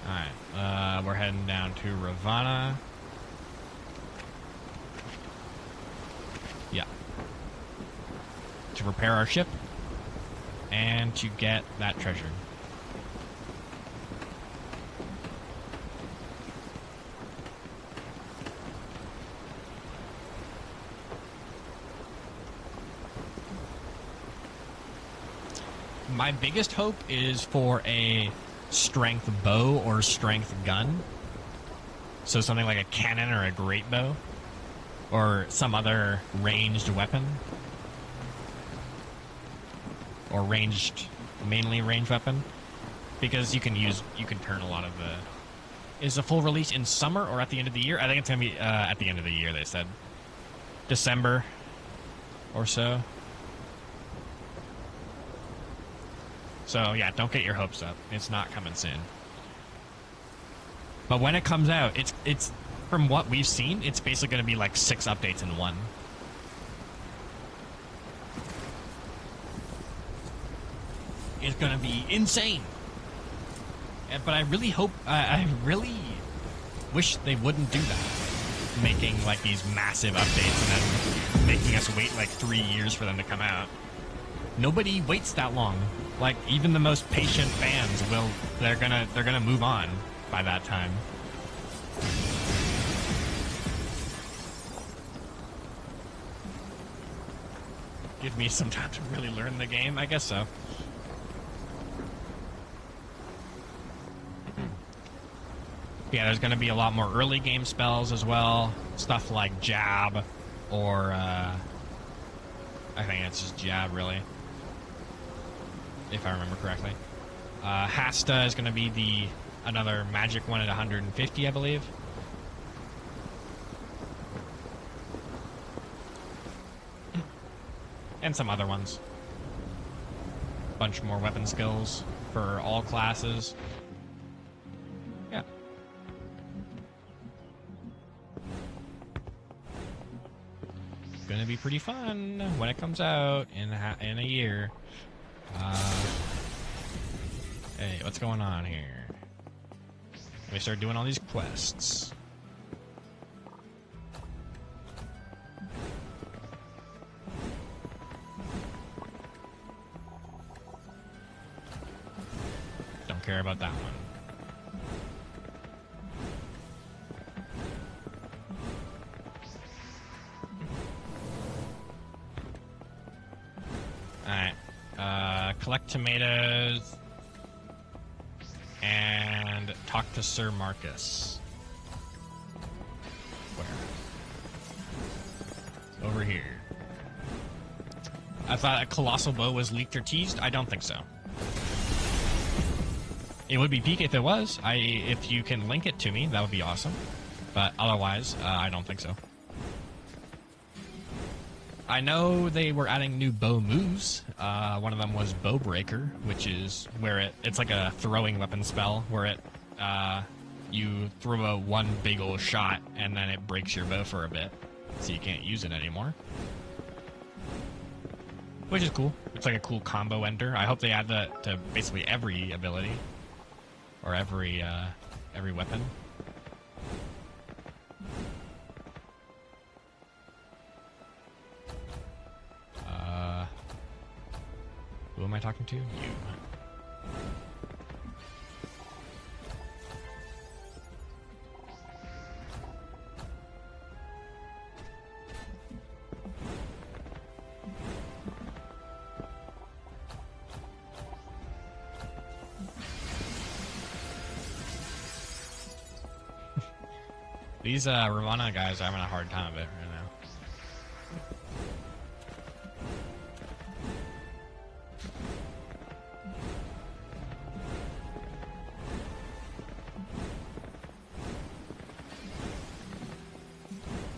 Alright, we're heading down to Ravana. Yeah. To repair our ship and to get that treasure. my biggest hope is for a strength bow or strength gun. So something like a cannon or a great bow, or some other ranged weapon, or mainly ranged weapon, because you can turn a lot of the. Is the full release in summer or at the end of the year? I think it's gonna be at the end of the year. They said December or so. So yeah, don't get your hopes up. It's not coming soon. But when it comes out, it's from what we've seen, it's basically going to be like 6 updates in one. It's going to be insane. But I really hope, I really wish they wouldn't do that. Making like these massive updates and then making us wait like 3 years for them to come out. Nobody waits that long. Like even the most patient fans they're gonna move on by that time. Give me some time to really learn the game, I guess so. Yeah, there's going to be a lot more early game spells as well. Stuff like Jab, or I think it's just Jab, really. If I remember correctly. Hasta is going to be another magic one at 150, I believe. And some other ones. Bunch more weapon skills for all classes. Yeah. Gonna be pretty fun when it comes out in a year. Hey, what's going on here? Let me start doing all these quests. Don't care about that one. Alright. Collect tomatoes. And talk to Sir Marcus. Where? Over here. I thought a colossal bow was leaked or teased. I don't think so. It would be peak if it was. If you can link it to me, that would be awesome. But otherwise, I don't think so. I know they were adding new bow moves. One of them was Bow Breaker, which is where it's like a throwing weapon spell where you throw one big old shot and then it breaks your bow for a bit, so you can't use it anymore. Which is cool. It's like a cool combo ender. I hope they add that to basically every ability or every weapon. Who am I talking to? You. These Ravana guys are having a hard time of it right now.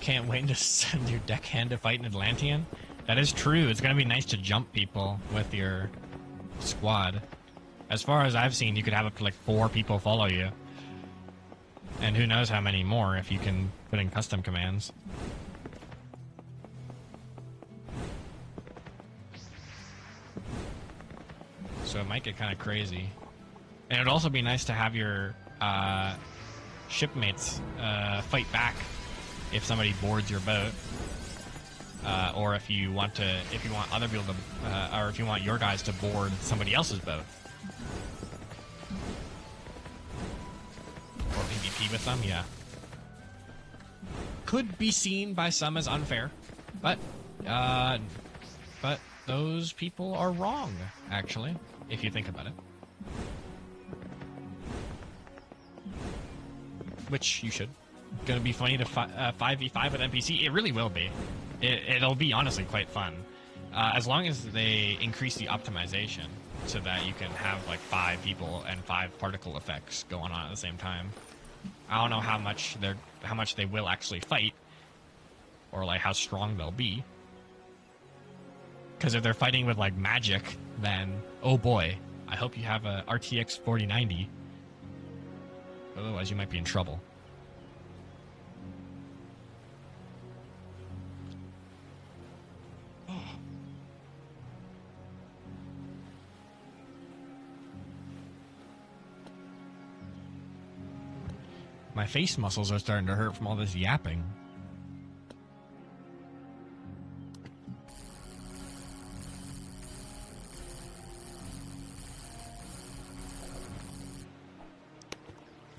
Can't wait to send your deckhand to fight an Atlantean. That is true. It's going to be nice to jump people with your squad. As far as I've seen, you could have up to like 4 people follow you. And who knows how many more if you can put in custom commands. So it might get kind of crazy. And it would also be nice to have your shipmates fight back if somebody boards your boat, or if you want other people to, or if you want your guys to board somebody else's boat, or PvP with them. Yeah, could be seen by some as unfair, but those people are wrong, actually. if you think about it. Which you should. Gonna be funny to 5v5 with NPC? It really will be. It'll be honestly quite fun. As long as they increase the optimization so that you can have like 5 people and 5 particle effects going on at the same time. I don't know how much they will actually fight, or like how strong they'll be. Because if they're fighting with like magic, then oh boy, I hope you have a RTX 4090. Otherwise, you might be in trouble. My face muscles are starting to hurt from all this yapping.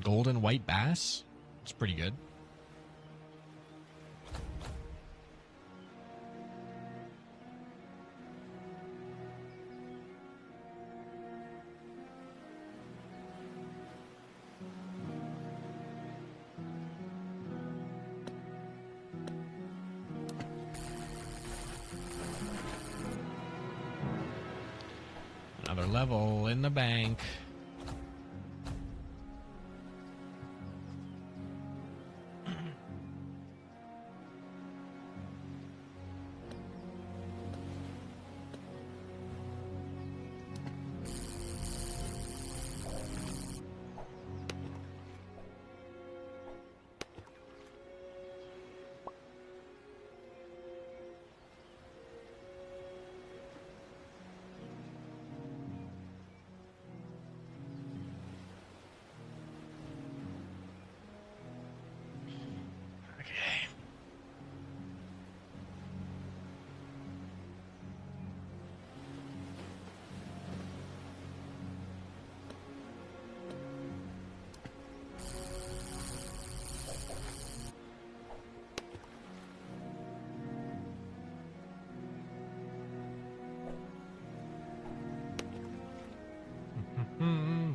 Golden white bass? It's pretty good. Another level in the bank.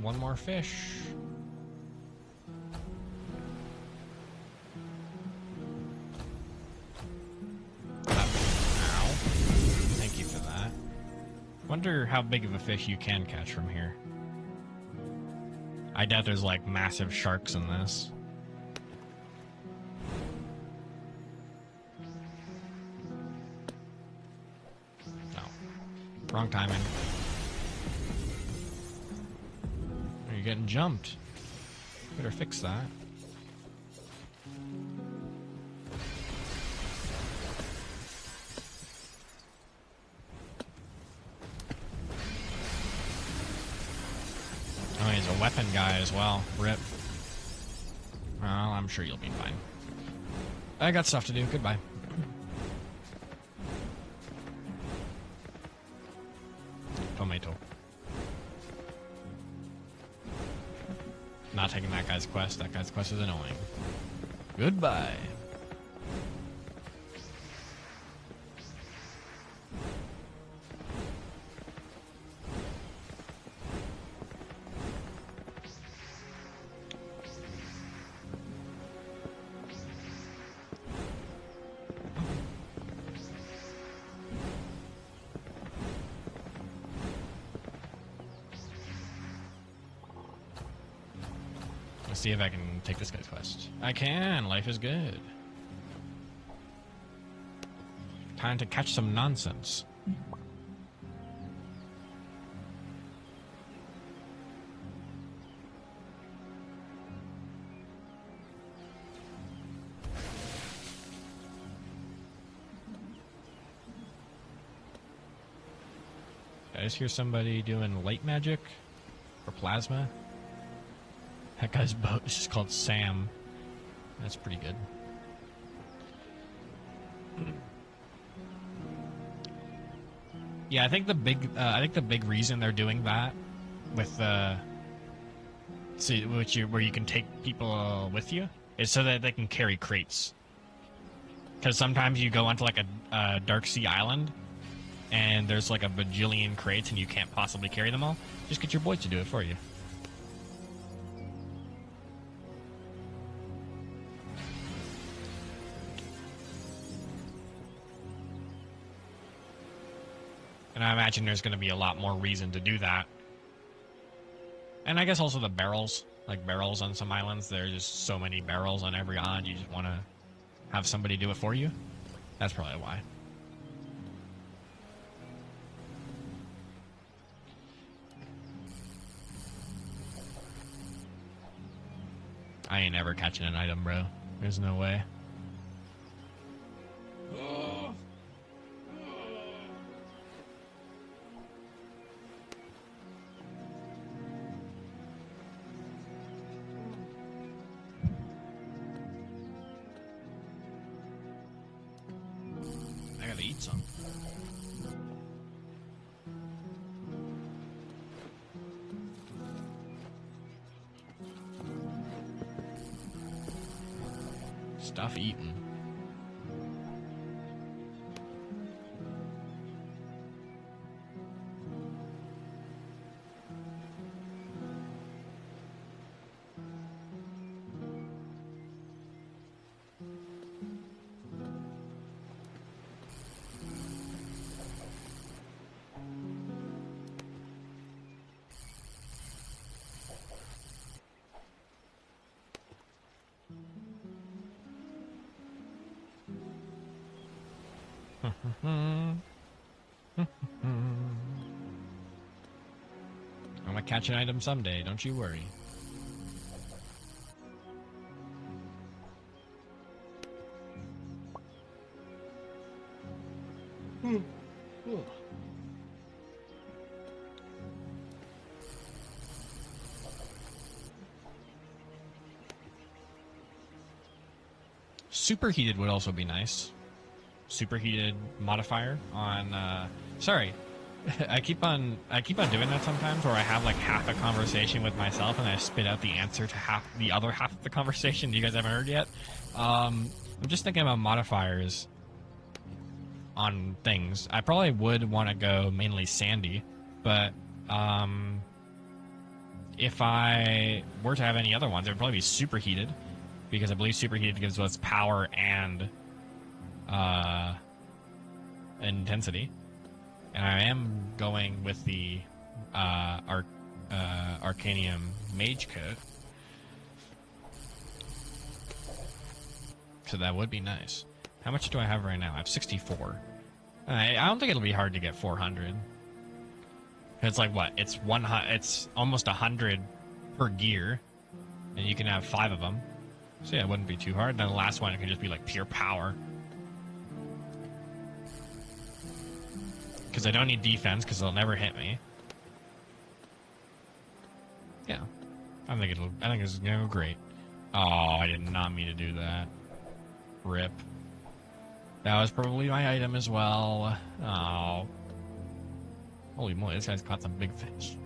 One more fish. Ow. Thank you for that. Wonder how big of a fish you can catch from here. I doubt there's like massive sharks in this. No. Wrong timing. You're getting jumped. Better fix that. Oh, he's a weapon guy as well. Rip. Well, I'm sure you'll be fine. I got stuff to do. Goodbye. Tomato. Not taking that guy's quest. That guy's quest is annoying. Goodbye. Let's see if I can take this guy's quest. I can. Life is good. Time to catch some nonsense. Did I just hear somebody doing light magic or plasma? That guy's boat is just called Sam. That's pretty good. Yeah, I think the big reason they're doing that with where you can take people with you is so that they can carry crates. Because sometimes you go onto like a dark sea island and there's like a bajillion crates and you can't possibly carry them all, just get your boys to do it for you. And I imagine there's going to be a lot more reason to do that. And I guess also the barrels. Like barrels on some islands, there's just so many barrels on every island, you just want to have somebody do it for you. That's probably why. I ain't ever catching an item, bro. There's no way. I gotta eat some. Stuff eaten. I'm gonna catch an item someday, don't you worry. Superheated would also be nice. Superheated modifier on sorry. I keep on doing that sometimes where I have like half a conversation with myself and I spit out the answer to the other half of the conversation you guys haven't heard yet. I'm just thinking about modifiers on things. I probably would want to go mainly sandy, but if I were to have any other ones, it would probably be superheated, because I believe superheated gives us power and intensity. And I am going with the Arcanium Mage Coat. So that would be nice. How much do I have right now? I have 64. I don't think it'll be hard to get 400. It's like what? It's almost 100 per gear, and you can have 5 of them. So yeah, it wouldn't be too hard. Then the last one, it can just be like pure power. Because I don't need defense, because they'll never hit me. Yeah, I think it's gonna go great. Oh, I did not mean to do that. Rip. That was probably my item as well. Oh, holy moly! This guy's caught some big fish.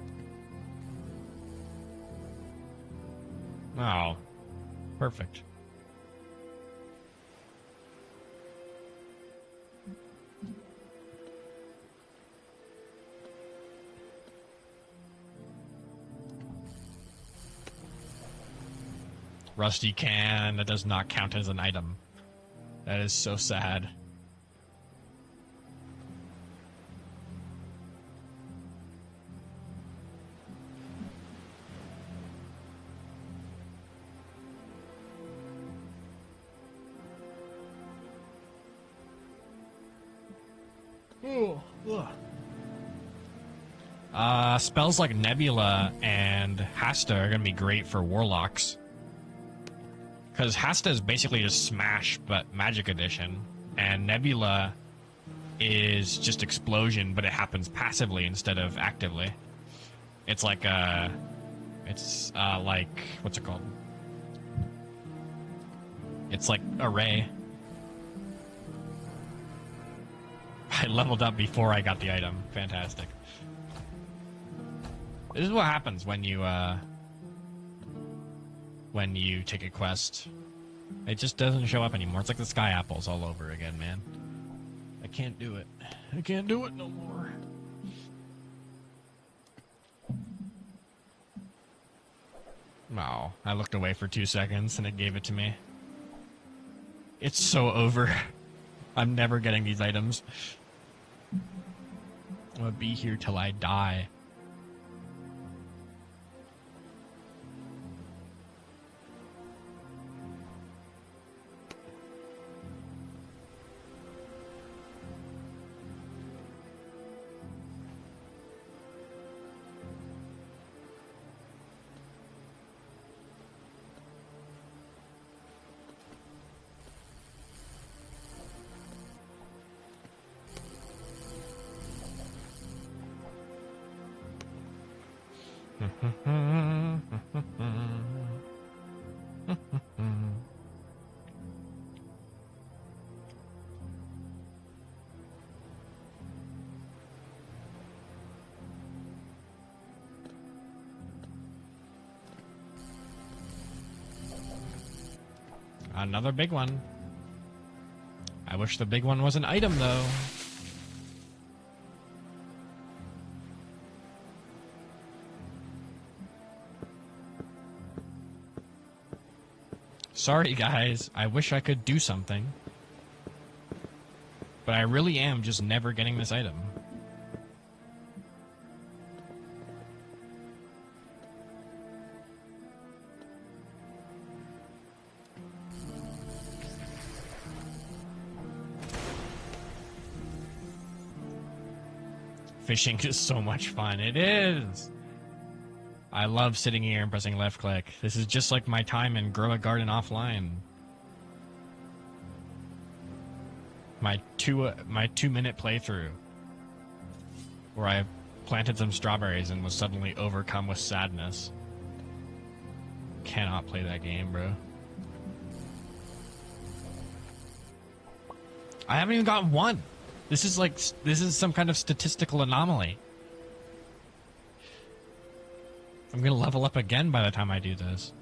Oh, perfect. Rusty can. That does not count as an item. That is so sad. Spells like Nebula and Hasta are going to be great for Warlocks. Because Hasta is basically just Smash, but Magic Edition. And Nebula is just Explosion, but it happens passively instead of actively. It's like what's it called? It's like Array. I leveled up before I got the item. Fantastic. This is what happens when you take a quest. It just doesn't show up anymore. It's like the Sky Apples all over again, man. I can't do it. I can't do it no more. Wow, I looked away for 2 seconds and it gave it to me. It's so over. I'm never getting these items. I'm gonna be here till I die. Another big one. I wish the big one was an item, though. Sorry, guys. I wish I could do something. But I really am just never getting this item. Fishing is so much fun. It is! I love sitting here and pressing left click. This is just like my time in Grow a Garden Offline. My 2-minute playthrough. Where I planted some strawberries and was suddenly overcome with sadness. Cannot play that game, bro. I haven't even got one! This is some kind of statistical anomaly. I'm gonna level up again by the time I do this.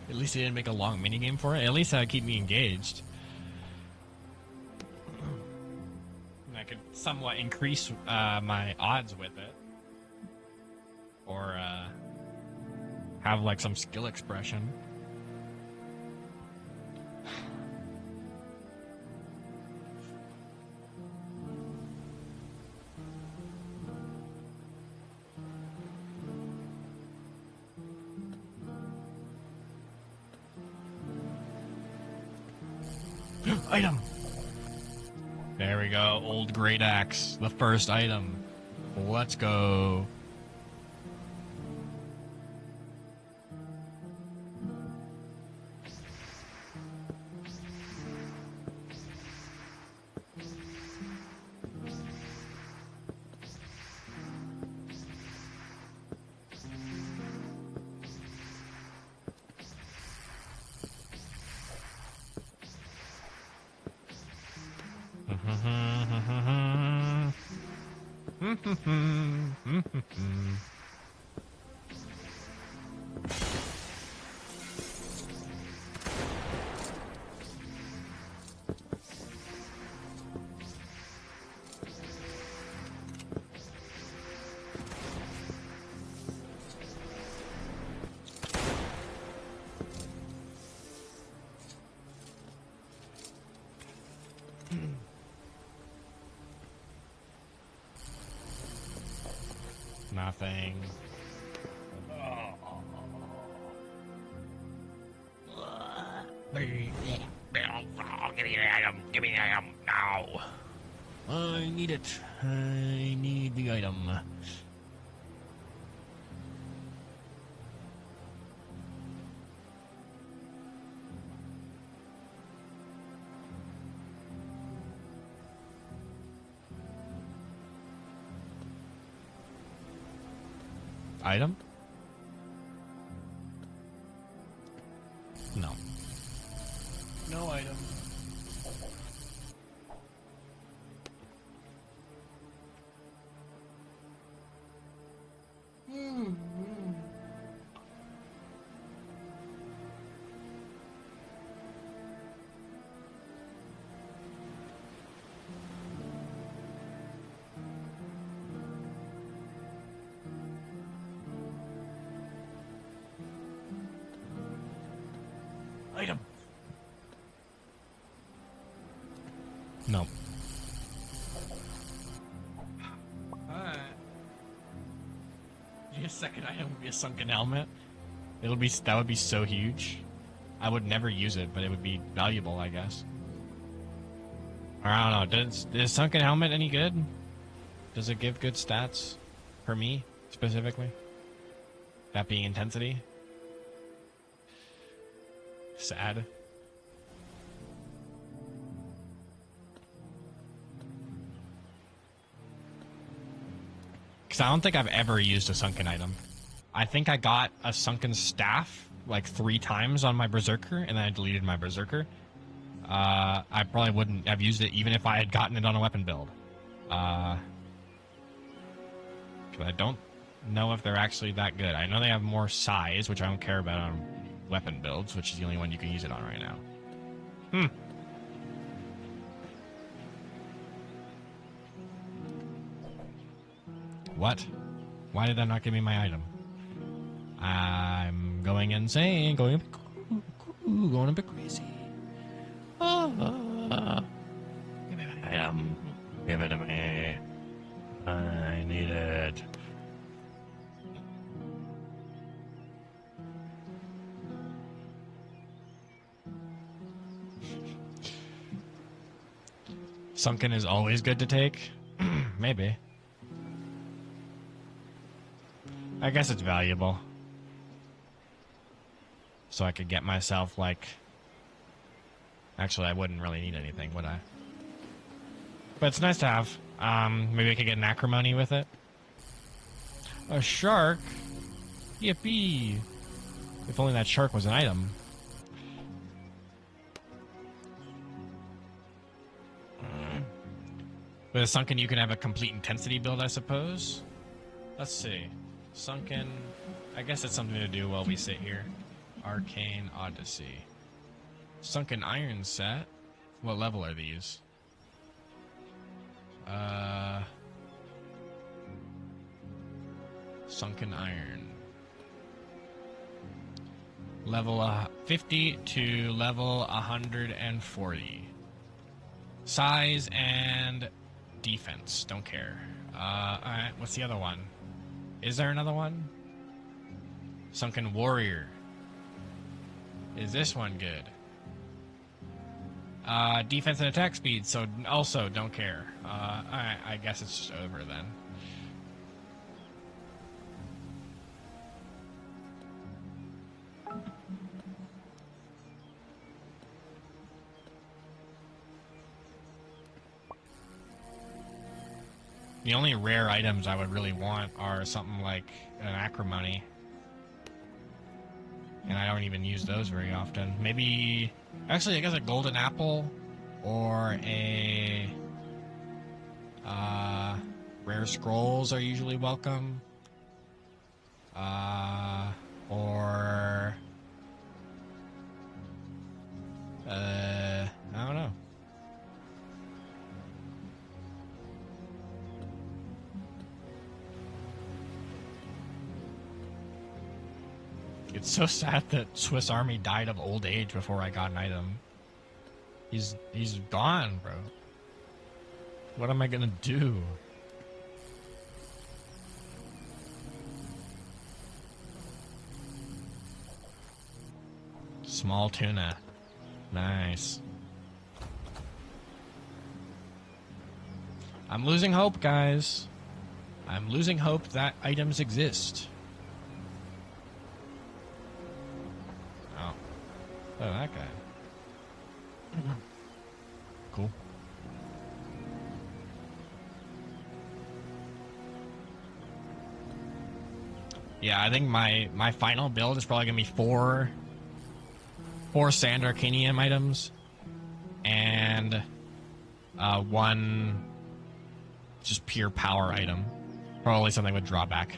At least they didn't make a long minigame for it. At least that would keep me engaged. I could somewhat increase my odds with it. Or have like some skill expression. Item! There we go, old great axe, the first item. Let's go. Nothing. Give me the item. Give me the item now. I need it. I need the item. Item? No. No item. Item. No. Alright. Your second item would be a sunken helmet. That would be so huge. I would never use it, but it would be valuable, I guess. Or I don't know. Is sunken helmet any good? Does it give good stats? For me, specifically? That being intensity? Sad. Because I don't think I've ever used a sunken item. I think I got a sunken staff like 3 times on my berserker, and then I deleted my berserker. I probably wouldn't have used it even if I had gotten it on a weapon build. Because I don't know if they're actually that good. I know they have more size, which I don't care about on weapon builds, which is the only one you can use it on right now. What? Why did that not give me my item? I'm going insane, going a bit crazy. Give me my item. Give it to me. I need it. Sunken is always good to take? Maybe. I guess it's valuable. So I could get myself, like... Actually, I wouldn't really need anything, would I? But it's nice to have. Maybe I could get an acrimony with it. A shark? Yippee! If only that shark was an item. With a sunken, you can have a complete intensity build, I suppose. Let's see. Sunken... I guess it's something to do while we sit here. Arcane Odyssey. Sunken iron set. What level are these? Sunken iron. Level 50 to level 140. Size and defense. Don't care. Alright, what's the other one? Is there another one? Sunken warrior. Is this one good? Defense and attack speed, so also don't care. Alright, I guess it's just over then. The only rare items I would really want are something like an acrimony. And I don't even use those very often. Maybe... Actually, I guess a golden apple or a... rare scrolls are usually welcome. Or... I don't know. It's so sad that Swiss Army died of old age before I got an item. He's gone, bro. What am I gonna do? Small tuna. Nice. I'm losing hope, guys. I'm losing hope that items exist. Oh, that guy. Cool. Yeah, I think my final build is probably gonna be four sand arcanium items and one just pure power item. Probably something with drawback.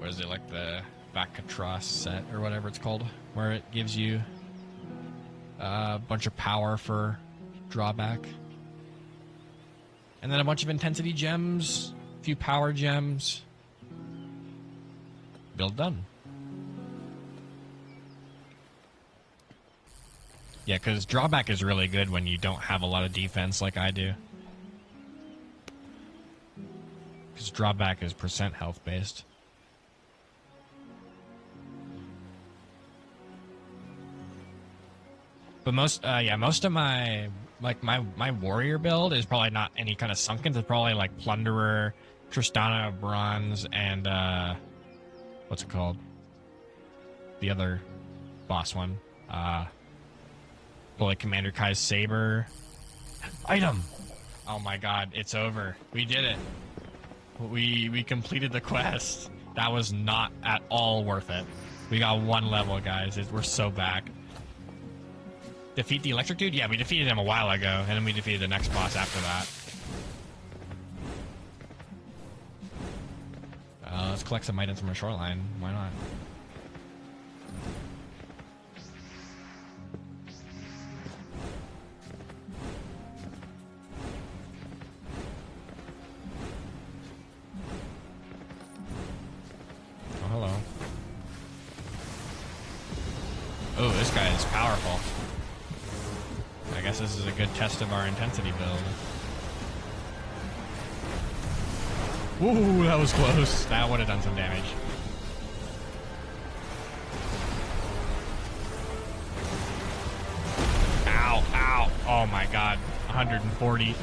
was it, like the Vacatros set or whatever it's called, where it gives you a bunch of power for drawback. And then a bunch of intensity gems, a few power gems. Build done. Yeah, because drawback is really good when you don't have a lot of defense like I do. Because drawback is percent health based. But most of my my warrior build is probably not any kind of sunken. It's probably like plunderer, Tristana of bronze, and what's it called? The other boss one. Like Commander Kai's saber. Item. Oh my god, it's over. We did it. We completed the quest. That was not at all worth it. We got one level, guys. We're so back. Defeat the electric dude? Yeah, we defeated him a while ago, and then we defeated the next boss after that. Let's collect some items from our shoreline. Why not? Oh, hello. Oh, this guy is powerful. I guess this is a good test of our intensity build. Ooh, that was close. That would have done some damage. Ow, ow. Oh my god. 140.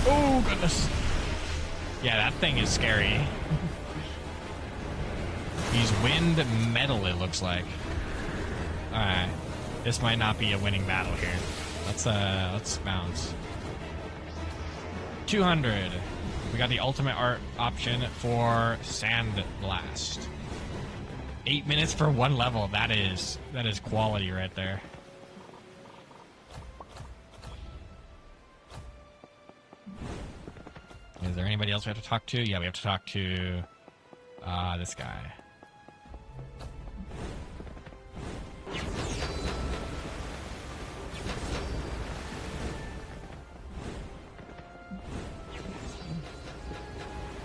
Oh, goodness. Yeah, that thing is scary. He's wind metal, it looks like. Alright. This might not be a winning battle here. Let's bounce. 200. We got the ultimate art option for Sand Blast. 8 minutes for one level. That is quality right there. Is there anybody else we have to talk to? Yeah, we have to talk to this guy.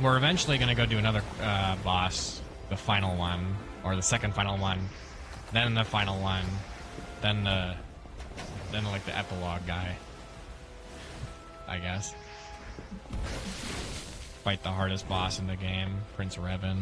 We're eventually going to go do another boss, the final one, or the second final one, then the final one, then like the epilogue guy, I guess. Fight the hardest boss in the game, Prince Revan.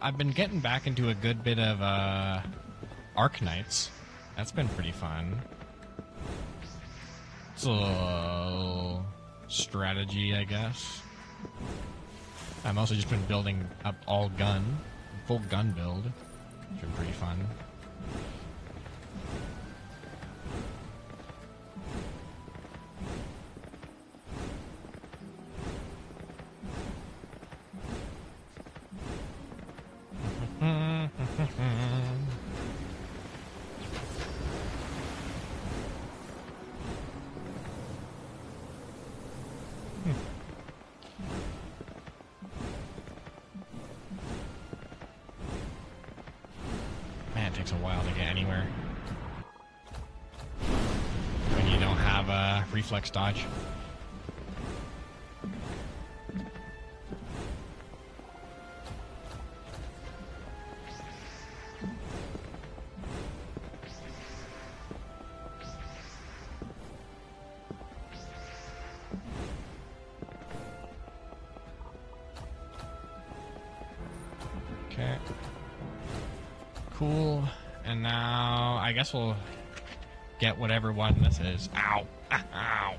I've been getting back into a good bit of Arc Knights. That's been pretty fun. It's a little strategy, I guess. I've also just been building up all gun, full gun build. It's been pretty fun. Man, it takes a while to get anywhere when you don't have a reflex dodge. Okay. Cool. And now I guess we'll get whatever one this is. Ow. Ow.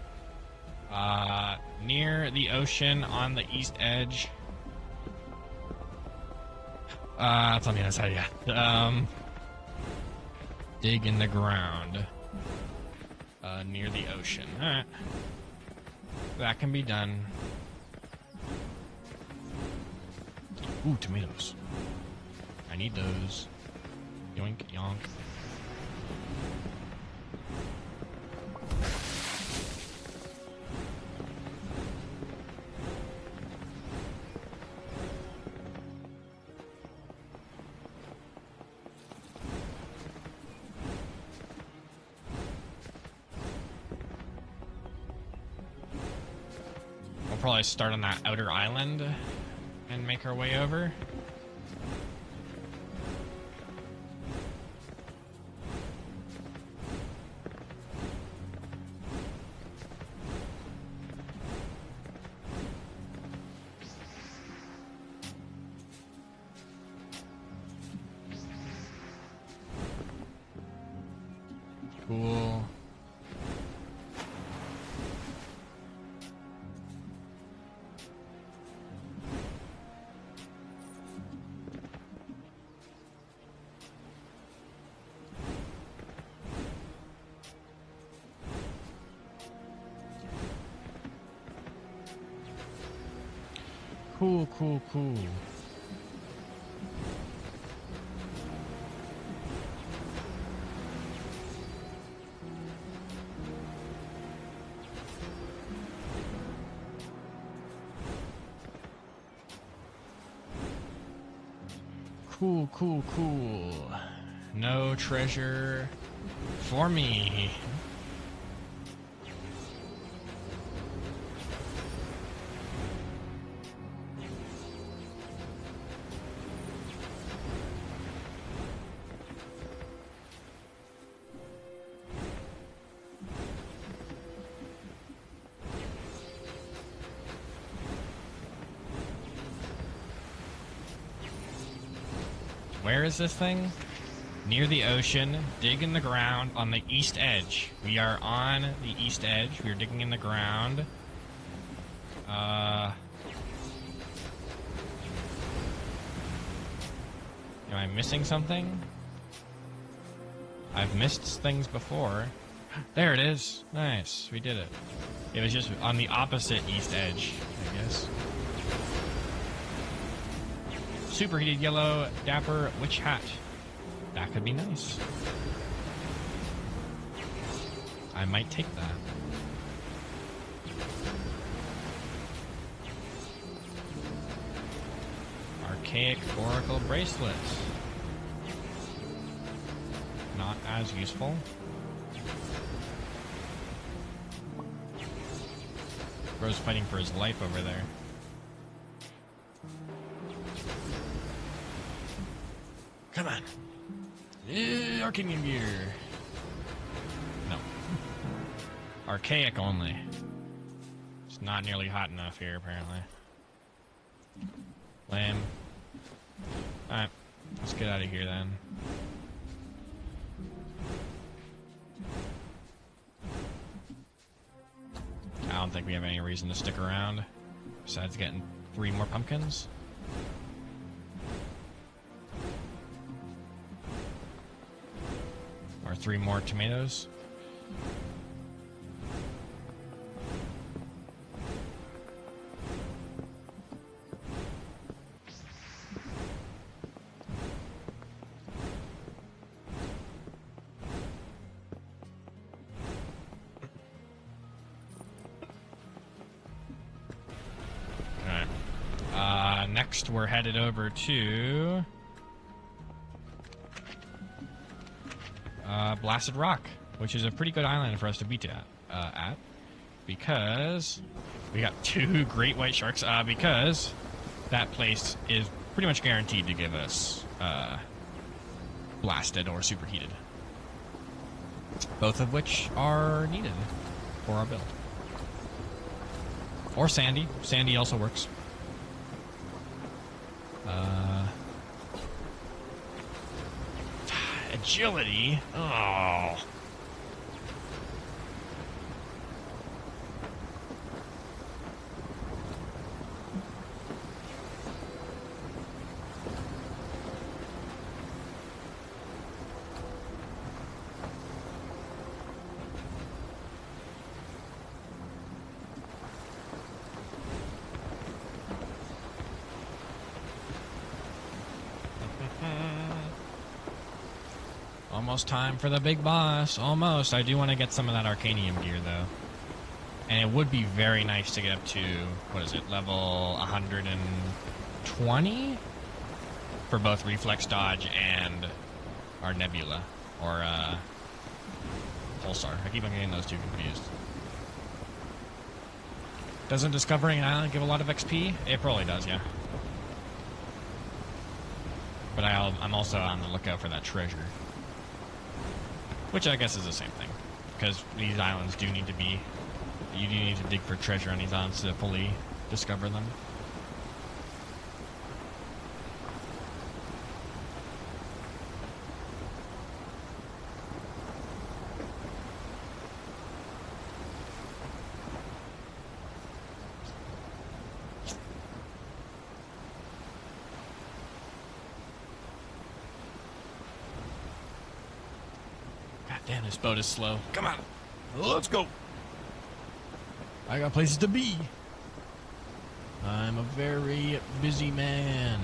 Near the ocean on the east edge. It's on the other side, yeah. Dig in the ground. Near the ocean. Alright. That can be done. Ooh, tomatoes. I need those. Yoink, yonk. We'll probably start on that outer island and make our way over. Cool. Cool, cool, cool. Cool, cool, cool. No treasure for me. Where is this thing? Near the ocean. Dig in the ground on the east edge. We are on the east edge. We are digging in the ground. Am I missing something? I've missed things before. There it is. Nice. We did it. It was just on the opposite east edge, I guess. Superheated yellow dapper witch hat. That could be nice. I might take that. Archaic oracle bracelet. Not as useful. Bro's fighting for his life over there. Come on. Arcanium gear. No. Archaic only. It's not nearly hot enough here, apparently. Lame. Alright. Let's get out of here then. I don't think we have any reason to stick around. Besides getting 3 more pumpkins. Or 3 more tomatoes. Alright. Next we're headed over to Blasted Rock, which is a pretty good island for us to beat at, because we got 2 great white sharks, because that place is pretty much guaranteed to give us blasted or superheated, both of which are needed for our build. Or sandy. Sandy also works. agility. Oh. Almost time for the big boss. Almost. I do want to get some of that Arcanium gear, though. And it would be very nice to get up to, what is it, level 120? For both Reflex Dodge and our Nebula. Or, Pulsar. I keep on getting those two confused. Doesn't discovering an island give a lot of XP? It probably does, yeah. But I'm also on the lookout for that treasure. Which I guess is the same thing. Because these islands do need to be... You do need to dig for treasure on these islands to fully discover them. Damn, this boat is slow. Come on. Let's go. I got places to be. I'm a very busy man.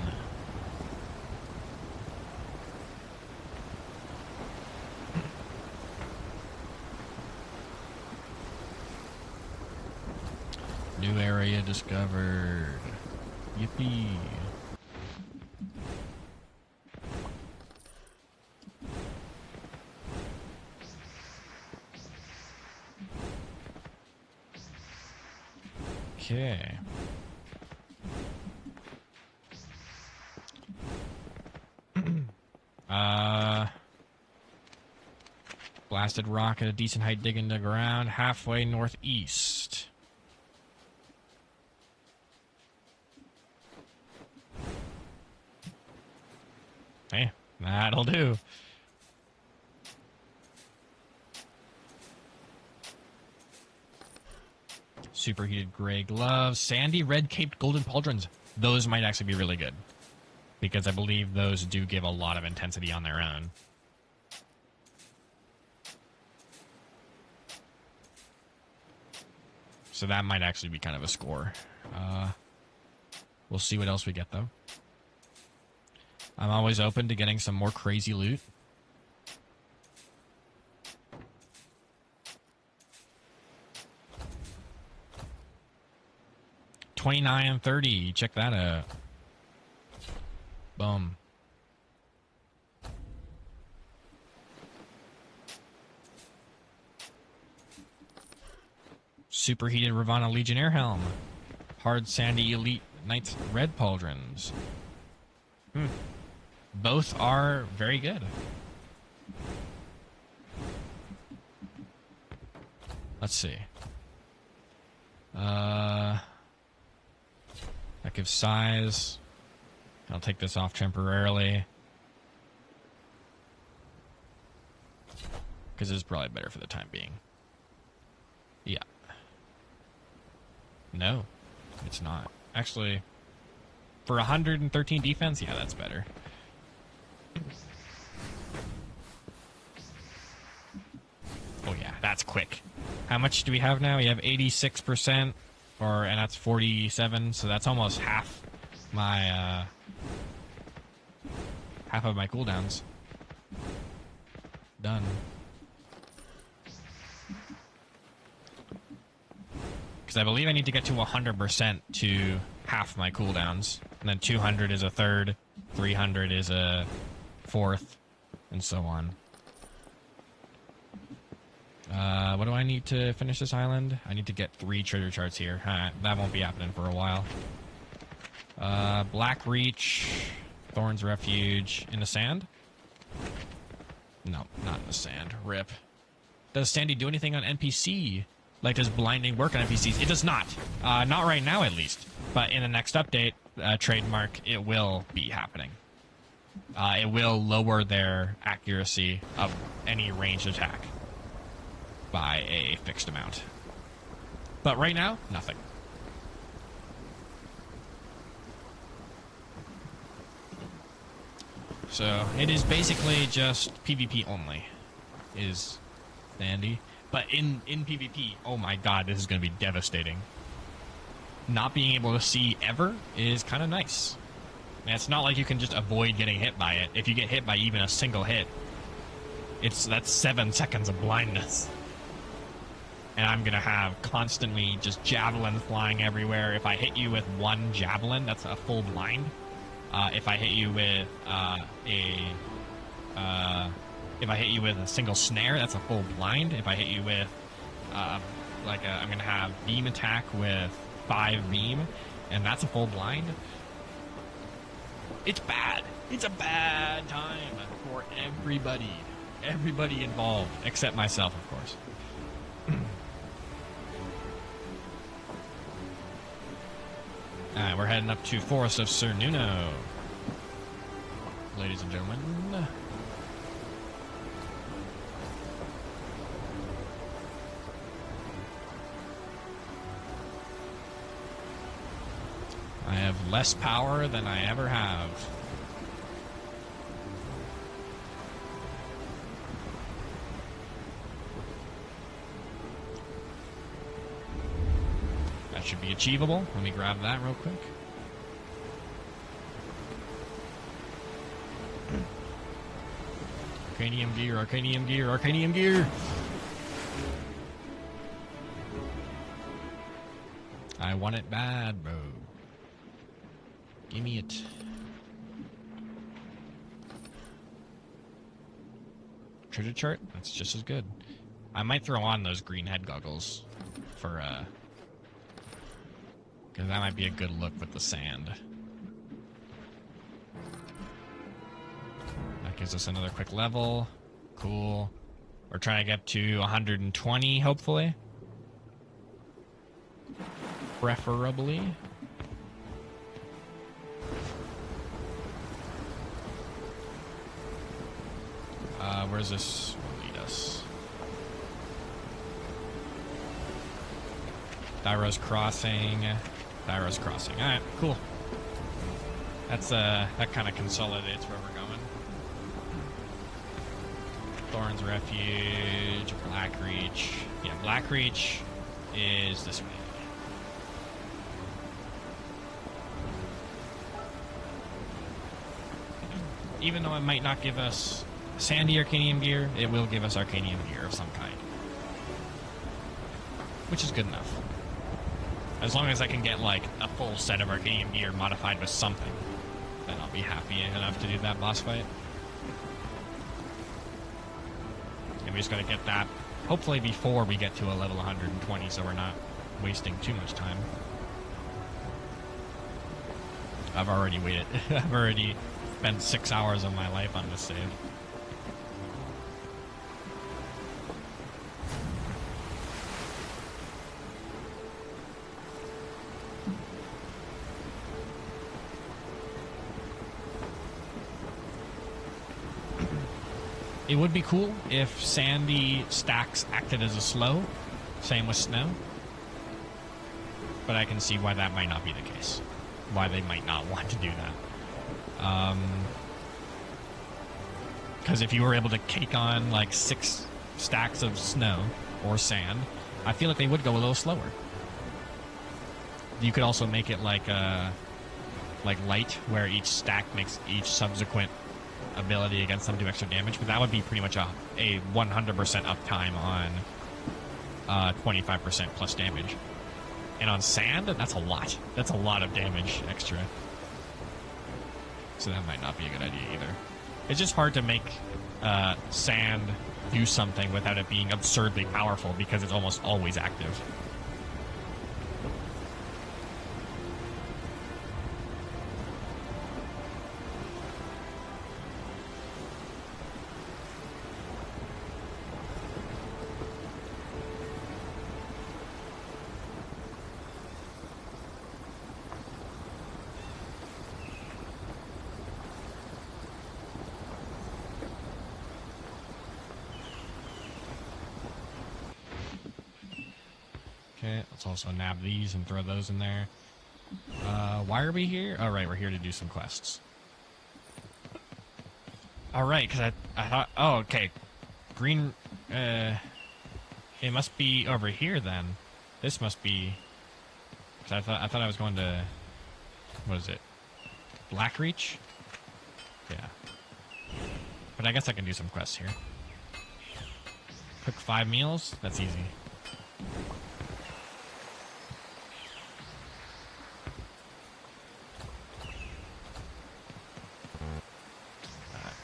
New area discovered. Yippee. Okay. Blasted rock at a decent height digging the ground halfway northeast. Hey, that'll do. Superheated gray gloves, sandy red caped golden pauldrons. Those might actually be really good because I believe those do give a lot of intensity on their own. So that might actually be kind of a score. We'll see what else we get though. I'm always open to getting some more crazy loot. $29 and $30. Check that out. Boom. Superheated Ravana Legionnaire helm. Hard sandy elite Knights red pauldrons. Both are very good. Let's see. That gives size. I'll take this off temporarily. Because it's probably better for the time being. Yeah. No, it's not. Actually, for 113 defense, yeah, that's better. Oh yeah, that's quick. How much do we have now? We have 86%, and that's 47, so that's almost half my, half of my cooldowns. Done. Because I believe I need to get to 100% to half my cooldowns. And then 200 is a third, 300 is a fourth, and so on. What do I need to finish this island? I need to get 3 treasure charts here. That won't be happening for a while. Black Reach, Thorn's Refuge. In the sand? No, not in the sand. RIP. Does Sandy do anything on NPC? Like, does blinding work on NPCs? It does not. Not right now, at least. But in the next update, trademark, it will be happening. it will lower their accuracy of any ranged attack by a fixed amount. But right now, nothing. So it is basically just PvP only, is Sandy. But in PvP, oh my god, this is going to be devastating. Not being able to see ever is kind of nice. And it's not like you can just avoid getting hit by it. If you get hit by even a single hit, that's 7 seconds of blindness. And I'm going to have constantly just javelins flying everywhere. If I hit you with one javelin, that's a full blind. If I hit you with a single snare, that's a full blind. If I hit you with I'm going to have beam attack with 5 beam, and that's a full blind. It's bad. It's a bad time for everybody involved, except myself, of course. Alright, we're heading up to Forest of Sir Nuno. Ladies and gentlemen. I have less power than I ever have. That should be achievable. Let me grab that real quick. Arcanium gear, Arcanium gear, Arcanium gear! I want it bad, bro. Give me it. Treasure chart? That's just as good. I might throw on those green head goggles for, because that might be a good look with the sand. That gives us another quick level. Cool. We're trying to get to 120, hopefully. Preferably. Where's this lead us? Dyro's Crossing. Dyro's Crossing. Alright, cool. That's, that kind of consolidates where we're going. Thorn's Refuge, Blackreach. Yeah, Blackreach is this way. Even though it might not give us sandy Arcanium gear, it will give us Arcanium gear of some kind. Which is good enough. As long as I can get, like, a full set of Arcanium gear modified with something, then I'll be happy enough to do that boss fight. And we just gotta get that, hopefully before we get to a level 120, so we're not wasting too much time. I've already waited. I've already spent 6 hours of my life on this save. It would be cool if sandy stacks acted as a slow, same with snow. But I can see why that might not be the case. Why they might not want to do that. Because if you were able to cake on like 6 stacks of snow or sand, I feel like they would go a little slower. You could also make it like light, where each stack makes each subsequent ability against them do extra damage, but that would be pretty much a 100% uptime on 25% plus damage. And on sand, that's a lot. That's a lot of damage extra. So that might not be a good idea either. It's just hard to make sand do something without it being absurdly powerful, because it's almost always active. Okay, let's also nab these and throw those in there. Why are we here? Oh, right, we're here to do some quests. All right, because I thought... Oh, okay. Green... It must be over here, then. This must be... Because I thought I was going to... What is it? Blackreach? Yeah. But I guess I can do some quests here. Cook 5 meals? That's easy.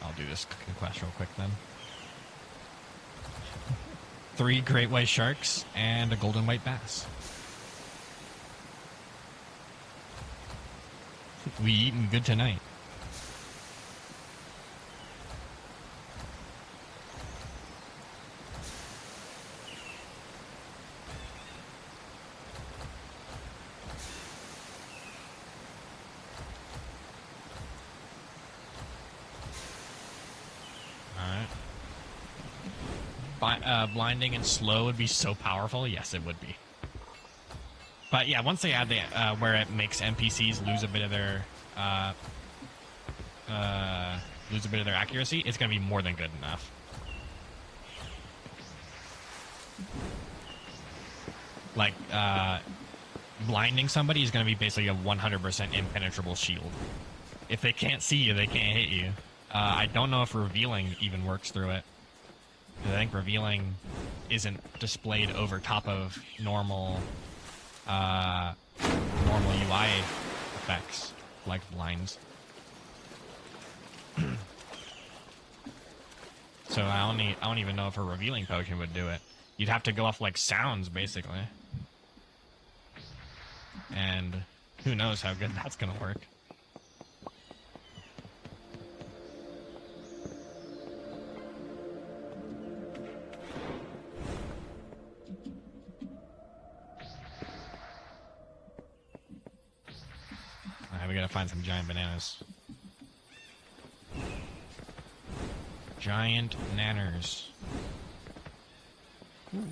I'll do this cooking quest real quick then. 3 great white sharks and a golden white bass. We eating good tonight. Blinding and slow would be so powerful. Yes, it would be. But yeah, once they add the where it makes NPCs lose a bit of their accuracy, it's gonna be more than good enough. Like blinding somebody is gonna be basically a 100% impenetrable shield. If they can't see you, they can't hit you. I don't know if revealing even works through it. I think revealing isn't displayed over top of normal UI effects like blinds. So I don't even know if a revealing potion would do it. You'd have to go off like sounds basically, and who knows how good that's gonna work. We gotta find some giant bananas. Giant nanners. Ooh.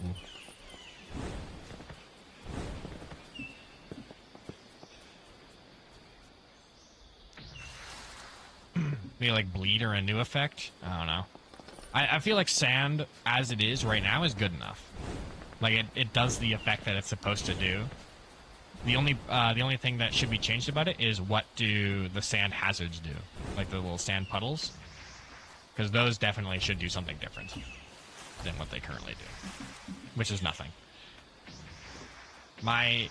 Maybe like bleed or a new effect? I don't know. I feel like sand, as it is right now, is good enough. Like, it does the effect that it's supposed to do. The only thing that should be changed about it is what do the sand hazards do, like the little sand puddles, because those definitely should do something different than what they currently do, which is nothing. My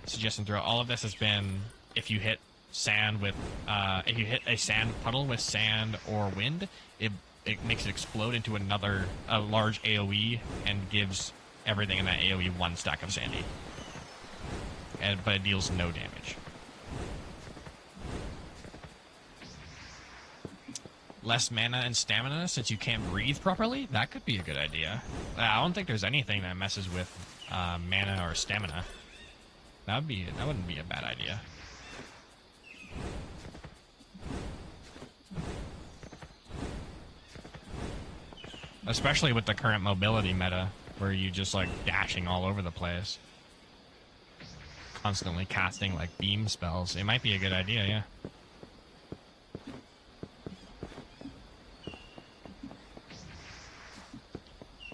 suggestion throughout all of this has been if you hit sand with if you hit a sand puddle with sand or wind, it makes it explode into a large AOE and gives everything in that AOE 1 stack of sandy. But it deals no damage. Less mana and stamina since you can't breathe properly? That could be a good idea. I don't think there's anything that messes with mana or stamina. That wouldn't be a bad idea. Especially with the current mobility meta, where you just like dashing all over the place. Constantly casting like beam spells. It might be a good idea, yeah.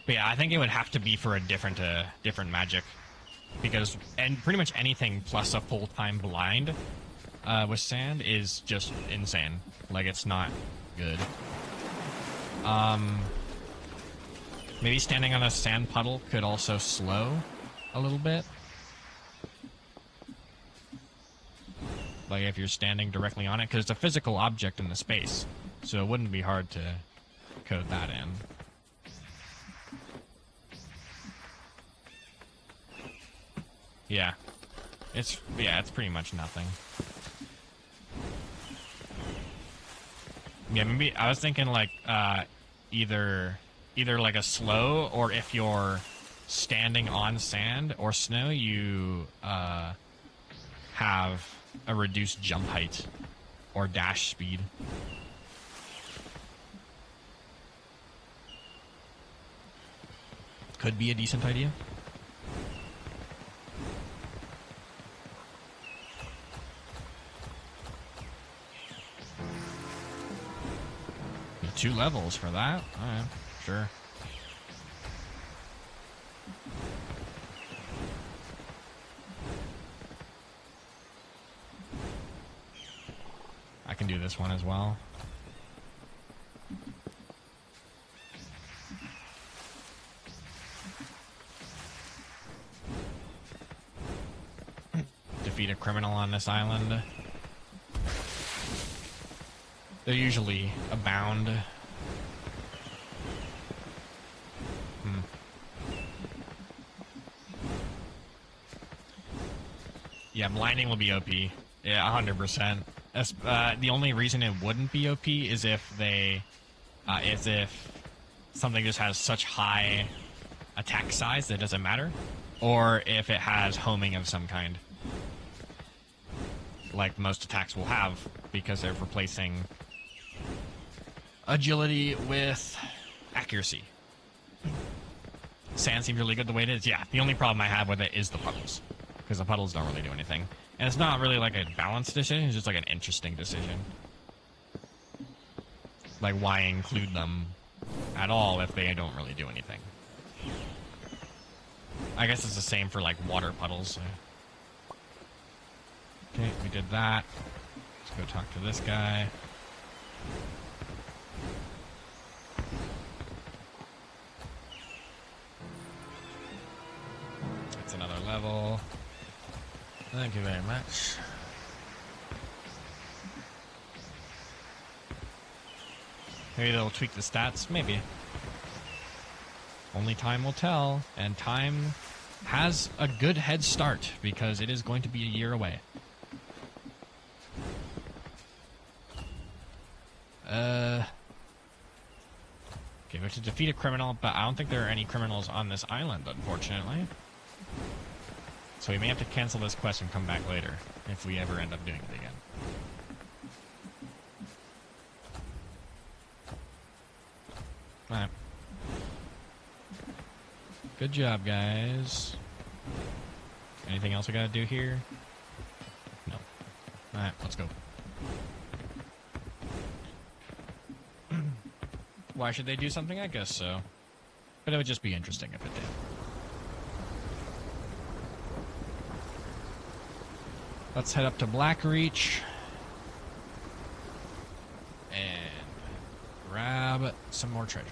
But yeah, I think it would have to be for a different magic, because pretty much anything plus a full-time blind with sand is just insane. Like, it's not good. Maybe standing on a sand puddle could also slow a little bit. Like if you're standing directly on it, because it's a physical object in the space, so it wouldn't be hard to code that in. Yeah, it's pretty much nothing. Yeah, maybe I was thinking like either like a slow, or if you're standing on sand or snow, you have a reduced jump height or dash speed. Could be a decent idea. 2 levels for that? Alright, sure. I can do this one as well. Defeat a criminal on this island. They're usually abound. Yeah, blinding will be OP. Yeah, 100%. The only reason it wouldn't be OP is if something just has such high attack size that it doesn't matter, or if it has homing of some kind, like most attacks will have, because they're replacing agility with accuracy. Sand seems really good the way it is. Yeah, the only problem I have with it is the puddles, because the puddles don't really do anything. And it's not really like a balanced decision, it's just like an interesting decision. Like, why include them at all if they don't really do anything? I guess it's the same for, like, water puddles. Okay, we did that. Let's go talk to this guy. It's another level. Thank you very much. Maybe they'll tweak the stats. Maybe. Only time will tell. And time has a good head start because it is going to be a year away. Okay, we have to defeat a criminal, but I don't think there are any criminals on this island, unfortunately. So we may have to cancel this quest and come back later, if we ever end up doing it again. Alright. Good job, guys. Anything else I gotta do here? No. Alright, let's go. Why should they do something? I guess so. But it would just be interesting if it did. Let's head up to Blackreach and grab some more treasure.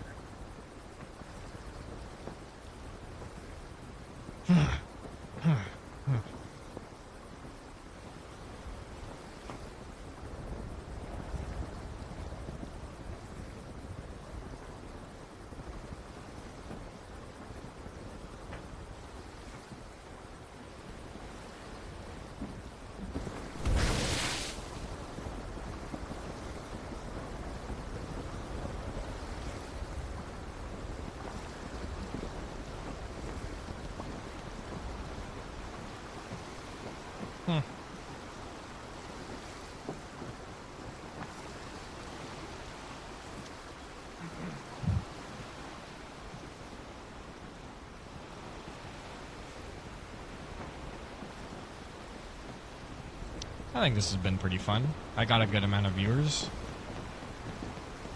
I think this has been pretty fun. I got a good amount of viewers.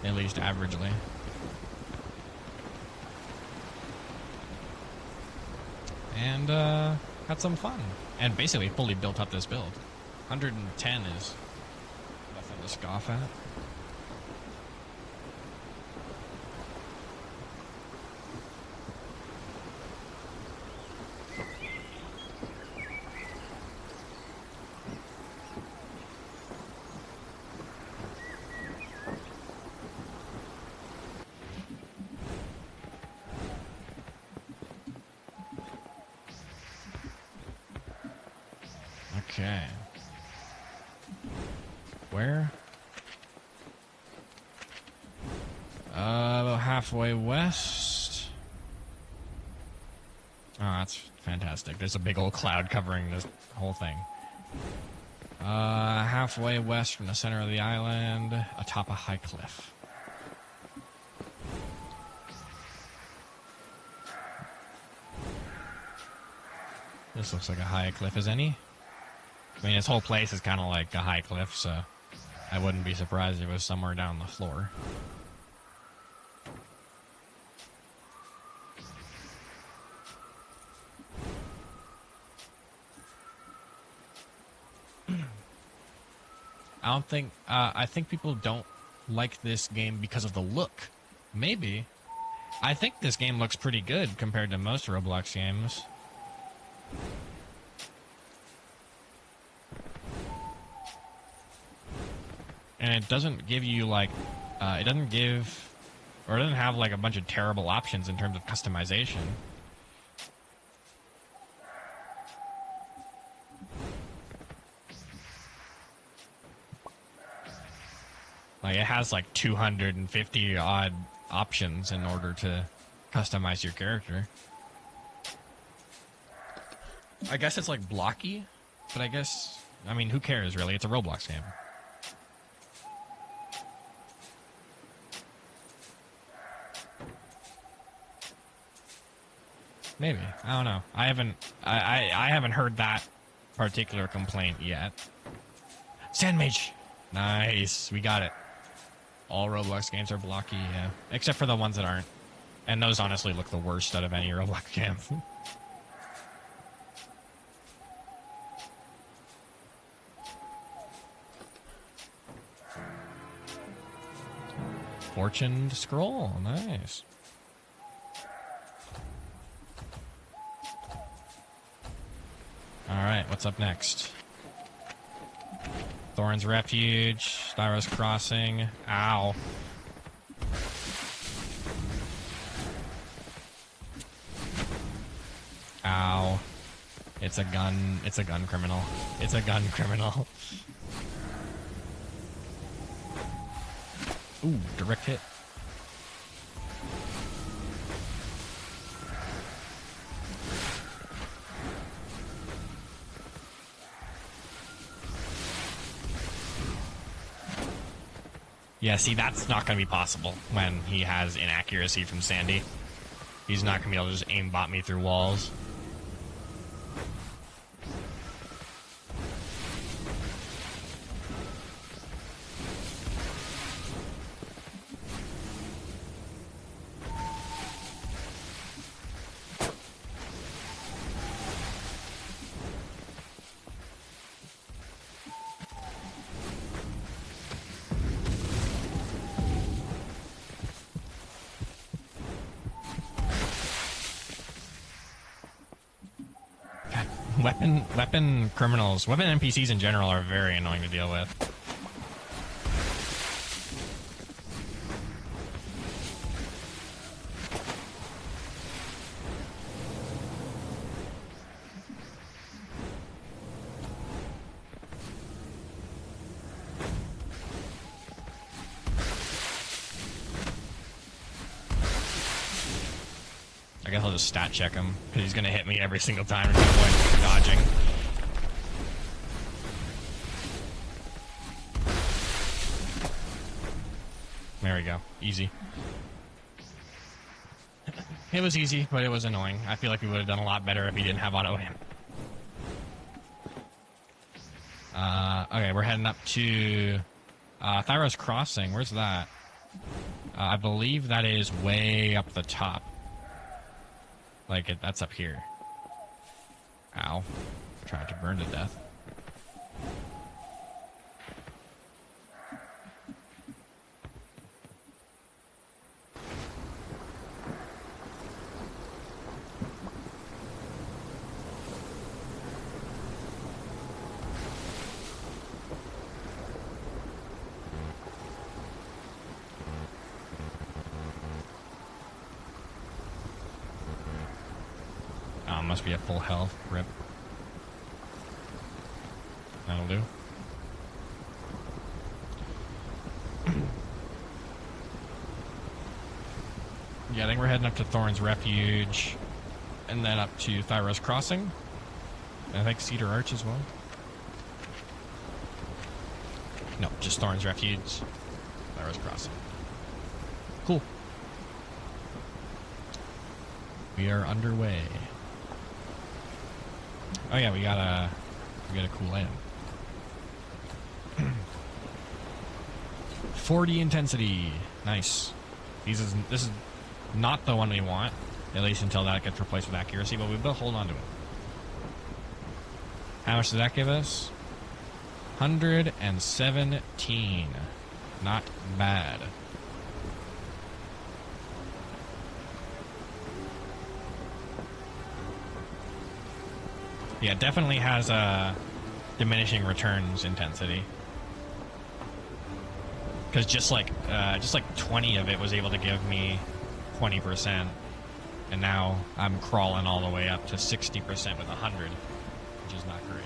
At least averagely. And, had some fun. And basically fully built up this build. 110 is nothing to scoff at. Okay. Where? About halfway west. Oh, that's fantastic. There's a big old cloud covering this whole thing. Halfway west from the center of the island, atop a high cliff. This looks like a high cliff as any. I mean, this whole place is kind of like a high cliff, so I wouldn't be surprised if it was somewhere down the floor. I don't think. I think people don't like this game because of the look. Maybe. I think this game looks pretty good compared to most Roblox games. And it doesn't give you like, it doesn't give, or it doesn't have like a bunch of terrible options in terms of customization. Like it has like 250 odd options in order to customize your character. I guess it's like blocky, but I guess, I mean, who cares really? It's a Roblox game. Maybe. I don't know. I haven't heard that particular complaint yet. Sand Mage! Nice. We got it. All Roblox games are blocky, yeah. Except for the ones that aren't. And those honestly look the worst out of any Roblox game. Fortune scroll. Nice. Alright, what's up next? Thorn's Refuge, Styros Crossing. Ow. Ow. It's a gun criminal. It's a gun criminal. Ooh, direct hit. Yeah, see, that's not going to be possible when he has inaccuracy from Sandy. He's not going to be able to just aimbot me through walls. Weapon criminals, weapon NPCs in general are very annoying to deal with. I guess I'll just stat check him, because he's going to hit me every single time and no point dodging. There we go. Easy. It was easy, but it was annoying. I feel like we would have done a lot better if he didn't have auto aim. Okay, we're heading up to Thyros Crossing. Where's that? I believe that is way up the top. Like, that's up here. Ow. Tried to burn to death. Must be at full health. Rip. That'll do. Yeah, I think we're heading up to Thorn's Refuge, and then up to Thyros Crossing. And I think Cedar Arch as well. No, just Thorn's Refuge, Thyros Crossing. Cool. We are underway. Oh yeah, we got a cool item. 40 intensity. Nice. This is not the one we want, at least until that gets replaced with accuracy, but we will hold on to it. How much does that give us? 117. Not bad. Yeah, it definitely has a diminishing returns intensity. Because just like 20 of it was able to give me 20%, and now I'm crawling all the way up to 60% with 100, which is not great.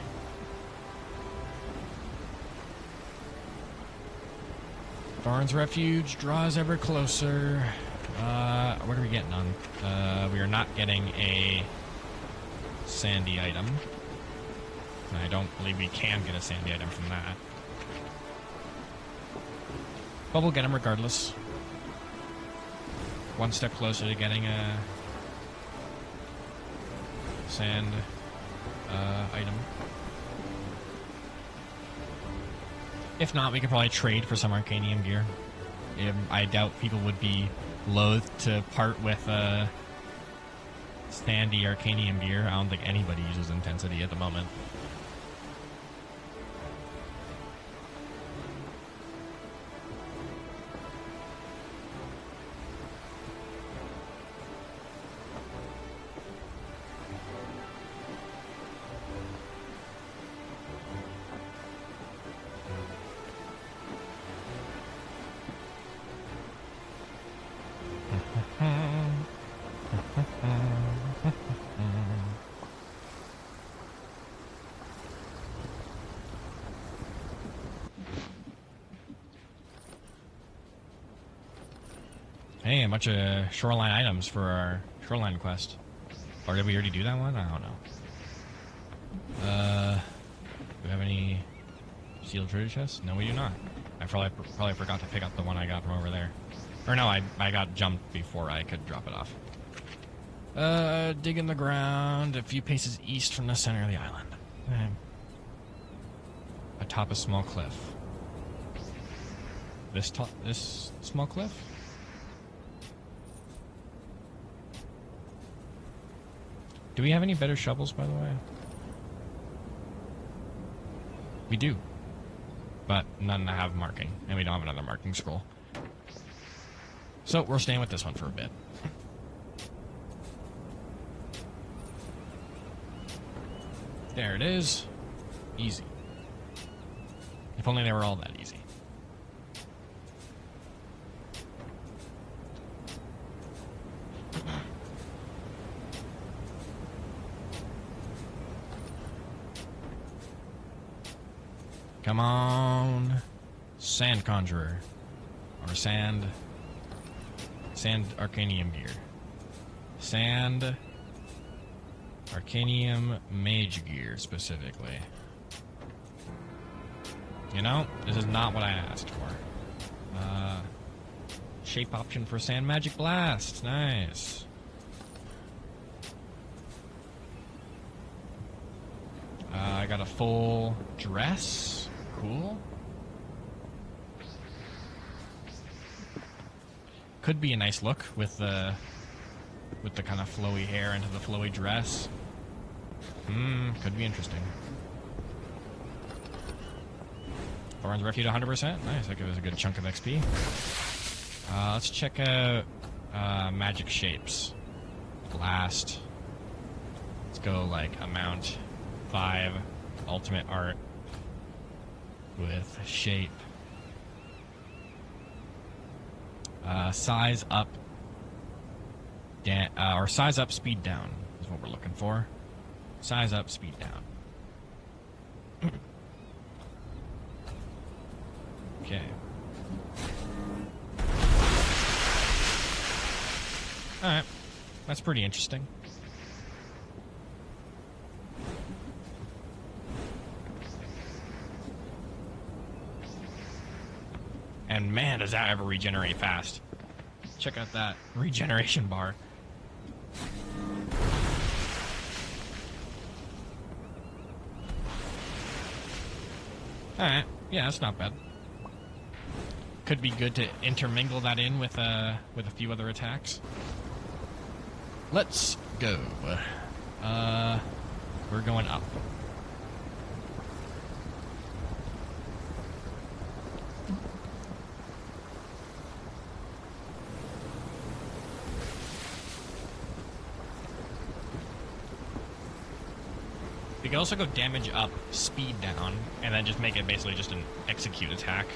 Thorn's Refuge draws ever closer. What are we getting on? We are not getting a sandy item. I don't believe we can get a sandy item from that. But we'll get them regardless. One step closer to getting a sand item. If not, we could probably trade for some Arcanium gear. I doubt people would be loath to part with sandy Arcanium gear. I don't think anybody uses intensity at the moment. Hey, a bunch of shoreline items for our shoreline quest. Or did we already do that one? I don't know. Do we have any sealed treasure chests? No, we do not. I probably forgot to pick up the one I got from over there. Or no, I got jumped before I could drop it off. Dig in the ground a few paces east from the center of the island. Atop a small cliff. This small cliff? Do we have any better shovels, by the way? We do. But none that have marking. And we don't have another marking scroll. So we're staying with this one for a bit. There it is. Easy. If only they were all that easy. Come on, Sand Conjurer, or Sand Arcanium gear. Sand Arcanium Mage gear, specifically. You know, this is not what I asked for. Shape option for Sand Magic Blast, nice. I got a full dress. Cool. Could be a nice look with the kind of flowy hair into the flowy dress. Could be interesting. Thorn's Refuge 100%. Nice, that gives us a good chunk of XP. Let's check out magic shapes. Blast. Let's go like amount 5 ultimate art with shape. Size up, or size up, speed down is what we're looking for. Size up, speed down. Okay. Alright. That's pretty interesting. And man, does that ever regenerate fast. Check out that regeneration bar. Alright, yeah, that's not bad. Could be good to intermingle that in with a few other attacks. Let's go. We're going up. We can also go damage up, speed down, and then just make it basically just an execute attack.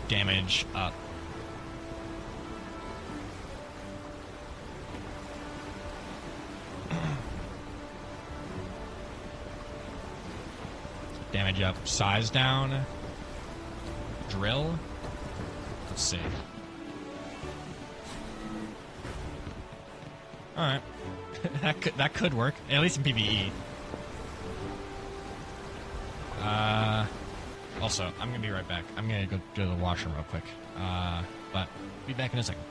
Damage up. Damage up, size down, drill. Let's see. All right, that could work, at least in PvE. Also, I'm gonna be right back. I'm gonna go to the washroom real quick. But be back in a second.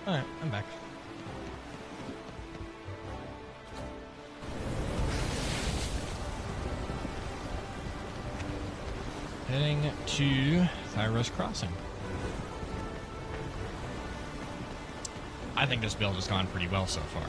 Alright, I'm back. Heading to Thyros Crossing. I think this build has gone pretty well so far.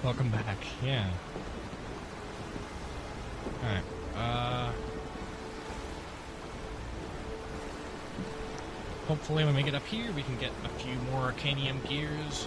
Welcome back, yeah. Alright, hopefully when we get up here, we can get a few more Arcanium gears.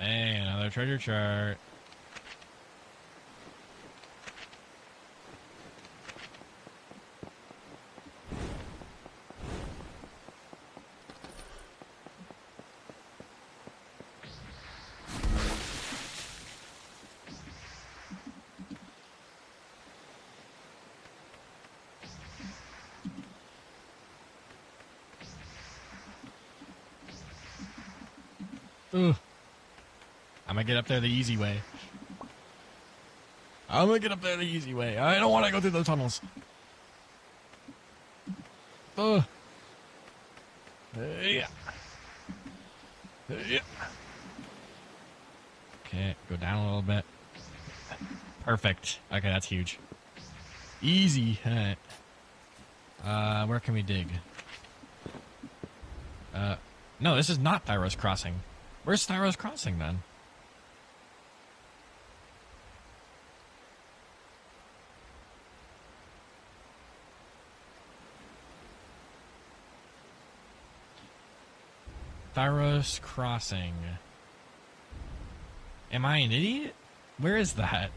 Hey, another treasure chart. Ugh. I'm gonna get up there the easy way. I don't want to go through those tunnels. Ugh. Yeah. Yeah. Okay, go down a little bit. Perfect. Okay, that's huge. Easy. Where can we dig? No, this is not Thyros Crossing. Where's Thyros Crossing then? Thyros Crossing. Am I an idiot? Where is that?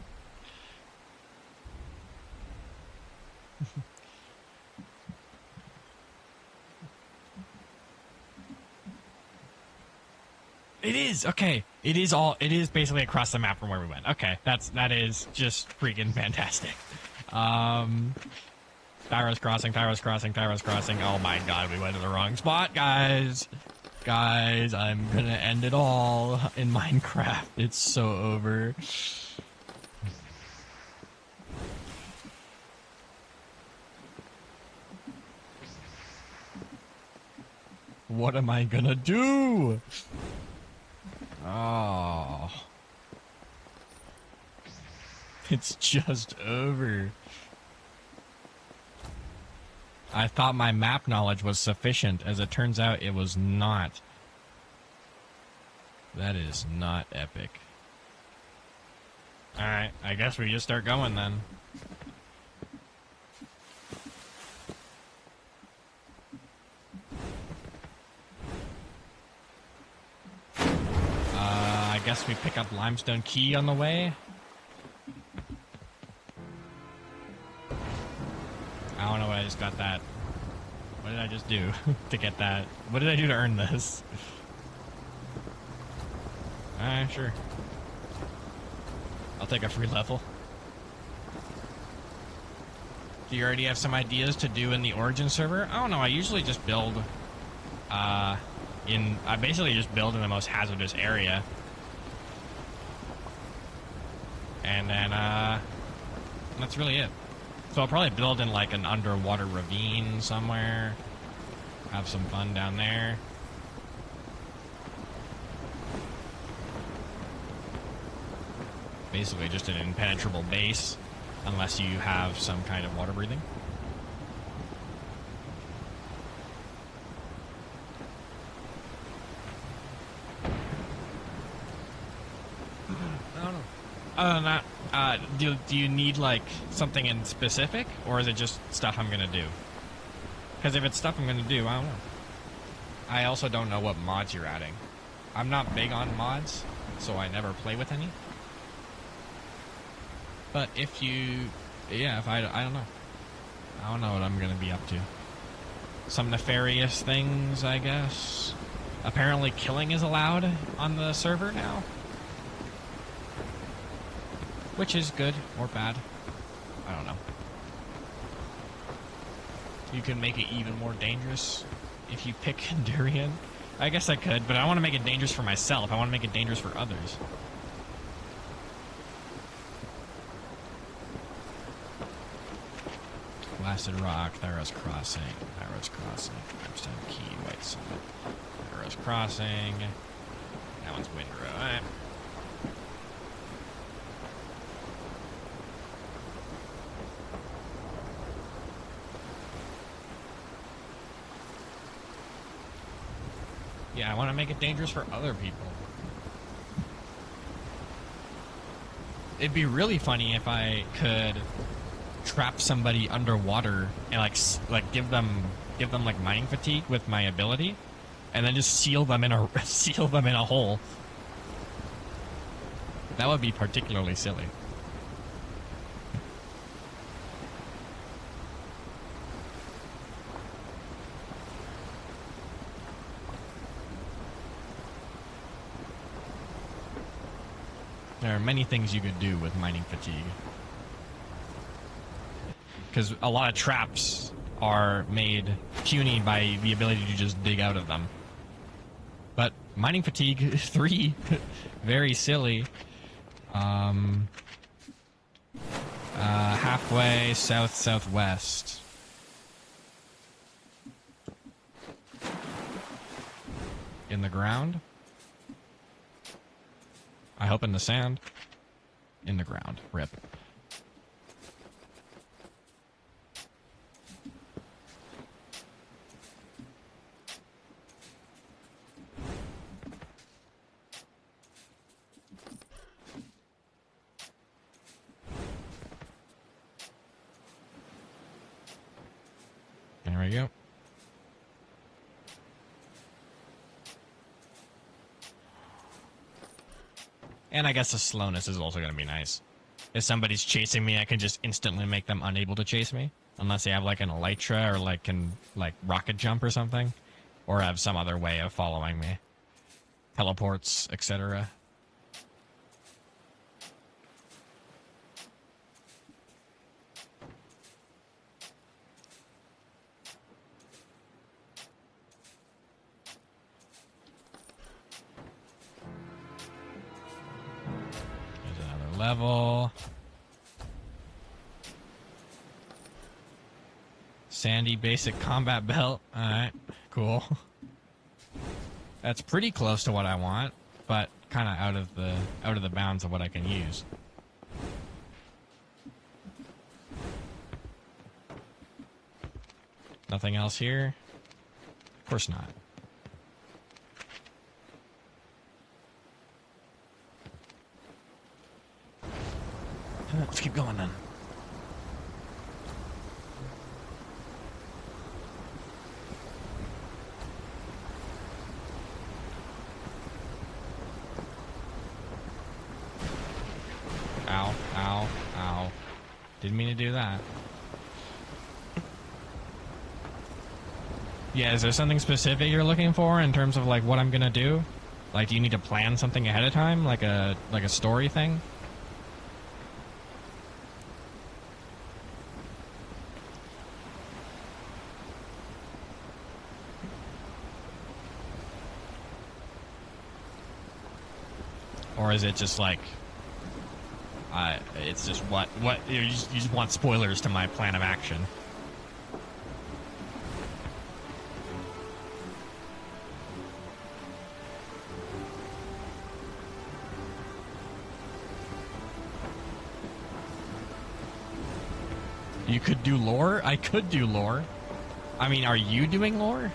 It is, okay. It is basically across the map from where we went. Okay, that is just freaking fantastic. Thyros Crossing. Oh my god, we went to the wrong spot, guys. Guys, I'm gonna end it all in Minecraft. It's so over. What am I gonna do? Oh. It's just over. I thought my map knowledge was sufficient. As it turns out, it was not. That is not epic. Alright, I guess we just start going then. I guess we pick up limestone key on the way. I don't know why I just got that. What did I just do to get that? What did I do to earn this? Alright, sure. I'll take a free level. Do you already have some ideas to do in the Origin server? I don't know, I usually just build, I basically just build in the most hazardous area. And then, that's really it. So I'll probably build in like an underwater ravine somewhere. Have some fun down there. Basically just an impenetrable base, unless you have some kind of water breathing. I don't know. Other than that, do you need like something in specific, or is it just stuff I'm gonna do? Because if it's stuff I'm gonna do, I don't know. I also don't know what mods you're adding. I'm not big on mods, so I never play with any. But if you, yeah, if I don't know. I don't know what I'm gonna be up to. Some nefarious things, I guess. Apparently killing is allowed on the server now. Which is good or bad. I don't know. You can make it even more dangerous if you pick Durian. I guess I could, but I want to make it dangerous for myself. I want to make it dangerous for others. Blasted Rock, Thyros Crossing, Limestone Key, White Summit, Thyros Crossing. That one's Windrow. Alright. Yeah, I want to make it dangerous for other people. It'd be really funny if I could trap somebody underwater and like give them like mining fatigue with my ability, and then just seal them in a hole. That would be particularly silly. There are many things you could do with mining fatigue. Because a lot of traps are made puny by the ability to just dig out of them. But mining fatigue 3, very silly. Halfway south-southwest. In the ground? I hope in the sand. In the ground. Rip. There we go. And I guess the slowness is also going to be nice. If somebody's chasing me, I can just instantly make them unable to chase me. Unless they have like an elytra or like can like rocket jump or something. Or have some other way of following me. Teleports, etc. Level. Sandy basic combat belt. Alright, cool. That's pretty close to what I want, but kind of out of the bounds of what I can use. Nothing else here? Of course not. Let's keep going then. Ow, ow, ow. Didn't mean to do that. Yeah, is there something specific you're looking for in terms of like what I'm gonna do? Like, do you need to plan something ahead of time, like a story thing? Or is it just like, it's just what you just want spoilers to my plan of action? You could do lore? I could do lore. I mean, are you doing lore?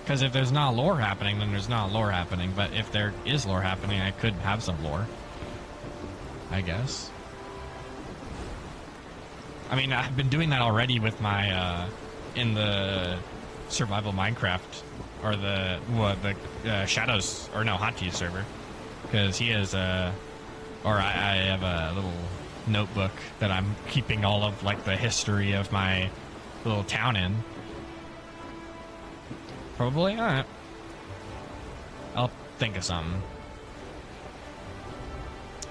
Because if there's not lore happening, then there's not lore happening. But if there is lore happening, I could have some lore. I guess. I mean, I've been doing that already with my, in the survival Minecraft, or the Shadows, or no, Hanti server. Because he has, I have a little notebook that I'm keeping all of, like, the history of my little town in. Probably? Alright. I'll think of something.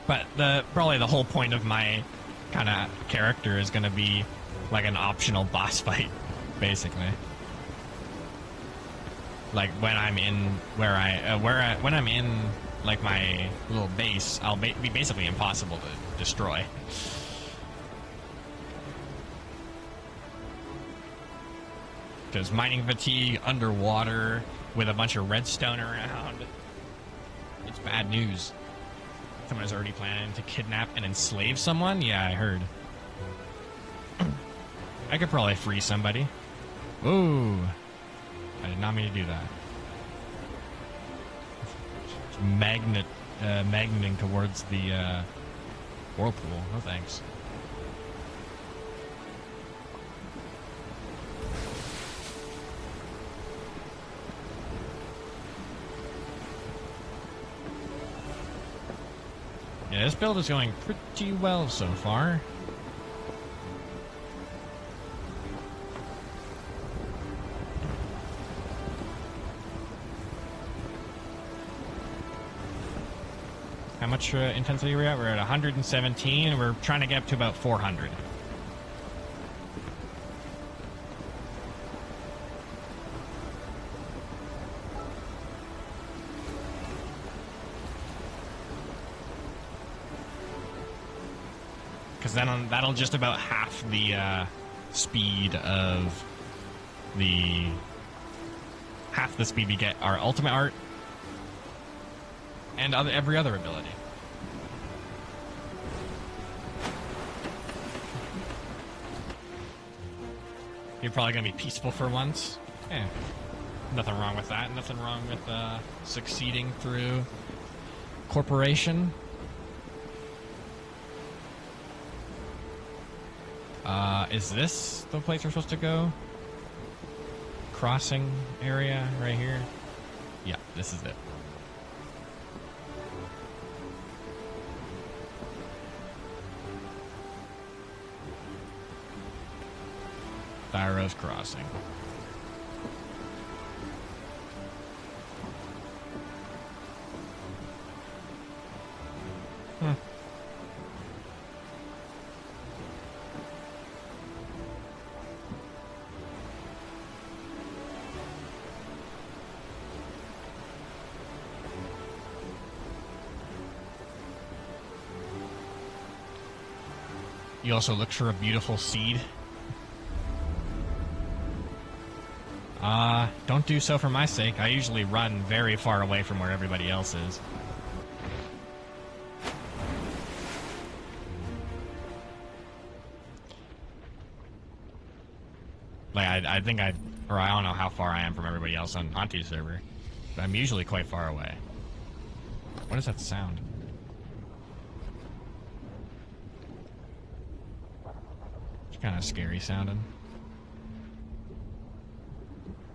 But probably the whole point of my kind of character is going to be like an optional boss fight, basically. Like when I'm in when I'm in like my little base, I'll be basically impossible to destroy. Because mining fatigue underwater with a bunch of redstone around, it's bad news. Someone's already planning to kidnap and enslave someone? Yeah, I heard. I could probably free somebody. Ooh. I did not mean to do that. It's magneting towards the whirlpool. No thanks. Yeah, this build is going pretty well so far. How much intensity are we at? We're at 117. We're trying to get up to about 400. Because then that'll just about half the speed of half the speed we get our ultimate art and every other ability. You're probably gonna be peaceful for once. Yeah, nothing wrong with that. Nothing wrong with succeeding through corporation. Is this the place we're supposed to go? Crossing area right here? Yeah, this is it. Thyros Crossing. You also looked for a beautiful seed. Don't do so for my sake. I usually run very far away from where everybody else is. Like, I think I don't know how far I am from everybody else on Auntie's server, but I'm usually quite far away. What is that sound? It's kind of scary sounding.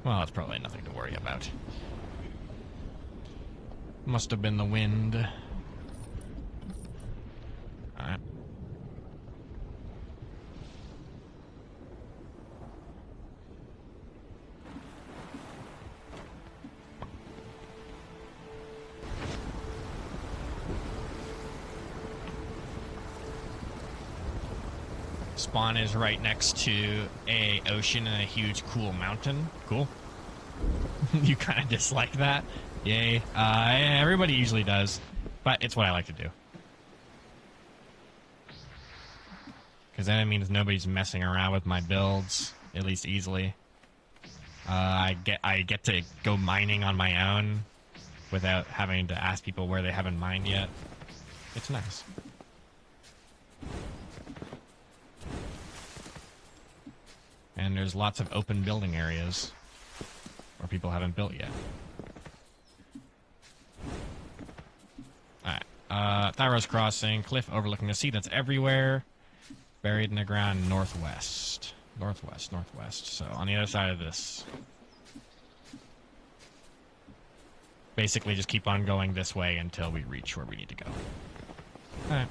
Well, it's probably nothing to worry about. Must have been the wind. Alright. Spawn is right next to a ocean and a huge cool mountain. Cool. You kind of dislike that? Yay. Everybody usually does, but it's what I like to do. Because then it means nobody's messing around with my builds, at least easily. I get to go mining on my own without having to ask people where they haven't mined yet. It's nice. And there's lots of open building areas where people haven't built yet. Alright. Thyros Crossing, cliff overlooking the sea that's everywhere. Buried in the ground northwest. Northwest. So, on the other side of this. Basically, just keep on going this way until we reach where we need to go. Alright.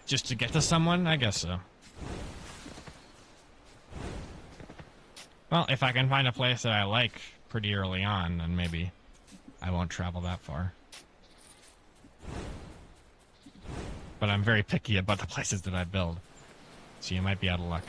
Just to get to someone? I guess so. Well, if I can find a place that I like pretty early on, then maybe I won't travel that far. But I'm very picky about the places that I build. So you might be out of luck.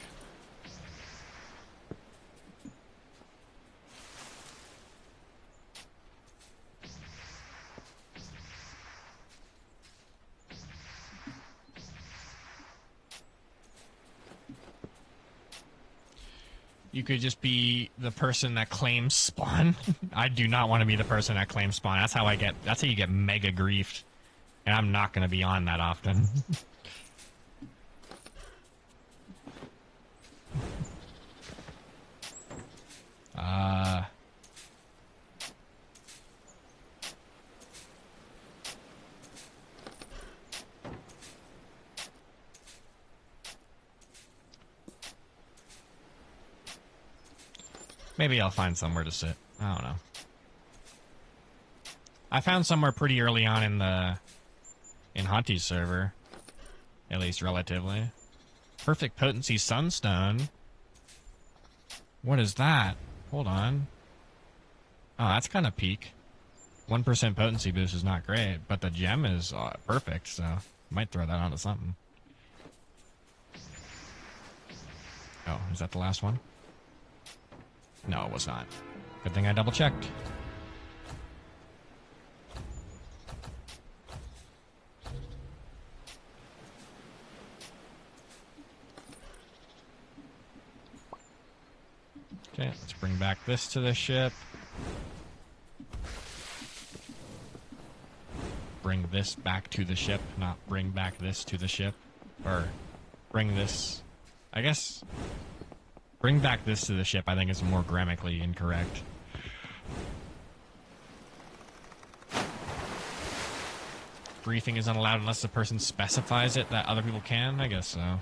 You could just be the person that claims spawn. I do not want to be the person that claims spawn. That's how you get mega griefed. And I'm not going to be on that often. Maybe I'll find somewhere to sit. I don't know. I found somewhere pretty early on in Hunty's server. At least relatively. Perfect potency sunstone. What is that? Hold on. Oh, that's kind of peak. 1% potency boost is not great, but the gem is perfect, so might throw that onto something. Oh, is that the last one? No, it was not. Good thing I double checked. Okay, let's bring back this to the ship. Bring this back to the ship, not bring back this to the ship. Or bring this... I guess... Bring back this to the ship, I think is more grammatically incorrect. Briefing isn't allowed unless the person specifies it that other people can? I guess so.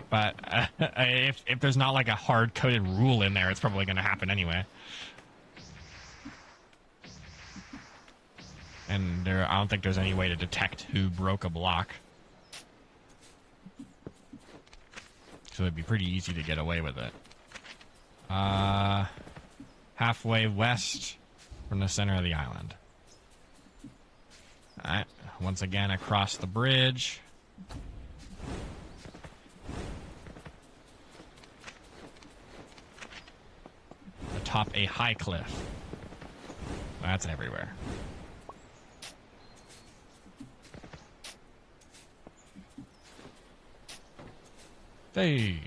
But if there's not like a hard-coded rule in there, it's probably going to happen anyway. And I don't think there's any way to detect who broke a block. So it'd be pretty easy to get away with it. Halfway west from the center of the island. Alright, once again across the bridge. Atop a high cliff. That's everywhere. Hey!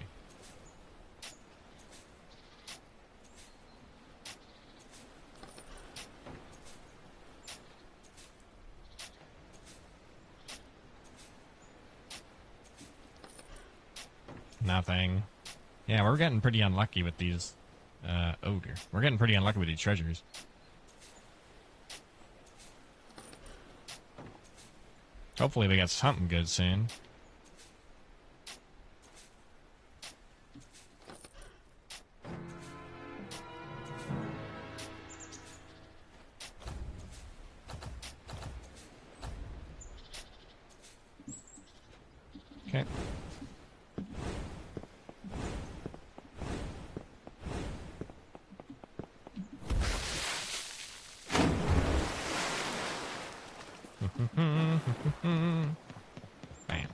Nothing. Yeah, we're getting pretty unlucky with these. Oh dear. We're getting pretty unlucky with these treasures. Hopefully we get something good soon. Okay. Bam.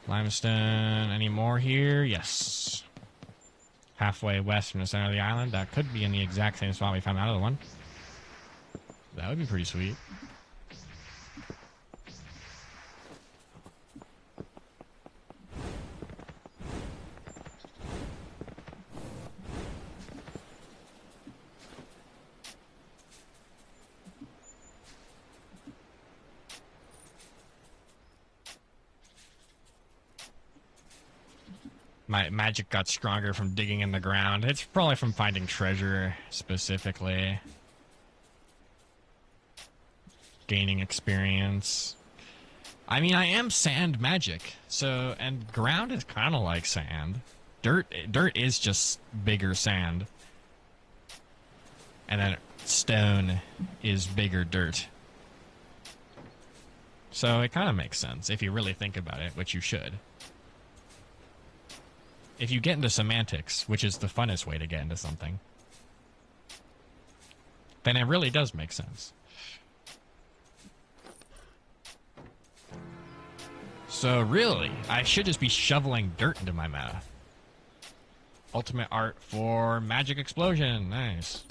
Limestone. Any more here? Yes. Halfway west from the center of the island. That could be in the exact same spot we found the other one. That would be pretty sweet. My magic got stronger from digging in the ground. It's probably from finding treasure, specifically. Gaining experience. I mean, I am sand magic, so, and ground is kind of like sand. Dirt is just bigger sand. And then stone is bigger dirt. So it kind of makes sense if you really think about it, which you should. If you get into semantics, which is the funnest way to get into something, then it really does make sense. So really, I should just be shoveling dirt into my mouth. Ultimate art for magic explosion. Nice.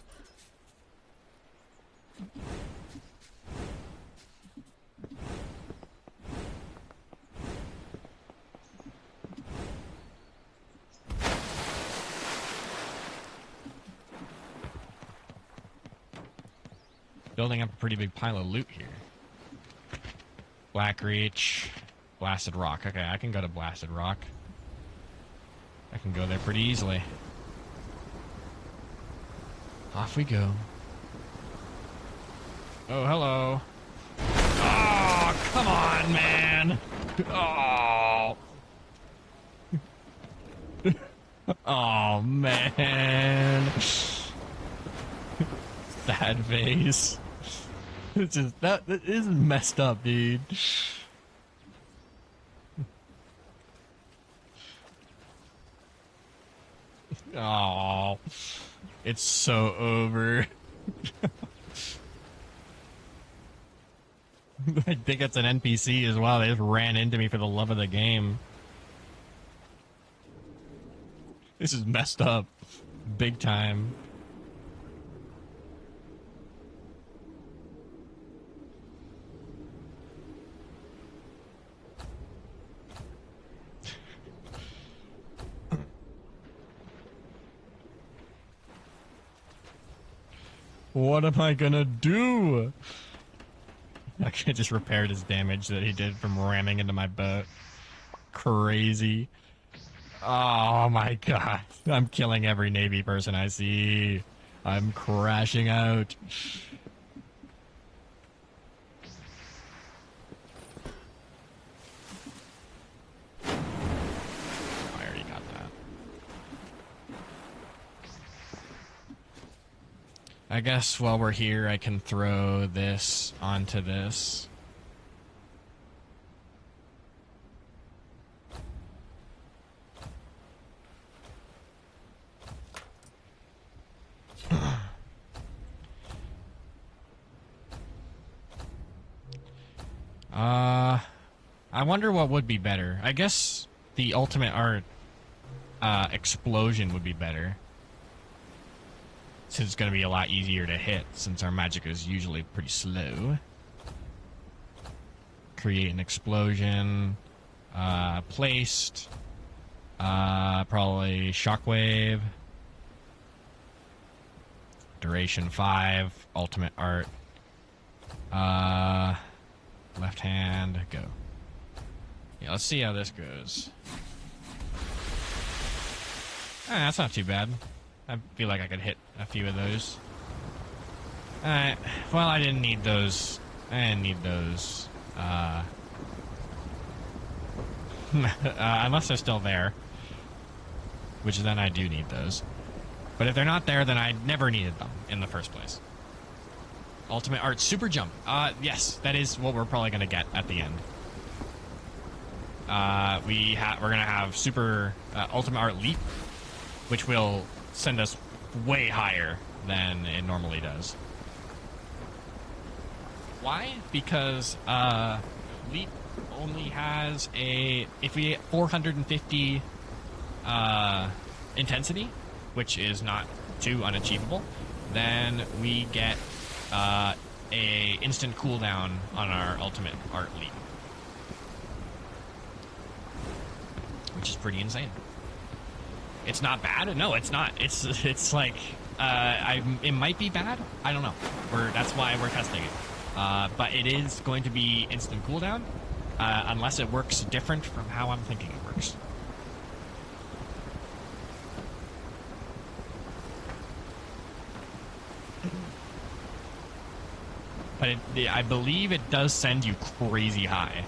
Building up a pretty big pile of loot here. Black Reach. Blasted Rock. Okay, I can go to Blasted Rock. I can go there pretty easily. Off we go. Oh, hello. Oh, come on, man. Oh. Oh, man. Sad face. It's just, that is messed up, dude. Oh, it's so over. I think it's an NPC as well. They just ran into me for the love of the game. This is messed up. Big time. What am I gonna do? I could just repaired his damage that he did from ramming into my boat. Crazy. Oh my god. I'm killing every Navy person I see. I'm crashing out. I already got that. I guess while we're here, I can throw this onto this. I wonder what would be better. I guess the ultimate art explosion would be better. Since it's going to be a lot easier to hit, since our magic is usually pretty slow. Create an explosion. Placed. Probably shockwave. Duration 5. Ultimate art. Left hand. Go. Yeah, let's see how this goes. That's not too bad. I feel like I could hit a few of those. Alright. Well, I didn't need those. I didn't need those. Unless they're still there. Which then I do need those. But if they're not there, then I never needed them in the first place. Ultimate Art Super Jump. Yes, that is what we're probably going to get at the end. We're going to have Super Ultimate Art Leap, which will send us way higher than it normally does. Why? Because Leap only has if we get 450 intensity, which is not too unachievable, then we get a instant cooldown on our Ultimate Art Leap, which is pretty insane. It's not bad. No, it's not. It's like it might be bad. I don't know. That's why we're testing it. But it is going to be instant cooldown, unless it works different from how I'm thinking it works. But I believe it does send you crazy high.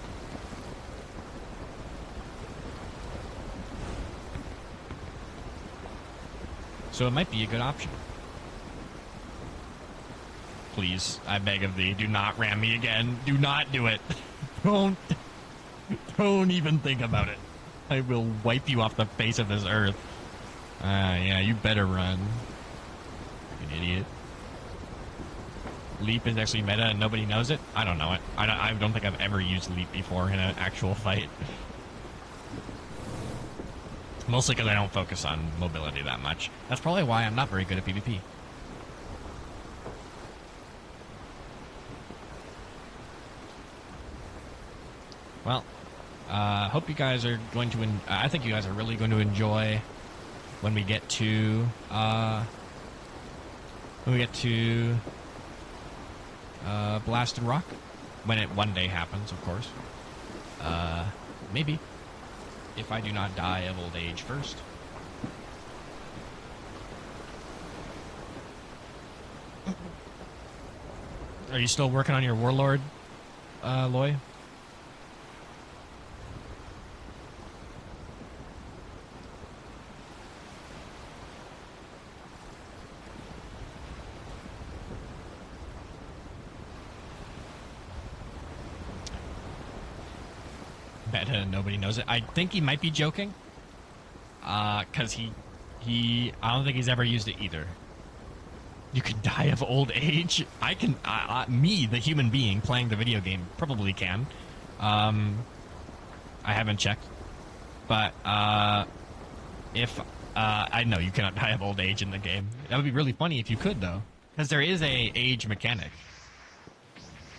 So it might be a good option. Please, I beg of thee, do not ram me again. Do not do it. Don't even think about it. I will wipe you off the face of this earth. Yeah, you better run. You idiot. Leap is actually meta and nobody knows it? I don't know it. I don't think I've ever used Leap before in an actual fight. Mostly because I don't focus on mobility that much. That's probably why I'm not very good at PvP. Well, hope you guys are going to... I think you guys are really going to enjoy when we get to... Blasted Rock. When it one day happens, of course. Maybe. If I do not die of old age first. Are you still working on your Warlord, Loy? Bet nobody knows it. I think he might be joking. Cause I don't think he's ever used it either. You can die of old age. I can, me, the human being playing the video game, probably can. I haven't checked, but if I know you cannot die of old age in the game. That would be really funny if you could, though, because there is a age mechanic.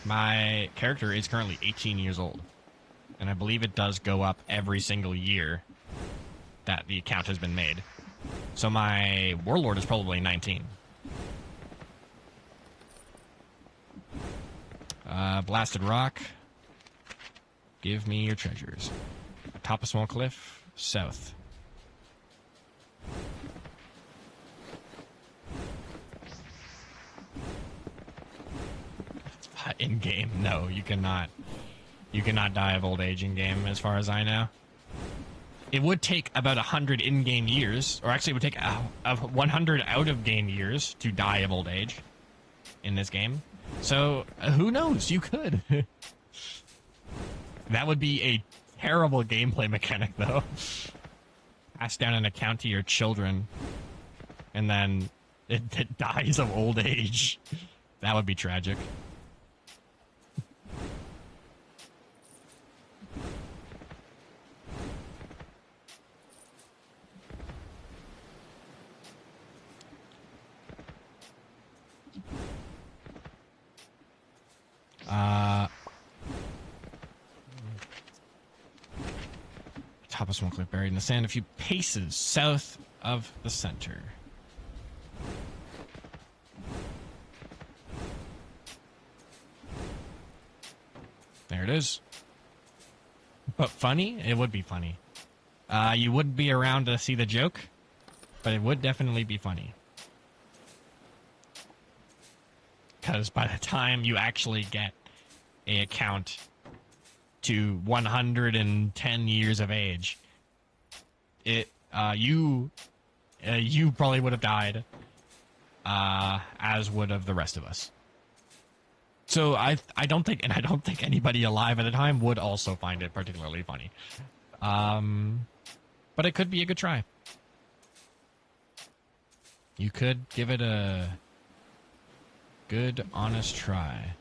My character is currently 18 years old. And I believe it does go up every single year that the account has been made. So my Warlord is probably 19. Blasted Rock. Give me your treasures. Top of small cliff, south. In game, no, you cannot. You cannot die of old age in-game, as far as I know. It would take about 100 in-game years, or actually it would take 100 out-of-game years to die of old age in this game. So, who knows? You could. That would be a terrible gameplay mechanic, though. Pass down an account to your children, and then it dies of old age. That would be tragic. Top of small cliff buried in the sand a few paces south of the center. There it is. But funny? It would be funny. You wouldn't be around to see the joke, but it would definitely be funny. Because by the time you actually get an account to 110 years of age, you probably would have died, as would have the rest of us. So I don't think anybody alive at the time would also find it particularly funny. But it could be a good try. You could give it a good, honest try.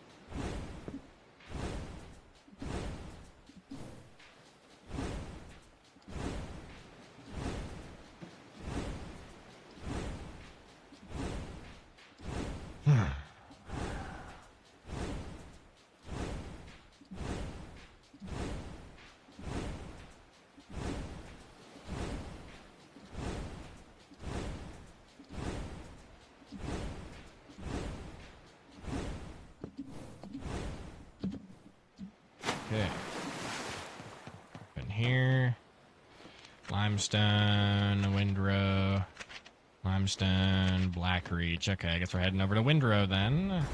Okay. Up in here. Limestone, Windrow. Limestone, Black Reach. Okay, I guess we're heading over to Windrow then.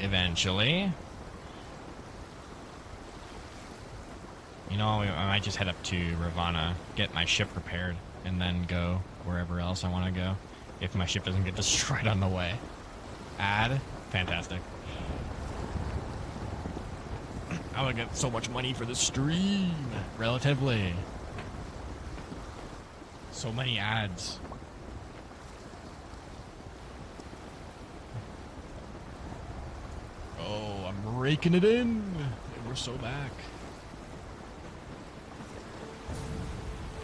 eventually. You know, I might just head up to Ravana, get my ship repaired, and then go wherever else I want to go. If my ship doesn't get destroyed on the way. Add? Fantastic. I would get so much money for the stream, relatively. So many ads. Oh, I'm raking it in. And we're so back.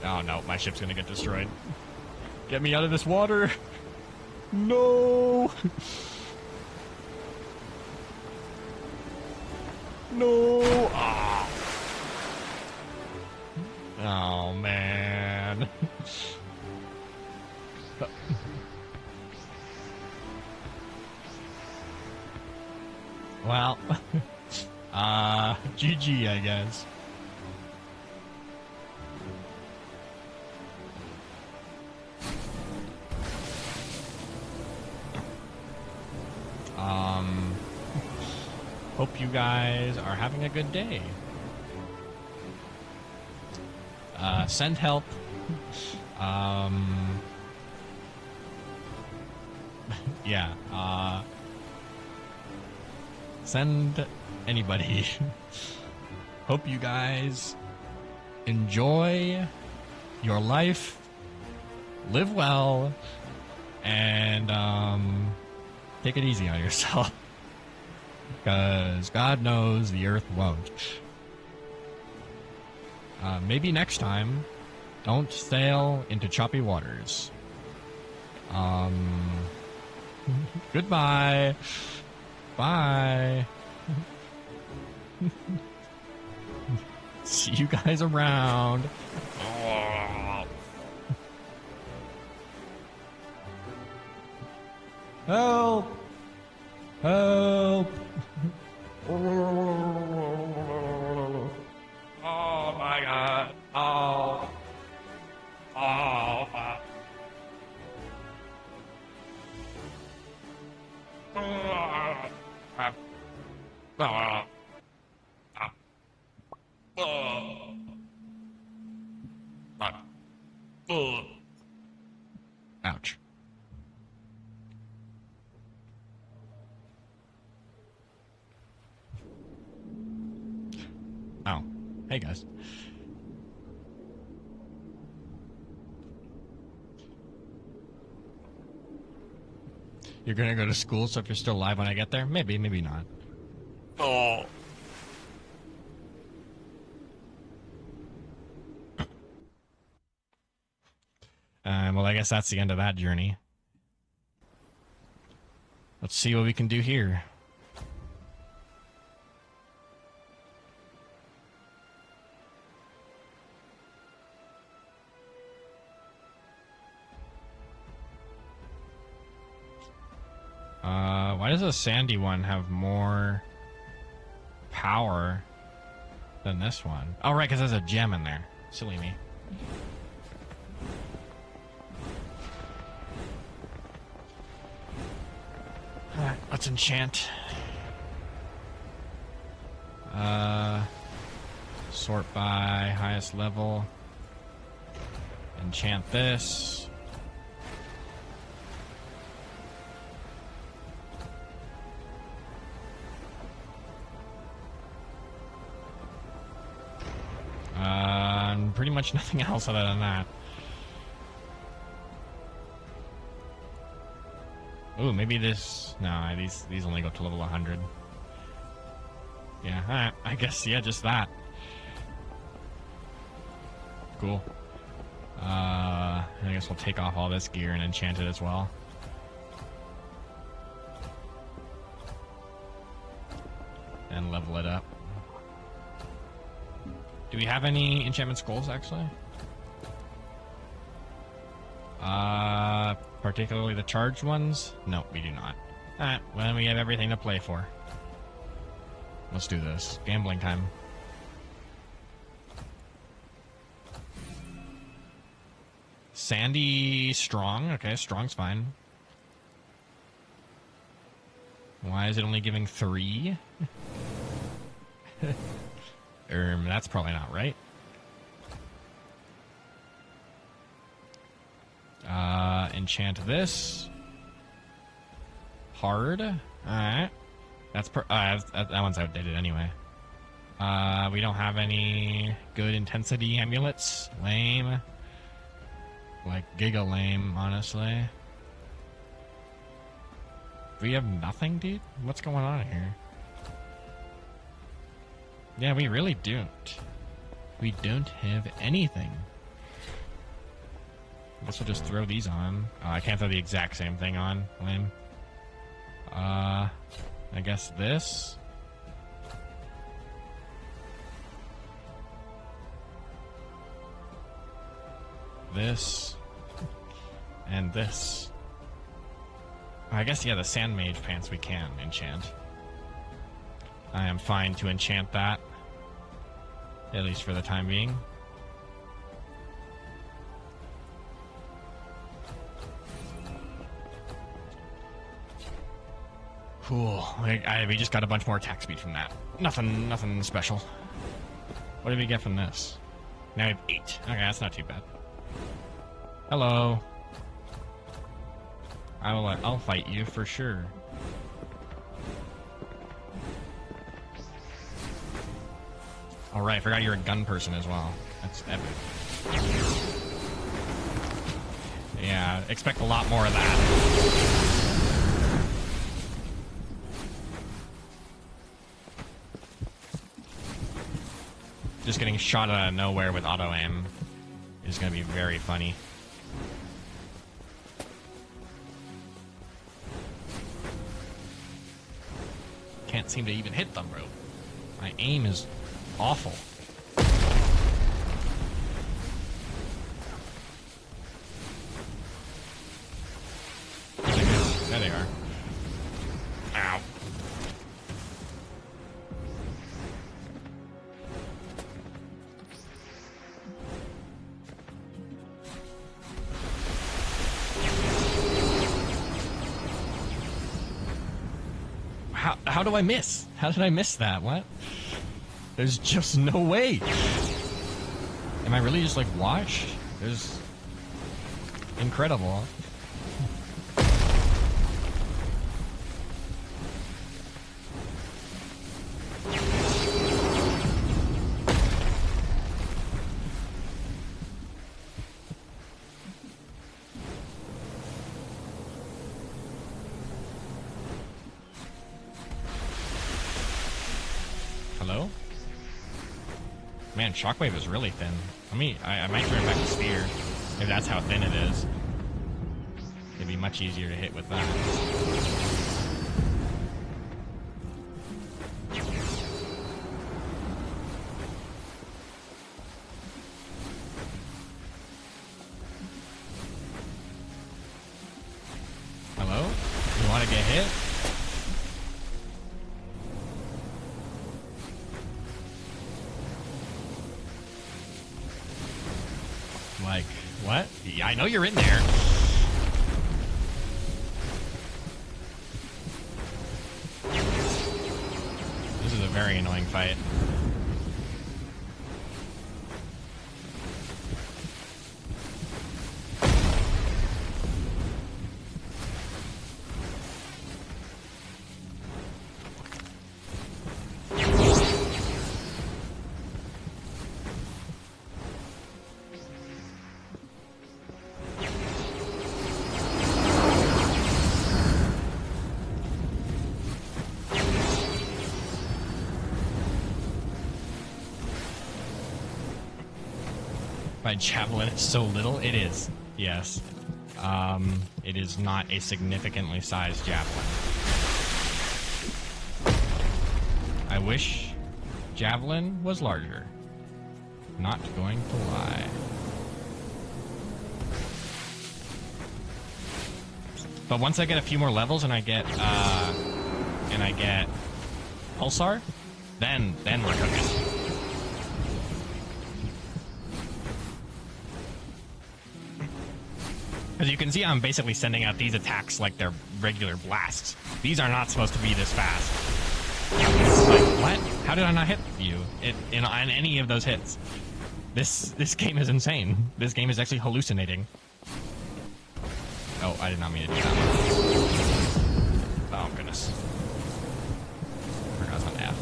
Oh no, my ship's gonna get destroyed. Get me out of this water. No. No. Ah. Oh man. Well, GG, I guess. Hope you guys are having a good day. Send help. Yeah, send anybody. Hope you guys enjoy your life, live well, and take it easy on yourself. Because God knows the earth won't. Maybe next time, don't sail into choppy waters. Goodbye. Bye. See you guys around. Help! Help! Oh my god. Oh. Oh. Ouch. Oh. Hey guys. You're gonna go to school, so if you're still alive when I get there, maybe, maybe not. Oh. Well, I guess that's the end of that journey. Let's see what we can do here. Why does the sandy one have more power than this one? Oh, right, because there's a gem in there. Silly me. Alright, let's enchant. Sort by highest level. Enchant this. And pretty much nothing else other than that. Ooh, maybe this... No, these only go to level 100. Yeah, alright, I guess, yeah, just that. Cool. I guess we'll take off all this gear and enchant it as well. And level it up. Do we have any enchantment scrolls, actually? Particularly the charged ones? No, we do not. Alright, well, we have everything to play for. Let's do this. Gambling time. Sandy strong. Okay, strong's fine. Why is it only giving 3? That's probably not right. Enchant this. Hard. Alright. That's that one's outdated anyway. We don't have any good intensity amulets. Lame. Like, giga lame, honestly. We have nothing, dude? What's going on here? Yeah, we really don't. We don't have anything. I guess we'll just throw these on. I can't throw the exact same thing on. Lame. I guess this. This. And this. I guess, yeah, the Sand Mage pants we can enchant. I am fine to enchant that. At least for the time being. Cool. We just got a bunch more attack speed from that. Nothing special. What did we get from this? Now we have 8. Okay, that's not too bad. Hello. I'll fight you for sure. Alright, I forgot you're a gun person as well. That's epic. Yeah, expect a lot more of that. Just getting shot out of nowhere with auto-aim is going to be very funny. Can't seem to even hit them, bro. My aim is awful. There they are. Ow. How do I miss? How did I miss that? What? There's just no way. Am I really just like washed? There's incredible. Hello? Man, Shockwave is really thin. I might turn back to Spear. Maybe that's how thin it is. It'd be much easier to hit with that. Hello? You want to get hit? Like, what? Yeah, I know you're in there. This is a very annoying fight. My javelin is so little. It is. Yes. It is not a significantly sized javelin. I wish javelin was larger. Not going to lie. But once I get a few more levels and I get Pulsar, then we're cooking. As you can see, I'm basically sending out these attacks like they're regular blasts. These are not supposed to be this fast. Like, what? How did I not hit you on any of those hits? This game is insane. This game is actually hallucinating. Oh, I did not mean to do that. Oh, goodness. I forgot I was on F.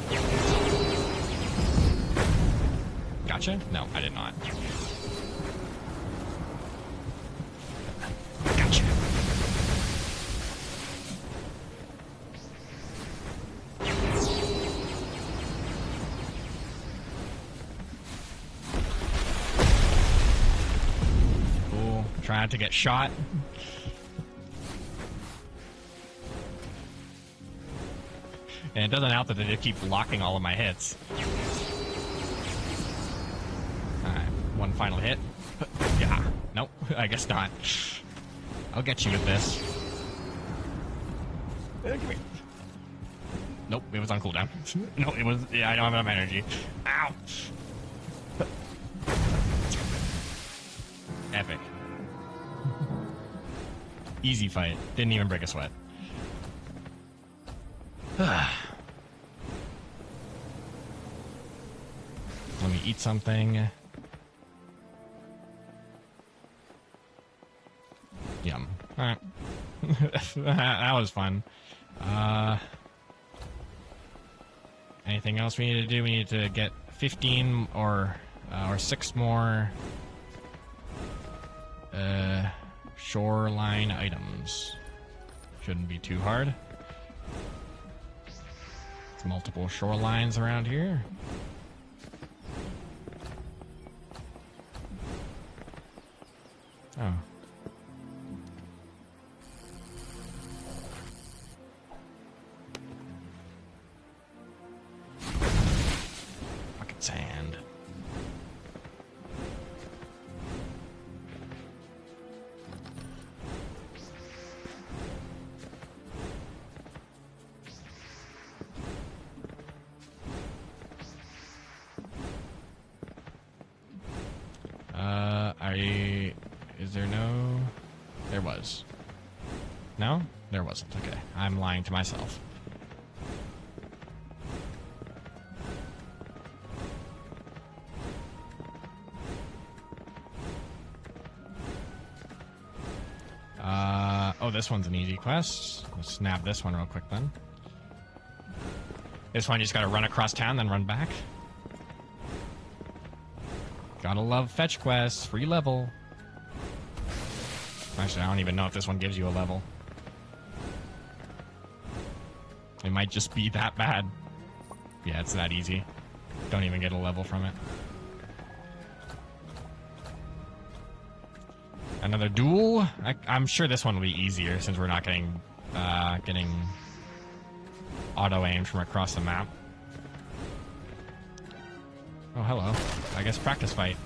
Gotcha? No, I did not. Gotcha. Cool. Trying to get shot. And it doesn't help that they just keep blocking all of my hits. Alright, one final hit. Yeah. Nope, I guess not. I'll get you with this. Come here. Nope, it was on cooldown. No, it was... Yeah, I don't have enough energy. Ow! Epic. Easy fight. Didn't even break a sweat. Let me eat something. Yum. Alright. That was fun. Anything else we need to do? We need to get 15 or 6 more shoreline items. Shouldn't be too hard. There's multiple shorelines around here. Oh. Fucking sand. Is there no... There was. No? There wasn't. Okay. I'm lying to myself. Oh, this one's an easy quest. Let's snap this one real quick then. This one you just gotta run across town, then run back. Gotta love fetch quests. Free level. Actually, I don't even know if this one gives you a level. It might just be that bad. Yeah, it's that easy. Don't even get a level from it. Another duel? I'm sure this one will be easier since we're not getting auto-aimed from across the map. Oh, hello. I guess practice fight.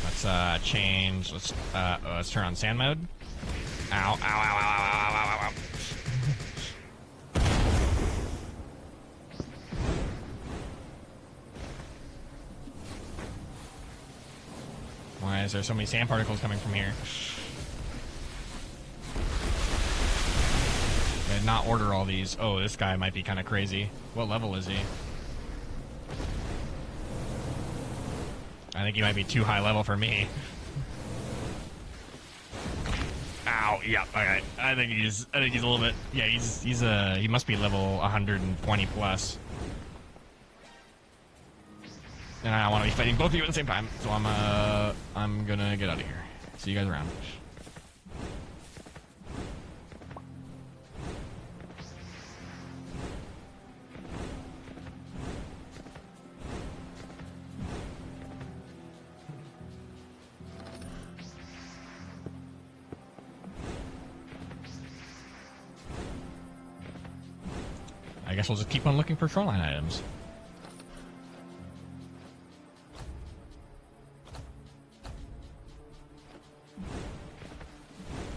Let's change. Let's turn on sand mode. Ow! Ow! Ow! Ow! Ow! Ow! Ow! Ow! Why is there so many sand particles coming from here? I did not order all these. Oh, this guy might be kind of crazy. What level is he? I think he might be too high level for me. Ow! Yep. Okay. I think he's a little bit. Yeah, he must be level 120 plus. And I want to be fighting both of you at the same time, so I'm gonna get out of here. See you guys around. I guess we'll just keep on looking for shoreline items.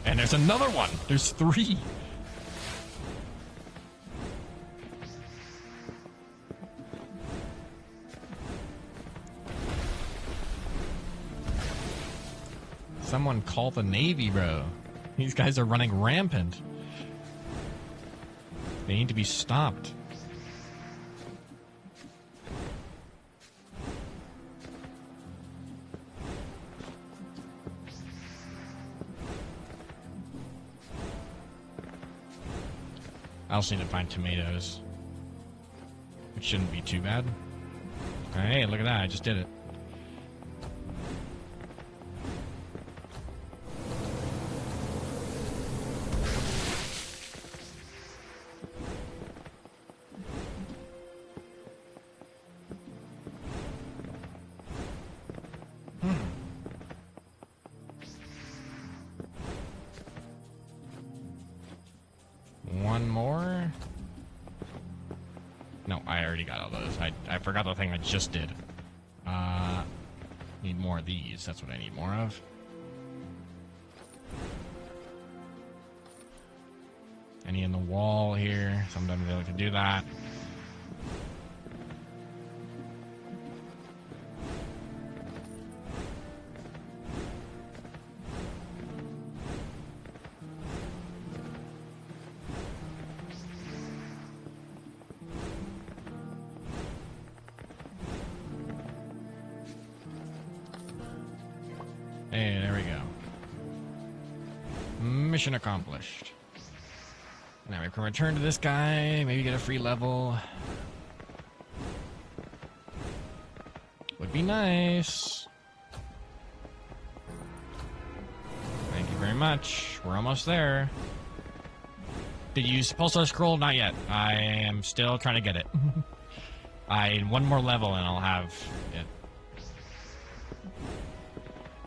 And there's another one! There's 3! Someone call the Navy, bro. These guys are running rampant. They need to be stopped. I also need to find tomatoes, which shouldn't be too bad. Hey, look at that. I just did it. One more. No, I already got all those. I forgot the thing I just did. Need more of these. That's what I need more of. Any in the wall here? Sometimes I like to do that. Hey, there we go. Mission accomplished. Now we can return to this guy, maybe get a free level. Would be nice. Thank you very much. We're almost there. Did you use Pulsar Scroll? Not yet. I am still trying to get it. One more level and I'll have it.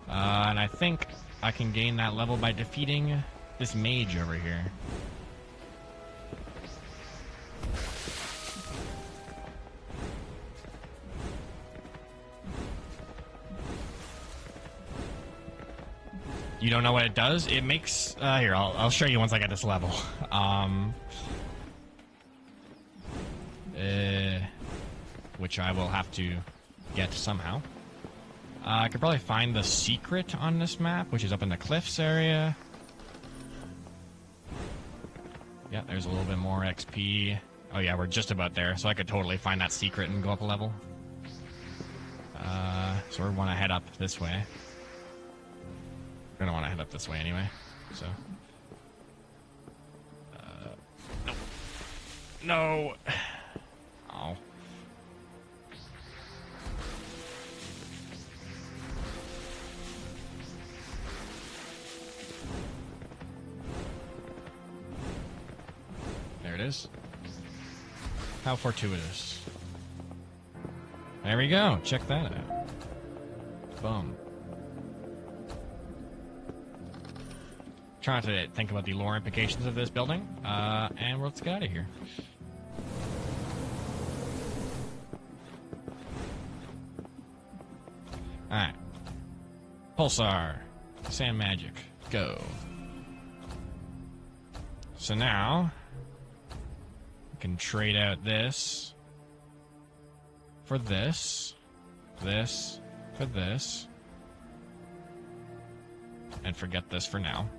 And I think I can gain that level by defeating this mage over here. You don't know what it does? It makes... here, I'll show you once I get this level. Which I will have to get somehow. I could probably find the secret on this map, which is up in the cliffs area. Yeah, there's a little bit more XP. Oh yeah, we're just about there, so I could totally find that secret and go up a level. So we want to head up this way. We're gonna want to head up this way anyway, so... No! No! Oh. There it is. How fortuitous. There we go. Check that out. Boom. Trying to think about the lore implications of this building, and let's get out of here. Alright. Pulsar. Sand magic. Go. So now, we can trade out this for this, this for this, and forget this for now.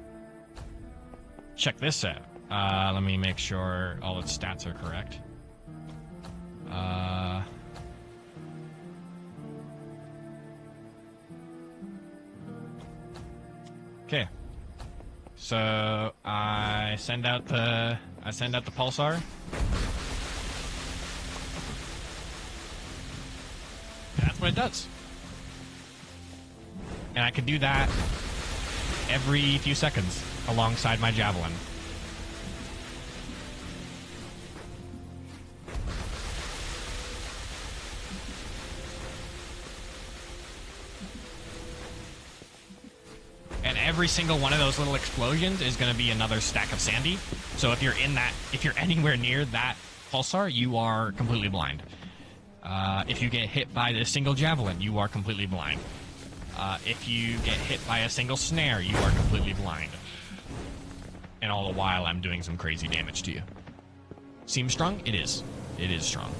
Check this out. Let me make sure all its stats are correct. Okay. So I send out the pulsar. That's what it does. And I can do that every few seconds alongside my javelin. And every single one of those little explosions is going to be another stack of sandy. So if you're anywhere near that pulsar, you are completely blind. If you get hit by a single javelin, you are completely blind. If you get hit by a single snare, you are completely blind. And all the while, I'm doing some crazy damage to you. Seems strong? It is. It is strong.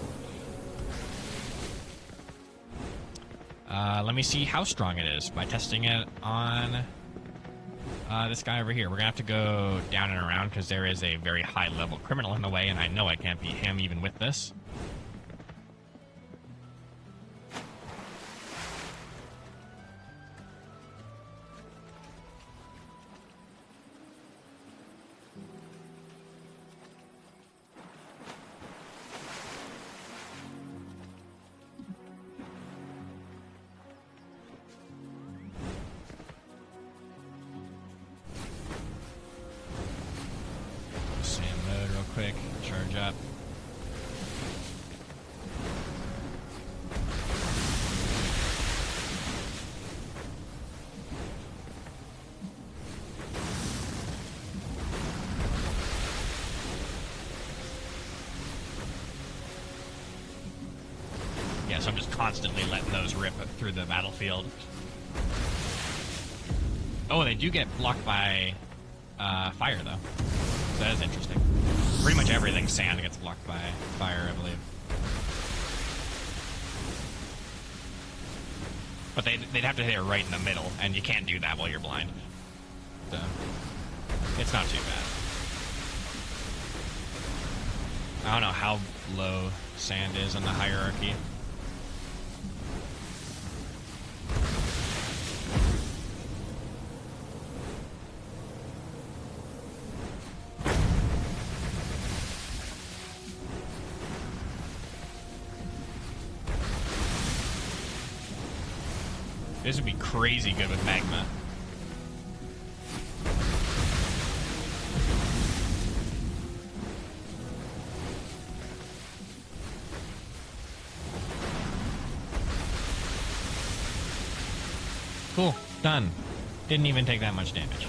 Let me see how strong it is by testing it on This guy over here. We're gonna have to go down and around because there is a very high-level criminal in the way, and I know I can't beat him even with this. Quick, charge up. Yeah, so I'm just constantly letting those rip through the battlefield. Oh, they do get blocked by fire, though. So that is interesting. Pretty much everything sand gets blocked by fire, I believe. But they'd have to hit it right in the middle, and you can't do that while you're blind. So, it's not too bad. I don't know how low sand is in the hierarchy. This would be crazy good with magma. Cool. Done. Didn't even take that much damage.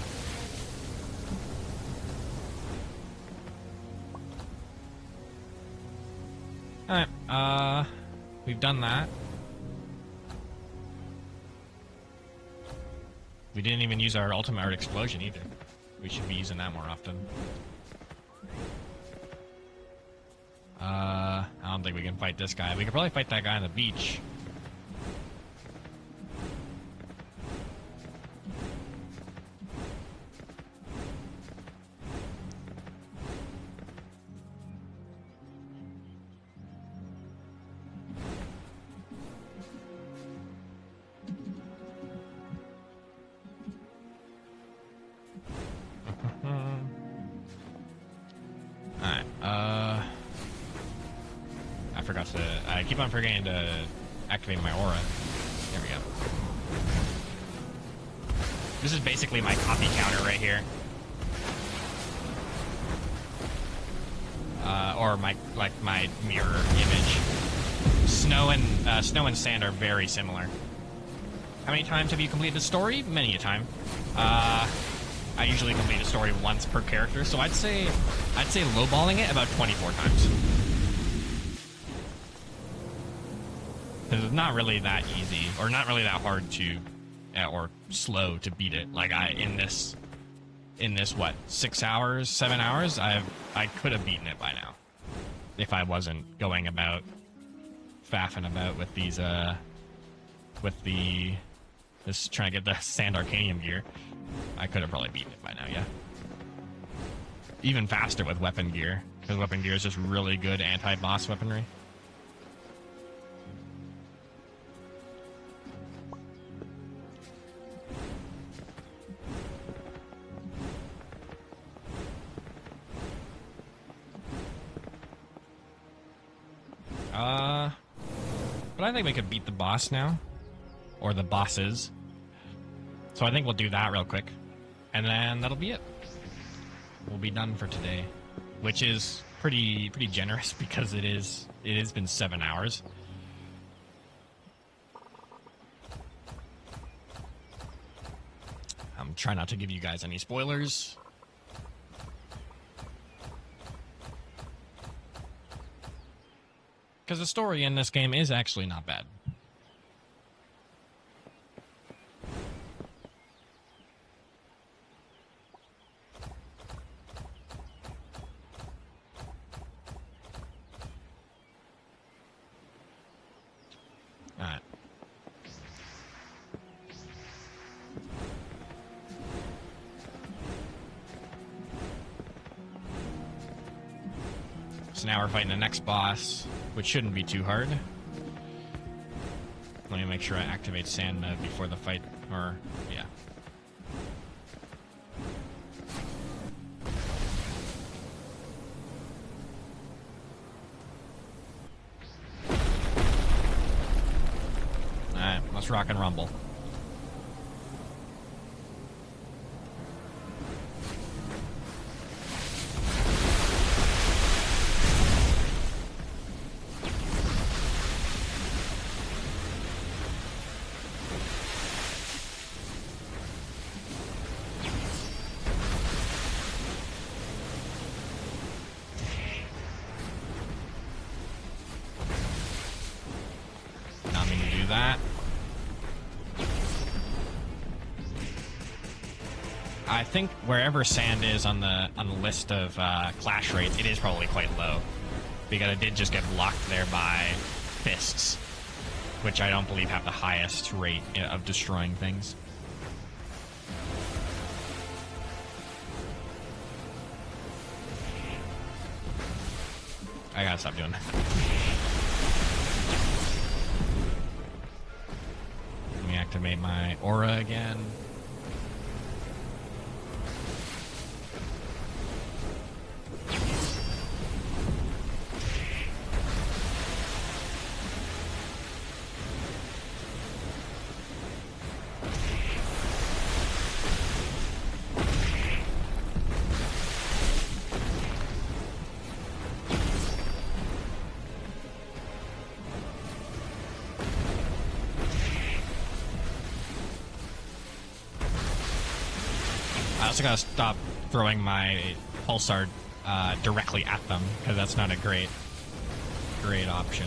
Alright, we've done that. We didn't even use our ultimate art explosion either. We should be using that more often. I don't think we can fight this guy. We could probably fight that guy on the beach. I keep on forgetting to activate my aura. There we go. This is basically my copy counter right here. Or my mirror image. Snow and sand are very similar. How many times have you completed the story? Many a time. I usually complete a story once per character, so I'd say lowballing it about 24 times. Because it's not really that easy, or not really that hard to, or slow to beat it. Like in this what, 6 hours, 7 hours, I could have beaten it by now, if I wasn't going about, faffing about with these, just trying to get the sand arcanium gear. I could have probably beaten it by now, yeah. Even faster with weapon gear, because weapon gear is just really good anti-boss weaponry. But I think we could beat the boss now. Or the bosses. So I think we'll do that real quick. And then that'll be it. We'll be done for today. Which is pretty generous because it has been 7 hours. I'm trying not to give you guys any spoilers. Because the story in this game is actually not bad. Alright. I So now we're fighting the next boss, which shouldn't be too hard. Let me make sure I activate sand mode before the fight, or, yeah. Alright, let's rock and rumble. That. I think wherever sand is on the list of clash rates, it is probably quite low, because it did just get blocked there by fists, which I don't believe have the highest rate of destroying things. I gotta stop doing that. Activate my aura again. I also gotta stop throwing my pulsar directly at them, because that's not a great option.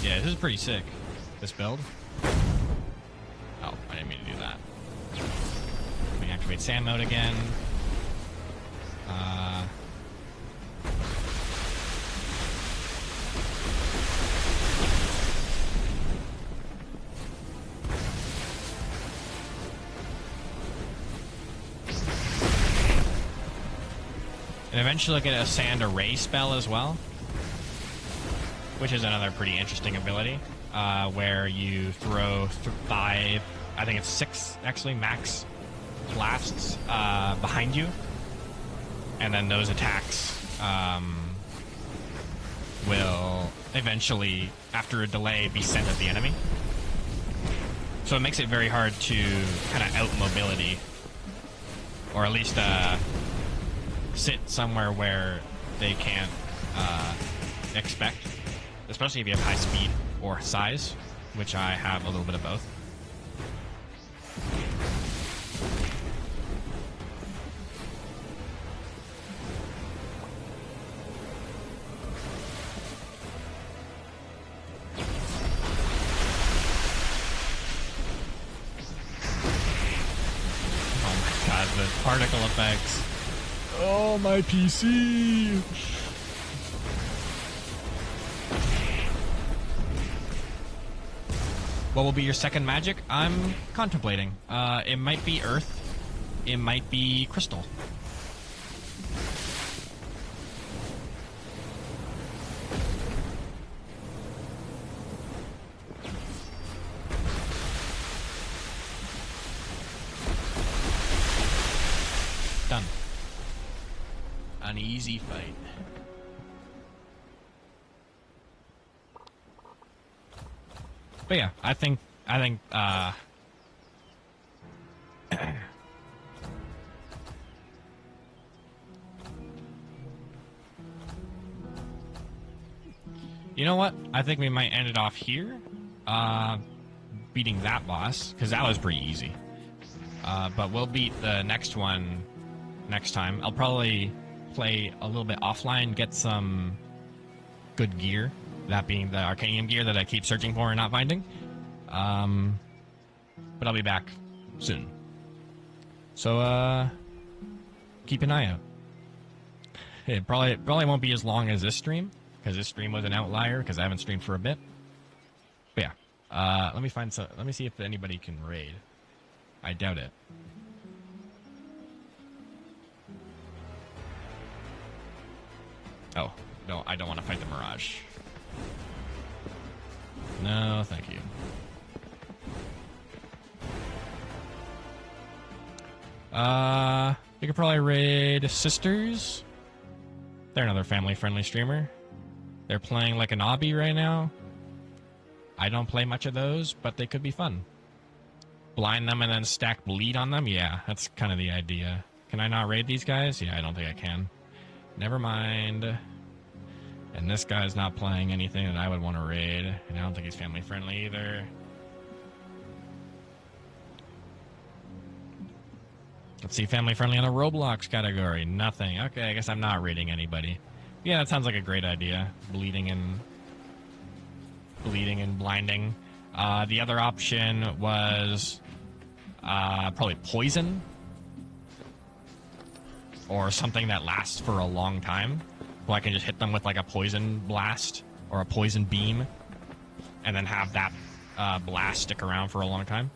Yeah, this is pretty sick, this build. Oh, I didn't mean to do that. Let me activate sand mode again. And eventually get a sand array spell as well, which is another pretty interesting ability, where you throw 5, I think it's 6 actually, max blasts behind you, and then those attacks will eventually, after a delay, be sent at the enemy. So it makes it very hard to kind of out mobility, or at least sit somewhere where they can't expect. Especially if you have high speed or size, which I have a little bit of both. Oh my god, the particle effects. Oh, my PC! What will be your second magic? I'm contemplating. It might be earth. It might be crystal. Done. An easy fight. But yeah, I think you know what? I think we might end it off here, beating that boss, because that was pretty easy. But we'll beat the next one next time. I'll probably play a little bit offline, get some good gear. That being the Arcanium gear that I keep searching for and not finding. But I'll be back soon. So, keep an eye out. It probably won't be as long as this stream, because this stream was an outlier, because I haven't streamed for a bit. But yeah, let me see if anybody can raid. I doubt it. Oh, no, I don't want to fight the Mirage. No, thank you. You could probably raid Sisters. They're another family-friendly streamer. They're playing like an obby right now. I don't play much of those, but they could be fun. Blind them and then stack bleed on them? Yeah, that's kind of the idea. Can I not raid these guys? Yeah, I don't think I can. Never mind. And this guy's not playing anything that I would want to raid. And I don't think he's family-friendly either. Let's see, family-friendly on the Roblox category. Nothing. Okay, I guess I'm not raiding anybody. Yeah, that sounds like a great idea. Bleeding and blinding. The other option was probably poison. Or something that lasts for a long time. So I can just hit them with like a poison blast or a poison beam. And then have that blast stick around for a long time.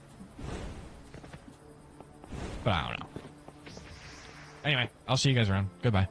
But I don't know. Anyway, I'll see you guys around. Goodbye.